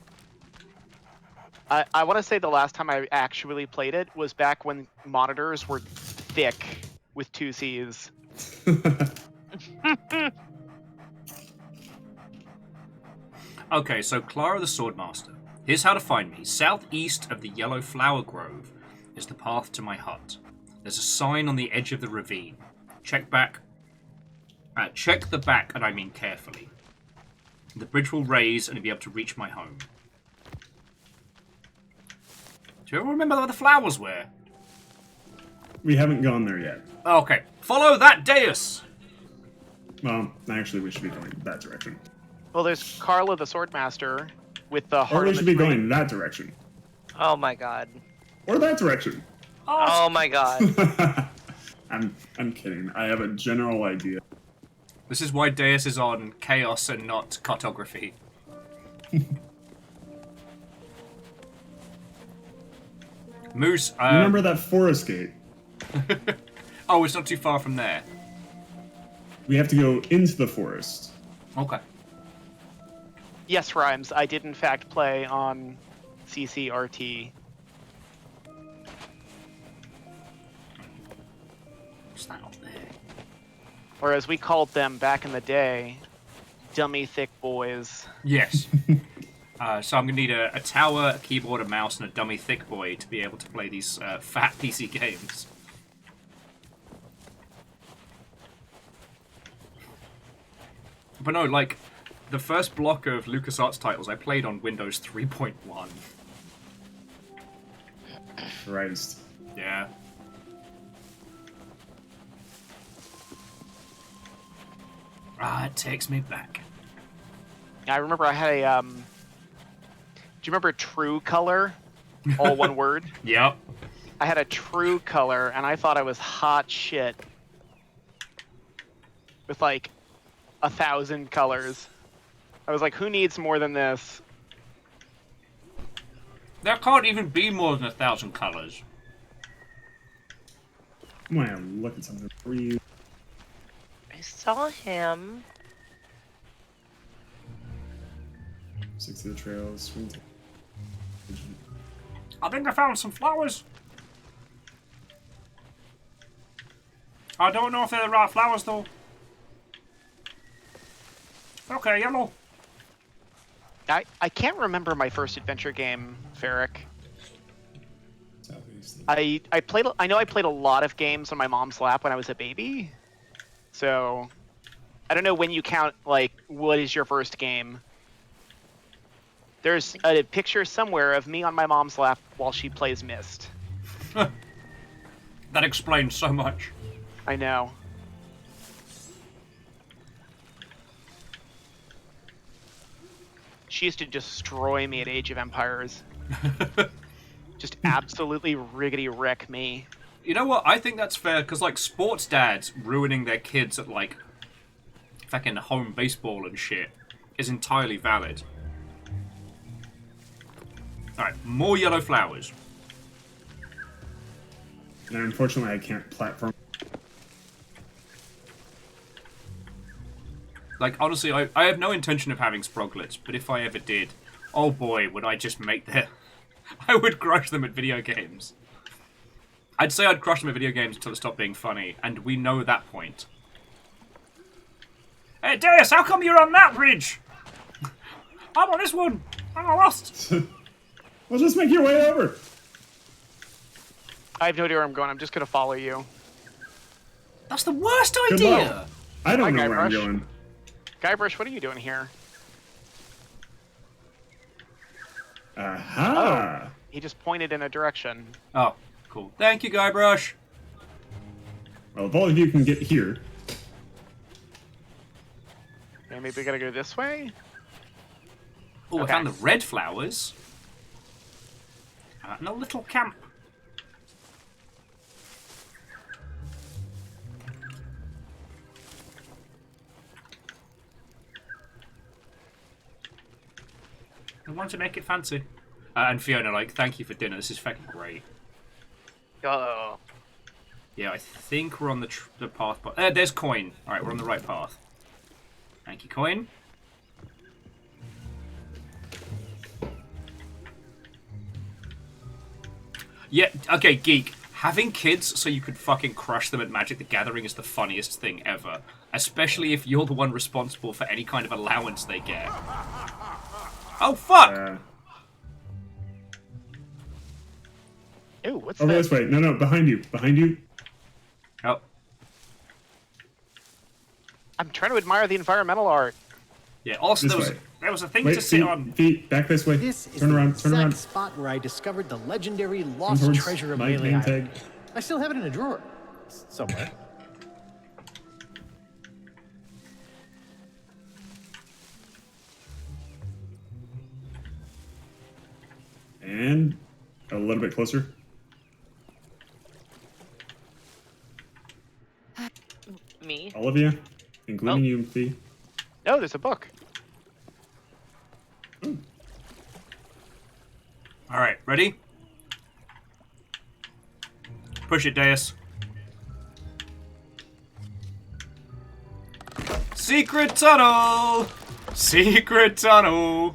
I want to say the last time I actually played it was back when monitors were thick with 2 C's. Okay, so Clara the Swordmaster. Here's how to find me. Southeast of the Yellow Flower Grove is the path to my hut. There's a sign on the edge of the ravine. Check back. Check the back, and I mean carefully. The bridge will raise, and you'll be able to reach my home. Do you ever remember where the flowers were? We haven't gone there yet. Okay, follow that dais! Well, actually, we should be going that direction. Well, there's Carla the Swordmaster with the Or heart we of the should be tree. going that direction. Oh my god. Or that direction. Oh my god. I'm kidding. I have a general idea. This is why Deus is on chaos and not cartography. Moose, Remember that forest gate? Oh, it's not too far from there. We have to go into the forest. Okay. Yes, Rhymes. I did in fact play on CCRT. What's that up there? Or as we called them back in the day, dummy thick boys. Yes. So I'm going to need a tower, a keyboard, a mouse, and a dummy thick boy to be able to play these fat PC games. But no, like, the first block of LucasArts titles I played on Windows 3.1. Christ. Yeah. Ah, it takes me back. I remember I had a, do you remember True Color? All one word? Yep. I had a True Color, and I thought I was hot shit. With like 1,000 colors. I was like, who needs more than this? There can't even be more than 1,000 colors. I'm gonna look at something for you. I saw him. 60 the trails. I think I found some flowers. I don't know if they're the right flowers, though. Okay, yellow. I can't remember my first adventure game, Ferric. I know I played a lot of games on my mom's lap when I was a baby. So I don't know when you count, like, what is your first game? There's a picture somewhere of me on my mom's lap while she plays Myst. That explains so much. I know. She used to destroy me at Age of Empires. Just absolutely riggedy wreck me. You know what? I think that's fair, because, like, sports dads ruining their kids at, like, fucking home baseball and shit is entirely valid. Alright, more yellow flowers. And unfortunately, I can't platform. Like, honestly, I have no intention of having Sproglets, but if I ever did, oh boy, would I just make their... I would crush them at video games. I'd say I'd crush them at video games until it stopped being funny, and we know that point. Hey, Deus, how come you're on that bridge? I'm on this one. I'm lost. Well, just make your way over. I have no idea where I'm going. I'm just gonna follow you. That's the worst Good idea. luck. I don't know where I'm going. Guybrush, what are you doing here? Aha! He just pointed in a direction. Oh, cool. Thank you, Guybrush. Well, if all of you can get here. Okay, maybe we gotta go this way? Oh, Okay. I found the red flowers. And a little camp. I want to make it fancy. And Fiona, like, thank you for dinner. This is fucking great. Oh. Yeah, I think we're on the path. There's coin. All right, we're on the right path. Thank you, coin. Yeah, okay, Geek. Having kids so you could fucking crush them at Magic the Gathering is the funniest thing ever. Especially if you're the one responsible for any kind of allowance they get. Oh, fuck! Ew, what's Over that? this way. No, behind you. Behind you. Oh. I'm trying to admire the environmental art. Yeah, also This there was a thing Wait, to sit on. Feet, back this way. This is turn the around, exact turn around. spot where I discovered the legendary Come lost towards treasure of my Melee name Island. tag. I still have it in a drawer. Somewhere. And a little bit closer. Me? All of you, including you, Fee. No, there's a book. All right, ready? Push it, Deus. Secret tunnel! Secret tunnel!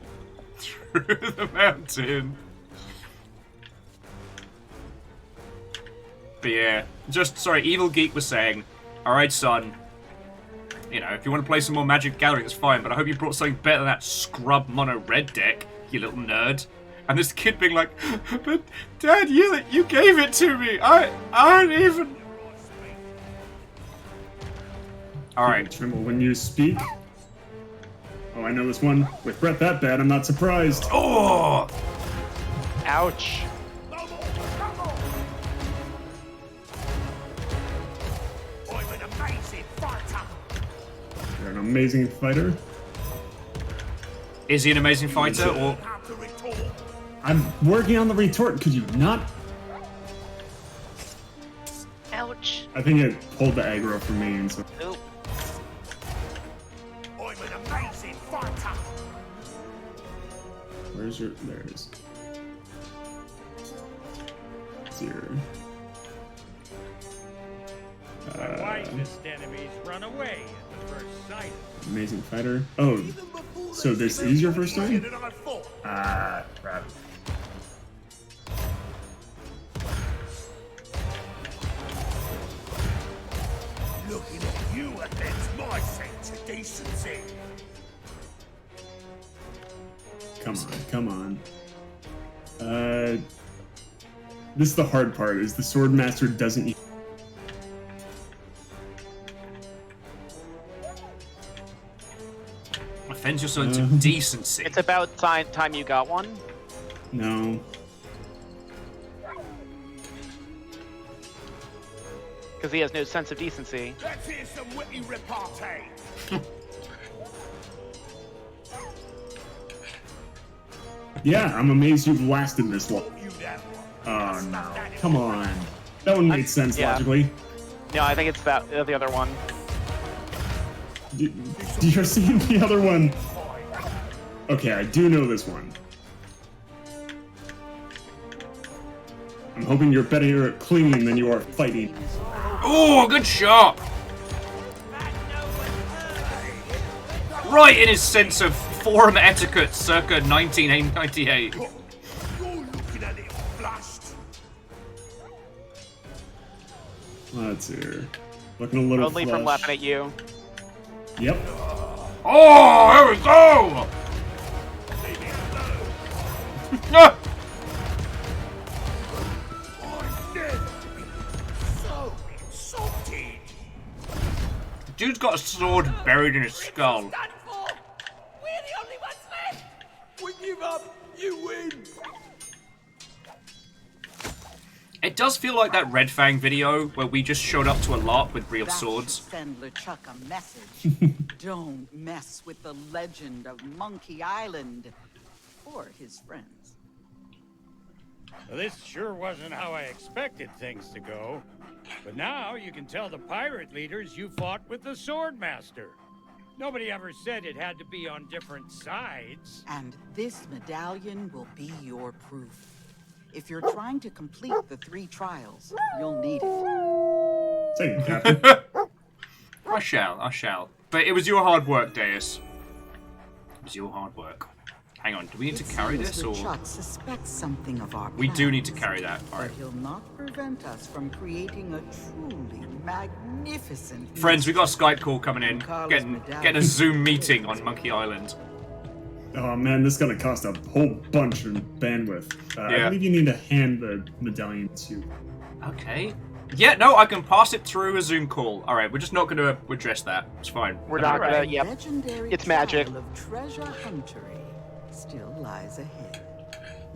Through the mountain. But yeah, sorry, Evil Geek was saying, alright, son, you know, if you want to play some more Magic Gathering, it's fine, but I hope you brought something better than that scrub mono red deck, you little nerd. And this kid being like, but Dad, you gave it to me. I don't even. All right. Tremble when you speak. Oh, I know this one. With breath that bad, I'm not surprised. Oh! Ouch. I'm an amazing fighter. You're an amazing fighter. Is he an amazing fighter, or? I'm working on the retort. Could you not? Ouch. I think it pulled the aggro from me, and so. Oop. I'm an amazing fighter. Where's your? There it is. 0. The wisest enemies run away at the first sight. Amazing fighter. Oh, so this is your first time? Ah, crap. Looking at you offends my sense of decency. Come on. This is the hard part, is the Swordmaster doesn't... Offends your sense of decency. It's about time you got one. No. Because he has no sense of decency. Let's hear some witty repartee. Yeah, I'm amazed you've lasted this long. Oh no. Come on. That one made sense yeah. logically. No, I think it's the other one. You're seeing the other one. Okay, I do know this one. I'm hoping you're better at clinging than you are fighting. Oh, good shot! Right in his sense of forum etiquette circa 1998. You're looking a little flushed. Let's see here. Looking a little Only from flush. laughing at you. Yep. Oh, here we go! Ah! a sword buried in his skull. We're the only ones left! We give up, you win! It does feel like that Red Fang video where we just showed up to a LARP with real That swords. should send LeChuck a message. Don't mess with the legend of Monkey Island or his friends. Well, this sure wasn't how I expected things to go. But now you can tell the pirate leaders you fought with the Swordmaster. Nobody ever said it had to be on different sides. And this medallion will be your proof. If you're trying to complete the 3 trials, you'll need it. Thank you, Captain. I shall. But it was your hard work, Deus. It was your hard work. Hang on, do we need to carry this, or...? LeChuck suspects something of our We do need to plans, carry that, alright. but he'll not prevent us from creating a truly magnificent... Friends, we got a Skype call coming in. Carlos Getting Medallion. a Zoom meeting on Monkey Island. Oh man, this is gonna cost a whole bunch of bandwidth. I Yeah. believe you need to hand the medallion to. Okay. Yeah, no, I can pass it through a Zoom call. Alright, we're just not going to address that. It's fine. We're not gonna. Yep. Legendary It's magic. trial of treasure huntery still lies ahead.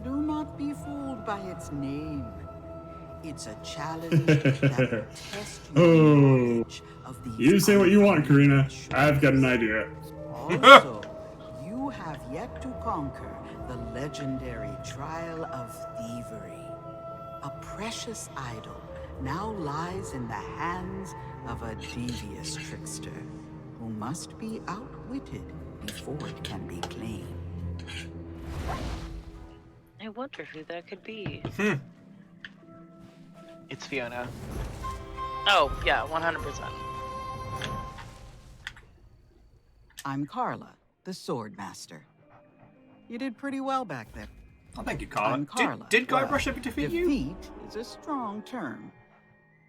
Do not be fooled by its name. It's a challenge that will test your Oh, knowledge of these you say what you want, Karina. I've got an idea. Also, you have yet to conquer the legendary trial of thievery. A precious idol now lies in the hands of a devious trickster who must be outwitted before it can be claimed. I wonder who that could be. It's Fiona. Oh, yeah, 100%. I'm Carla, the sword master. You did pretty well back there. Oh, thank you, Carla. I'm Carla. Did Guybrush Well, ever defeat you? Defeat is a strong term.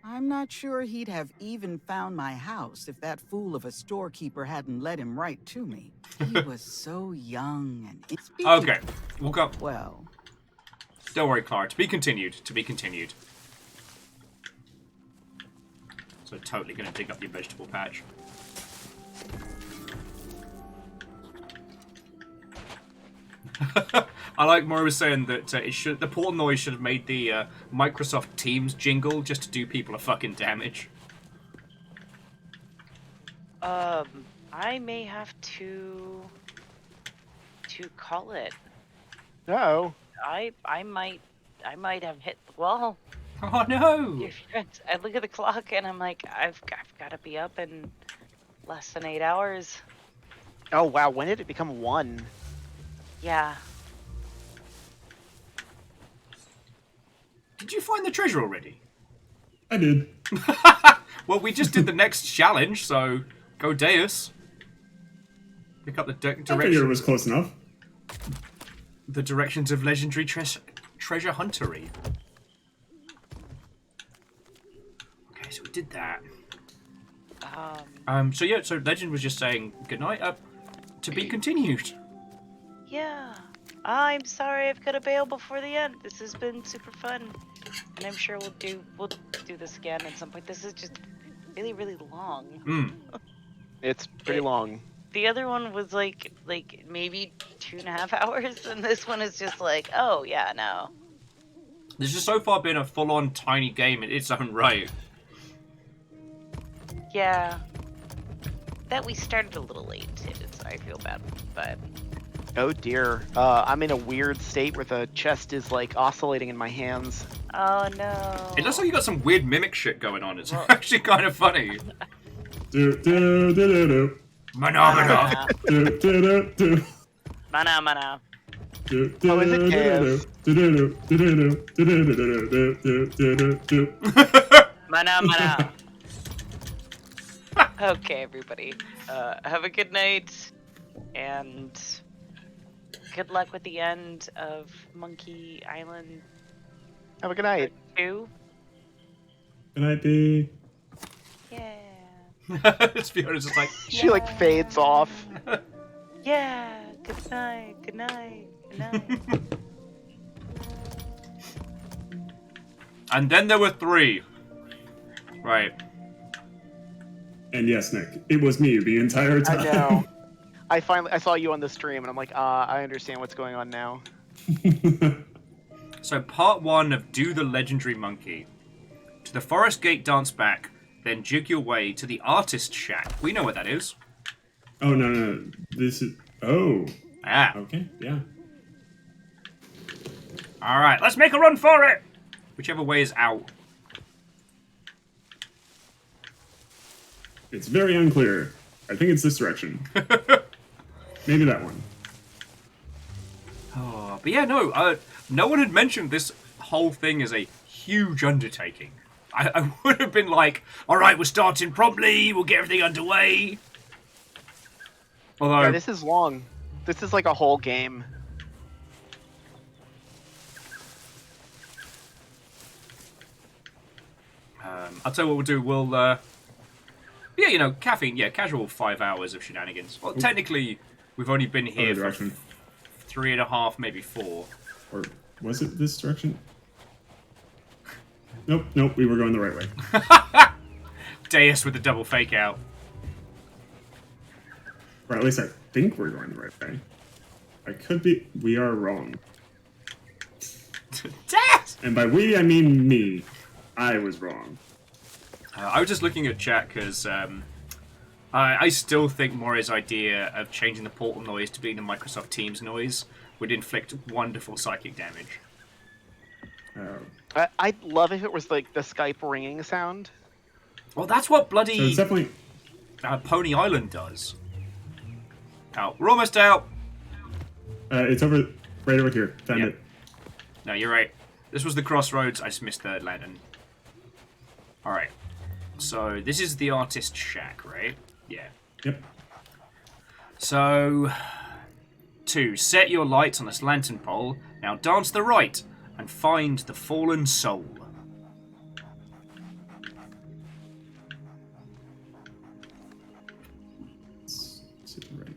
I'm not sure he'd have even found my house if that fool of a storekeeper hadn't led him right to me. He was so young and... Okay, we'll go. Well... Don't worry, Clara. To be continued. To be continued. So totally going to dig up your vegetable patch. I like Maury was saying that the portal noise should have made the Microsoft Teams jingle just to do people a fucking damage. I may have to call it. No. I might have hit the wall. Oh no! Your friends, I look at the clock and I'm like, I've got to be up in less than 8 hours. Oh wow, when did it become 1? Yeah. Did you find the treasure already? I did. Well, we just did the next challenge, so go Deus. Pick up the I figured it direction. was close enough. The directions of legendary treasure huntery. Okay, so we did that. So yeah, so Legend was just saying goodnight. To be continued. Yeah. I'm sorry I've got to bail before the end. This has been super fun. And I'm sure we'll do this again at some point. This is just really, really long. It's pretty long. The other one was like maybe 2.5 hours, and this one is just like, oh yeah, no. This has so far been a full-on tiny game in its own right. Yeah. That we started a little late too, so I feel bad, but... Oh dear. I'm in a weird state where the chest is like oscillating in my hands. Oh no. It looks like you got some weird mimic shit going on. It's actually kind of funny. Mana. Mana. Oh, is it chaos? Mana. Okay, everybody. Have a good night, and good luck with the end of Monkey Island. Have a good night. 2. Good night, B. Yeah. Let's be honest, it's like... She like fades off. Yeah. Good night. Good night. Good night. And then there were 3. Right. And yes, Nick, it was me the entire time. I know. I saw you on the stream, and I'm like, I understand what's going on now. So part 1 of Do the Legendary Monkey. To the Forest Gate dance back, then jig your way to the Artist Shack. We know what that is. Oh, no. This is... Oh. Ah. Okay, yeah. Alright, let's make a run for it! Whichever way is out. It's very unclear. I think it's this direction. Maybe that one. Oh, but yeah, no. No one had mentioned this whole thing as a huge undertaking. I would have been like, alright, we're starting promptly, we'll get everything underway. Although... Yeah, this is long. This is like a whole game. I'll tell you what we'll do. We'll, yeah, you know, caffeine. Yeah, casual 5 hours of shenanigans. Well, technically, we've only been here for 3.5, maybe 4. Or was it this direction? Nope, we were going the right way. Deus with the double fake out. Or at least I think we're going the right way. I could be... We are wrong. Deus! And by we, I mean me. I was wrong. I was just looking at chat because I still think Mori's idea of changing the portal noise to being the Microsoft Teams noise would inflict wonderful psychic damage. I'd love if it was like the Skype ringing sound. Well, that's what bloody So it's definitely... Pony Island does. Out. We're almost out. It's right over here. Found it. No, you're right. This was the crossroads. I just missed the lantern. Alright. So, this is the Artist Shack, right? Yeah. Yep. So, 2. Set your lights on this lantern pole. Now dance the right and find the fallen soul. Right.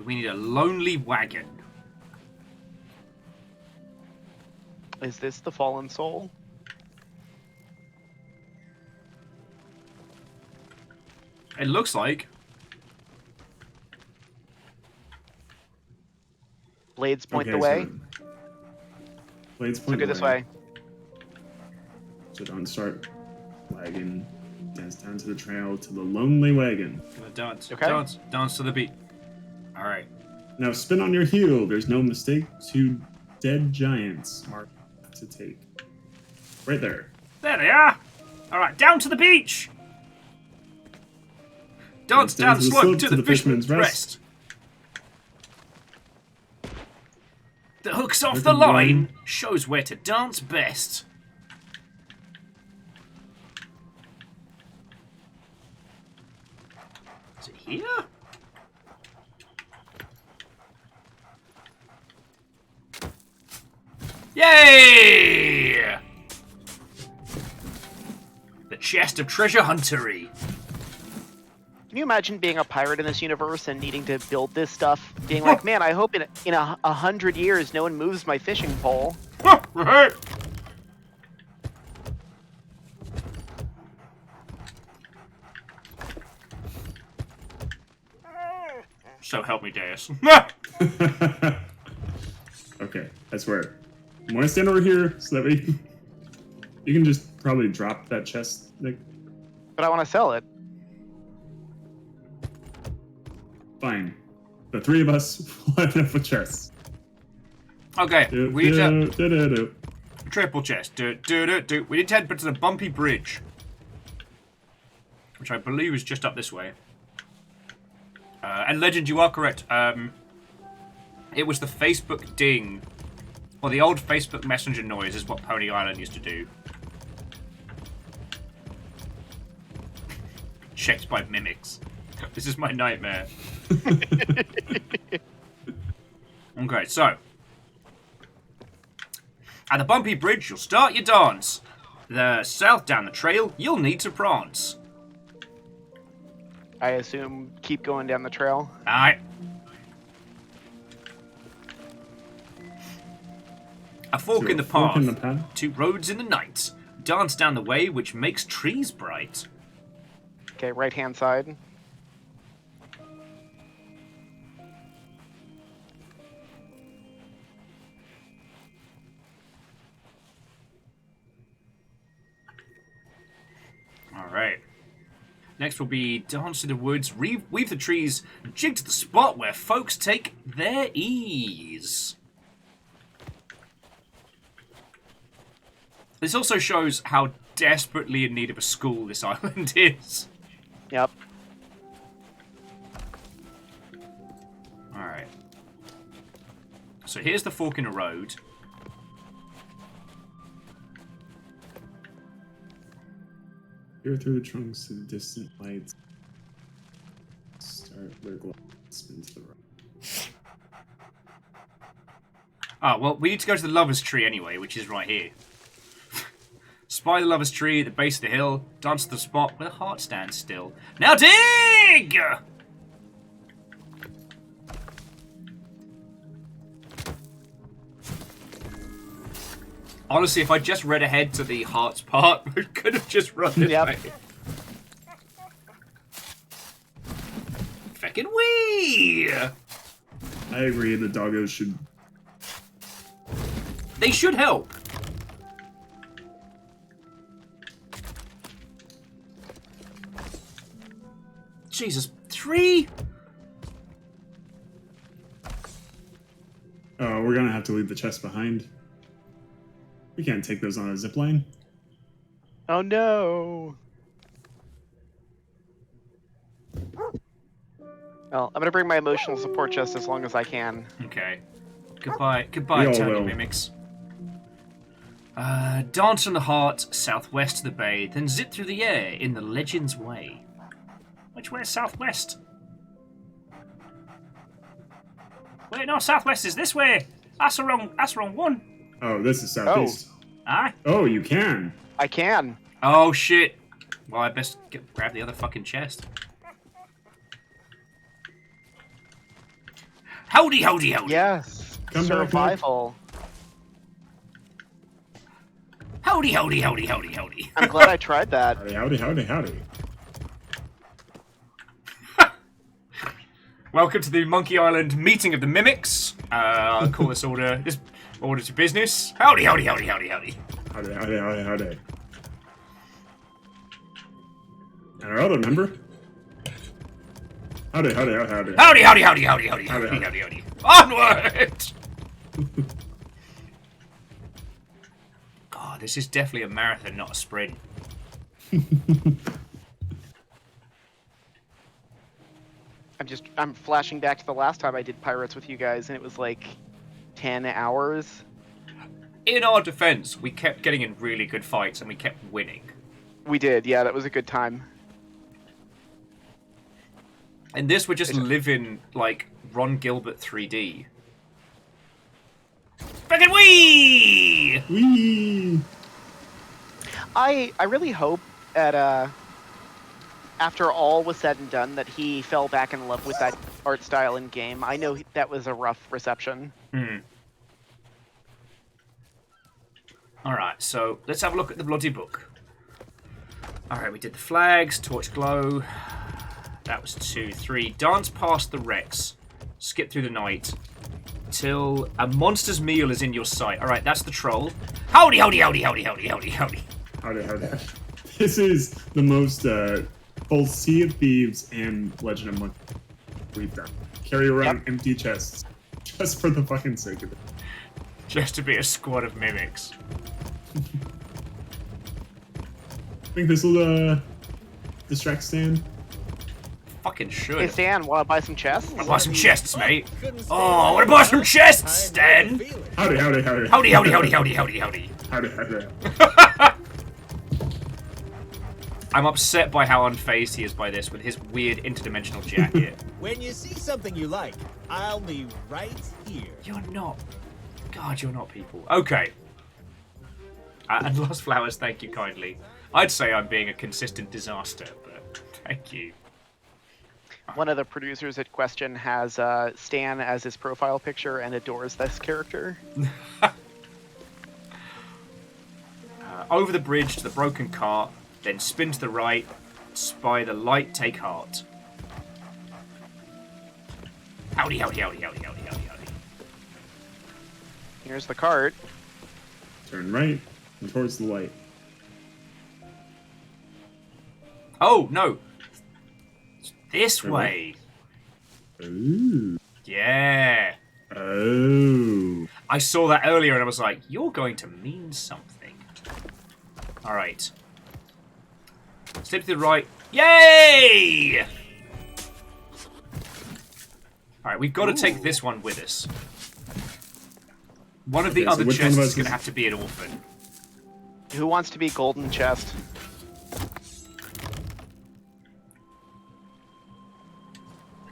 We need a lonely wagon. Is this the fallen soul? It looks like. Blades point Okay, the way. so Blades So point go the this way. So don't start wagon. Dance down to the trail to the lonely wagon. Dance. Okay. Dance to the beat. Alright. Now spin on your heel. There's no mistake. 2 dead giants mark to take. Right there. There they are! Alright, down to the beach! Dance down the slope to the fisherman's rest. The hook's off the line, shows where to dance best. Is it here? Yay! The chest of treasure huntery. Can you imagine being a pirate in this universe and needing to build this stuff? Being like, man, I hope in 100 years no one moves my fishing pole. Right. So help me, Deus. Okay, I swear. I'm gonna stand over here so that we... You can just probably drop that chest, Nick. But I want to sell it. Fine. The 3 of us will have enough of chests. Okay, we need to... Triple chest. We need to head to the bumpy bridge. Which I believe is just up this way. And Legend, you are correct. It was the Facebook ding. Or the old Facebook Messenger noise is what Pony Island used to do. Checked by mimics. This is my nightmare. Okay, so. At the bumpy bridge, you'll start your dance. The south down the trail, you'll need to prance. I assume keep going down the trail. Alright. A fork in the path, two roads in the night. Dance down the way which makes trees bright. Okay, right hand side. Alright. Next will be dance to the woods, weave the trees, jig to the spot where folks take their ease. This also shows how desperately in need of a school this island is. Yep. Alright. So here's the fork in the road. Peer through the trunks to the distant lights. Start their glow. Spin to the right. Ah, well, we need to go to the Lover's Tree anyway, which is right here. Spy the Lover's Tree at the base of the hill. Dance to the spot where the heart stands still. Now dig! Honestly, if I just read ahead to the hearts part, we could have just run this way. Feckin' wee! I agree, the doggos should... They should help. Jesus, 3? Oh, we're gonna have to leave the chest behind. We can't take those on a zipline. Oh no! Well, I'm gonna bring my emotional support chest as long as I can. Okay. Goodbye, tiny mimics. Dance on the heart, southwest to the bay, then zip through the air in the legend's way. Which way is southwest? Wait, no, southwest is this way. That's the wrong one. Oh, this is southeast. Aye. Oh, you can. I can. Oh shit. Well, I best grab the other fucking chest. Howdy, howdy, howdy. Yes. Come back, Survival. Howdy, howdy, howdy, howdy, howdy. I'm glad I tried that. Howdy, howdy, howdy, howdy. Welcome to the Monkey Island meeting of the mimics. I'll call this order to business. Howdy, howdy, howdy, howdy, howdy. Howdy, howdy, howdy, howdy. And our other member? Howdy, howdy, howdy, howdy. Howdy, howdy, howdy, howdy, howdy, howdy, howdy, howdy. Onward! God, this is definitely a marathon, not a sprint. I'm flashing back to the last time I did Pirates with you guys, and it was like 10 hours. In our defense, we kept getting in really good fights and we kept winning. We did, yeah, that was a good time. And this, we're just living like Ron Gilbert 3D. Fucking wee! Wee! I really hope that after all was said and done, that he fell back in love with that art style in game. I know that was a rough reception. Alright, so let's have a look at the bloody book. Alright, we did the flags, torch glow. That was 2, 3. Dance past the wrecks. Skip through the night. Till a monster's meal is in your sight. Alright, that's the troll. Howdy, howdy, howdy, howdy, howdy, howdy, howdy. Howdy, howdy. This is the most, both Sea of Thieves and Legend of Monkey we've done. Carry around empty chests. Just for the fucking sake of it. Just to be a squad of mimics. I think this will, distract Stan. Fucking should. Hey Stan, wanna buy some chests? I wanna buy some chests, mate. Oh, I wanna buy some chests, Stan! Howdy, howdy, howdy. Howdy, howdy, howdy, howdy, howdy, howdy. Howdy, howdy. I'm upset by how unfazed he is by this with his weird interdimensional jacket. When you see something you like, I'll be right here. You're not. God, you're not people. Okay. And Lost Flowers, thank you kindly. I'd say I'm being a consistent disaster, but thank you. One of the producers at Question has Stan as his profile picture and adores this character. Over the bridge to the broken cart, then spin to the right, spy the light, take heart. Howdy, howdy, howdy, howdy, howdy, howdy, howdy. Here's the cart. Turn right and towards the light. Oh, no. This way. Ooh. Yeah. Oh. I saw that earlier and I was like, you're going to mean something. Alright. Step to the right. Yay! Alright, we've got to take this one with us. One of the other chests is going to have to be an orphan. Who wants to be golden chest?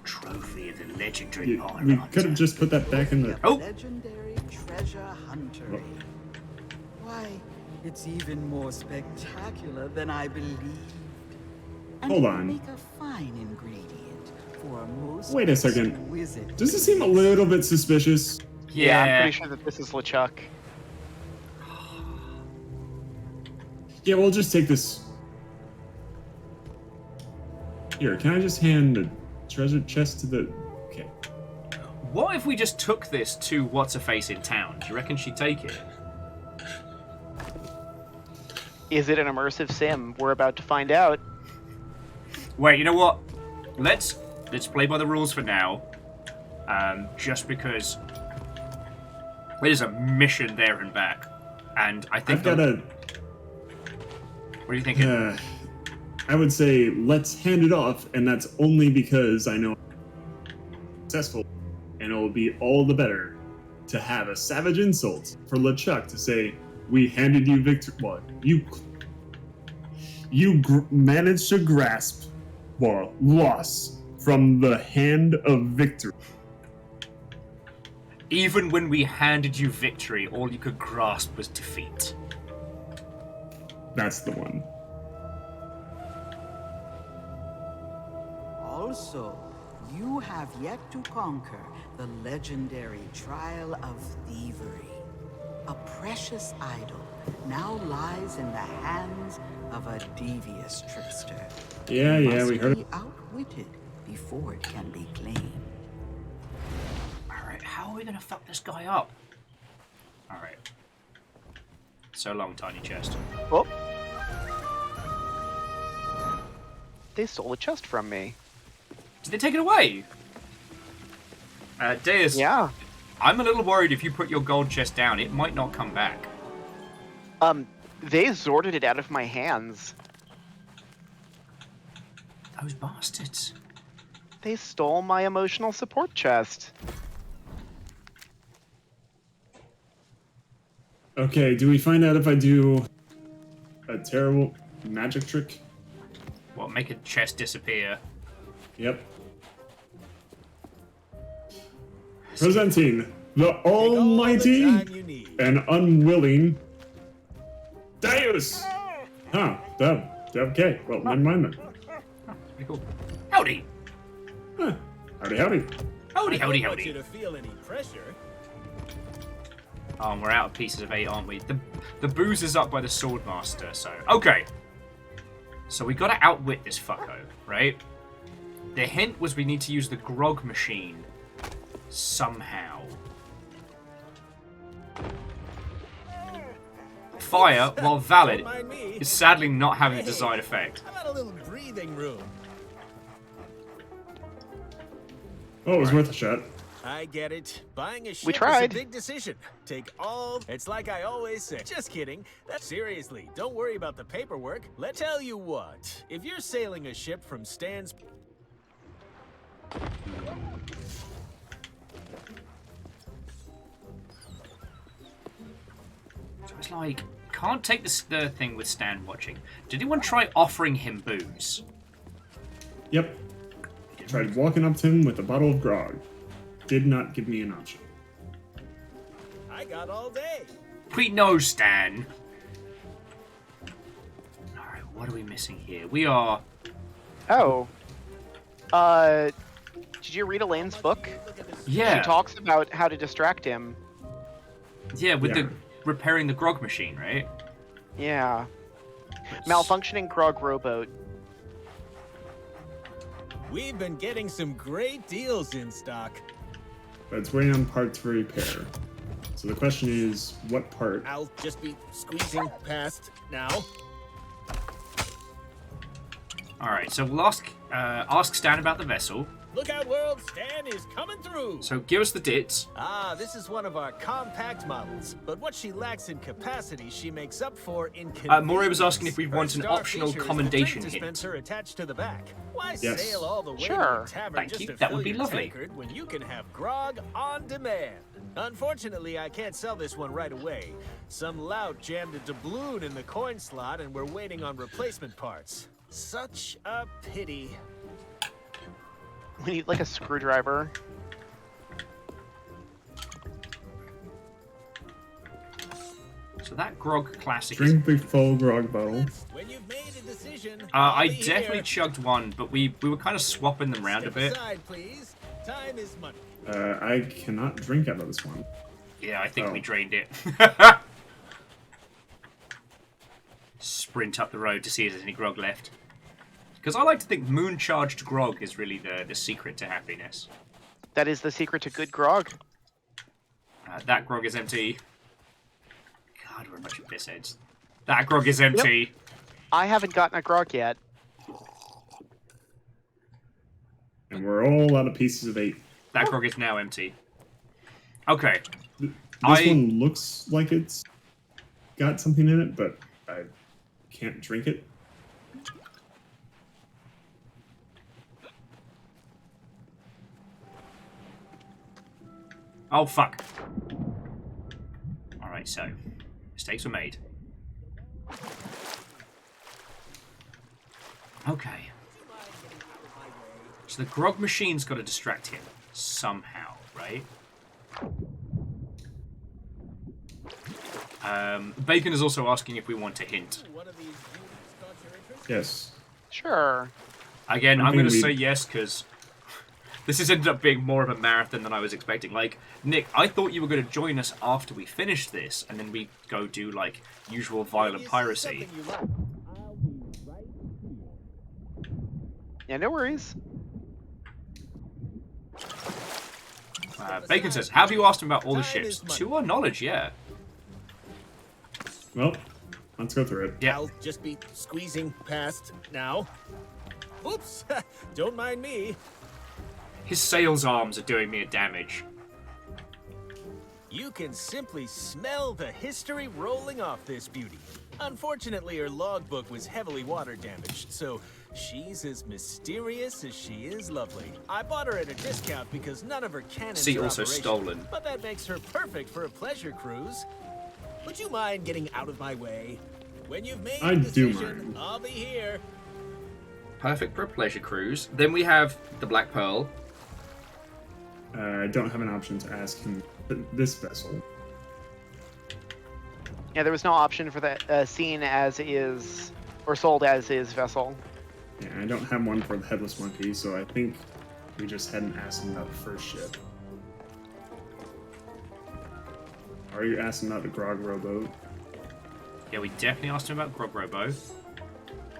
Trophy of the legendary We could have just put that back in the... Oh! Legendary treasure hunter. Why, it's even more spectacular than I believed. And Hold it will on. make a fine ingredient for a most Wait a second. exquisite Does this seem a little bit suspicious? Yeah, I'm pretty sure that this is LeChuck. Yeah, we'll just take this. Here, can I just hand the treasure chest to the... Okay. What if we just took this to What's-Her-Face in town? Do you reckon she'd take it? Is it an immersive sim? We're about to find out. Wait, you know what? Let's play by the rules for now. Just because there's a mission there and back. And I think... I've got a... What are you thinking? I would say let's hand it off, and that's only because I know I'm successful, and it'll be all the better to have a savage insult for LeChuck to say, we handed you victory. What? You managed to grasp loss from the hand of victory. Even when we handed you victory, all you could grasp was defeat. That's the one. Also, you have yet to conquer the legendary Trial of Thievery. A precious idol now lies in the hands of a devious trickster. Yeah, we heard it. Outwitted before it can be claimed. Alright, how are we gonna fuck this guy up? Alright. So long, tiny chest. Oh. They stole a chest from me. Did they take it away? Deus. Yeah. I'm a little worried if you put your gold chest down, it might not come back. They zorted it out of my hands. Those bastards. They stole my emotional support chest. Okay, do we find out if I do a terrible magic trick? What, make a chest disappear? Yep. Presenting the almighty and unwilling Deus! Huh, okay, well, never mind then. Pretty cool. Howdy! Huh. Howdy, howdy. Howdy, howdy, I don't want howdy. you to feel any pressure. Oh, and we're out of pieces of 8, aren't we? The booze is up by the Swordmaster, so... Okay. So we gotta outwit this fucko, right? The hint was we need to use the grog machine somehow. Fire, while valid, is sadly not having the desired effect. How about a little breathing room? Oh, it was worth a shot. I get it. Buying a ship is a tried. big decision. Take all... It's like I always say. Just kidding. That's seriously. Don't worry about the paperwork. Let's tell you what. If you're sailing a ship from Stan's... So it's like, can't take the thing with Stan watching. Did anyone try offering him booze? Yep. Tried walking up to him with a bottle of grog. Did not give me an option. I got all day. We know, Stan. What are we missing here? We are... Oh. Did you read Elaine's book? Yeah. She talks about how to distract him. Yeah, with the repairing the grog machine, right? Yeah. Malfunctioning grog rowboat. We've been getting some great deals in stock. But it's waiting on parts for repair. So the question is, what part? I'll just be squeezing past now. Alright, so we'll ask Stan about the vessel. Look out, world! Stan is coming through! So give us the dits. Ah, this is one of our compact models, but what she lacks in capacity, she makes up for in convenience. Moray was asking if we want an Her optional star feature is the commendation drink hint. dispenser attached to the back. Why Yes. sail all the way Sure. to a tavern Thank just you. to That fill would be your lovely. tankard when you can have grog on demand? Unfortunately, I can't sell this one right away. Some lout jammed a doubloon in the coin slot, and we're waiting on replacement parts. Such a pity. We need like a screwdriver. So that grog classic. Drink the full grog bottle. When you've made a decision, I I'll be definitely here. chugged one, but we were kind of swapping them around a Step bit. aside, please. Time is money. I cannot drink out of this one. Yeah, I think we drained it. Sprint up the road to see if there's any grog left. Because I like to think moon-charged grog is really the secret to happiness. That is the secret to good grog. That grog is empty. God, we're a bunch of pissheads. That grog is empty. Yep. I haven't gotten a grog yet. And we're all out of pieces of 8. That grog is now empty. Okay. This one looks like it's got something in it, but I can't drink it. Oh, fuck. Alright, so. Mistakes were made. Okay. So the grog machine's got to distract him. Somehow, right? Bacon is also asking if we want a hint. Yes. Sure. Again, I'm going to say yes, because this has ended up being more of a marathon than I was expecting. Like, Nick, I thought you were going to join us after we finished this, and then we go do, like, usual violent piracy. Yeah, no worries. Bacon says, have you asked him about all the ships? To our knowledge, yeah. Well, let's go through it. Yeah. I'll just be squeezing past now. Oops! Don't mind me. His sails arms are doing me a damage. You can simply smell the history rolling off this beauty. Unfortunately, her logbook was heavily water damaged, so she's as mysterious as she is lovely. I bought her at a discount because none of her cannons See, are also operational, stolen. but that makes her perfect for a pleasure cruise. Would you mind getting out of my way? When you've made I a do decision, mind. I'll be here. Perfect for a pleasure cruise. Then we have the Black Pearl. I don't have an option to ask him this vessel. Yeah, there was no option for the seen as is or sold as is vessel. Yeah, I don't have one for the Headless Monkey, so I think we just hadn't asked him about the first ship. Are you asking about the Grog rowboat? Yeah, we definitely asked him about Grog Robo.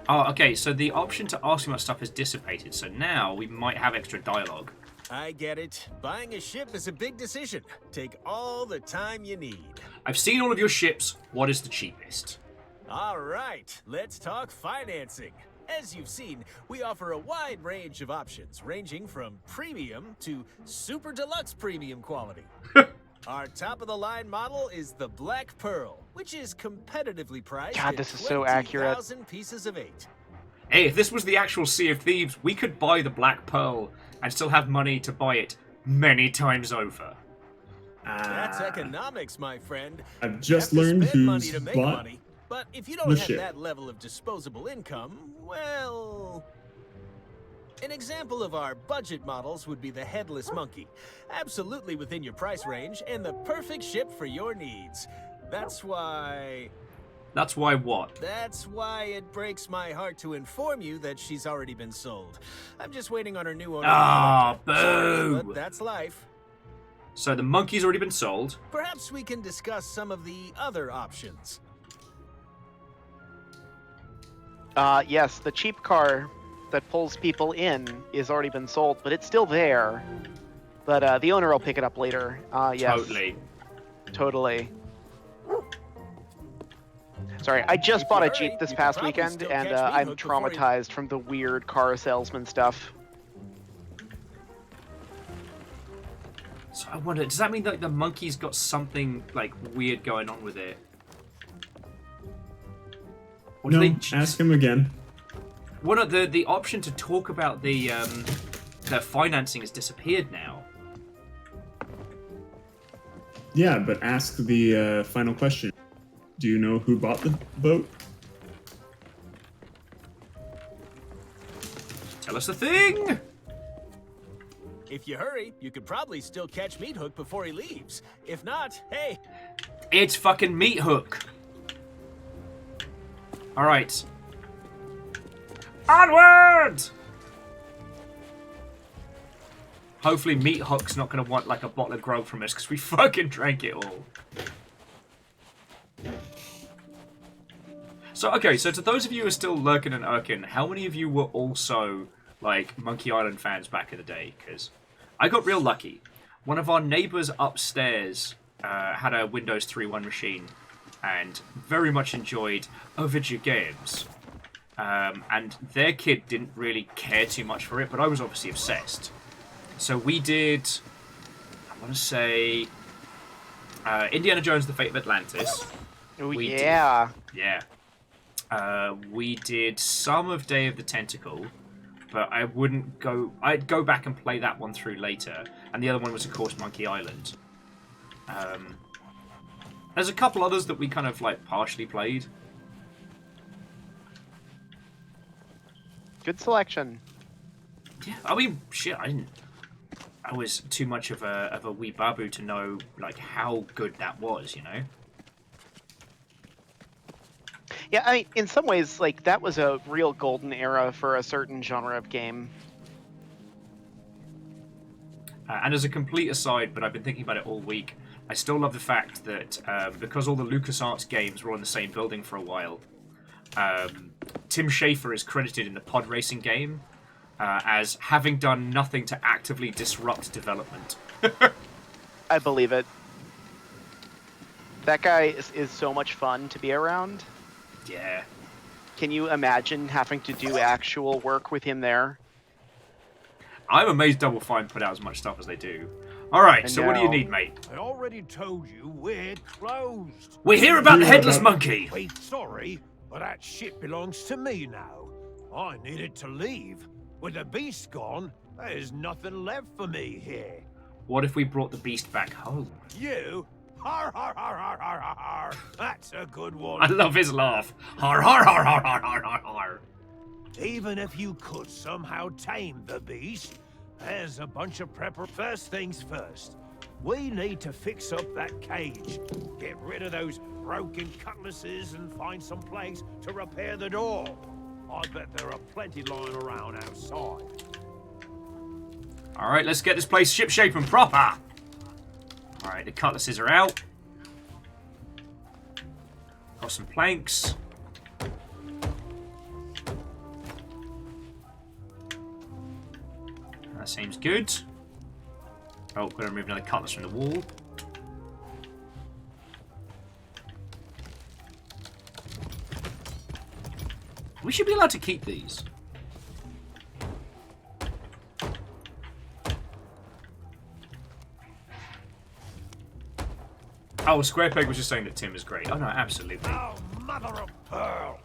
Oh, okay, so the option to ask him about stuff has dissipated, so now we might have extra dialogue. I get it. Buying a ship is a big decision. Take all the time you need. I've seen all of your ships. What is the cheapest? All right, let's talk financing. As you've seen, we offer a wide range of options, ranging from premium to super deluxe premium quality. Our top-of-the-line model is the Black Pearl, which is competitively priced God, at this is so accurate. 20,000 pieces of 8. Hey, if this was the actual Sea of Thieves, we could buy the Black Pearl and still have money to buy it many times over. That's economics, my friend. I've just You have to learned spend money who's to make bought money. But if you don't the have ship. that level of disposable income, well... An example of our budget models would be the Headless Monkey. Absolutely within your price range, and the perfect ship for your needs. That's why... That's why what? That's why it breaks my heart to inform you that she's already been sold. I'm just waiting on her new owner. Ah, Sorry, boo! but that's life. So the monkey's already been sold. Perhaps we can discuss some of the other options. Yes, the cheap car that pulls people in is already been sold, but it's still there. But the owner will pick it up later. Yes. Totally. Totally. Sorry, I just bought a Jeep this past weekend, and I'm traumatized from the weird car salesman stuff. So I wonder, does that mean that the monkey's got something like weird going on with it? Or No, ask him again. Well, no, the option to talk about the financing has disappeared now. Yeah, but ask the final question. Do you know who bought the boat? Tell us the thing! If you hurry, you could probably still catch Meat Hook before he leaves. If not, hey. It's fucking Meat Hook. Alright. Onward! Hopefully Meat Hook's not going to want like a bottle of grog from us because we fucking drank it all. So, okay, so to those of you who are still lurking and irking, how many of you were also like Monkey Island fans back in the day? Because I got real lucky. One of our neighbors upstairs had a Windows 3.1 machine and very much enjoyed video games. And their kid didn't really care too much for it, but I was obviously obsessed. So we did, I want to say, Indiana Jones: The Fate of Atlantis. Oh, yeah. Yeah. We did some of Day of the Tentacle, but I wouldn't go... I'd go back and play that one through later. And the other one was, of course, Monkey Island. There's a couple others that we kind of, like, partially played. Good selection. Yeah, I mean, shit, I was too much of a wee babu to know, like, how good that was, you know? Yeah, I mean, in some ways, like, that was a real golden era for a certain genre of game. And as a complete aside, but I've been thinking about it all week, I still love the fact that because all the LucasArts games were on the same building for a while, Tim Schafer is credited in the pod racing game as having done nothing to actively disrupt development. I believe it. That guy is so much fun to be around. Yeah. Can you imagine having to do actual work with him there? I'm amazed Double Fine put out as much stuff as they do. Alright, so what do you need, mate? I already told you we're closed. We're here about the Headless Monkey! Wait, sorry, but that ship belongs to me now. I needed to leave. With the beast gone, there's nothing left for me here. What if we brought the beast back home? You? Har har har har har har har. That's a good one. I love his laugh. Har har har har har har har har. Even if you could somehow tame the beast, there's a bunch of prepper. First things first, we need to fix up that cage. Get rid of those broken cutlasses and find some place to repair the door. I bet there are plenty lying around outside. Alright, let's get this place ship-shape and proper. Alright, the cutlasses are out. Got some planks. That seems good. Oh, gotta remove another cutlass from the wall. We should be allowed to keep these. Oh, Squarepeg was just saying that Tim is great. Oh no, absolutely. Oh, mother of pearl!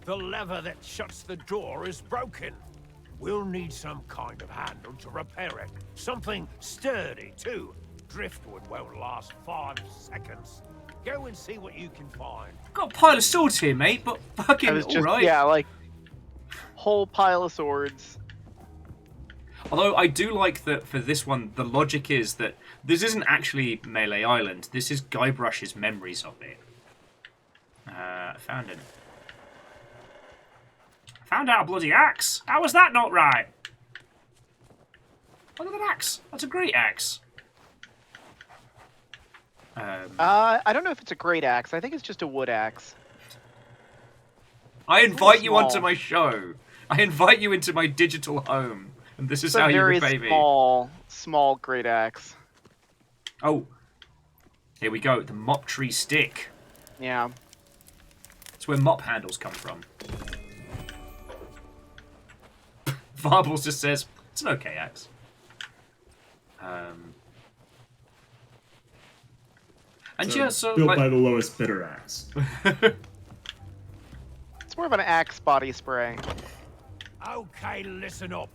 The lever that shuts the door is broken. We'll need some kind of handle to repair it. Something sturdy, too. Driftwood won't last 5 seconds. Go and see what you can find. Got a pile of swords here, mate, but fucking I was just, alright. yeah, like, whole pile of swords. Although I do like that for this one, the logic is that this isn't actually Melee Island. This is Guybrush's memories of it. Found it. Found out a bloody axe. How was that not right? Look at that axe. That's a great axe. I don't know if it's a great axe. I think it's just a wood axe. I invite you small. onto my show. I invite you into my digital home, and this is It's how a you very repay me. small great axe. Oh, here we go. The mop tree stick. Yeah. That's where mop handles come from. Varbles just says it's an okay axe. And So, yeah, so built like, by the lowest bidder axe. It's more of an axe body spray. Okay, listen up.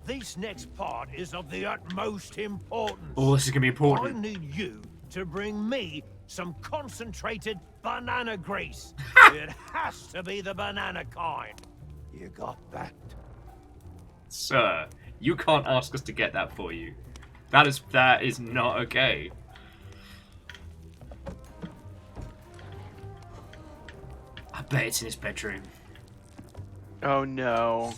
This next part is of the utmost importance. oh, this is gonna be important. I need you to bring me some concentrated banana grease. It has to be the banana kind. You got that? Sir, you can't ask us to get that for you. That is not okay. I bet it's in his bedroom. Oh no.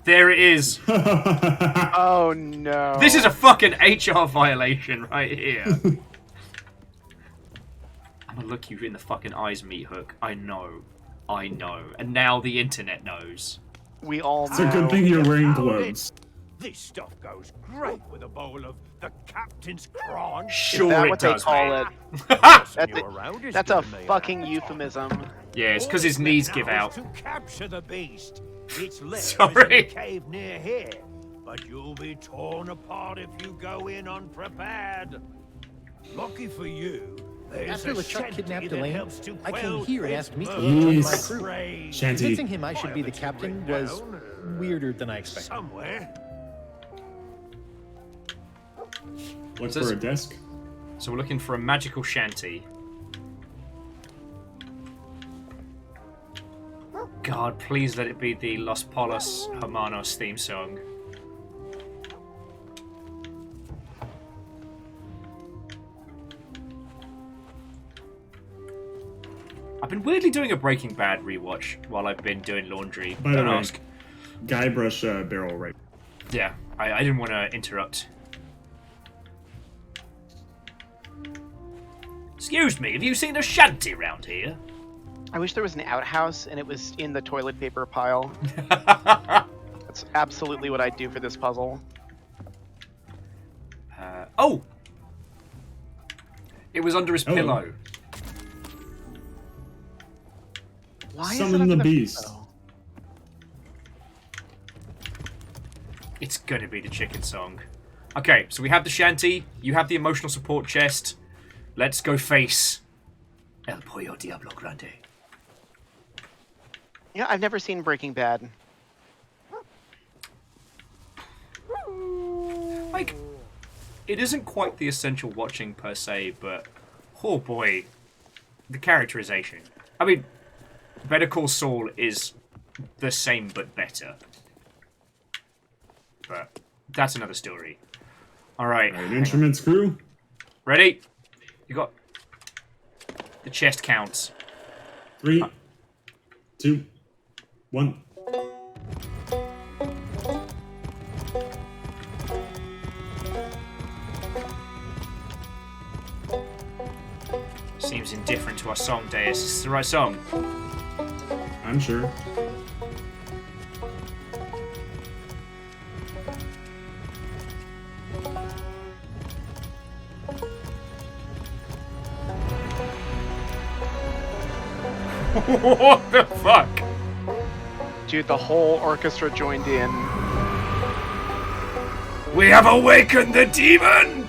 There it is. Oh no. This is a fucking HR violation right here. I'm gonna look you in the fucking eyes, meat hook. I know. And now the internet knows. We all It's a good thing you're wearing gloves. This stuff goes great with a bowl of the captain's crunch. Sure Is that it what does, they call mate. it? That's a fucking euphemism. Yeah, it's because his knees give out. To capture the beast. Its lair is Sorry. in a cave near here, but you'll be torn apart if you go in unprepared. Lucky for you, there's After a LeChuck shanty kidnapped that Elaine, helps to I came quell here and its asked me to murder. join my Jeez. crew. Shanty. Convincing him I should be the captain was weirder than I expected. Somewhere. Look Says- for a desk. So we're looking for a magical shanty. God, please let it be the Los Polos Hermanos theme song. I've been weirdly doing a Breaking Bad rewatch while I've been doing laundry. By the Don't way, ask. Guybrush barrel right. Yeah, I didn't want to interrupt. Excuse me, have you seen a shanty round here? I wish there was an outhouse and it was in the toilet paper pile. That's absolutely what I'd do for this puzzle. Oh! It was under his Oh. pillow. Why Summon is it under the beast. pillow? It's gonna be the chicken song. Okay, so we have the shanty, you have the emotional support chest. Let's go face El Pollo Diablo Grande. Yeah, I've never seen Breaking Bad. Like, it isn't quite the essential watching per se, but oh boy, the characterization. I mean, Better Call Saul is the same but better. But that's another story. Alright. Alright, instruments crew. Ready? You got the chest counts. 3, 2, 1. Seems indifferent to our song, Deus. Is this the right song? I'm sure. What the fuck? Dude, the whole orchestra joined in. We have awakened the demon!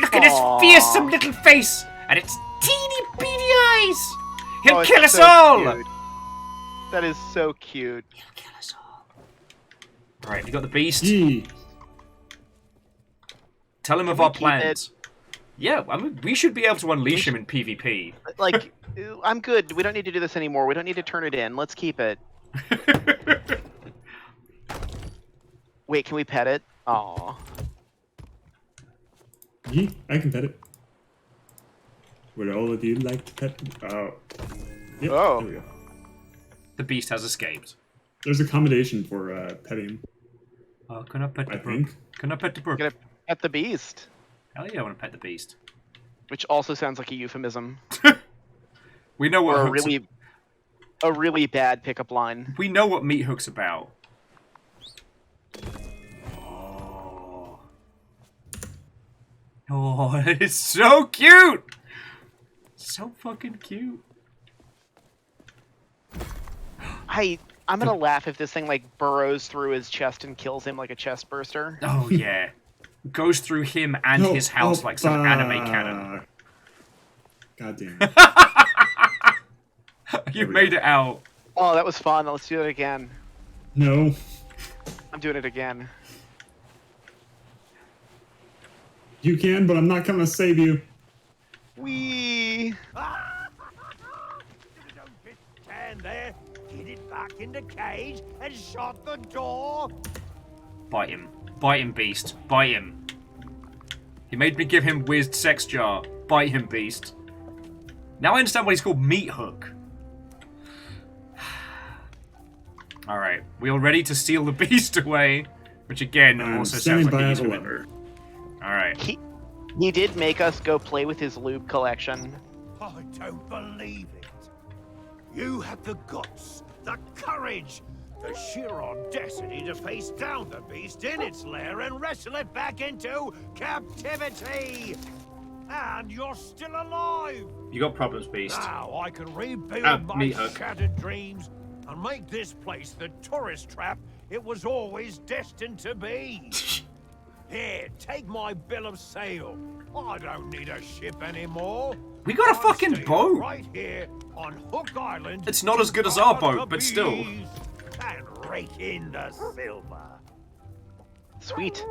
Look at his fearsome little face and its teeny beady eyes! He'll Oh, kill it's us so all! cute. That is so cute. Alright, have you got the beast? Yee. Tell him of we our keep plans. Yeah, I mean, we should be able to unleash him in PvP. Like, I'm good. We don't need to do this anymore. We don't need to turn it in. Let's keep it. Wait, can we pet it? Aw. Yeah, I can pet it. Would all of you like to pet? Oh. Yep, Oh. there we go. The beast has escaped. There's accommodation for petting. Can I pet the I brook? think. Can I pet the brook? Gonna pet the beast. Hell yeah, I want to pet the beast. Which also sounds like a euphemism. We know what or Hook's a really bad pickup line. We know what Meat Hook's about. Oh, it's so cute! So fucking cute. I'm gonna laugh if this thing like burrows through his chest and kills him like a chest burster. Oh yeah. Goes through him and his house like some anime cannon. God damn it. You made it out. Oh, that was fun. Let's do it again. No. I'm doing it again. You can, but I'm not gonna save you. Wee. Stand there, get it back in the cage, and shut the door. Bite him. Bite him, beast. Bite him. He made me give him whizzed sex jar. Bite him, beast. Now I understand why he's called Meat Hook. Alright, we all ready to steal the beast away? Which again also sounds like a euphemism. Alright. He did make us go play with his lube collection. I don't believe it. You had the guts, the courage, the sheer audacity to face down the beast in its lair and wrestle it back into captivity. And you're still alive. You got problems, beast. Now I can rebuild my Meat Hook. shattered dreams and make this place the tourist trap it was always destined to be. Here, take my bill of sale. I don't need a ship anymore. We got a fucking stay boat. right here on Hook Island. It's not as good as our guard boat, the but still. bees And rake in the silver. Sweet.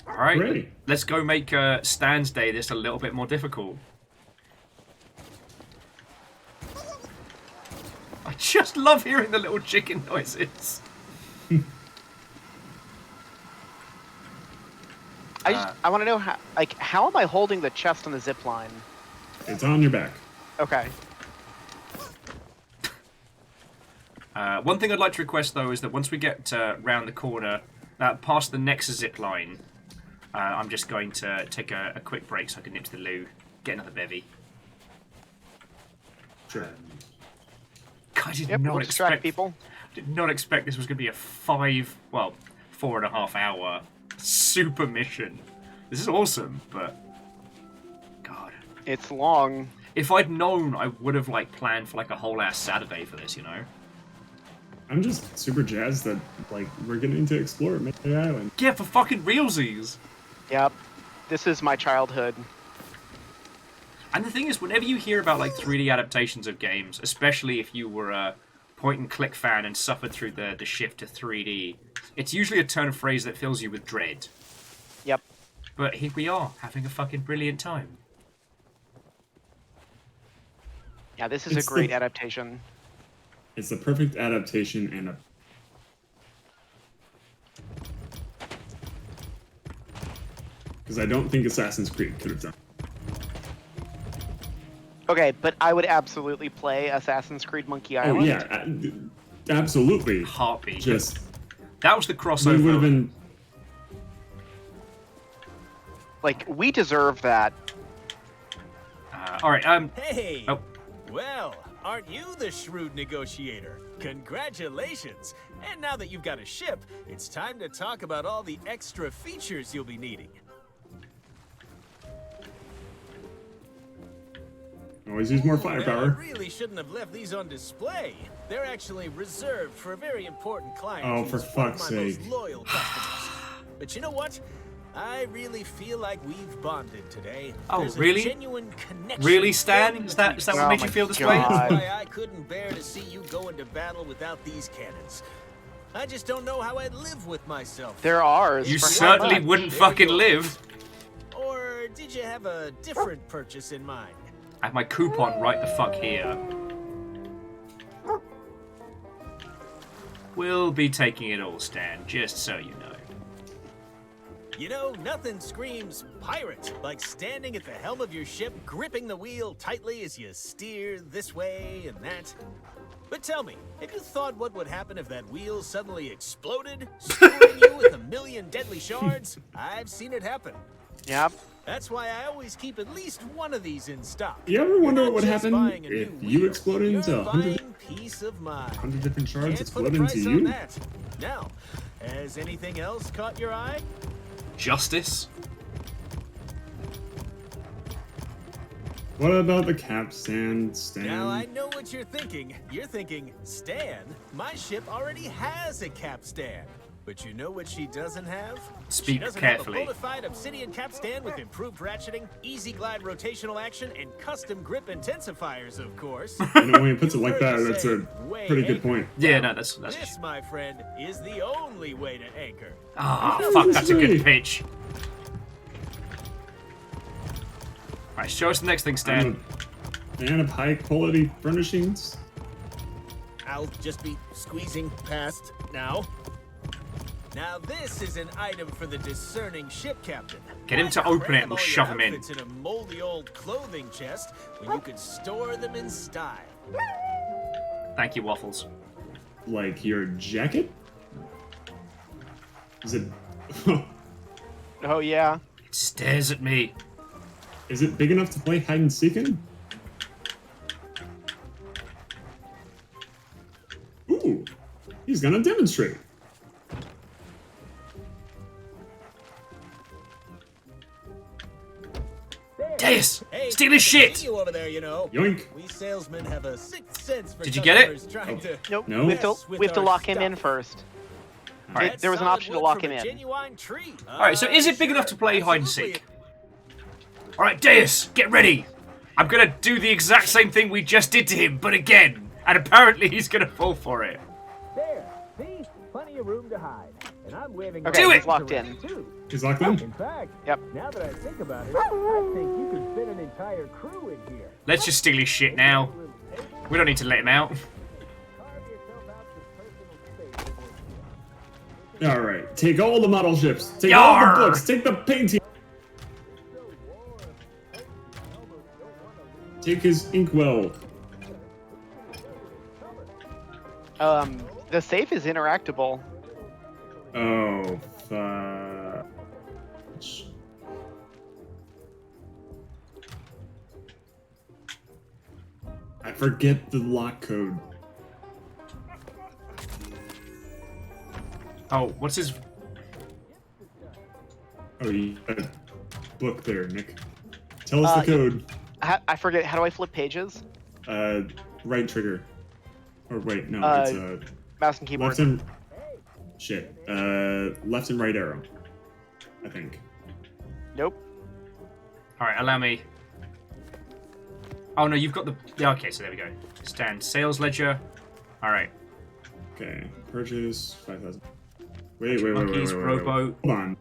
Alright, Great. let's go make Stan's Day this a little bit more difficult. I just love hearing the little chicken noises. I want to know how am I holding the chest on the zip line? It's on your back. Okay. One thing I'd like to request though is that once we get round the corner, past the next zip line, I'm just going to take a quick break so I can nip to the loo, get another bevy. Sure. God, I We'll distract people. Did not expect this was going to be a 4.5 hour super mission. This is awesome, but God, it's long. If I'd known, I would have planned for a whole ass Saturday for this, you know. I'm just super jazzed that we're getting to explore May Island. Yeah, for fucking realsies. Yep. This is my childhood. And the thing is, whenever you hear about 3D adaptations of games, especially if you were a point-and-click fan and suffered through the shift to 3D, it's usually a turn of phrase that fills you with dread. Yep. But here we are, having a fucking brilliant time. Yeah, this is a great adaptation. It's the perfect adaptation and because I don't think Assassin's Creed could have done. Okay, but I would absolutely play Assassin's Creed Monkey Island. Oh yeah, absolutely. Heartbeat. Just that was the crossover. It would have been. We deserve that. All right. Hey. Oh. Well, aren't you the shrewd negotiator? Congratulations! And now that you've got a ship, it's time to talk about all the extra features you'll be needing. Always use more Well, firepower. I really shouldn't have left these on display. They're actually reserved for a very important client. Oh, for who's one of fuck's my sake. most loyal customers. But you know what? I really feel like we've bonded today. Oh, There's really? A genuine connection. Really, Stan? forming Is that between what us. made you feel this way? That's why I couldn't bear to see you go into battle without these cannons. I just don't know how I'd live with myself. They're ours. You for certainly fun. wouldn't There fucking you go. live. Or did you have a different purchase in mind? I have my coupon right the fuck here. We'll be taking it all, Stan, just so you know. You know, nothing screams pirate like standing at the helm of your ship, gripping the wheel tightly as you steer this way and that. But tell me, have you thought what would happen if that wheel suddenly exploded, skewering you with 1,000,000 deadly shards? I've seen it happen. Yep. That's why I always keep at least one of these in stock. You ever wonder what would You're not just happen buying a if new you wheel, exploded into you're 100 buying peace of mind. different shards Can't put a explode into price on you? that. Now, has anything else caught your eye? Justice? What about the capstan, Stan? Now I know what you're thinking. You're thinking, Stan, my ship already has a capstan. But you know what she doesn't have? Speak she doesn't carefully. have a bona fide obsidian capstan with improved ratcheting, easy glide rotational action, and custom grip intensifiers, of course. You know, when he puts it You like heard that, me that's say, a way pretty good anchor. point. Yeah, no, that's This, my friend, is the only way to anchor. Ah, You know fuck, this that's a way. good pitch. Right, show us the next thing, Stan. I'm a fan of high quality furnishings. I'll just be squeezing past now. Now this is an item for the discerning ship captain. Get him to Why open it cram and we'll all your shove him in. outfits in a moldy old clothing chest when you could store them in style. Thank you, Waffles. Like your jacket? Is it... Oh, yeah. It stares at me. Is it big enough to play hide and seek in? Ooh, he's gonna demonstrate. Deus! Hey, Steal his shit! see you over there, you know. Yoink. We salesmen have a sixth sense for Did you get it? customers trying to Nope. No. We have to, mess with we have to our lock him stuff. in first. Alright. There was an Solid option to wood lock from him a in. genuine tree. Alright, so is it big enough to play hide and absolutely. seek? Alright, Deus, get ready! I'm gonna do the exact same thing we just did to him, but again. And apparently he's gonna fall for it. There, see? Plenty of room to hide. And I'm waving Okay, Do he's it! locked in. too. He's locked in? In fact, Yep. now that I think about it, I think you could fit an entire crew in here. Let's just steal his shit now. We don't need to let him out. Alright, take all the model ships. Take Yarr! all the books. Take the painting. Take his inkwell. The safe is interactable. Oh, fuck. I forget the lock code. Oh, what's his... Oh, you got a book there, Nick. Tell us the code. I forget. How do I flip pages? Right trigger. Or wait, no, it's Mouse and keyboard. left and... Shit. Left and right arrow. I think. Nope. Alright, allow me. Oh no, you've got the... Yeah, okay, so there we go. Stand. Sales ledger. Alright. Okay. Purchase 5,000. Wait. Monkeys, rowboat. Hold on.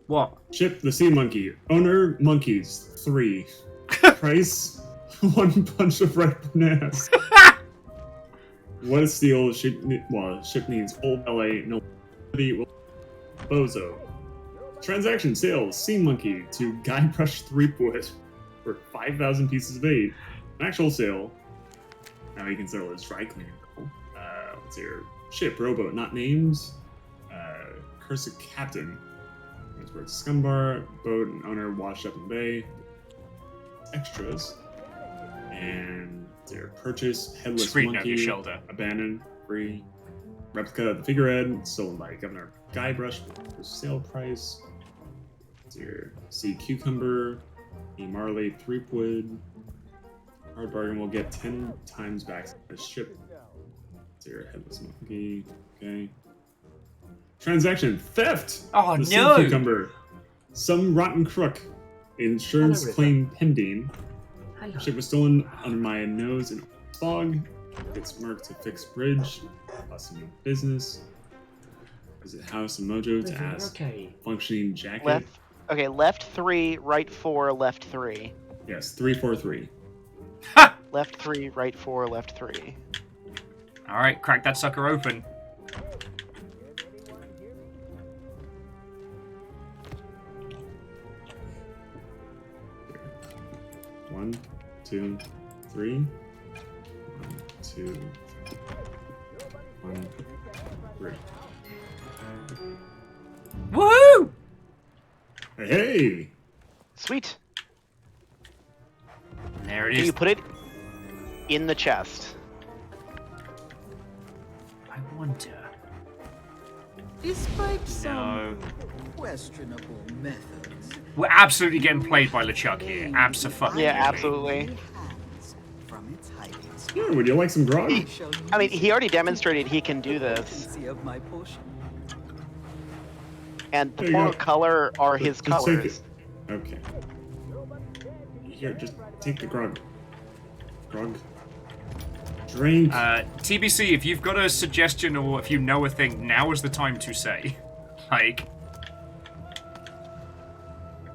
What? Ship the sea monkey. Owner monkeys 3. Price 1 bunch of ripe bananas. What is steel? Ship needs full ballet. No. Bozo. Transaction sales. Sea monkey to Guybrush Threepwood for 5,000 pieces of bait. An actual sale. Now he can sell his dry cleaning. What's here? Ship rowboat. Not names. Cursed captain. Transport scumbar. Boat and owner washed up in bay. Extras. And their purchase headless Screen over monkey. your shoulder. Abandoned. Free. Replica of the figurehead sold by Governor Guybrush for sale price. Your sea cucumber. E. Marley Threepwood. Hard bargain will get 10 times back the ship. Your headless monkey. Okay. Transaction theft. Oh, the no. Sea cucumber. Some rotten crook. Insurance Hello, claim pending. Hello. Ship was stolen under my nose in fog. Gets marked to fix bridge. Busting up business. Visit house and mojo to ask. Okay. Functioning jacket. Left 3, right 4, left 3. Yes, 343. Left 3, right 4, left 3. Alright, crack that sucker open. 1, 2, 3. 1, 2, 1, 3. Woohoo! Hey! Sweet. And there it Can is. you put it in the chest? I wonder. Despite No. some questionable methods, We're absolutely getting played by LeChuck here. Absolutely. Yeah, absolutely. from its hiding Yeah, would you like some grog? I mean, he already demonstrated he can do this. potency of my potion. And the There you four go. color are his Just take colors. it. Okay. Here, just take the grog. Grog. Drink. TBC, if you've got a suggestion or if you know a thing, now is the time to say. Like,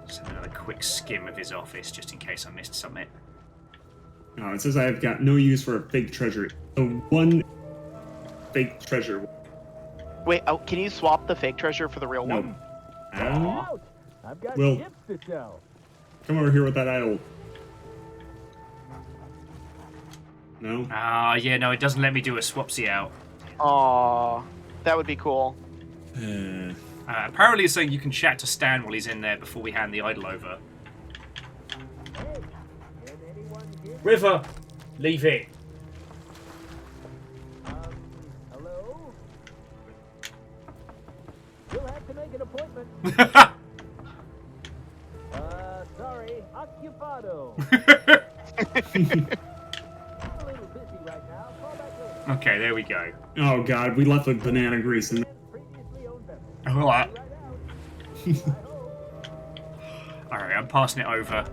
just have another quick skim of his office just in case I missed something. Oh, it says I've got no use for a fake treasure. The one fake treasure. Wait, oh, can you swap the fake treasure for the real No. one? I've got Will. gifts to sell. Come over here with that idol. No? Yeah, no, it doesn't let me do a swapsy out. Aw, that would be cool. Apparently it's saying you can chat to Stan while he's in there before we hand the idol over. River, leave it. Hello? You'll have to make an appointment. Sorry, occupado. Okay, there we go. Oh god, we left with banana grease in there. Alright, I'm passing it over.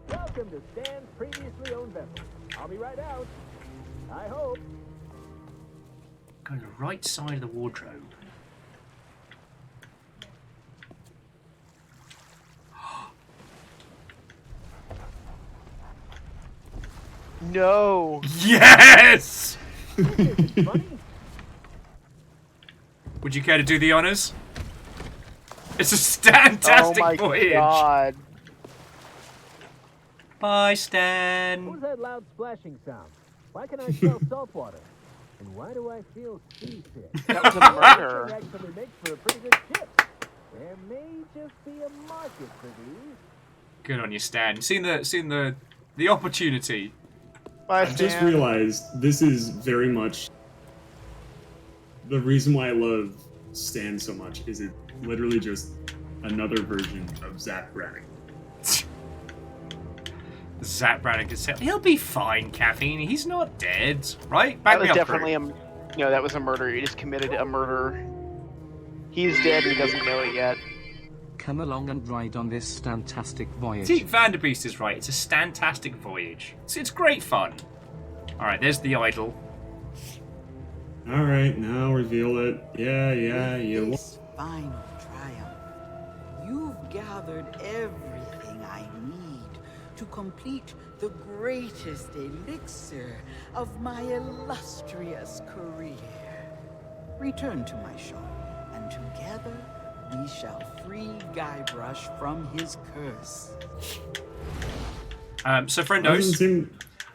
Welcome to Stan's previously owned vessel. I'll be right out. I hope. Go to the right side of the wardrobe. No. Yes! Would you care to do the honors? It's a fantastic Oh my voyage. god. Bye, Stan. What was that loud splashing sound? Why can I smell salt water? And why do I feel seasick? That was a murder. This thing actually makes for a pretty good ship. There may just be a market for these. Good on you, Stan. Seen the opportunity. Bye, I just realized this is very much the reason why I love Stan so much. Is it literally just another version of Zach Brannick? Zach Brannick is he'll be fine, Caffeine. He's not dead, right? That Back me was up, definitely that was a murder. He just committed a murder. He's dead and he doesn't know it yet. Come along and ride on this fantastic voyage. See, Vanderbeest is right. It's a stantastic voyage. It's great fun. Alright, there's the idol. Alright, now reveal it. Yeah, you. This final triumph, you've gathered everything I need to complete the greatest elixir of my illustrious career. Return to my shop, and together we shall free Guybrush from his curse. So, friendos,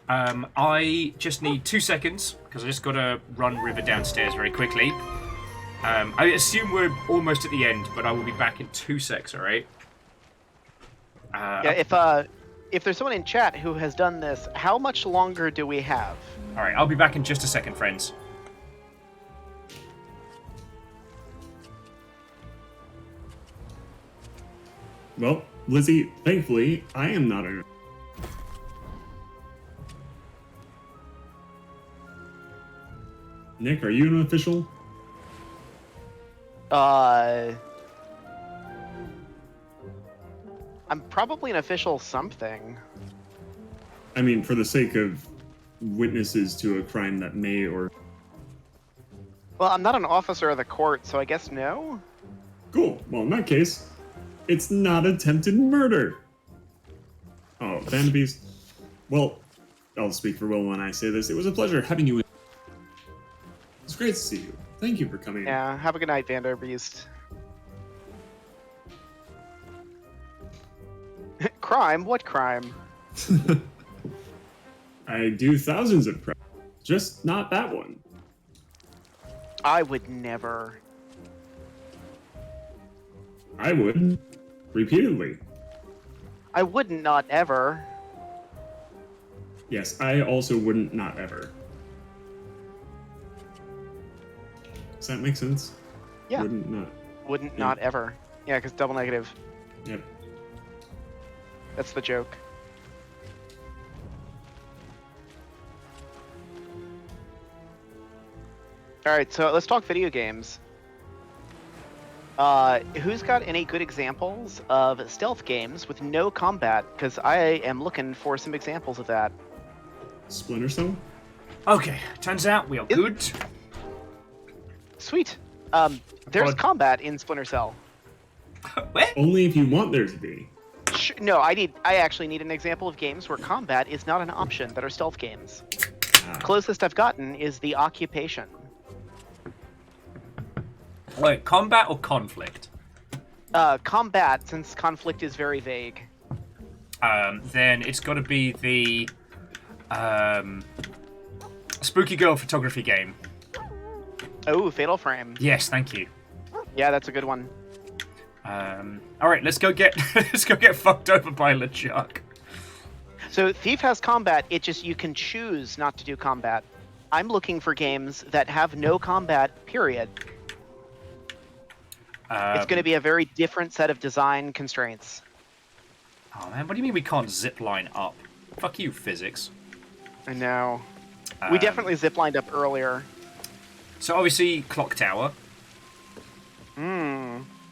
I just need 2 seconds, because I just got to run River downstairs very quickly. I assume we're almost at the end, but I will be back in 2 secs, alright? Yeah, if there's someone in chat who has done this, how much longer do we have? Alright, I'll be back in just a second, friends. Well, Lizzie, thankfully, I am not a... Nick, are you an official? I'm probably an official something. I mean, for the sake of witnesses to a crime that may or... Well, I'm not an officer of the court, so I guess no? Cool. Well, in that case, it's not attempted murder. Oh, Vanderbeest. Well, I'll speak for Will when I say this. It was a pleasure having you in. It's great to see you. Thank you for coming. Yeah, have a good night, Vanderbeest. Crime? What crime? I do thousands of crimes, just not that one. I would never. I would. Repeatedly. I wouldn't not ever. Yes, I also wouldn't not ever. Does that make sense? Yeah. Wouldn't not. Wouldn't Yeah. not ever. Yeah, because double negative. Yep. That's the joke. Alright, so let's talk video games. Who's got any good examples of stealth games with no combat? Because I am looking for some examples of that. Splinter Cell? Okay, turns out we are good. Sweet. There's combat in Splinter Cell. Only if you want there to be. No, I actually need an example of games where combat is not an option that are stealth games. Closest I've gotten is The Occupation. Wait, combat or conflict? Combat, since conflict is very vague. Then it's got to be the Spooky Girl photography game. Oh, Fatal Frame. Yes, thank you. Yeah, that's a good one. All right, let's go get fucked over by LeChuck. So Thief has combat. It just you can choose not to do combat. I'm looking for games that have no combat. Period. It's going to be a very different set of design constraints. Oh man, what do you mean we can't zip line up? Fuck you, physics. I know. We definitely ziplined up earlier. So obviously, Clock Tower.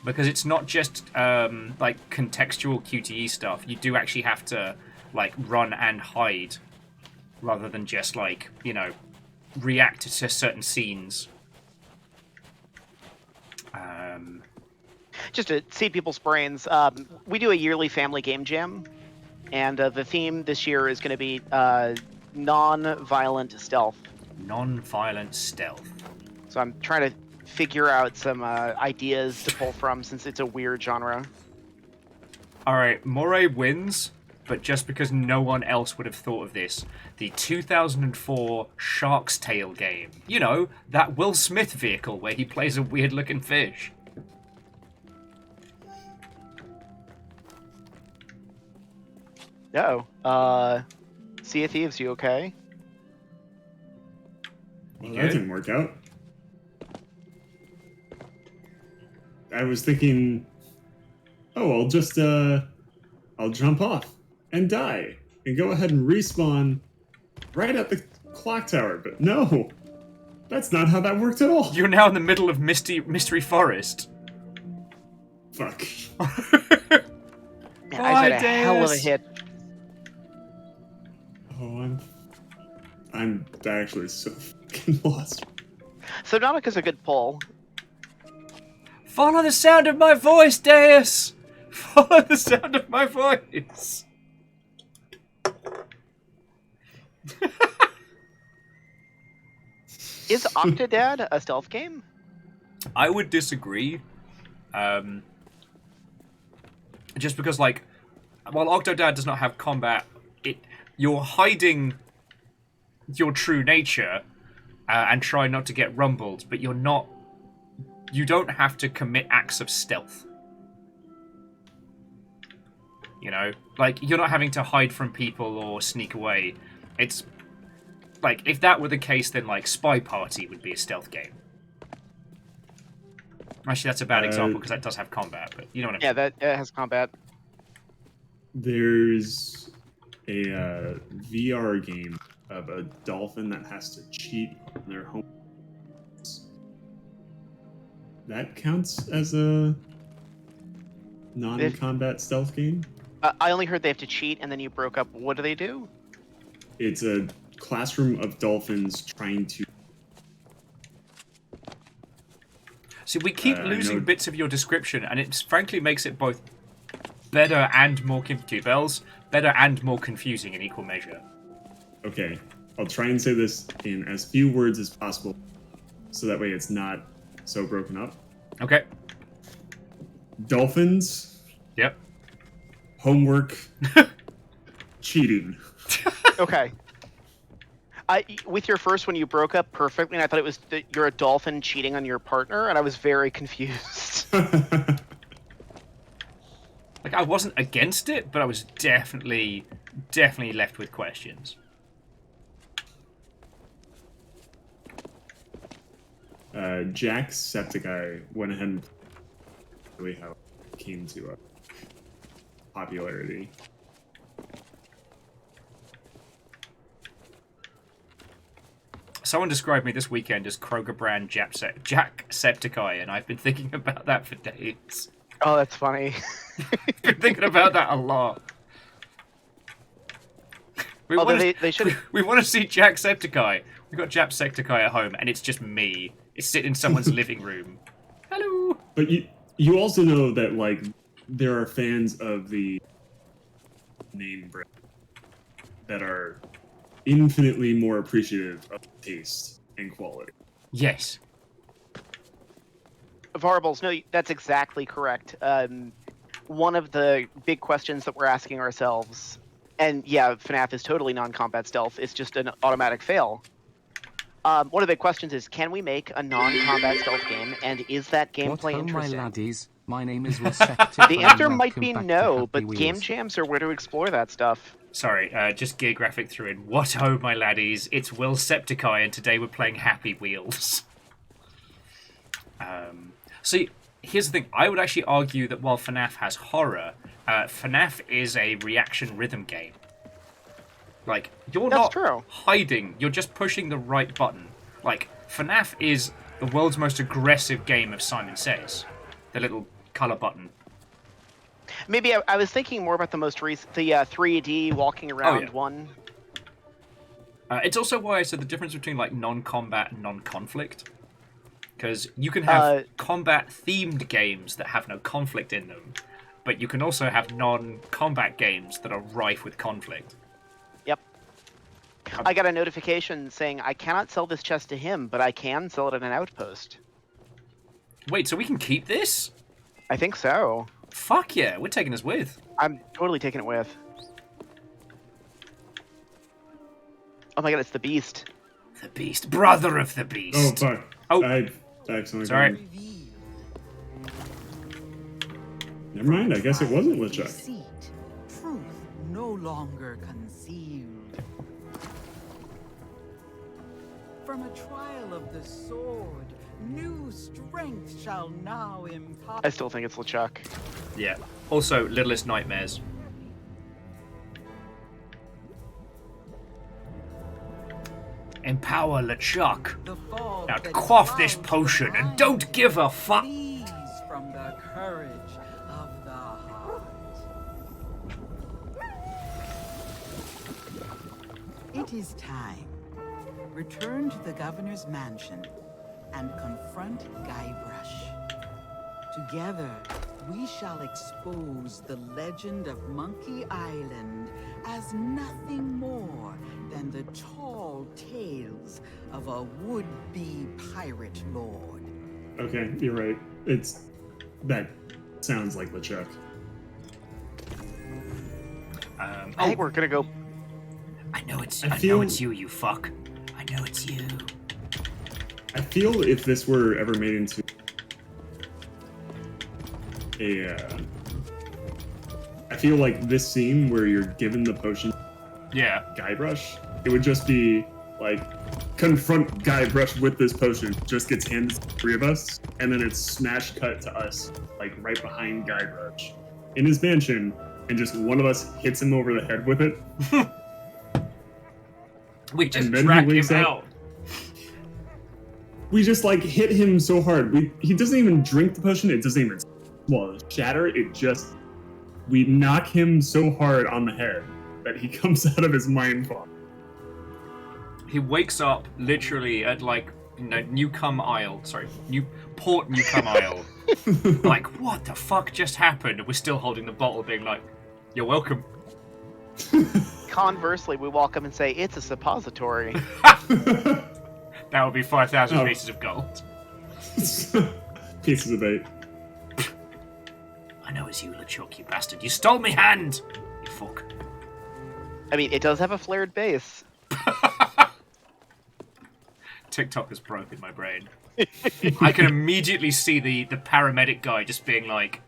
Because it's not just like contextual QTE stuff. You do actually have to like run and hide, rather than just like react to certain scenes. Just to seed people's brains, we do a yearly family game jam, and the theme this year is going to be non-violent stealth. Non-violent stealth. So I'm trying to figure out some ideas to pull from, since it's a weird genre. Alright, Moray wins, but just because no one else would have thought of this. The 2004 Shark's Tale game. You know, that Will Smith vehicle where he plays a weird-looking fish. Uh-oh. Sea of Thieves, you okay? Well, that didn't work out. I was thinking, oh, I'll jump off and die and go ahead and respawn right at the clock tower, but no, that's not how that worked at all. You're now in the middle of Mystery Forest. Fuck. Man, I had a hell of a hit. Oh, I'm actually so fucking lost. Subnautica's a good pull. Follow the sound of my voice, Deus! Follow the sound of my voice! Is Octodad a stealth game? I would disagree. Just because, like, while Octodad does not have combat, you're hiding your true nature and try not to get rumbled, but you don't have to commit acts of stealth. You know? Like, you're not having to hide from people or sneak away. It's, like, if that were the case, then, like, Spy Party would be a stealth game. Actually, that's a bad example, because that does have combat, but you know what I mean. Yeah, that has combat. There's a VR game of a dolphin that has to cheat on their home. That counts as a non-combat stealth game? I only heard they have to cheat, and then you broke up. What do they do? It's a classroom of dolphins trying to... See, we keep losing bits of your description, and it frankly makes it both better and more better and more confusing in equal measure. Okay, I'll try and say this in as few words as possible, so that way it's not so broken up. Okay. Dolphins. Yep. homework, cheating. Okay. With your first one, you broke up perfectly, and I thought it was that you're a dolphin cheating on your partner, and I was very confused. Like, I wasn't against it, but I was definitely left with questions. Jacksepticeye went ahead and really how it came to popularity. Someone described me this weekend as Kroger brand Jacksepticeye, and I've been thinking about that for days. Oh, that's funny. Been thinking about that a lot. We Although want they should. We want to see Jacksepticeye. We've got Jacksepticeye at home, and it's just me. It's sitting in someone's living room. Hello. But you also know that like there are fans of the name brand that are infinitely more appreciative of taste and quality. Yes. Varbles, no, that's exactly correct. One of the big questions that we're asking ourselves, and yeah, FNAF is totally non-combat stealth, it's just an automatic fail. One of the big questions is, can we make a non-combat stealth game, and is that gameplay interesting? My laddies, my name is The answer might be no, but game jams are where to explore that stuff. Sorry, just Gear Graphic threw in. What ho, my laddies, it's Wilsepticeye, and today we're playing Happy Wheels. See, here's the thing. I would actually argue that while FNAF has horror, FNAF is a reaction rhythm game. Like, you're not hiding, you're just pushing the right button. Like, FNAF is the world's most aggressive game of Simon Says. The little colour button. Maybe I was thinking more about the most recent, the 3D walking around one. It's also why I said the difference between like non-combat and non-conflict. Because you can have combat-themed games that have no conflict in them, but you can also have non-combat games that are rife with conflict. Yep. I got a notification saying I cannot sell this chest to him, but I can sell it at an outpost. Wait, so we can keep this? I think so. Fuck yeah, we're taking this with. I'm totally taking it with. Oh my god, it's the Beast. The Beast. Brother of the Beast. Oh, fuck. Oh. I accidentally... Sorry. Never mind, I guess it wasn't LeChuck. Deceit, truth no longer concealed. From a trial of the sword, new strength shall now impart. I still think it's LeChuck. Yeah. Also, Littlest Nightmares. Empower LeChuck. Now quaff this potion and don't give a fuck. From the courage of the heart. It is time. Return to the governor's mansion and confront Guybrush. Together, we shall expose the legend of Monkey Island as nothing more than the tall tales of a would-be pirate lord. Okay, you're right. That sounds like LeChuck. I think we're gonna go. I know it's you, you fuck. I know it's you. I feel if this were ever made into I feel like this scene where you're given the potion Guybrush, it would just be like confront Guybrush with this potion, just gets handed to the three of us, and then it's smash cut to us, like right behind Guybrush in his mansion, and just one of us hits him over the head with it. We just drag him out. We just like hit him so hard. He doesn't even drink the potion, it doesn't even shatter, we knock him so hard on the head that he comes out of his mind fog. He wakes up literally at like Newcomb Isle. Sorry, Port Newcomb Isle. Like, what the fuck just happened? And we're still holding the bottle, being like, "You're welcome." Conversely, we walk up and say, "It's a suppository." That would be 5,000 pieces of gold. Pieces of bait. I know it's you, LeChuck, you bastard. You stole me hand! You fuck. I mean, it does have a flared base. TikTok has broken my brain. I can immediately see the paramedic guy just being like...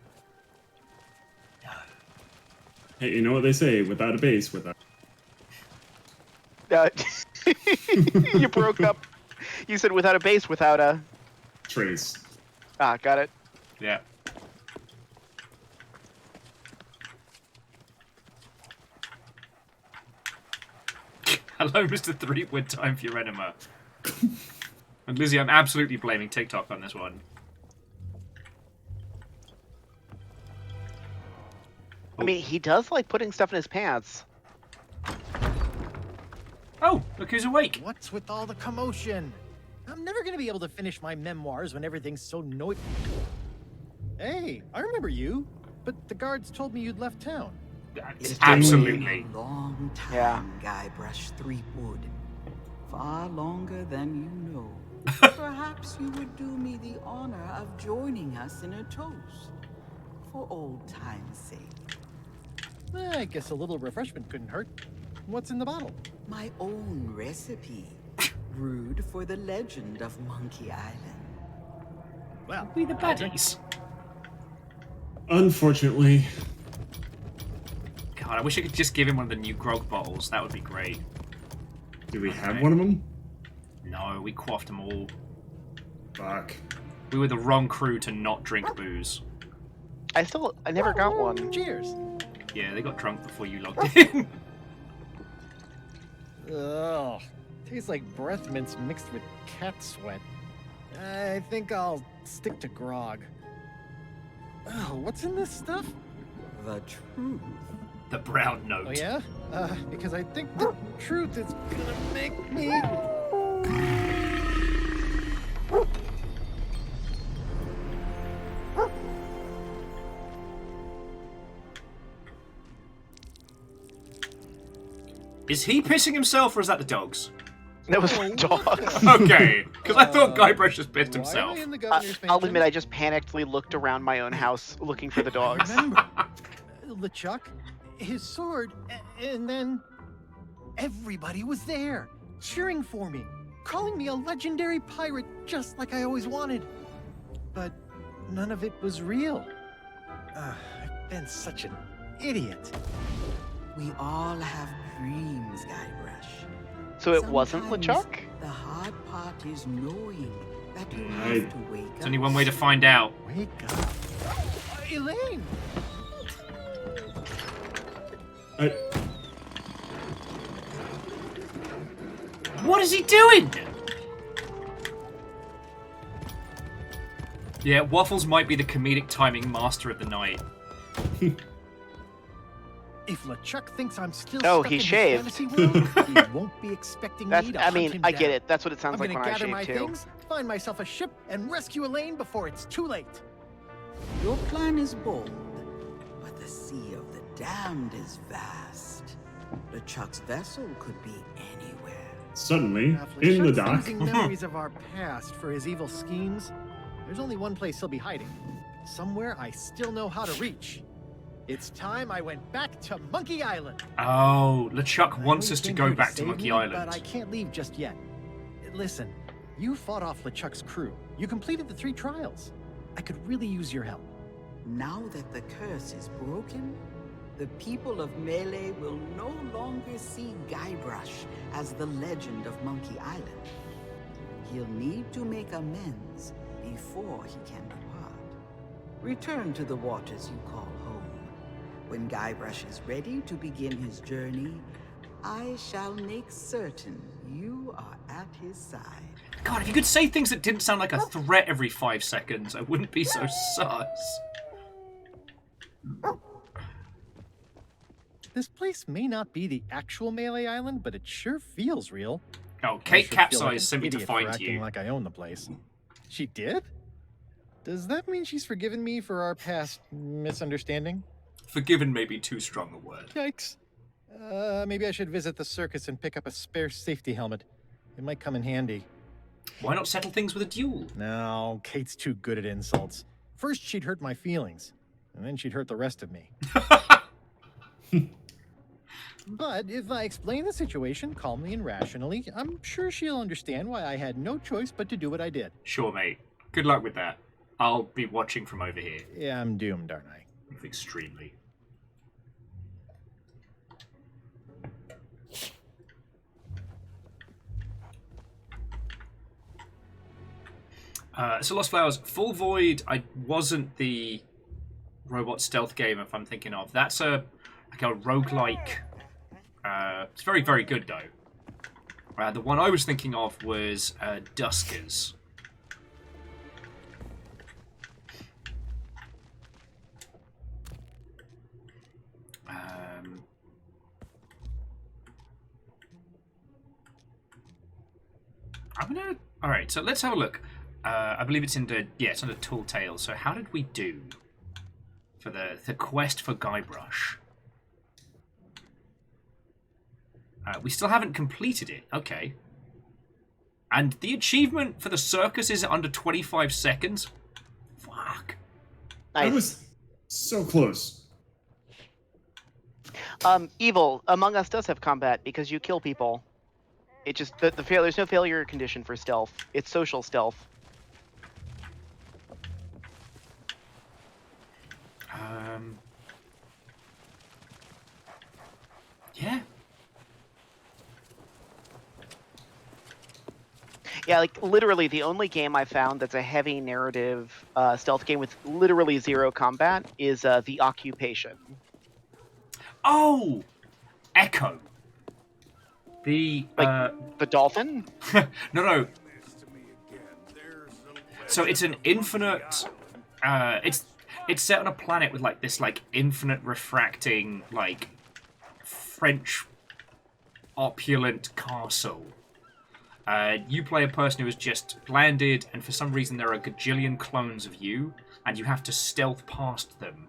Hey, you know what they say? Without a base, without... You broke up. You said without a base, without a... Trace. Ah, got it. Yeah. Hello, Mr. Threepwood Time for your enema. And Lizzie, I'm absolutely blaming TikTok on this one. I mean, he does like putting stuff in his pants. Oh, look who's awake. What's with all the commotion? I'm never gonna be able to finish my memoirs when everything's so noisy. Hey, I remember you, but the guards told me you'd left town. Absolutely. A long time, Guybrush Threepwood. Far longer than you know. Perhaps you would do me the honor of joining us in a toast. For old time's sake. I guess a little refreshment couldn't hurt. What's in the bottle? My own recipe. Brewed for the legend of Monkey Island. Well, we the baddies. Unfortunately. God, I wish I could just give him one of the new grog bottles. That would be great. Do we have one of them? No, we quaffed them all. Fuck. We were the wrong crew to not drink booze. I never got one. Cheers. Yeah, they got drunk before you logged in. Ugh. Tastes like breath mints mixed with cat sweat. I think I'll stick to grog. Oh, what's in this stuff? The truth. The brown note. Oh yeah? Because I think the truth is gonna make me... Is he pissing himself or is that the dogs? That was the dogs. Okay, because I thought Guybrush just pissed himself. I'll admit, I just panickedly looked around my own house looking for the dogs. Remember, LeChuck, his sword, and then everybody was there, cheering for me, calling me a legendary pirate just like I always wanted. But none of it was real. I've been such an idiot. We all have dreams, Guybrush. So it wasn't LeChuck? The hard part is knowing that you have to wake up. There's only one way to find out. Wake up. Elaine! What is he doing? Yeah, Waffles might be the comedic timing master of the night. If LeChuck thinks I'm still Oh, stuck he in shaved. this fantasy world, he won't be expecting me to I hunt mean, him I get down. it. That's what it sounds I'm like gonna when I gather my shave too. things, find myself a ship, and rescue Elaine before it's too late. Your plan is bold, but the sea of the damned is vast. LeChuck's vessel could be anywhere. Suddenly, If in the LeChuck's dock. using memories of our past for his evil schemes, there's only one place he'll be hiding. Somewhere I still know how to reach. It's time I went back to Monkey Island. Oh, LeChuck wants I us to came go here back to save Monkey me, Island. But I can't leave just yet. Listen, you fought off LeChuck's crew. You completed the 3 trials. I could really use your help. Now that the curse is broken, the people of Melee will no longer see Guybrush as the legend of Monkey Island. He'll need to make amends before he can depart. Return to the waters you call home. When Guybrush is ready to begin his journey, I shall make certain you are at his side. God, if you could say things that didn't sound like a threat every 5 seconds, I wouldn't be so sus. This place may not be the actual Melee Island, but it sure feels real. Oh, I Kate sure feel like Capsize an sent me to idiot for find acting you. like I own the place. She did? Does that mean she's forgiven me for our past misunderstanding? Forgiven may be too strong a word. Yikes. Maybe I should visit the circus and pick up a spare safety helmet. It might come in handy. Why not settle things with a duel? No, Kate's too good at insults. First, she'd hurt my feelings. and then she'd hurt the rest of me. But if I explain the situation calmly and rationally, I'm sure she'll understand why I had no choice but to do what I did. Sure, mate. Good luck with that. I'll be watching from over here. Yeah, I'm doomed, aren't I? Extremely. So Lost Flowers, Full Void. I wasn't the robot stealth game if I'm thinking of. That's a roguelike. It's very, very good though. The one I was thinking of was Duskers. All right, so let's have a look. I believe it's it's under Tall Tale. So how did we do for the quest for Guybrush? We still haven't completed it. Okay. And the achievement for the circus is under 25 seconds. Fuck. That was so close. Evil, Among Us does have combat because you kill people. It just there's no failure condition for stealth. It's social stealth. Yeah. Yeah, like literally the only game I found that's a heavy narrative stealth game with literally zero combat is The Occupation. Oh, Echo. The dolphin? No. So it's an infinite. It's set on a planet with like this infinite refracting French opulent castle. You play a person who has just landed, and for some reason there are a gajillion clones of you, and you have to stealth past them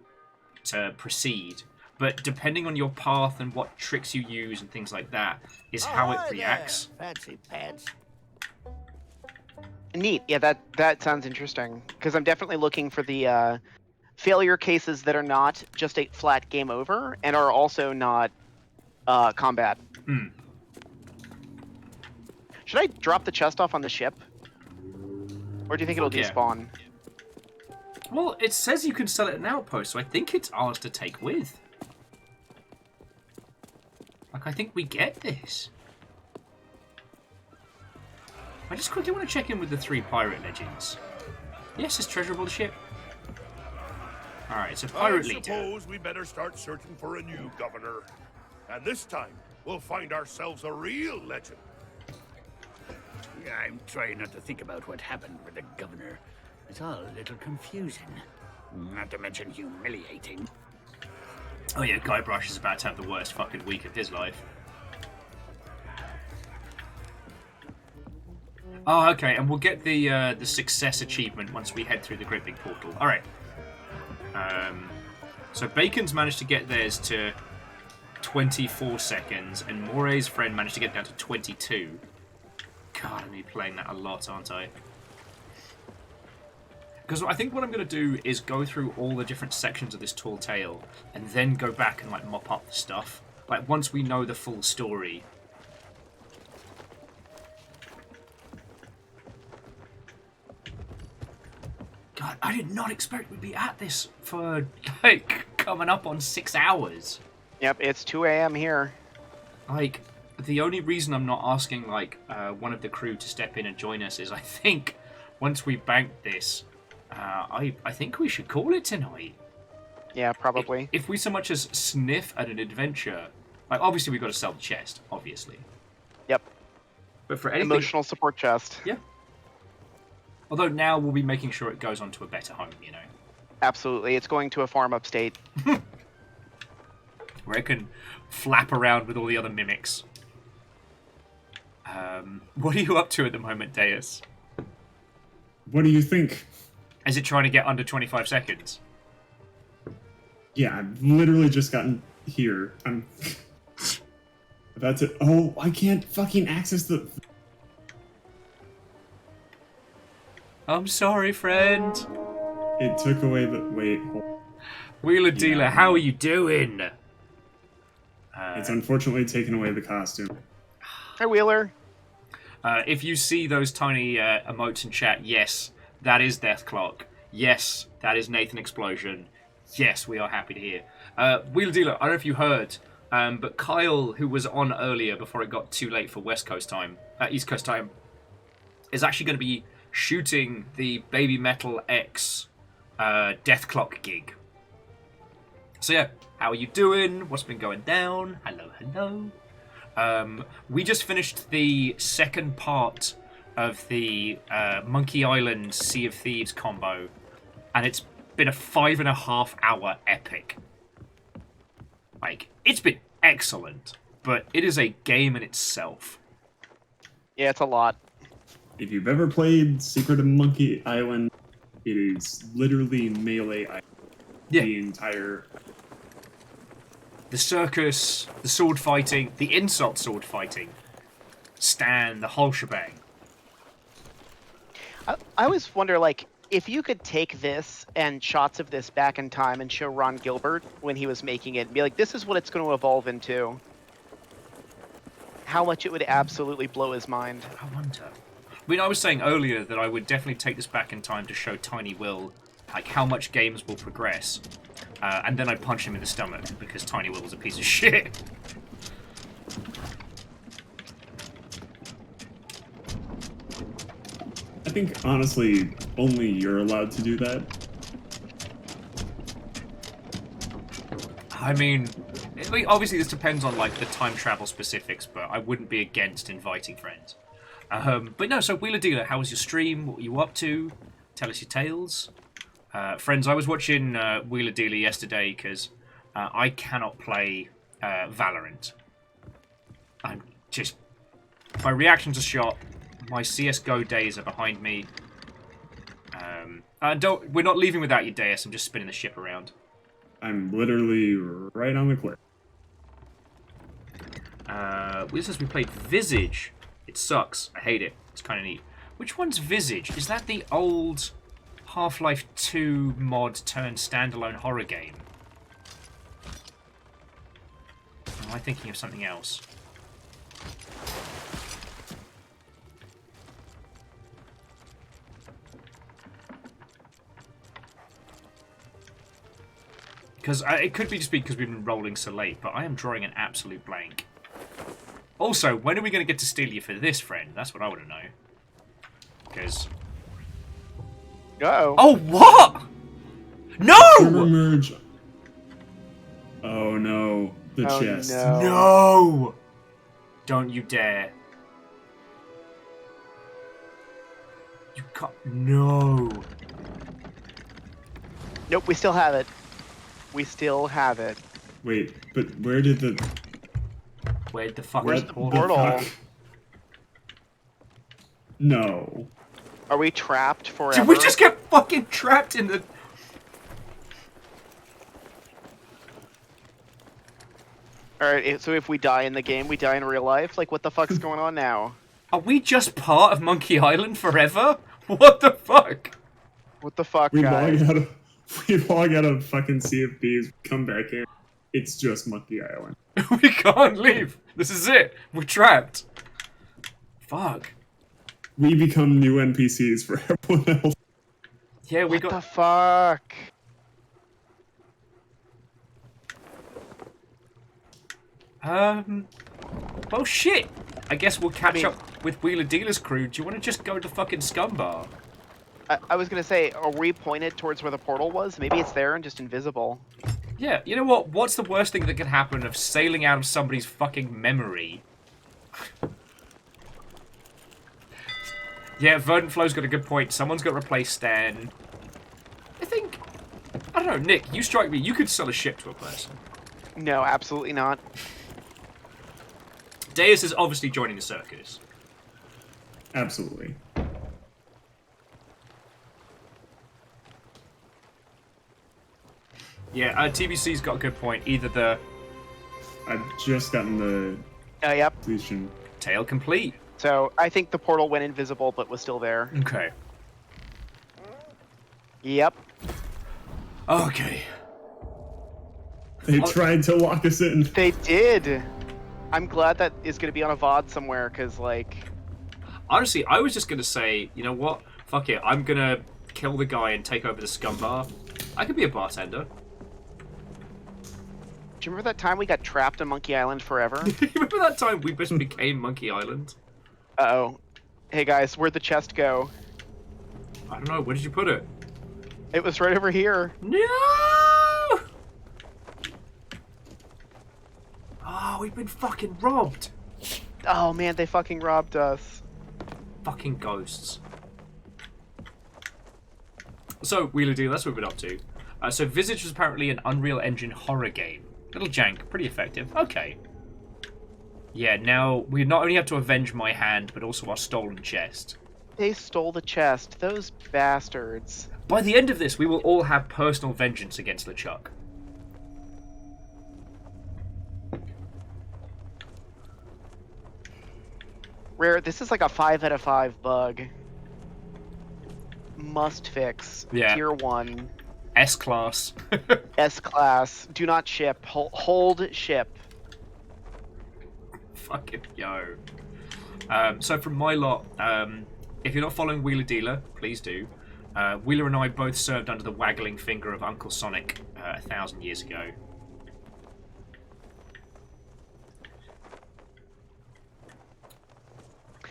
to proceed. But depending on your path and what tricks you use and things like that is how it reacts. Fancy pants. Neat. Yeah, that sounds interesting. Because I'm definitely looking for the failure cases that are not just a flat game over and are also not combat. Should I drop the chest off on the ship? Or do you think it'll despawn? Well, it says you can sell it at an outpost, so I think it's ours to take with. I think we get this. I just quickly want to check in with the 3 pirate legends. Yes, it's treasurable ship. Alright, so pirate leader. I suppose we better start searching for a new governor. And this time, we'll find ourselves a real legend. I'm trying not to think about what happened with the governor. It's all a little confusing. Not to mention humiliating. Oh yeah, Guybrush is about to have the worst fucking week of his life. Oh, okay, and we'll get the success achievement once we head through the Great Big Portal. All right. So Bacon's managed to get theirs to 24 seconds, and Moray's friend managed to get down to 22. God, I'm gonna be playing that a lot, aren't I? Because I think what I'm going to do is go through all the different sections of this Tall Tale and then go back and mop up the stuff. Once we know the full story. God, I did not expect we'd be at this for coming up on 6 hours. Yep, it's 2 a.m. here. The only reason I'm not asking one of the crew to step in and join us is I think once we bank this, I think we should call it tonight. Yeah, probably. If we so much as sniff at an adventure, obviously we've got to sell the chest, obviously. Yep. But for anything, emotional support chest. Yeah. Although now we'll be making sure it goes on to a better home, you know. Absolutely, it's going to a farm upstate. Where it can flap around with all the other mimics. What are you up to at the moment, Deus? What do you think? Is it trying to get under 25 seconds? Yeah, I've literally just gotten here. I'm about to... Oh, I can't fucking access the... I'm sorry, friend. It took away the... Wait, hold... Wheeler Dealer, how are you doing? It's unfortunately taken away the costume. Hi, Wheeler. If you see those tiny emotes in chat, yes, that is Death Clock. Yes, that is Nathan Explosion. Yes, we are happy to hear. Wheeler Dealer, I don't know if you heard, but Kyle, who was on earlier before it got too late for East Coast time, is actually going to be shooting the Baby Metal X Death Clock gig. So yeah, how are you doing? What's been going down? Hello, hello. We just finished the second part of the Monkey Island Sea of Thieves combo, and it's been a 5.5 hour epic. Like, it's been excellent, but it is a game in itself. Yeah, it's a lot. If you've ever played Secret of Monkey Island, it is literally melee. Yeah. The entire. The circus, the sword fighting, the insult sword fighting, Stan, the whole shebang. I always wonder, like, if you could take this and shots of this back in time and show Ron Gilbert when he was making it and be like, this is what it's going to evolve into, how much it would absolutely blow his mind. I wonder. I mean, I was saying earlier that I would definitely take this back in time to show Tiny Will, like, how much games will progress. And then I'd punch him in the stomach, because Tiny Will was a piece of shit. I think, honestly, only you're allowed to do that. I mean, obviously this depends on, like, the time travel specifics, but I wouldn't be against inviting friends. But no, so Wheeler Dealer, how was your stream? What were you up to? Tell us your tales. Friends, I was watching Wheeler Dealer yesterday because I cannot play Valorant. I'm just... My reactions are shot. My CSGO days are behind me. We're not leaving without you, Deus. I'm just spinning the ship around. I'm literally right on the cliff. This says we played Visage. It sucks. I hate it. It's kind of neat. Which one's Visage? Is that the old Half-Life 2 mod turned standalone horror game? Or am I thinking of something else? Because it could be just because we've been rolling so late, but I am drawing an absolute blank. Also, when are we going to get to steal you for this, friend? That's what I want to know. Because... Uh-oh. Oh, what? No! Merge. Oh no, the chest. No! Don't you dare. You can't... No. Nope, we still have it. We still have it. Wait, but where did the... Where'd the fuck Where's is the portal? portal? No. Are we trapped forever? Did we just get fucking trapped in the... Alright, so if we die in the game, we die in real life? Like, what the fuck's going on now? Are we just part of Monkey Island forever? What the fuck? What the fuck, We guys? log out of fucking Sea of Thieves, come back in. It's just Monkey Island. We can't leave. This is it. We're trapped. Fuck. We become new NPCs for everyone else. Yeah, we What the fuck? Well, shit. I guess we'll catch up with Wheeler Dealer's crew. Do you want to just go to fucking Scumbar? I was gonna say, are we pointed towards where the portal was? Maybe it's there and just invisible. Yeah, you know what? What's the worst thing that can happen of sailing out of somebody's fucking memory? Yeah, Verdant Flow's got a good point. Someone's got to replace Stan. I don't know, Nick, you strike me. You could sell a ship to a person. No, absolutely not. Deus is obviously joining the circus. Absolutely. Yeah, TBC's got a good point. Either the... I've just gotten the... Yep. Completion. Tail complete. So, I think the portal went invisible, but was still there. Okay. Yep. Okay. They tried to lock us in. They did. I'm glad that is going to be on a VOD somewhere, because, like... Honestly, I was just going to say, you know what? Fuck it. I'm going to kill the guy and take over the scum bar. I could be a bartender. Do you remember that time we got trapped on Monkey Island forever? Remember that time we just became Monkey Island? Uh-oh. Hey, guys, where'd the chest go? I don't know. Where did you put it? It was right over here. No! Oh, we've been fucking robbed. Oh, man, they fucking robbed us. Fucking ghosts. So, Wheeler Deal, that's what we've been up to. So, Visage was apparently an Unreal Engine horror game. Little jank, pretty effective. Okay. Yeah, now we not only have to avenge my hand, but also our stolen chest. They stole the chest. Those bastards. By the end of this, we will all have personal vengeance against LeChuck. Rare, this is like a 5 out of 5 bug. Must fix. Yeah. Tier 1. S-class. S-class. Do not ship. Hold ship. Fucking yo. So from my lot, if you're not following Wheeler Dealer, please do. Wheeler and I both served under the waggling finger of Uncle Sonic 1,000 years ago.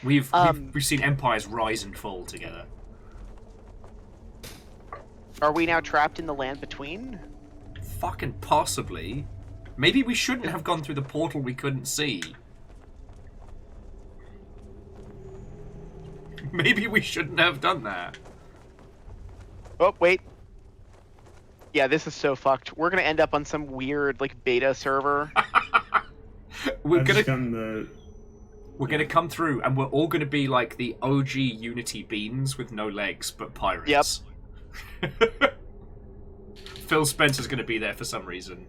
We've seen empires rise and fall together. Are we now trapped in the land between? Fucking possibly. Maybe we shouldn't have gone through the portal we couldn't see. Maybe we shouldn't have done that. Oh, wait. Yeah, this is so fucked. We're gonna end up on some weird, like, beta server. We're gonna come through, and we're all gonna be like the OG Unity beans with no legs, but pirates. Yep. Phil Spencer's gonna be there for some reason.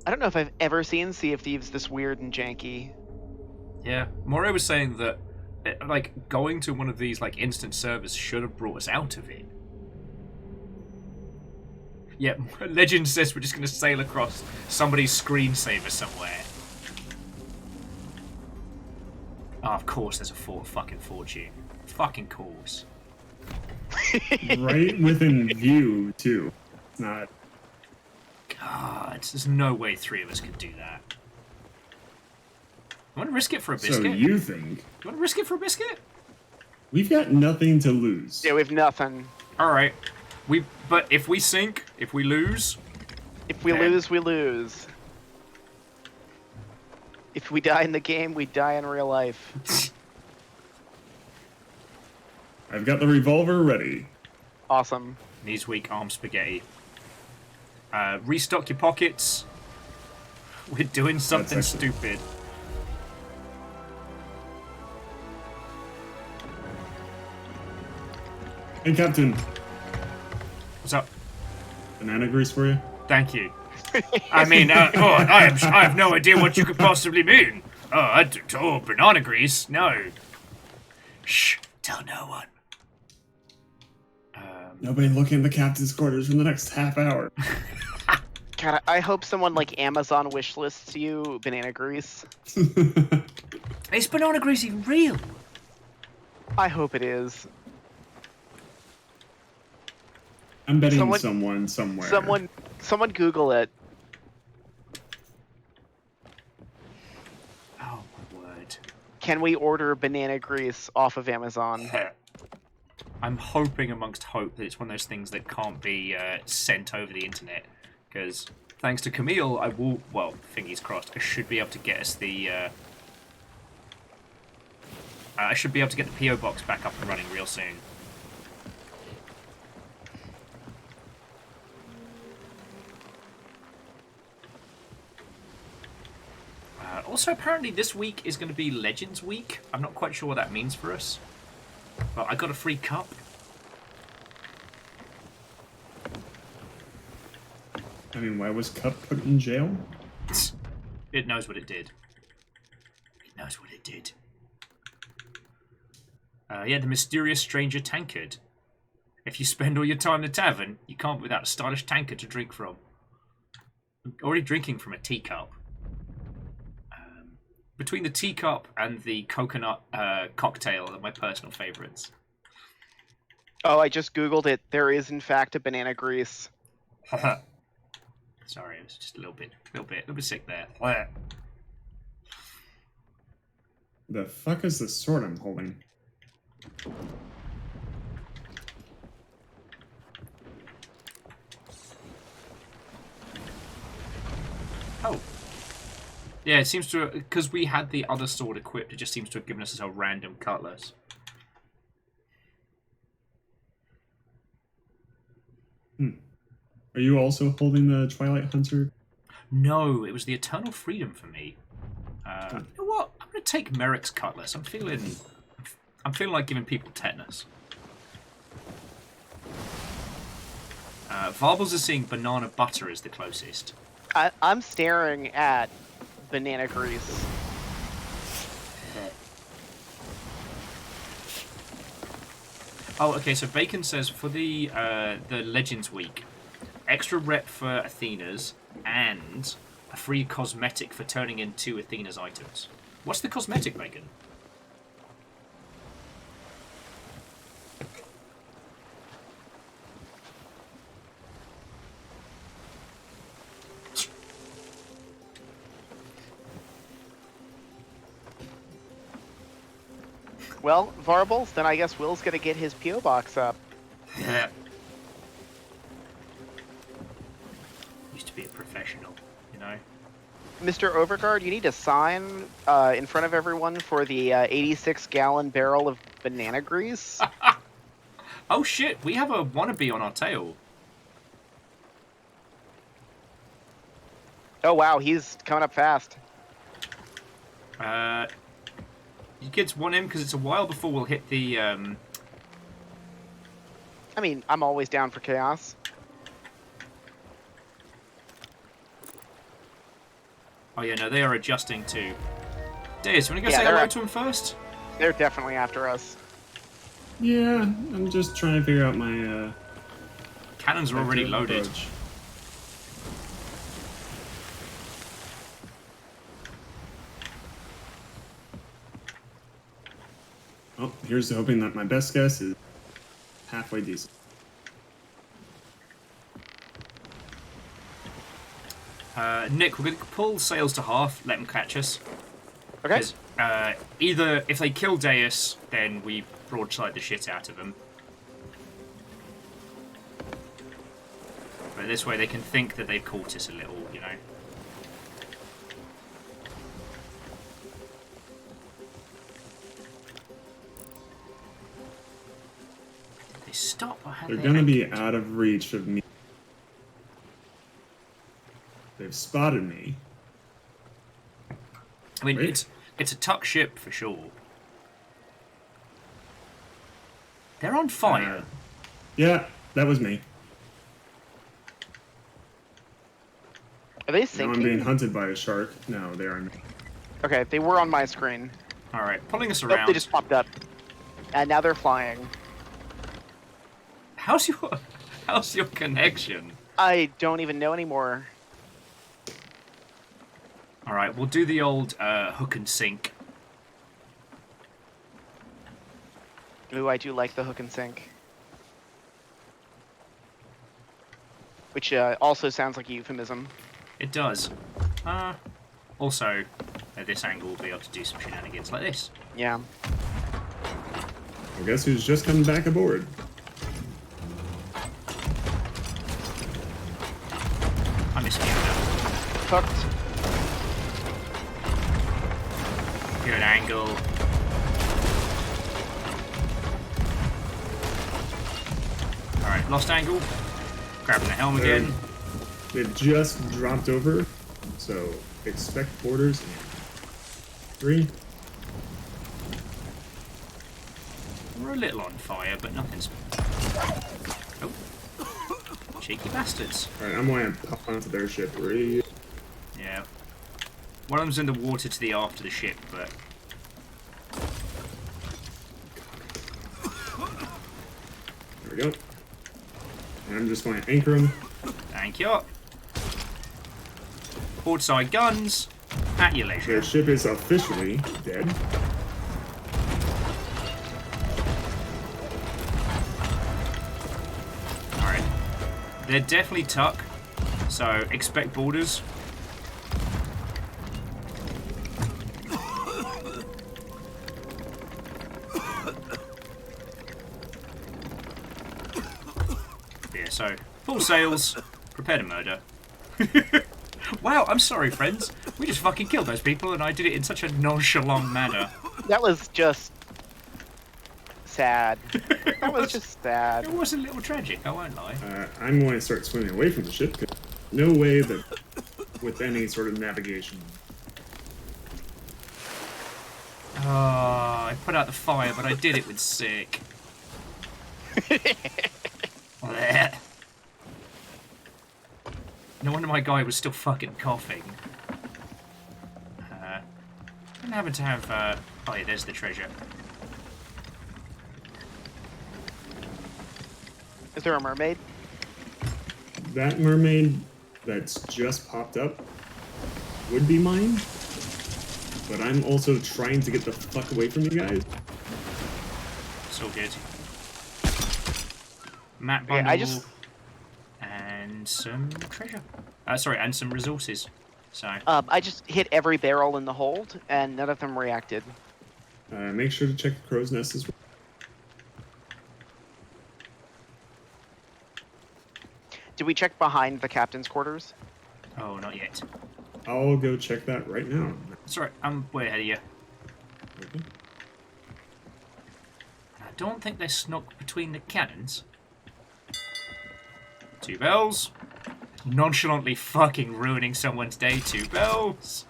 I don't know if I've ever seen Sea of Thieves this weird and janky. Yeah, Moray was saying that, like, going to one of these like instant servers should have brought us out of it. Yeah, Legend says we're just going to sail across somebody's screensaver somewhere. Oh, of course there's a fucking fortune. Fucking course. Right within view, too. It's not... God, there's no way 3 of us could do that. You want to risk it for a biscuit? So you think? You want to risk it for a biscuit? We've got nothing to lose. Yeah, we have nothing. Alright. But if we sink, if we lose... If we lose, we lose. If we die in the game, we die in real life. I've got the revolver ready. Awesome. Knees weak, arm spaghetti. Restock your pockets. We're doing something stupid. Hey, Captain. What's up? Banana grease for you? Thank you. I mean, I have no idea what you could possibly mean. Banana grease? No. Shh, tell no one. Nobody look in the captain's quarters for the next half hour. God, I hope someone like Amazon wishlists you banana grease. Is banana grease even real? I hope it is. I'm betting someone somewhere. Someone Google it. Oh my word. Can we order banana grease off of Amazon? I'm hoping amongst hope that it's one of those things that can't be sent over the internet. Because thanks to Camille, I will, well, fingers crossed, I should be able to get us the... I should be able to get the PO box back up and running real soon. Also, apparently this week is going to be Legends Week. I'm not quite sure what that means for us. But I got a free cup. I mean, why was Cup put in jail? It knows what it did. It knows what it did. Yeah, the mysterious stranger tankard. If you spend all your time in the tavern, you can't be without a stylish tankard to drink from. I'm already drinking from a teacup. Between the teacup and the coconut cocktail are my personal favourites. Oh, I just googled it. There is in fact a banana grease. Sorry, it was just a little bit sick there. The fuck is the sword I'm holding? Oh. Yeah, it seems to, because we had the other sword equipped, it just seems to have given us a random cutlass. Are you also holding the Twilight Hunter? No, it was the Eternal Freedom for me. You know what? I'm going to take Merrick's cutlass. I'm feeling like giving people tetanus. Varbles is seeing banana butter as the closest. I'm staring at banana grease. Oh, okay. So Bacon says for the Legends Week, extra rep for Athena's and a free cosmetic for turning in 2 Athena's items. What's the cosmetic, Bacon? Well, Varbles, then I guess Will's gonna get his P.O. box up. Yeah. Used to be a professional, you know. Mr. Overguard, you need to sign in front of everyone for the 86-gallon barrel of banana grease. Oh shit, we have a wannabe on our tail. Oh wow, he's coming up fast. You kids want him because it's a while before we'll hit the. I mean, I'm always down for chaos. Oh yeah, no, they are adjusting too. Deus, you want to go say hello to him first? They're definitely after us. Yeah, I'm just trying to figure out my. Cannons are already loaded. Approach. Oh, here's hoping that my best guess is halfway decent. Nick, we're going to pull sails to half, let them catch us. Okay. Either if they kill Deus, then we broadside the shit out of them. But this way they can think that they've caught us a little, you know. They stop. They're gonna be out of reach of me. They've spotted me. I mean, it's a tuck ship for sure. They're on fire. Yeah, that was me. Are they Now sinking? I'm being hunted by a shark. No, they aren't. Okay, they were on my screen. Alright, pulling us Nope, around. they just popped up. And now they're flying. How's your connection? I don't even know anymore. Alright, we'll do the old hook and sink. Ooh, I do like the hook and sink. Which also sounds like a euphemism. It does. Also, at this angle, we'll be able to do some shenanigans like this. Yeah. I guess who's just coming back aboard? I miss Fiona. Hooked. Good angle. Alright, lost angle. Grabbing the helm again. They've just dropped over, so expect boarders in 3. We're a little on fire, but nothing's... Oh. Cheeky bastards. Alright, I'm going to pop onto their ship. Ready? Yeah. One of them's in the water to the aft of the ship, but... There we go. And I'm just going to anchor him. Thank you. Portside guns, at your leisure. The ship is officially dead. Alright. They're definitely tuck, so expect borders. Yeah, so full sails, prepare to murder. Wow, I'm sorry, friends. We just fucking killed those people, and I did it in such a nonchalant manner. That was just sad. That was just sad. It was a little tragic, I won't lie. I'm going to start swimming away from the ship. 'Cause no way that with any sort of navigation. Oh, I put out the fire, but I did it with sick. Blech. No wonder my guy was still fucking coughing. I'm having to have, oh yeah, there's the treasure. Is there a mermaid? That mermaid that's just popped up would be mine. But I'm also trying to get the fuck away from you guys. So good. Map Okay, bundle and some treasure. Sorry, and some resources. So. I just hit every barrel in the hold, and none of them reacted. Make sure to check the crow's nest as well. Did we check behind the captain's quarters? Oh, not yet. I'll go check that right now. Sorry, I'm way ahead of you. Okay. I don't think they snuck between the cannons. 2 bells. Nonchalantly fucking ruining someone's day. 2 bells.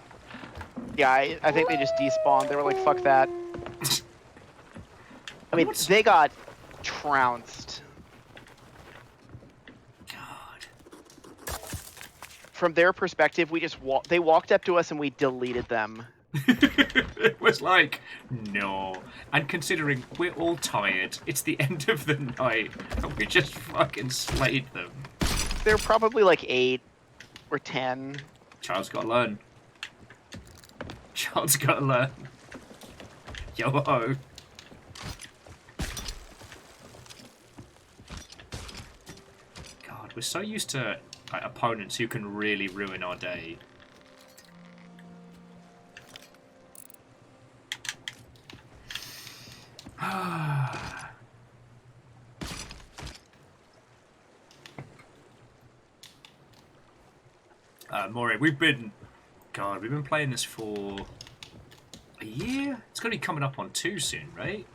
Yeah, I think they just despawned. They were like, fuck that. I mean, they got trounced. God. From their perspective, we just they walked up to us and we deleted them. It was like, no. And considering we're all tired, it's the end of the night, and we just fucking slayed them. They're probably like 8 or 10. Child's gotta learn. Child's gotta learn. Yo-ho. God, we're so used to like, opponents who can really ruin our day. Maury, we've been playing this for a year? It's going to be coming up on 2 soon, right?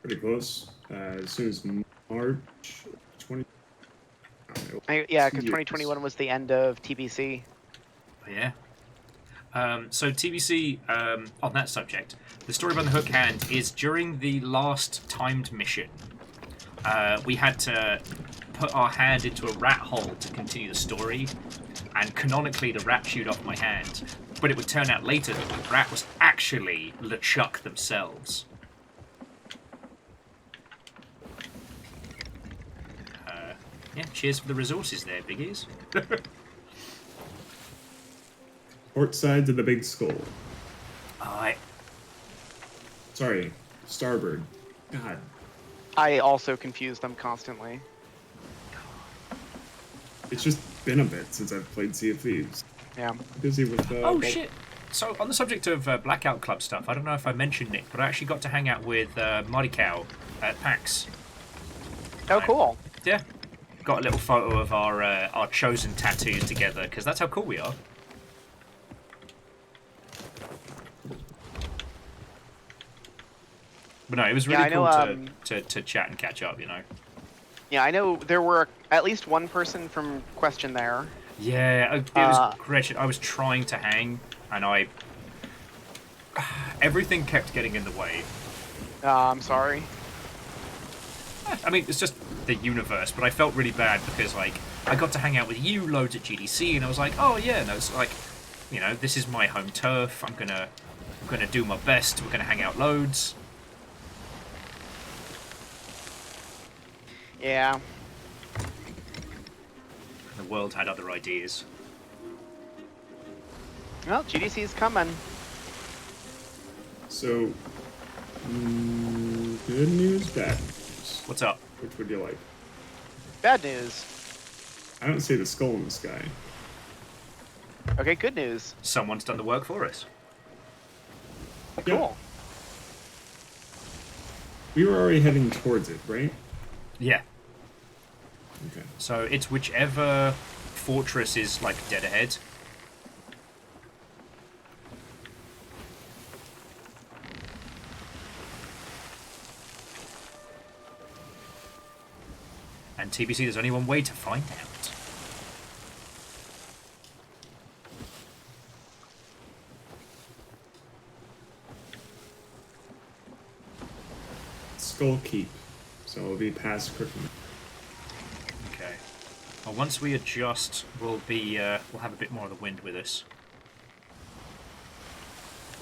Pretty close. As soon as March 20. Yeah, because 2021 was the end of TBC. Yeah. So TBC, on that subject, the story behind the hook hand is during the last timed mission, we had to put our hand into a rat hole to continue the story, and canonically the rat chewed off my hand, but it would turn out later that the rat was actually LeChuck themselves. Yeah, cheers for the resources there, biggies. Port side to the big skull. Aye. Sorry, starboard. God. I also confuse them constantly. It's just been a bit since I've played Sea of Thieves. Yeah. Busy with. Oh shit! So on the subject of Blackout Club stuff, I don't know if I mentioned it, but I actually got to hang out with Marty Cow at PAX. Oh, cool. Yeah. Got a little photo of our chosen tattoos together because that's how cool we are. But no, it was really cool to chat and catch up, you know. Yeah, I know there were at least one person from Question there. Yeah, it was Gretchen. I was trying to hang, and everything kept getting in the way. I'm sorry. I mean, it's just the universe, but I felt really bad because, like, I got to hang out with you loads at GDC, and I was like, oh yeah, no, it's like, you know, this is my home turf. I'm gonna do my best. We're gonna hang out loads. Yeah. The world had other ideas. Well, GDC's coming. So, good news, bad news. What's up? Which would you like? Bad news. I don't see the skull in the sky. Okay, good news. Someone's done the work for us. Cool. We were already heading towards it, right? Yeah. Okay. So it's whichever fortress is like dead ahead. And TBC, there's only one way to find out. Skull Keep. So it'll be past Crooked. Okay. Well, once we adjust, we'll have a bit more of the wind with us.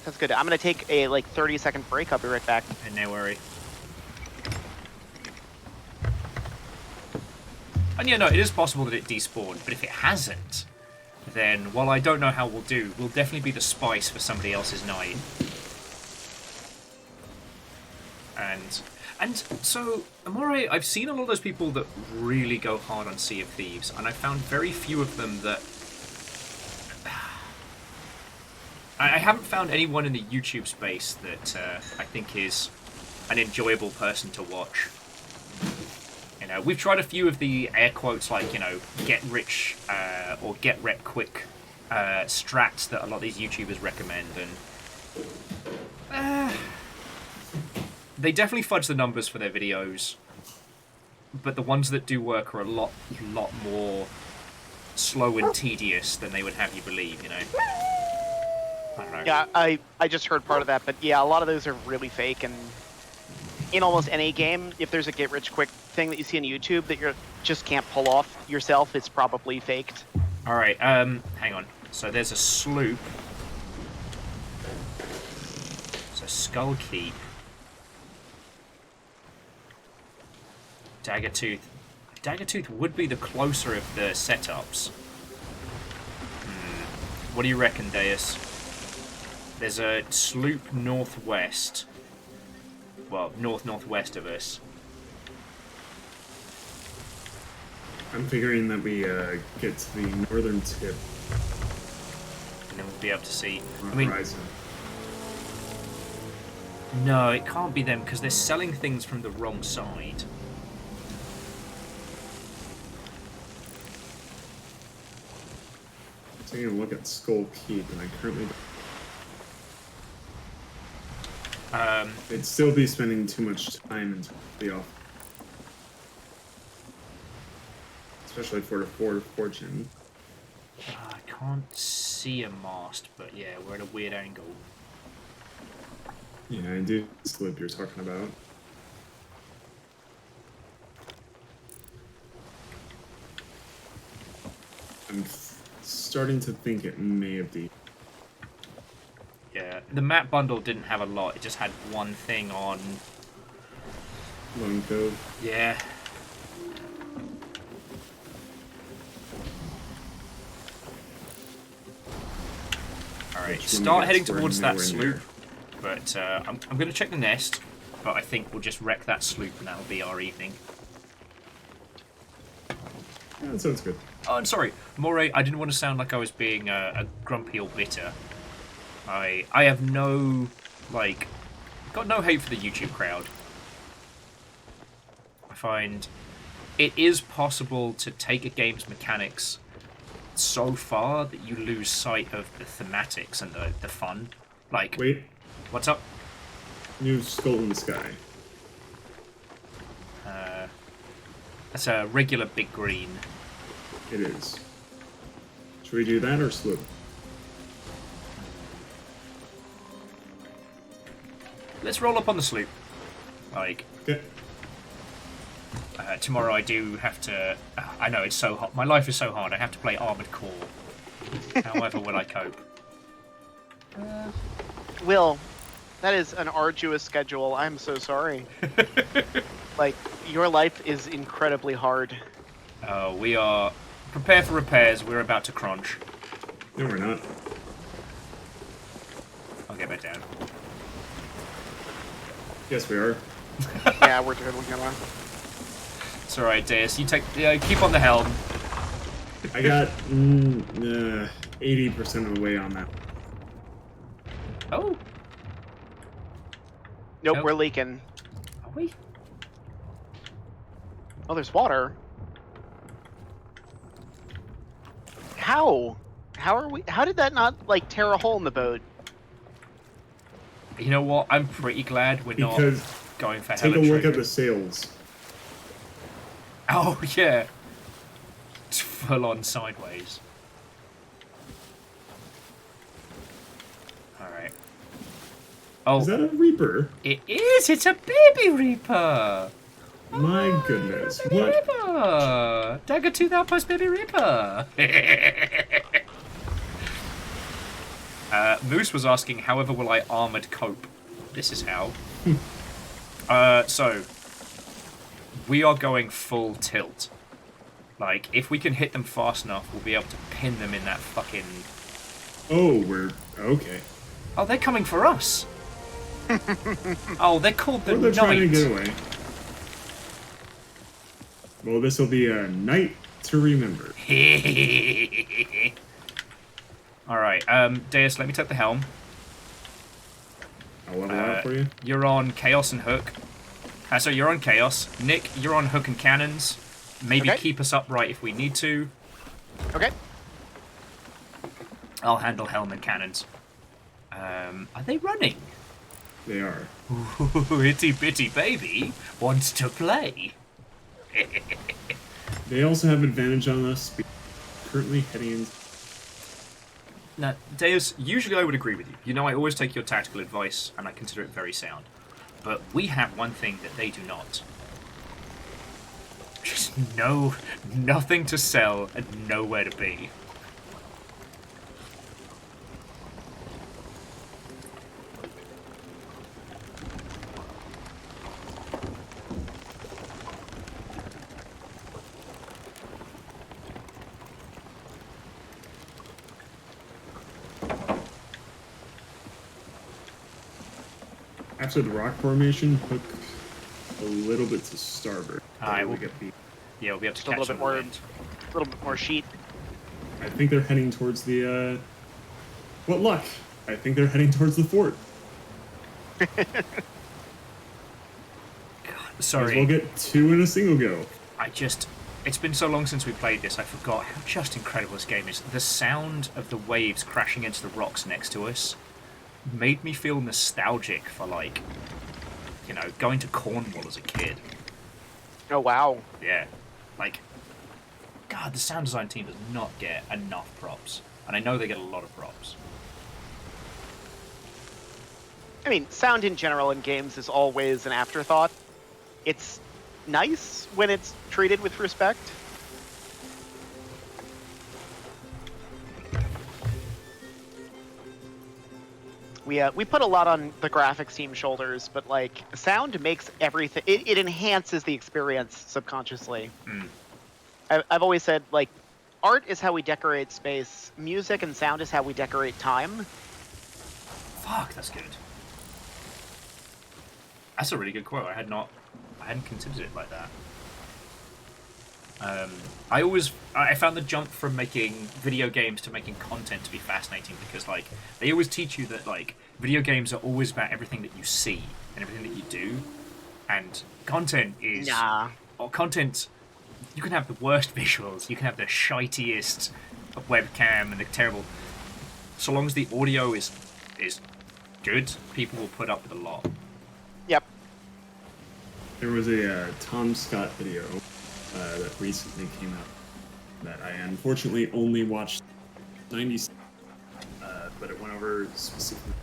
That's good. I'm gonna take a like 30-second break. I'll be right back. And no worry. And yeah, no, it is possible that it despawned, but if it hasn't, then while I don't know how we'll do, we'll definitely be the spice for somebody else's night. And so, Amore, I've seen a lot of those people that really go hard on Sea of Thieves, and I found very few of them that... I haven't found anyone in the YouTube space that I think is an enjoyable person to watch. You know, we've tried a few of the air quotes like, you know, get rich or get rep quick strats that a lot of these YouTubers recommend, and they definitely fudge the numbers for their videos, but the ones that do work are a lot more slow and tedious than they would have you believe, you know? I don't know. Yeah, I just heard part of that, but yeah, a lot of those are really fake, and in almost any game, if there's a get-rich-quick thing that you see on YouTube that you just can't pull off yourself, it's probably faked. Alright, hang on. So there's a sloop. So Skull Keep. Daggertooth. Daggertooth would be the closer of the setups. What do you reckon, Deus? There's a sloop northwest. Well, northwest of us. I'm figuring that we get to the northern tip. And then we'll be able to see. Horizon. No, it can't be them because they're selling things from the wrong side. Taking a look at Skull Keep, and I currently. It'd still be spending too much time until the off. Especially for the Fort of Fortune. I can't see a mast, but yeah, we're at a weird angle. Yeah, I do the slip you're talking about. I'm starting to think it may have been. Yeah, the map bundle didn't have a lot. It just had one thing on. Lone Cove. Yeah. Alright, start heading towards that sloop. But I'm going to check the nest, but I think we'll just wreck that sloop and that'll be our evening. Yeah, that sounds good. Oh, and sorry, Moray, I didn't want to sound like I was being a grumpy or bitter. I have no, like, got no hate for the YouTube crowd. I find it is possible to take a game's mechanics so far that you lose sight of the thematics and the fun. Like, wait, what's up? New Skull in the Sky. That's a regular big green. It is. Should we do that or sloop? Let's roll up on the sloop. Like, okay. Tomorrow I do have to. I know it's so hot. My life is so hard. I have to play Armored Core. However, will I cope? Will, That is an arduous schedule. I'm so sorry. Like, your life is incredibly hard. We are... Prepare for repairs. We're about to crunch. No, we're not. I'll get back down. Yes, we are. Yeah, we're totally gonna. It's alright, Deus. You take... keep on the helm. I got 80% of the way on that. Oh. Nope, we're leaking. Are we? Oh, there's water. How? How are we? How did that not like tear a hole in the boat? You know what? I'm pretty glad we're not Because going for take a look at the sails. Oh yeah. It's full on sideways. Alright. Oh. Is that a Reaper? It is! It's a baby Reaper! My goodness. Baby What? Reaper! Dagger 2 Outpost Baby Reaper! Moose was asking, however will I armored cope? This is how. So, we are going full tilt. Like, if we can hit them fast enough, we'll be able to pin them in that fucking... Oh, we're... Okay. Oh, they're coming for us! Oh, they're called the Or they're trying to Knight. get away. Well, this will be a night to remember. Alright, Deus, let me take the helm. I'll level out for you. You're on Chaos and Hook. So you're on Chaos. Nick, you're on Hook and Cannons. Maybe Okay. keep us upright if we need to. Okay. I'll handle helm and cannons. Are they running? They are. Ooh, itty bitty baby wants to play. They also have advantage on us. Currently heading in. Now, Deus, usually I would agree with you. You know, I always take your tactical advice, and I consider it very sound. But we have one thing that they do not. Just nothing to sell and nowhere to be. After the rock formation, hook a little bit to starboard. Alright, we'll get beat. Yeah, we'll be able to Just a catch little them bit more, in the wind. a little bit more sheet. I think they're heading towards the, What luck! I think they're heading towards the fort. Sorry. We'll get two in a single go. It's been so long since we played this, I forgot how just incredible this game is. The sound of the waves crashing into the rocks next to us made me feel nostalgic for, like, you know, going to Cornwall as a kid. Oh, wow. Yeah. Like, God, the sound design team does not get enough props. And I know they get a lot of props. I mean, sound in general in games is always an afterthought. It's nice when it's treated with respect. We put a lot on the graphics team's shoulders, but like sound makes everything. It enhances the experience subconsciously. I've always said like art is how we decorate space. Music and sound is how we decorate time. Fuck, that's good. That's a really good quote. I hadn't considered it like that. I found the jump from making video games to making content to be fascinating because, like, they always teach you that, like, video games are always about everything that you see and everything that you do, and content is... Nah. Or content, you can have the worst visuals, you can have the shitiest webcam and the terrible... So long as the audio is good, people will put up with a lot. Yep. There was a Tom Scott video that recently came out that I unfortunately only watched 90s, but it went over specifically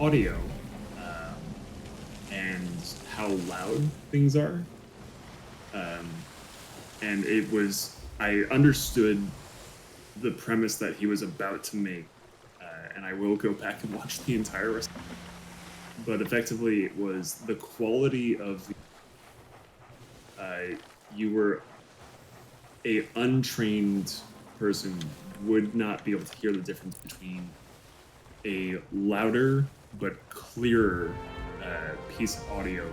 audio and how loud things are. And it was, I understood the premise that he was about to make, and I will go back and watch the entire rest. but effectively it was the quality of the. You were a untrained person would not be able to hear the difference between a louder but clearer piece of audio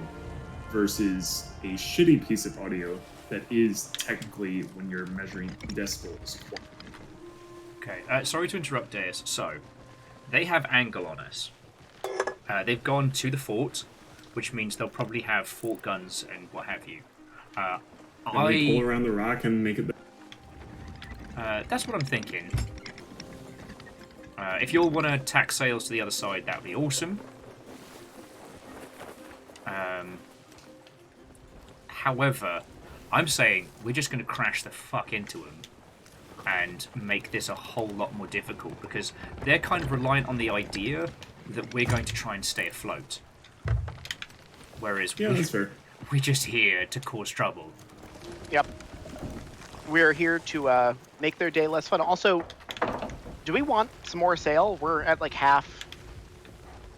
versus a shitty piece of audio that is technically, when you're measuring decibels. Okay, sorry to interrupt, Deus. So, they have angle on us. They've gone to the fort, which means they'll probably have fort guns and what have you. Then we pull around the rock and make it. That's what I'm thinking. If you all want to tack sails to the other side, that would be awesome. However, I'm saying we're just going to crash the fuck into them and make this a whole lot more difficult because they're kind of reliant on the idea that we're going to try and stay afloat. Whereas we're just here to cause trouble. Yep. We're here to make their day less fun. Also, do we want some more sail? We're at like half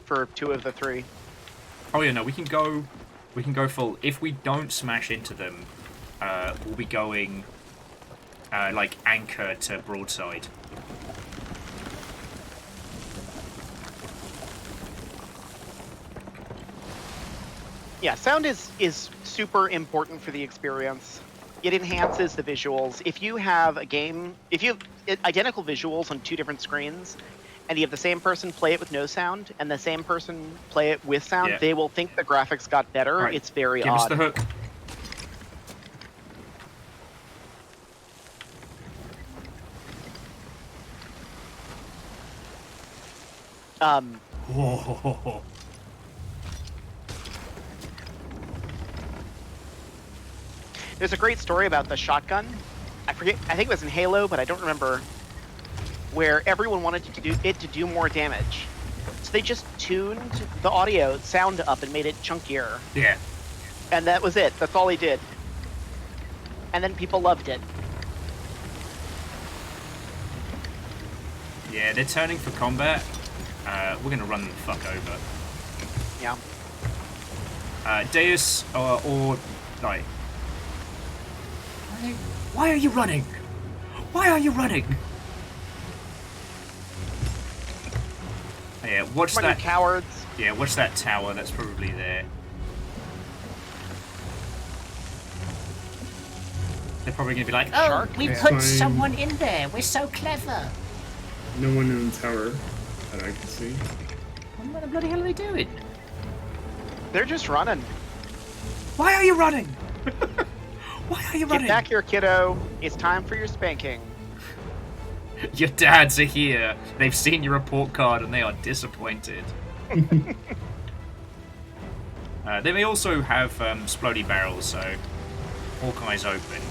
for 2 of the 3. Oh yeah, no, we can go full. If we don't smash into them, we'll be going like anchor to broadside. Yeah, sound is super important for the experience. It enhances the visuals. If you have a game, if you have identical visuals on 2 different screens, and you have the same person play it with no sound, and the same person play it with sound, they will think the graphics got better. Right. It's very Give odd. us the hook. Whoa. There's a great story about the shotgun. I forget. I think it was in Halo, but I don't remember. Where everyone wanted to do more damage, so they just tuned the audio sound up and made it chunkier. Yeah. And that was it. That's all he did. And then people loved it. Yeah, they're turning for combat. We're gonna run them the fuck over. Yeah. Deus or like. Why are you running? Why are you running? Yeah, watch Come on, that. you cowards. Yeah, watch that tower. That's probably there. They're probably gonna be like, Oh, we It's put fine. someone in there. We're so clever. No one in the tower that I can see. What the bloody hell are they doing? They're just running. Why are you running? Why are you running? Get back here, kiddo. It's time for your spanking. Your dads are here. They've seen your report card and they are disappointed. They may also have splody barrels, so Hawkeye's open.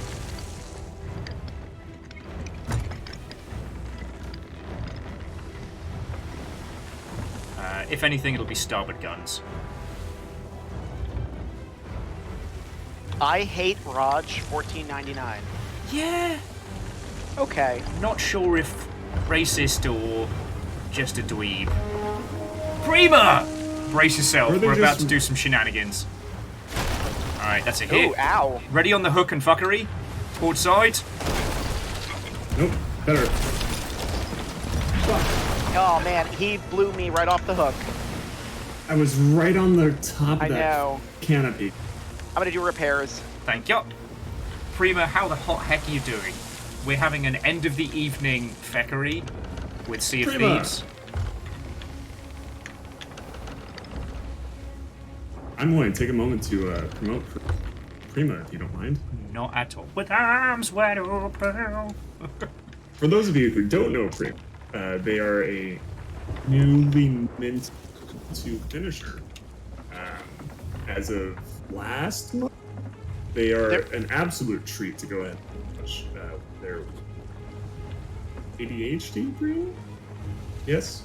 If anything, it'll be starboard guns. I hate Raj 1499. Yeah. Okay. Not sure if racist or just a dweeb. Prima! Brace yourself. We're about to do some shenanigans. Alright, that's a hit. Ooh, ow. Ready on the hook and fuckery? Port side. Nope. Better. Oh man, he blew me right off the hook. I was right on the top I of that know. canopy. I'm gonna do repairs. Thank you. Prima, how the hot heck are you doing? We're having an end of the evening feckery with Sea of Prima. Thieves. I'm going to take a moment to promote Prima, if you don't mind. Not at all. With arms wide open. For those of you who don't know Prima, they are a newly mint to finisher. As of last month, they are an absolute treat to go ahead and watch. Their ADHD Prima? Yes?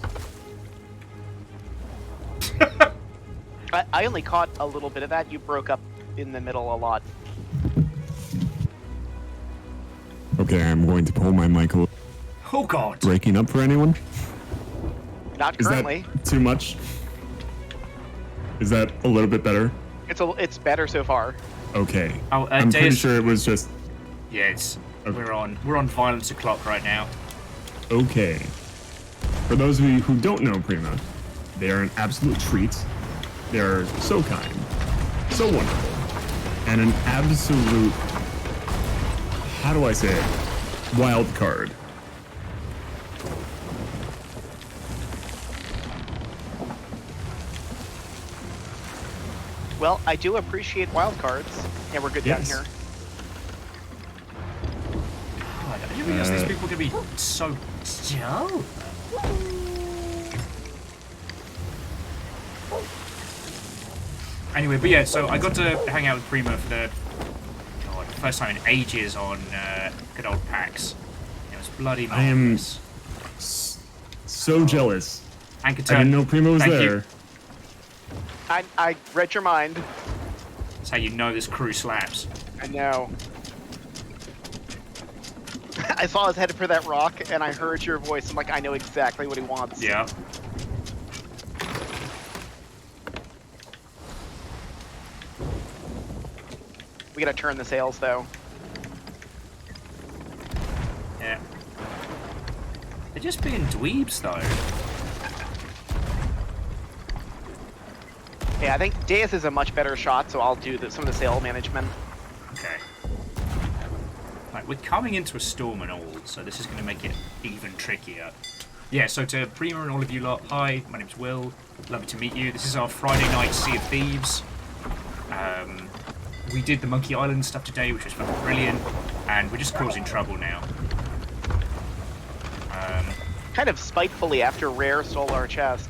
I only caught a little bit of that. You broke up in the middle a lot. Okay, I'm going to pull my mic a little. Oh god. Breaking up for anyone? Not Is currently. that too much? Is that a little bit better? It's better so far. Okay. Oh, I'm pretty Deus- sure it was just Yeah, it's Okay. we're on violence o'clock right now. okay. For those of you who don't know Prima, they are an absolute treat. They are so kind, so wonderful, and an absolute, how do I say it, wild card. Well, I do appreciate wildcards. Yeah, we're good Yes. down here. God, I didn't realize these people could be so Joe. Anyway, but yeah, so I got to hang out with Prima for the first time in ages on good old PAX. It was bloody I am marvelous. so jealous. Anchor I didn't know Prima was Thank there. you. I read your mind. That's how you know this crew slaps. I know. I saw us headed for that rock, and I heard your voice. I'm like, I know exactly what he wants. Yeah. We gotta turn the sails, though. Yeah. They're just being dweebs, though. Yeah, I think Deus is a much better shot, so I'll do some of the sail management. Okay. Right, we're coming into a storm and all, so this is going to make it even trickier. Yeah, so to Prima and all of you lot, hi, my name's Will. Lovely to meet you. This is our Friday night Sea of Thieves. We did the Monkey Island stuff today, which was fucking brilliant, and we're just causing trouble now. Kind of spitefully after Rare stole our chest.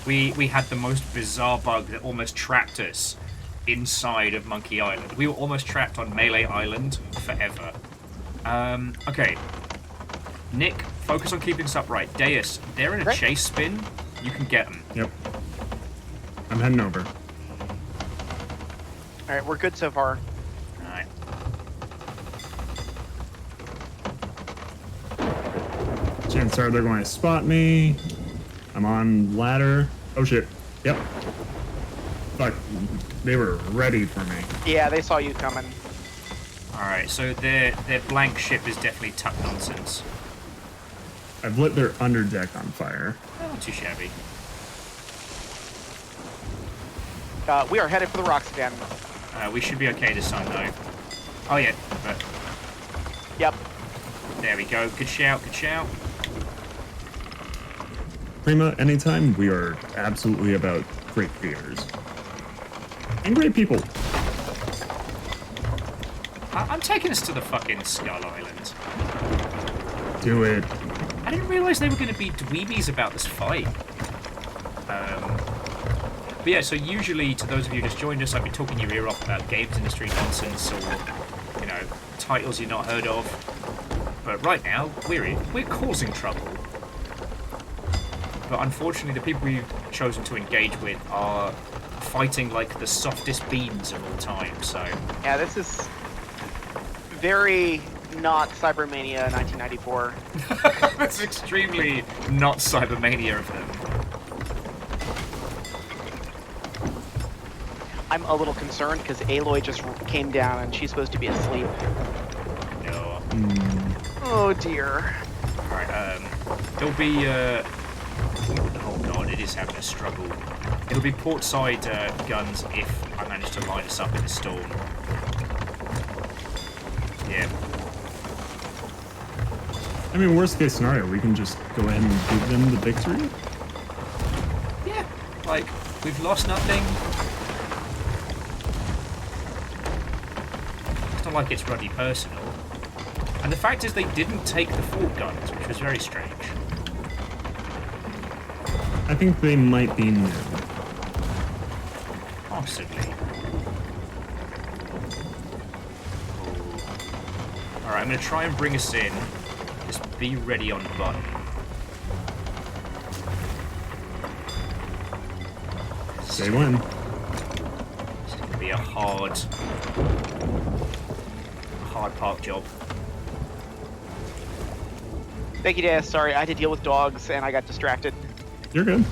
We had the most bizarre bug that almost trapped us inside of Monkey Island. We were almost trapped on Melee Island forever. Okay. Nick, focus on keeping this upright. Deus, they're in a chase spin. You can get them. Yep. I'm heading over. Alright, we're good so far. Alright. Chances are they're going to spot me. I'm on ladder. Oh shit. Yep. Fuck. They were ready for me. Yeah, they saw you coming. Alright, so their blank ship is definitely tuck nonsense. I've lit their underdeck on fire. Not too shabby. We are headed for the rocks again. We should be okay this time, though. Oh, yeah. But... Yep. There we go. Good shout, good shout. Prima, anytime, we are absolutely about great creators. And great people. I'm taking us to the fucking Skull Island. Do it. I didn't realize they were going to be dweebies about this fight. But yeah, so usually, to those of you who just joined us, I'd be talking your ear off about games industry nonsense or, you know, titles you've not heard of. But right now, we're causing trouble. But unfortunately, the people we've chosen to engage with are fighting like the softest beans of all time, so... Yeah, this is very not Cybermania 1994. That's extremely not Cybermania of them. I'm a little concerned because Aloy just came down and she's supposed to be asleep. No. Oh dear. Alright, it'll be, oh god, it is having a struggle. It'll be portside guns if I manage to line us up in a storm. Yeah. I mean, worst case scenario, we can just go ahead and give them the victory. Yeah. Like, we've lost nothing. It's not like it's bloody personal. And the fact is they didn't take the fort guns, which was very strange. I think they might be new. Possibly. Alright, I'm going to try and bring us in. Just be ready on button. They win. This is going to be a hard park job. Thank you, Deus. Sorry, I had to deal with dogs and I got distracted. You're good.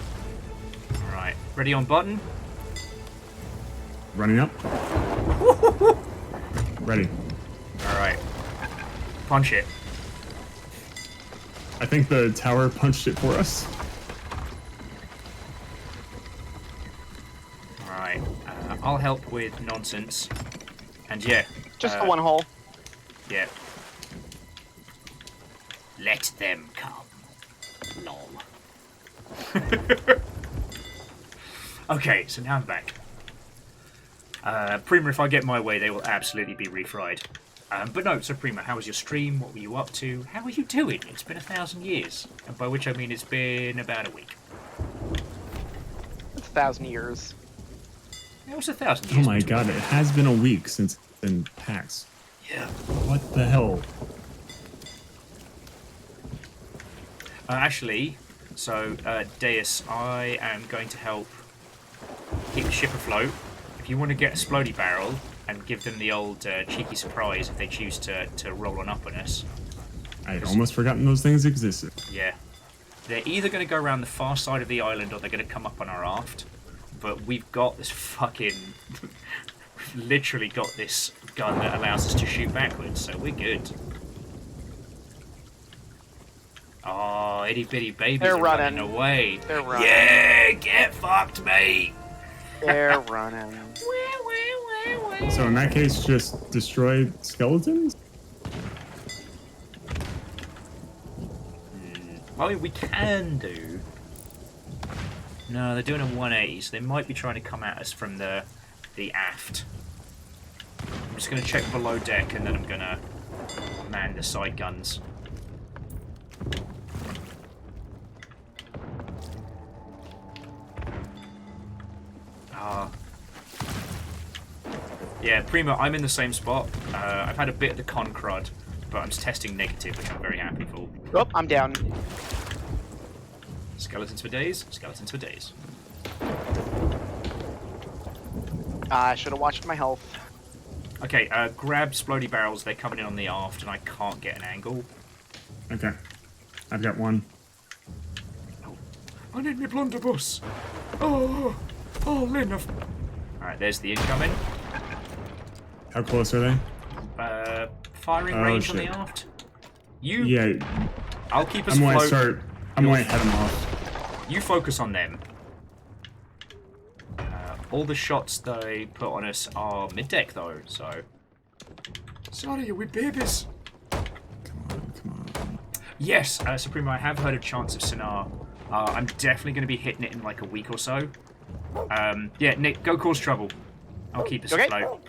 Alright. Ready on button. Running up. Ready. Alright. Punch it. I think the tower punched it for us. Alright. I'll help with nonsense. And yeah. Just the one hole. Yeah. Let them come. Lol. Okay, so now I'm back. Prima, if I get my way, they will absolutely be refried. But no, so Prima, how was your stream? What were you up to? How are you doing? It's been 1,000 years. And by which I mean it's been about a week. It's 1,000 years. It was 1,000 Oh years. my god, it has been a week since it's been PAX. Yeah. What the hell? Actually, so Deus, I am going to help keep the ship afloat. If you want to get a Splody barrel and give them the old cheeky surprise if they choose to roll on up on us. I had almost forgotten those things existed. Yeah. They're either going to go around the far side of the island or they're going to come up on our raft. But we've got this fucking... literally got this gun that allows us to shoot backwards, so we're good. Oh, itty bitty babies They're are running away. They're running. Yeah, get fucked, mate. They're running. So in that case, just destroy skeletons? I mean, we can do. No, they're doing a 180, so they might be trying to come at us from the aft. I'm just going to check below deck, and then I'm going to man the side guns. Yeah, Prima, I'm in the same spot. I've had a bit of the con crud, but I'm testing negative, which I'm very happy for. Oh, I'm down. Skeletons for days, skeletons for days. I should have watched my health. Okay, grab Splody barrels, they're coming in on the aft, and I can't get an angle. Okay. I've got one. I need my blunderbuss. Oh, Lynn. Alright, there's the incoming. How close are they? Firing range on the aft. Yeah. I'll keep us I'm going to afloat. start. I'm going to head them off. You focus on them. All the shots they put on us are mid-deck though, so... Sorry, we're babies. Come on. Yes, Supremo, I have heard of Chance of Sinar. I'm definitely going to be hitting it in like a week or so. Yeah, Nick, go cause trouble. I'll keep this afloat.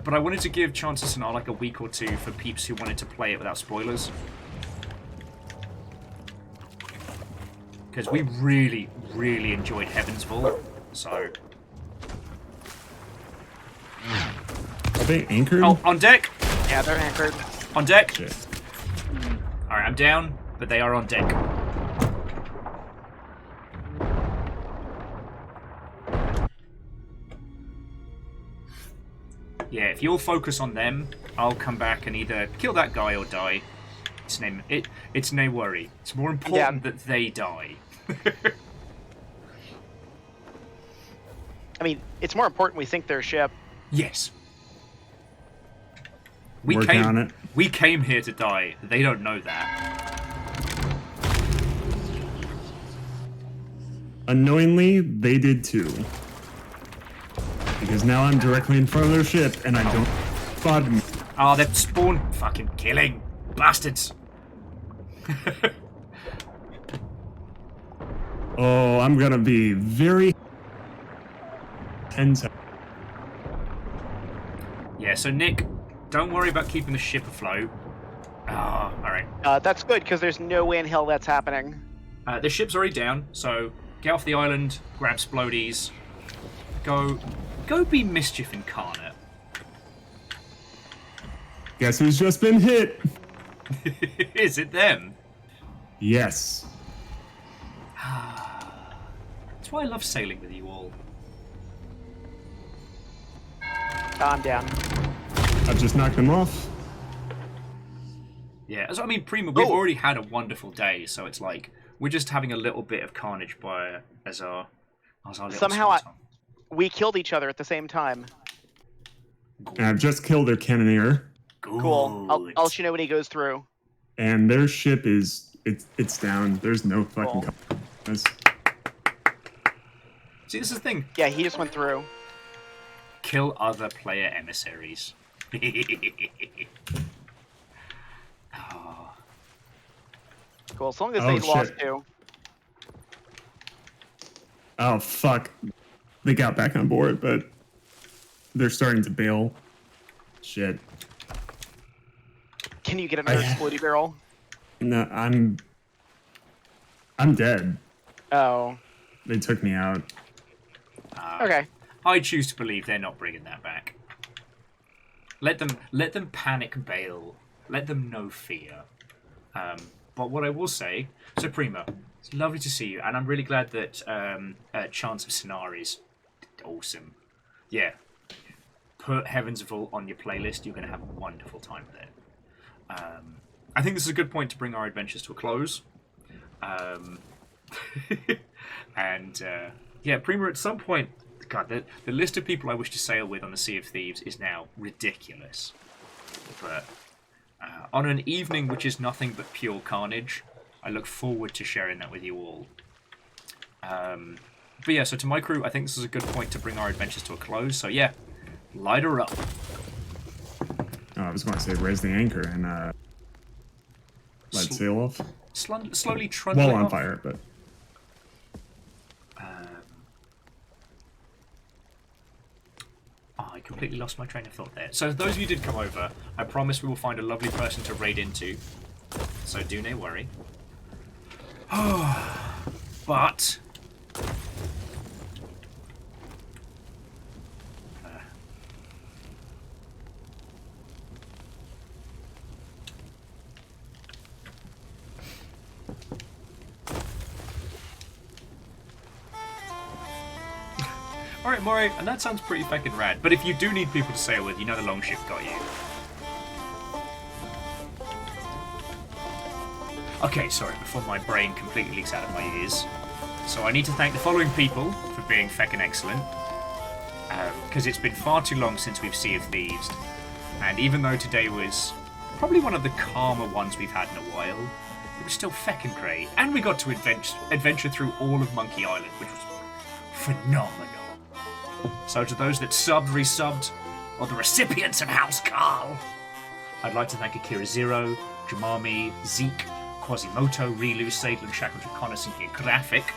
But I wanted to give Chance of Sinar like a week or two for peeps who wanted to play it without spoilers. Because we really, really enjoyed Heaven's Vault, so... Are they anchored? Oh, on deck! Yeah, they're anchored. On deck! Shit. Alright, I'm down, but they are on deck. Yeah, if you'll focus on them, I'll come back and either kill that guy or die. It's no worry. It's more important that they die. I mean, it's more important we sink their ship. Yes. Working on it. We came here to die. They don't know that. Unknowingly, they did too. Because now I'm directly in front of their ship and I don't spot them. Oh, they've spawned fucking killing. Bastards. Oh, I'm gonna be very tense. Yeah, so Nick, don't worry about keeping the ship afloat. Ah, alright. That's good, because there's no way in hell that's happening. The ship's already down, so get off the island, grab Splodies, go be Mischief Incarnate. Guess who's just been hit? Is it them? Yes. That's why I love sailing with you all. I'm down. I've just knocked them off. Yeah, so I mean, Prima, we've already had a wonderful day, so it's like we're just having a little bit of carnage as our Somehow we killed each other at the same time. And I've just killed their cannoneer. Cool. I'll let you know when he goes through. And their ship is it's down. There's no fucking compass. See, this is the thing. Yeah, he just went through. Kill other player emissaries. Oh. Cool, as long as they lost too. Oh fuck. They got back on board, but they're starting to bail. Shit. Can you get another explodey barrel? No, I'm dead. Oh. They took me out. Okay. I choose to believe they're not bringing that back. Let them panic bail. Let them know fear. But what I will say, so Prima, it's lovely to see you, and I'm really glad that Chance of Scenari's awesome. Yeah. Put Heavens of Vault on your playlist. You're going to have a wonderful time there. I think this is a good point to bring our adventures to a close. And yeah, Prima, at some point, God, the list of people I wish to sail with on the Sea of Thieves is now ridiculous. But on an evening which is nothing but pure carnage, I look forward to sharing that with you all. But yeah, so to my crew, I think this is a good point to bring our adventures to a close. So yeah, light her up. Oh, I was going to say raise the anchor and let sail off. Slowly trundle Well on off. fire, but I completely lost my train of thought there. So those of you who did come over, I promise we will find a lovely person to raid into. So do no worry. But alright, Maury, and that sounds pretty fucking rad. But if you do need people to sail with, you know the longship got you. Okay, sorry, before my brain completely leaks out of my ears. So I need to thank the following people for being feckin' excellent. Because it's been far too long since we've Sea of Thieves. And even though today was probably one of the calmer ones we've had in a while, it was still feckin' great. And we got to adventure through all of Monkey Island, which was phenomenal. So to those that subbed, resubbed, or the recipients of House Carl, I'd like to thank Akira Zero, Jamami, Zeke, Quasimoto, Rilu, Sadlin, Shackle, Draconis, and Gear Graphic.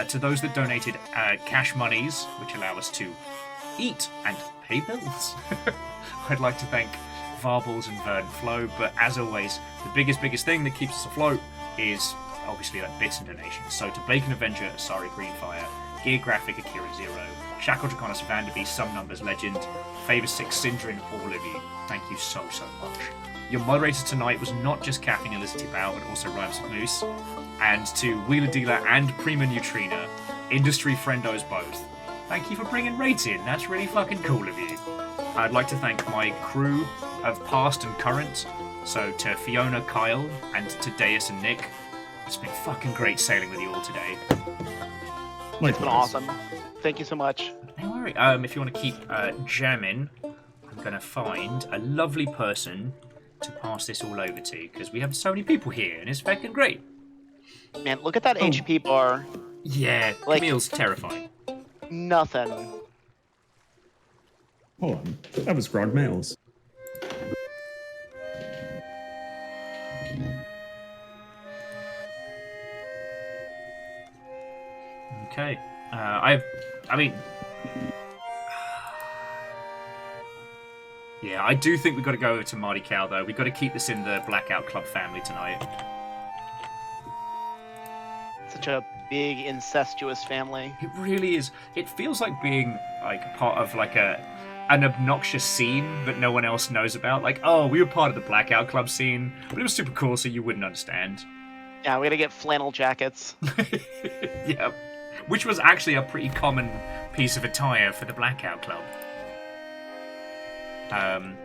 To those that donated cash monies, which allow us to eat and pay bills, I'd like to thank Varbles and Vern Flow, but as always, the biggest thing that keeps us afloat is obviously that bits and donations. So to Bacon Avenger, Asari Greenfire, Gear Graphic, Akira Zero, Shackle Draconis, Vanderby, Some Numbers Legend, Favor 6, Syndrin, all of you, thank you so much. Your moderator tonight was not just Caffeine Elizabeth Bao, but also Rhymes of Moose. And to Wheeler Dealer and Prima Neutrina, industry friendos both, thank you for bringing rates in, that's really fucking cool of you. I'd like to thank my crew of past and current, so to Fiona, Kyle, and to Deus and Nick. It's been fucking great sailing with you all today. It's been awesome. Thank you so much. Don't worry. If you want to keep jamming, I'm going to find a lovely person to pass this all over to, because we have so many people here, and it's fucking great. Man, look at that HP bar. Yeah, like, Camille's terrifying. Nothing. hold on. That was Grog Mails. Okay. I mean... Yeah, I do think we've got to go over to Marty Cow, though. We've got to keep this in the Blackout Club family tonight. Such a big, incestuous family. It really is. It feels like being, like, part of, like, an obnoxious scene that no one else knows about. Like, oh, we were part of the Blackout Club scene, but it was super cool, so you wouldn't understand. Yeah, we gotta get flannel jackets. Yeah. Which was actually a pretty common piece of attire for the Blackout Club.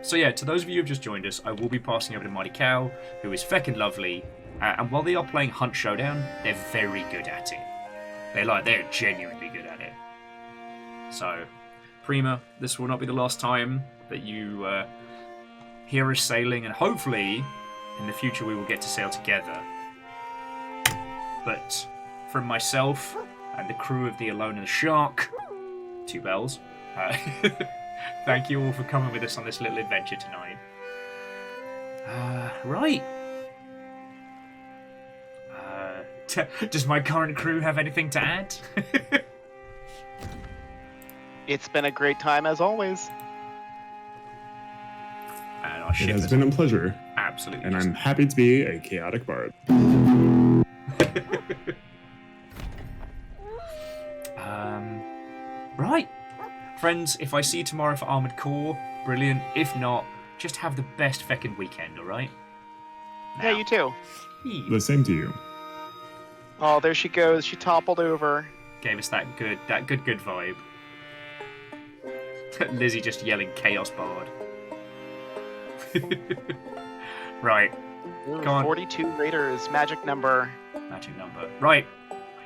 So yeah, to those of you who have just joined us, I will be passing over to Mighty Cow, who is feckin' lovely, and while they are playing Hunt Showdown, they're very good at it. They're genuinely good So, Prima, this will not be the last time that you hear us sailing, and hopefully in the future we will get to sail together. But from myself and the crew of the Alone and the Shark, 2 bells, thank you all for coming with us on this little adventure tonight. Right. Does my current crew have anything to add? It's been a great time as always. And our It ship has been a pleasure. Absolutely. And I'm happy to be a chaotic bard. Right. Friends, if I see you tomorrow for Armored Core, brilliant. If not, just have the best feckin' weekend, alright? Yeah, you too. The same to you. Oh, there she goes. She toppled over. Gave us that good vibe. Lizzie just yelling Chaos Bard. Right. Ooh, Go on. 42 Raiders, magic number. Magic number. Right.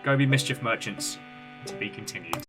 Go be mischief merchants. To be continued.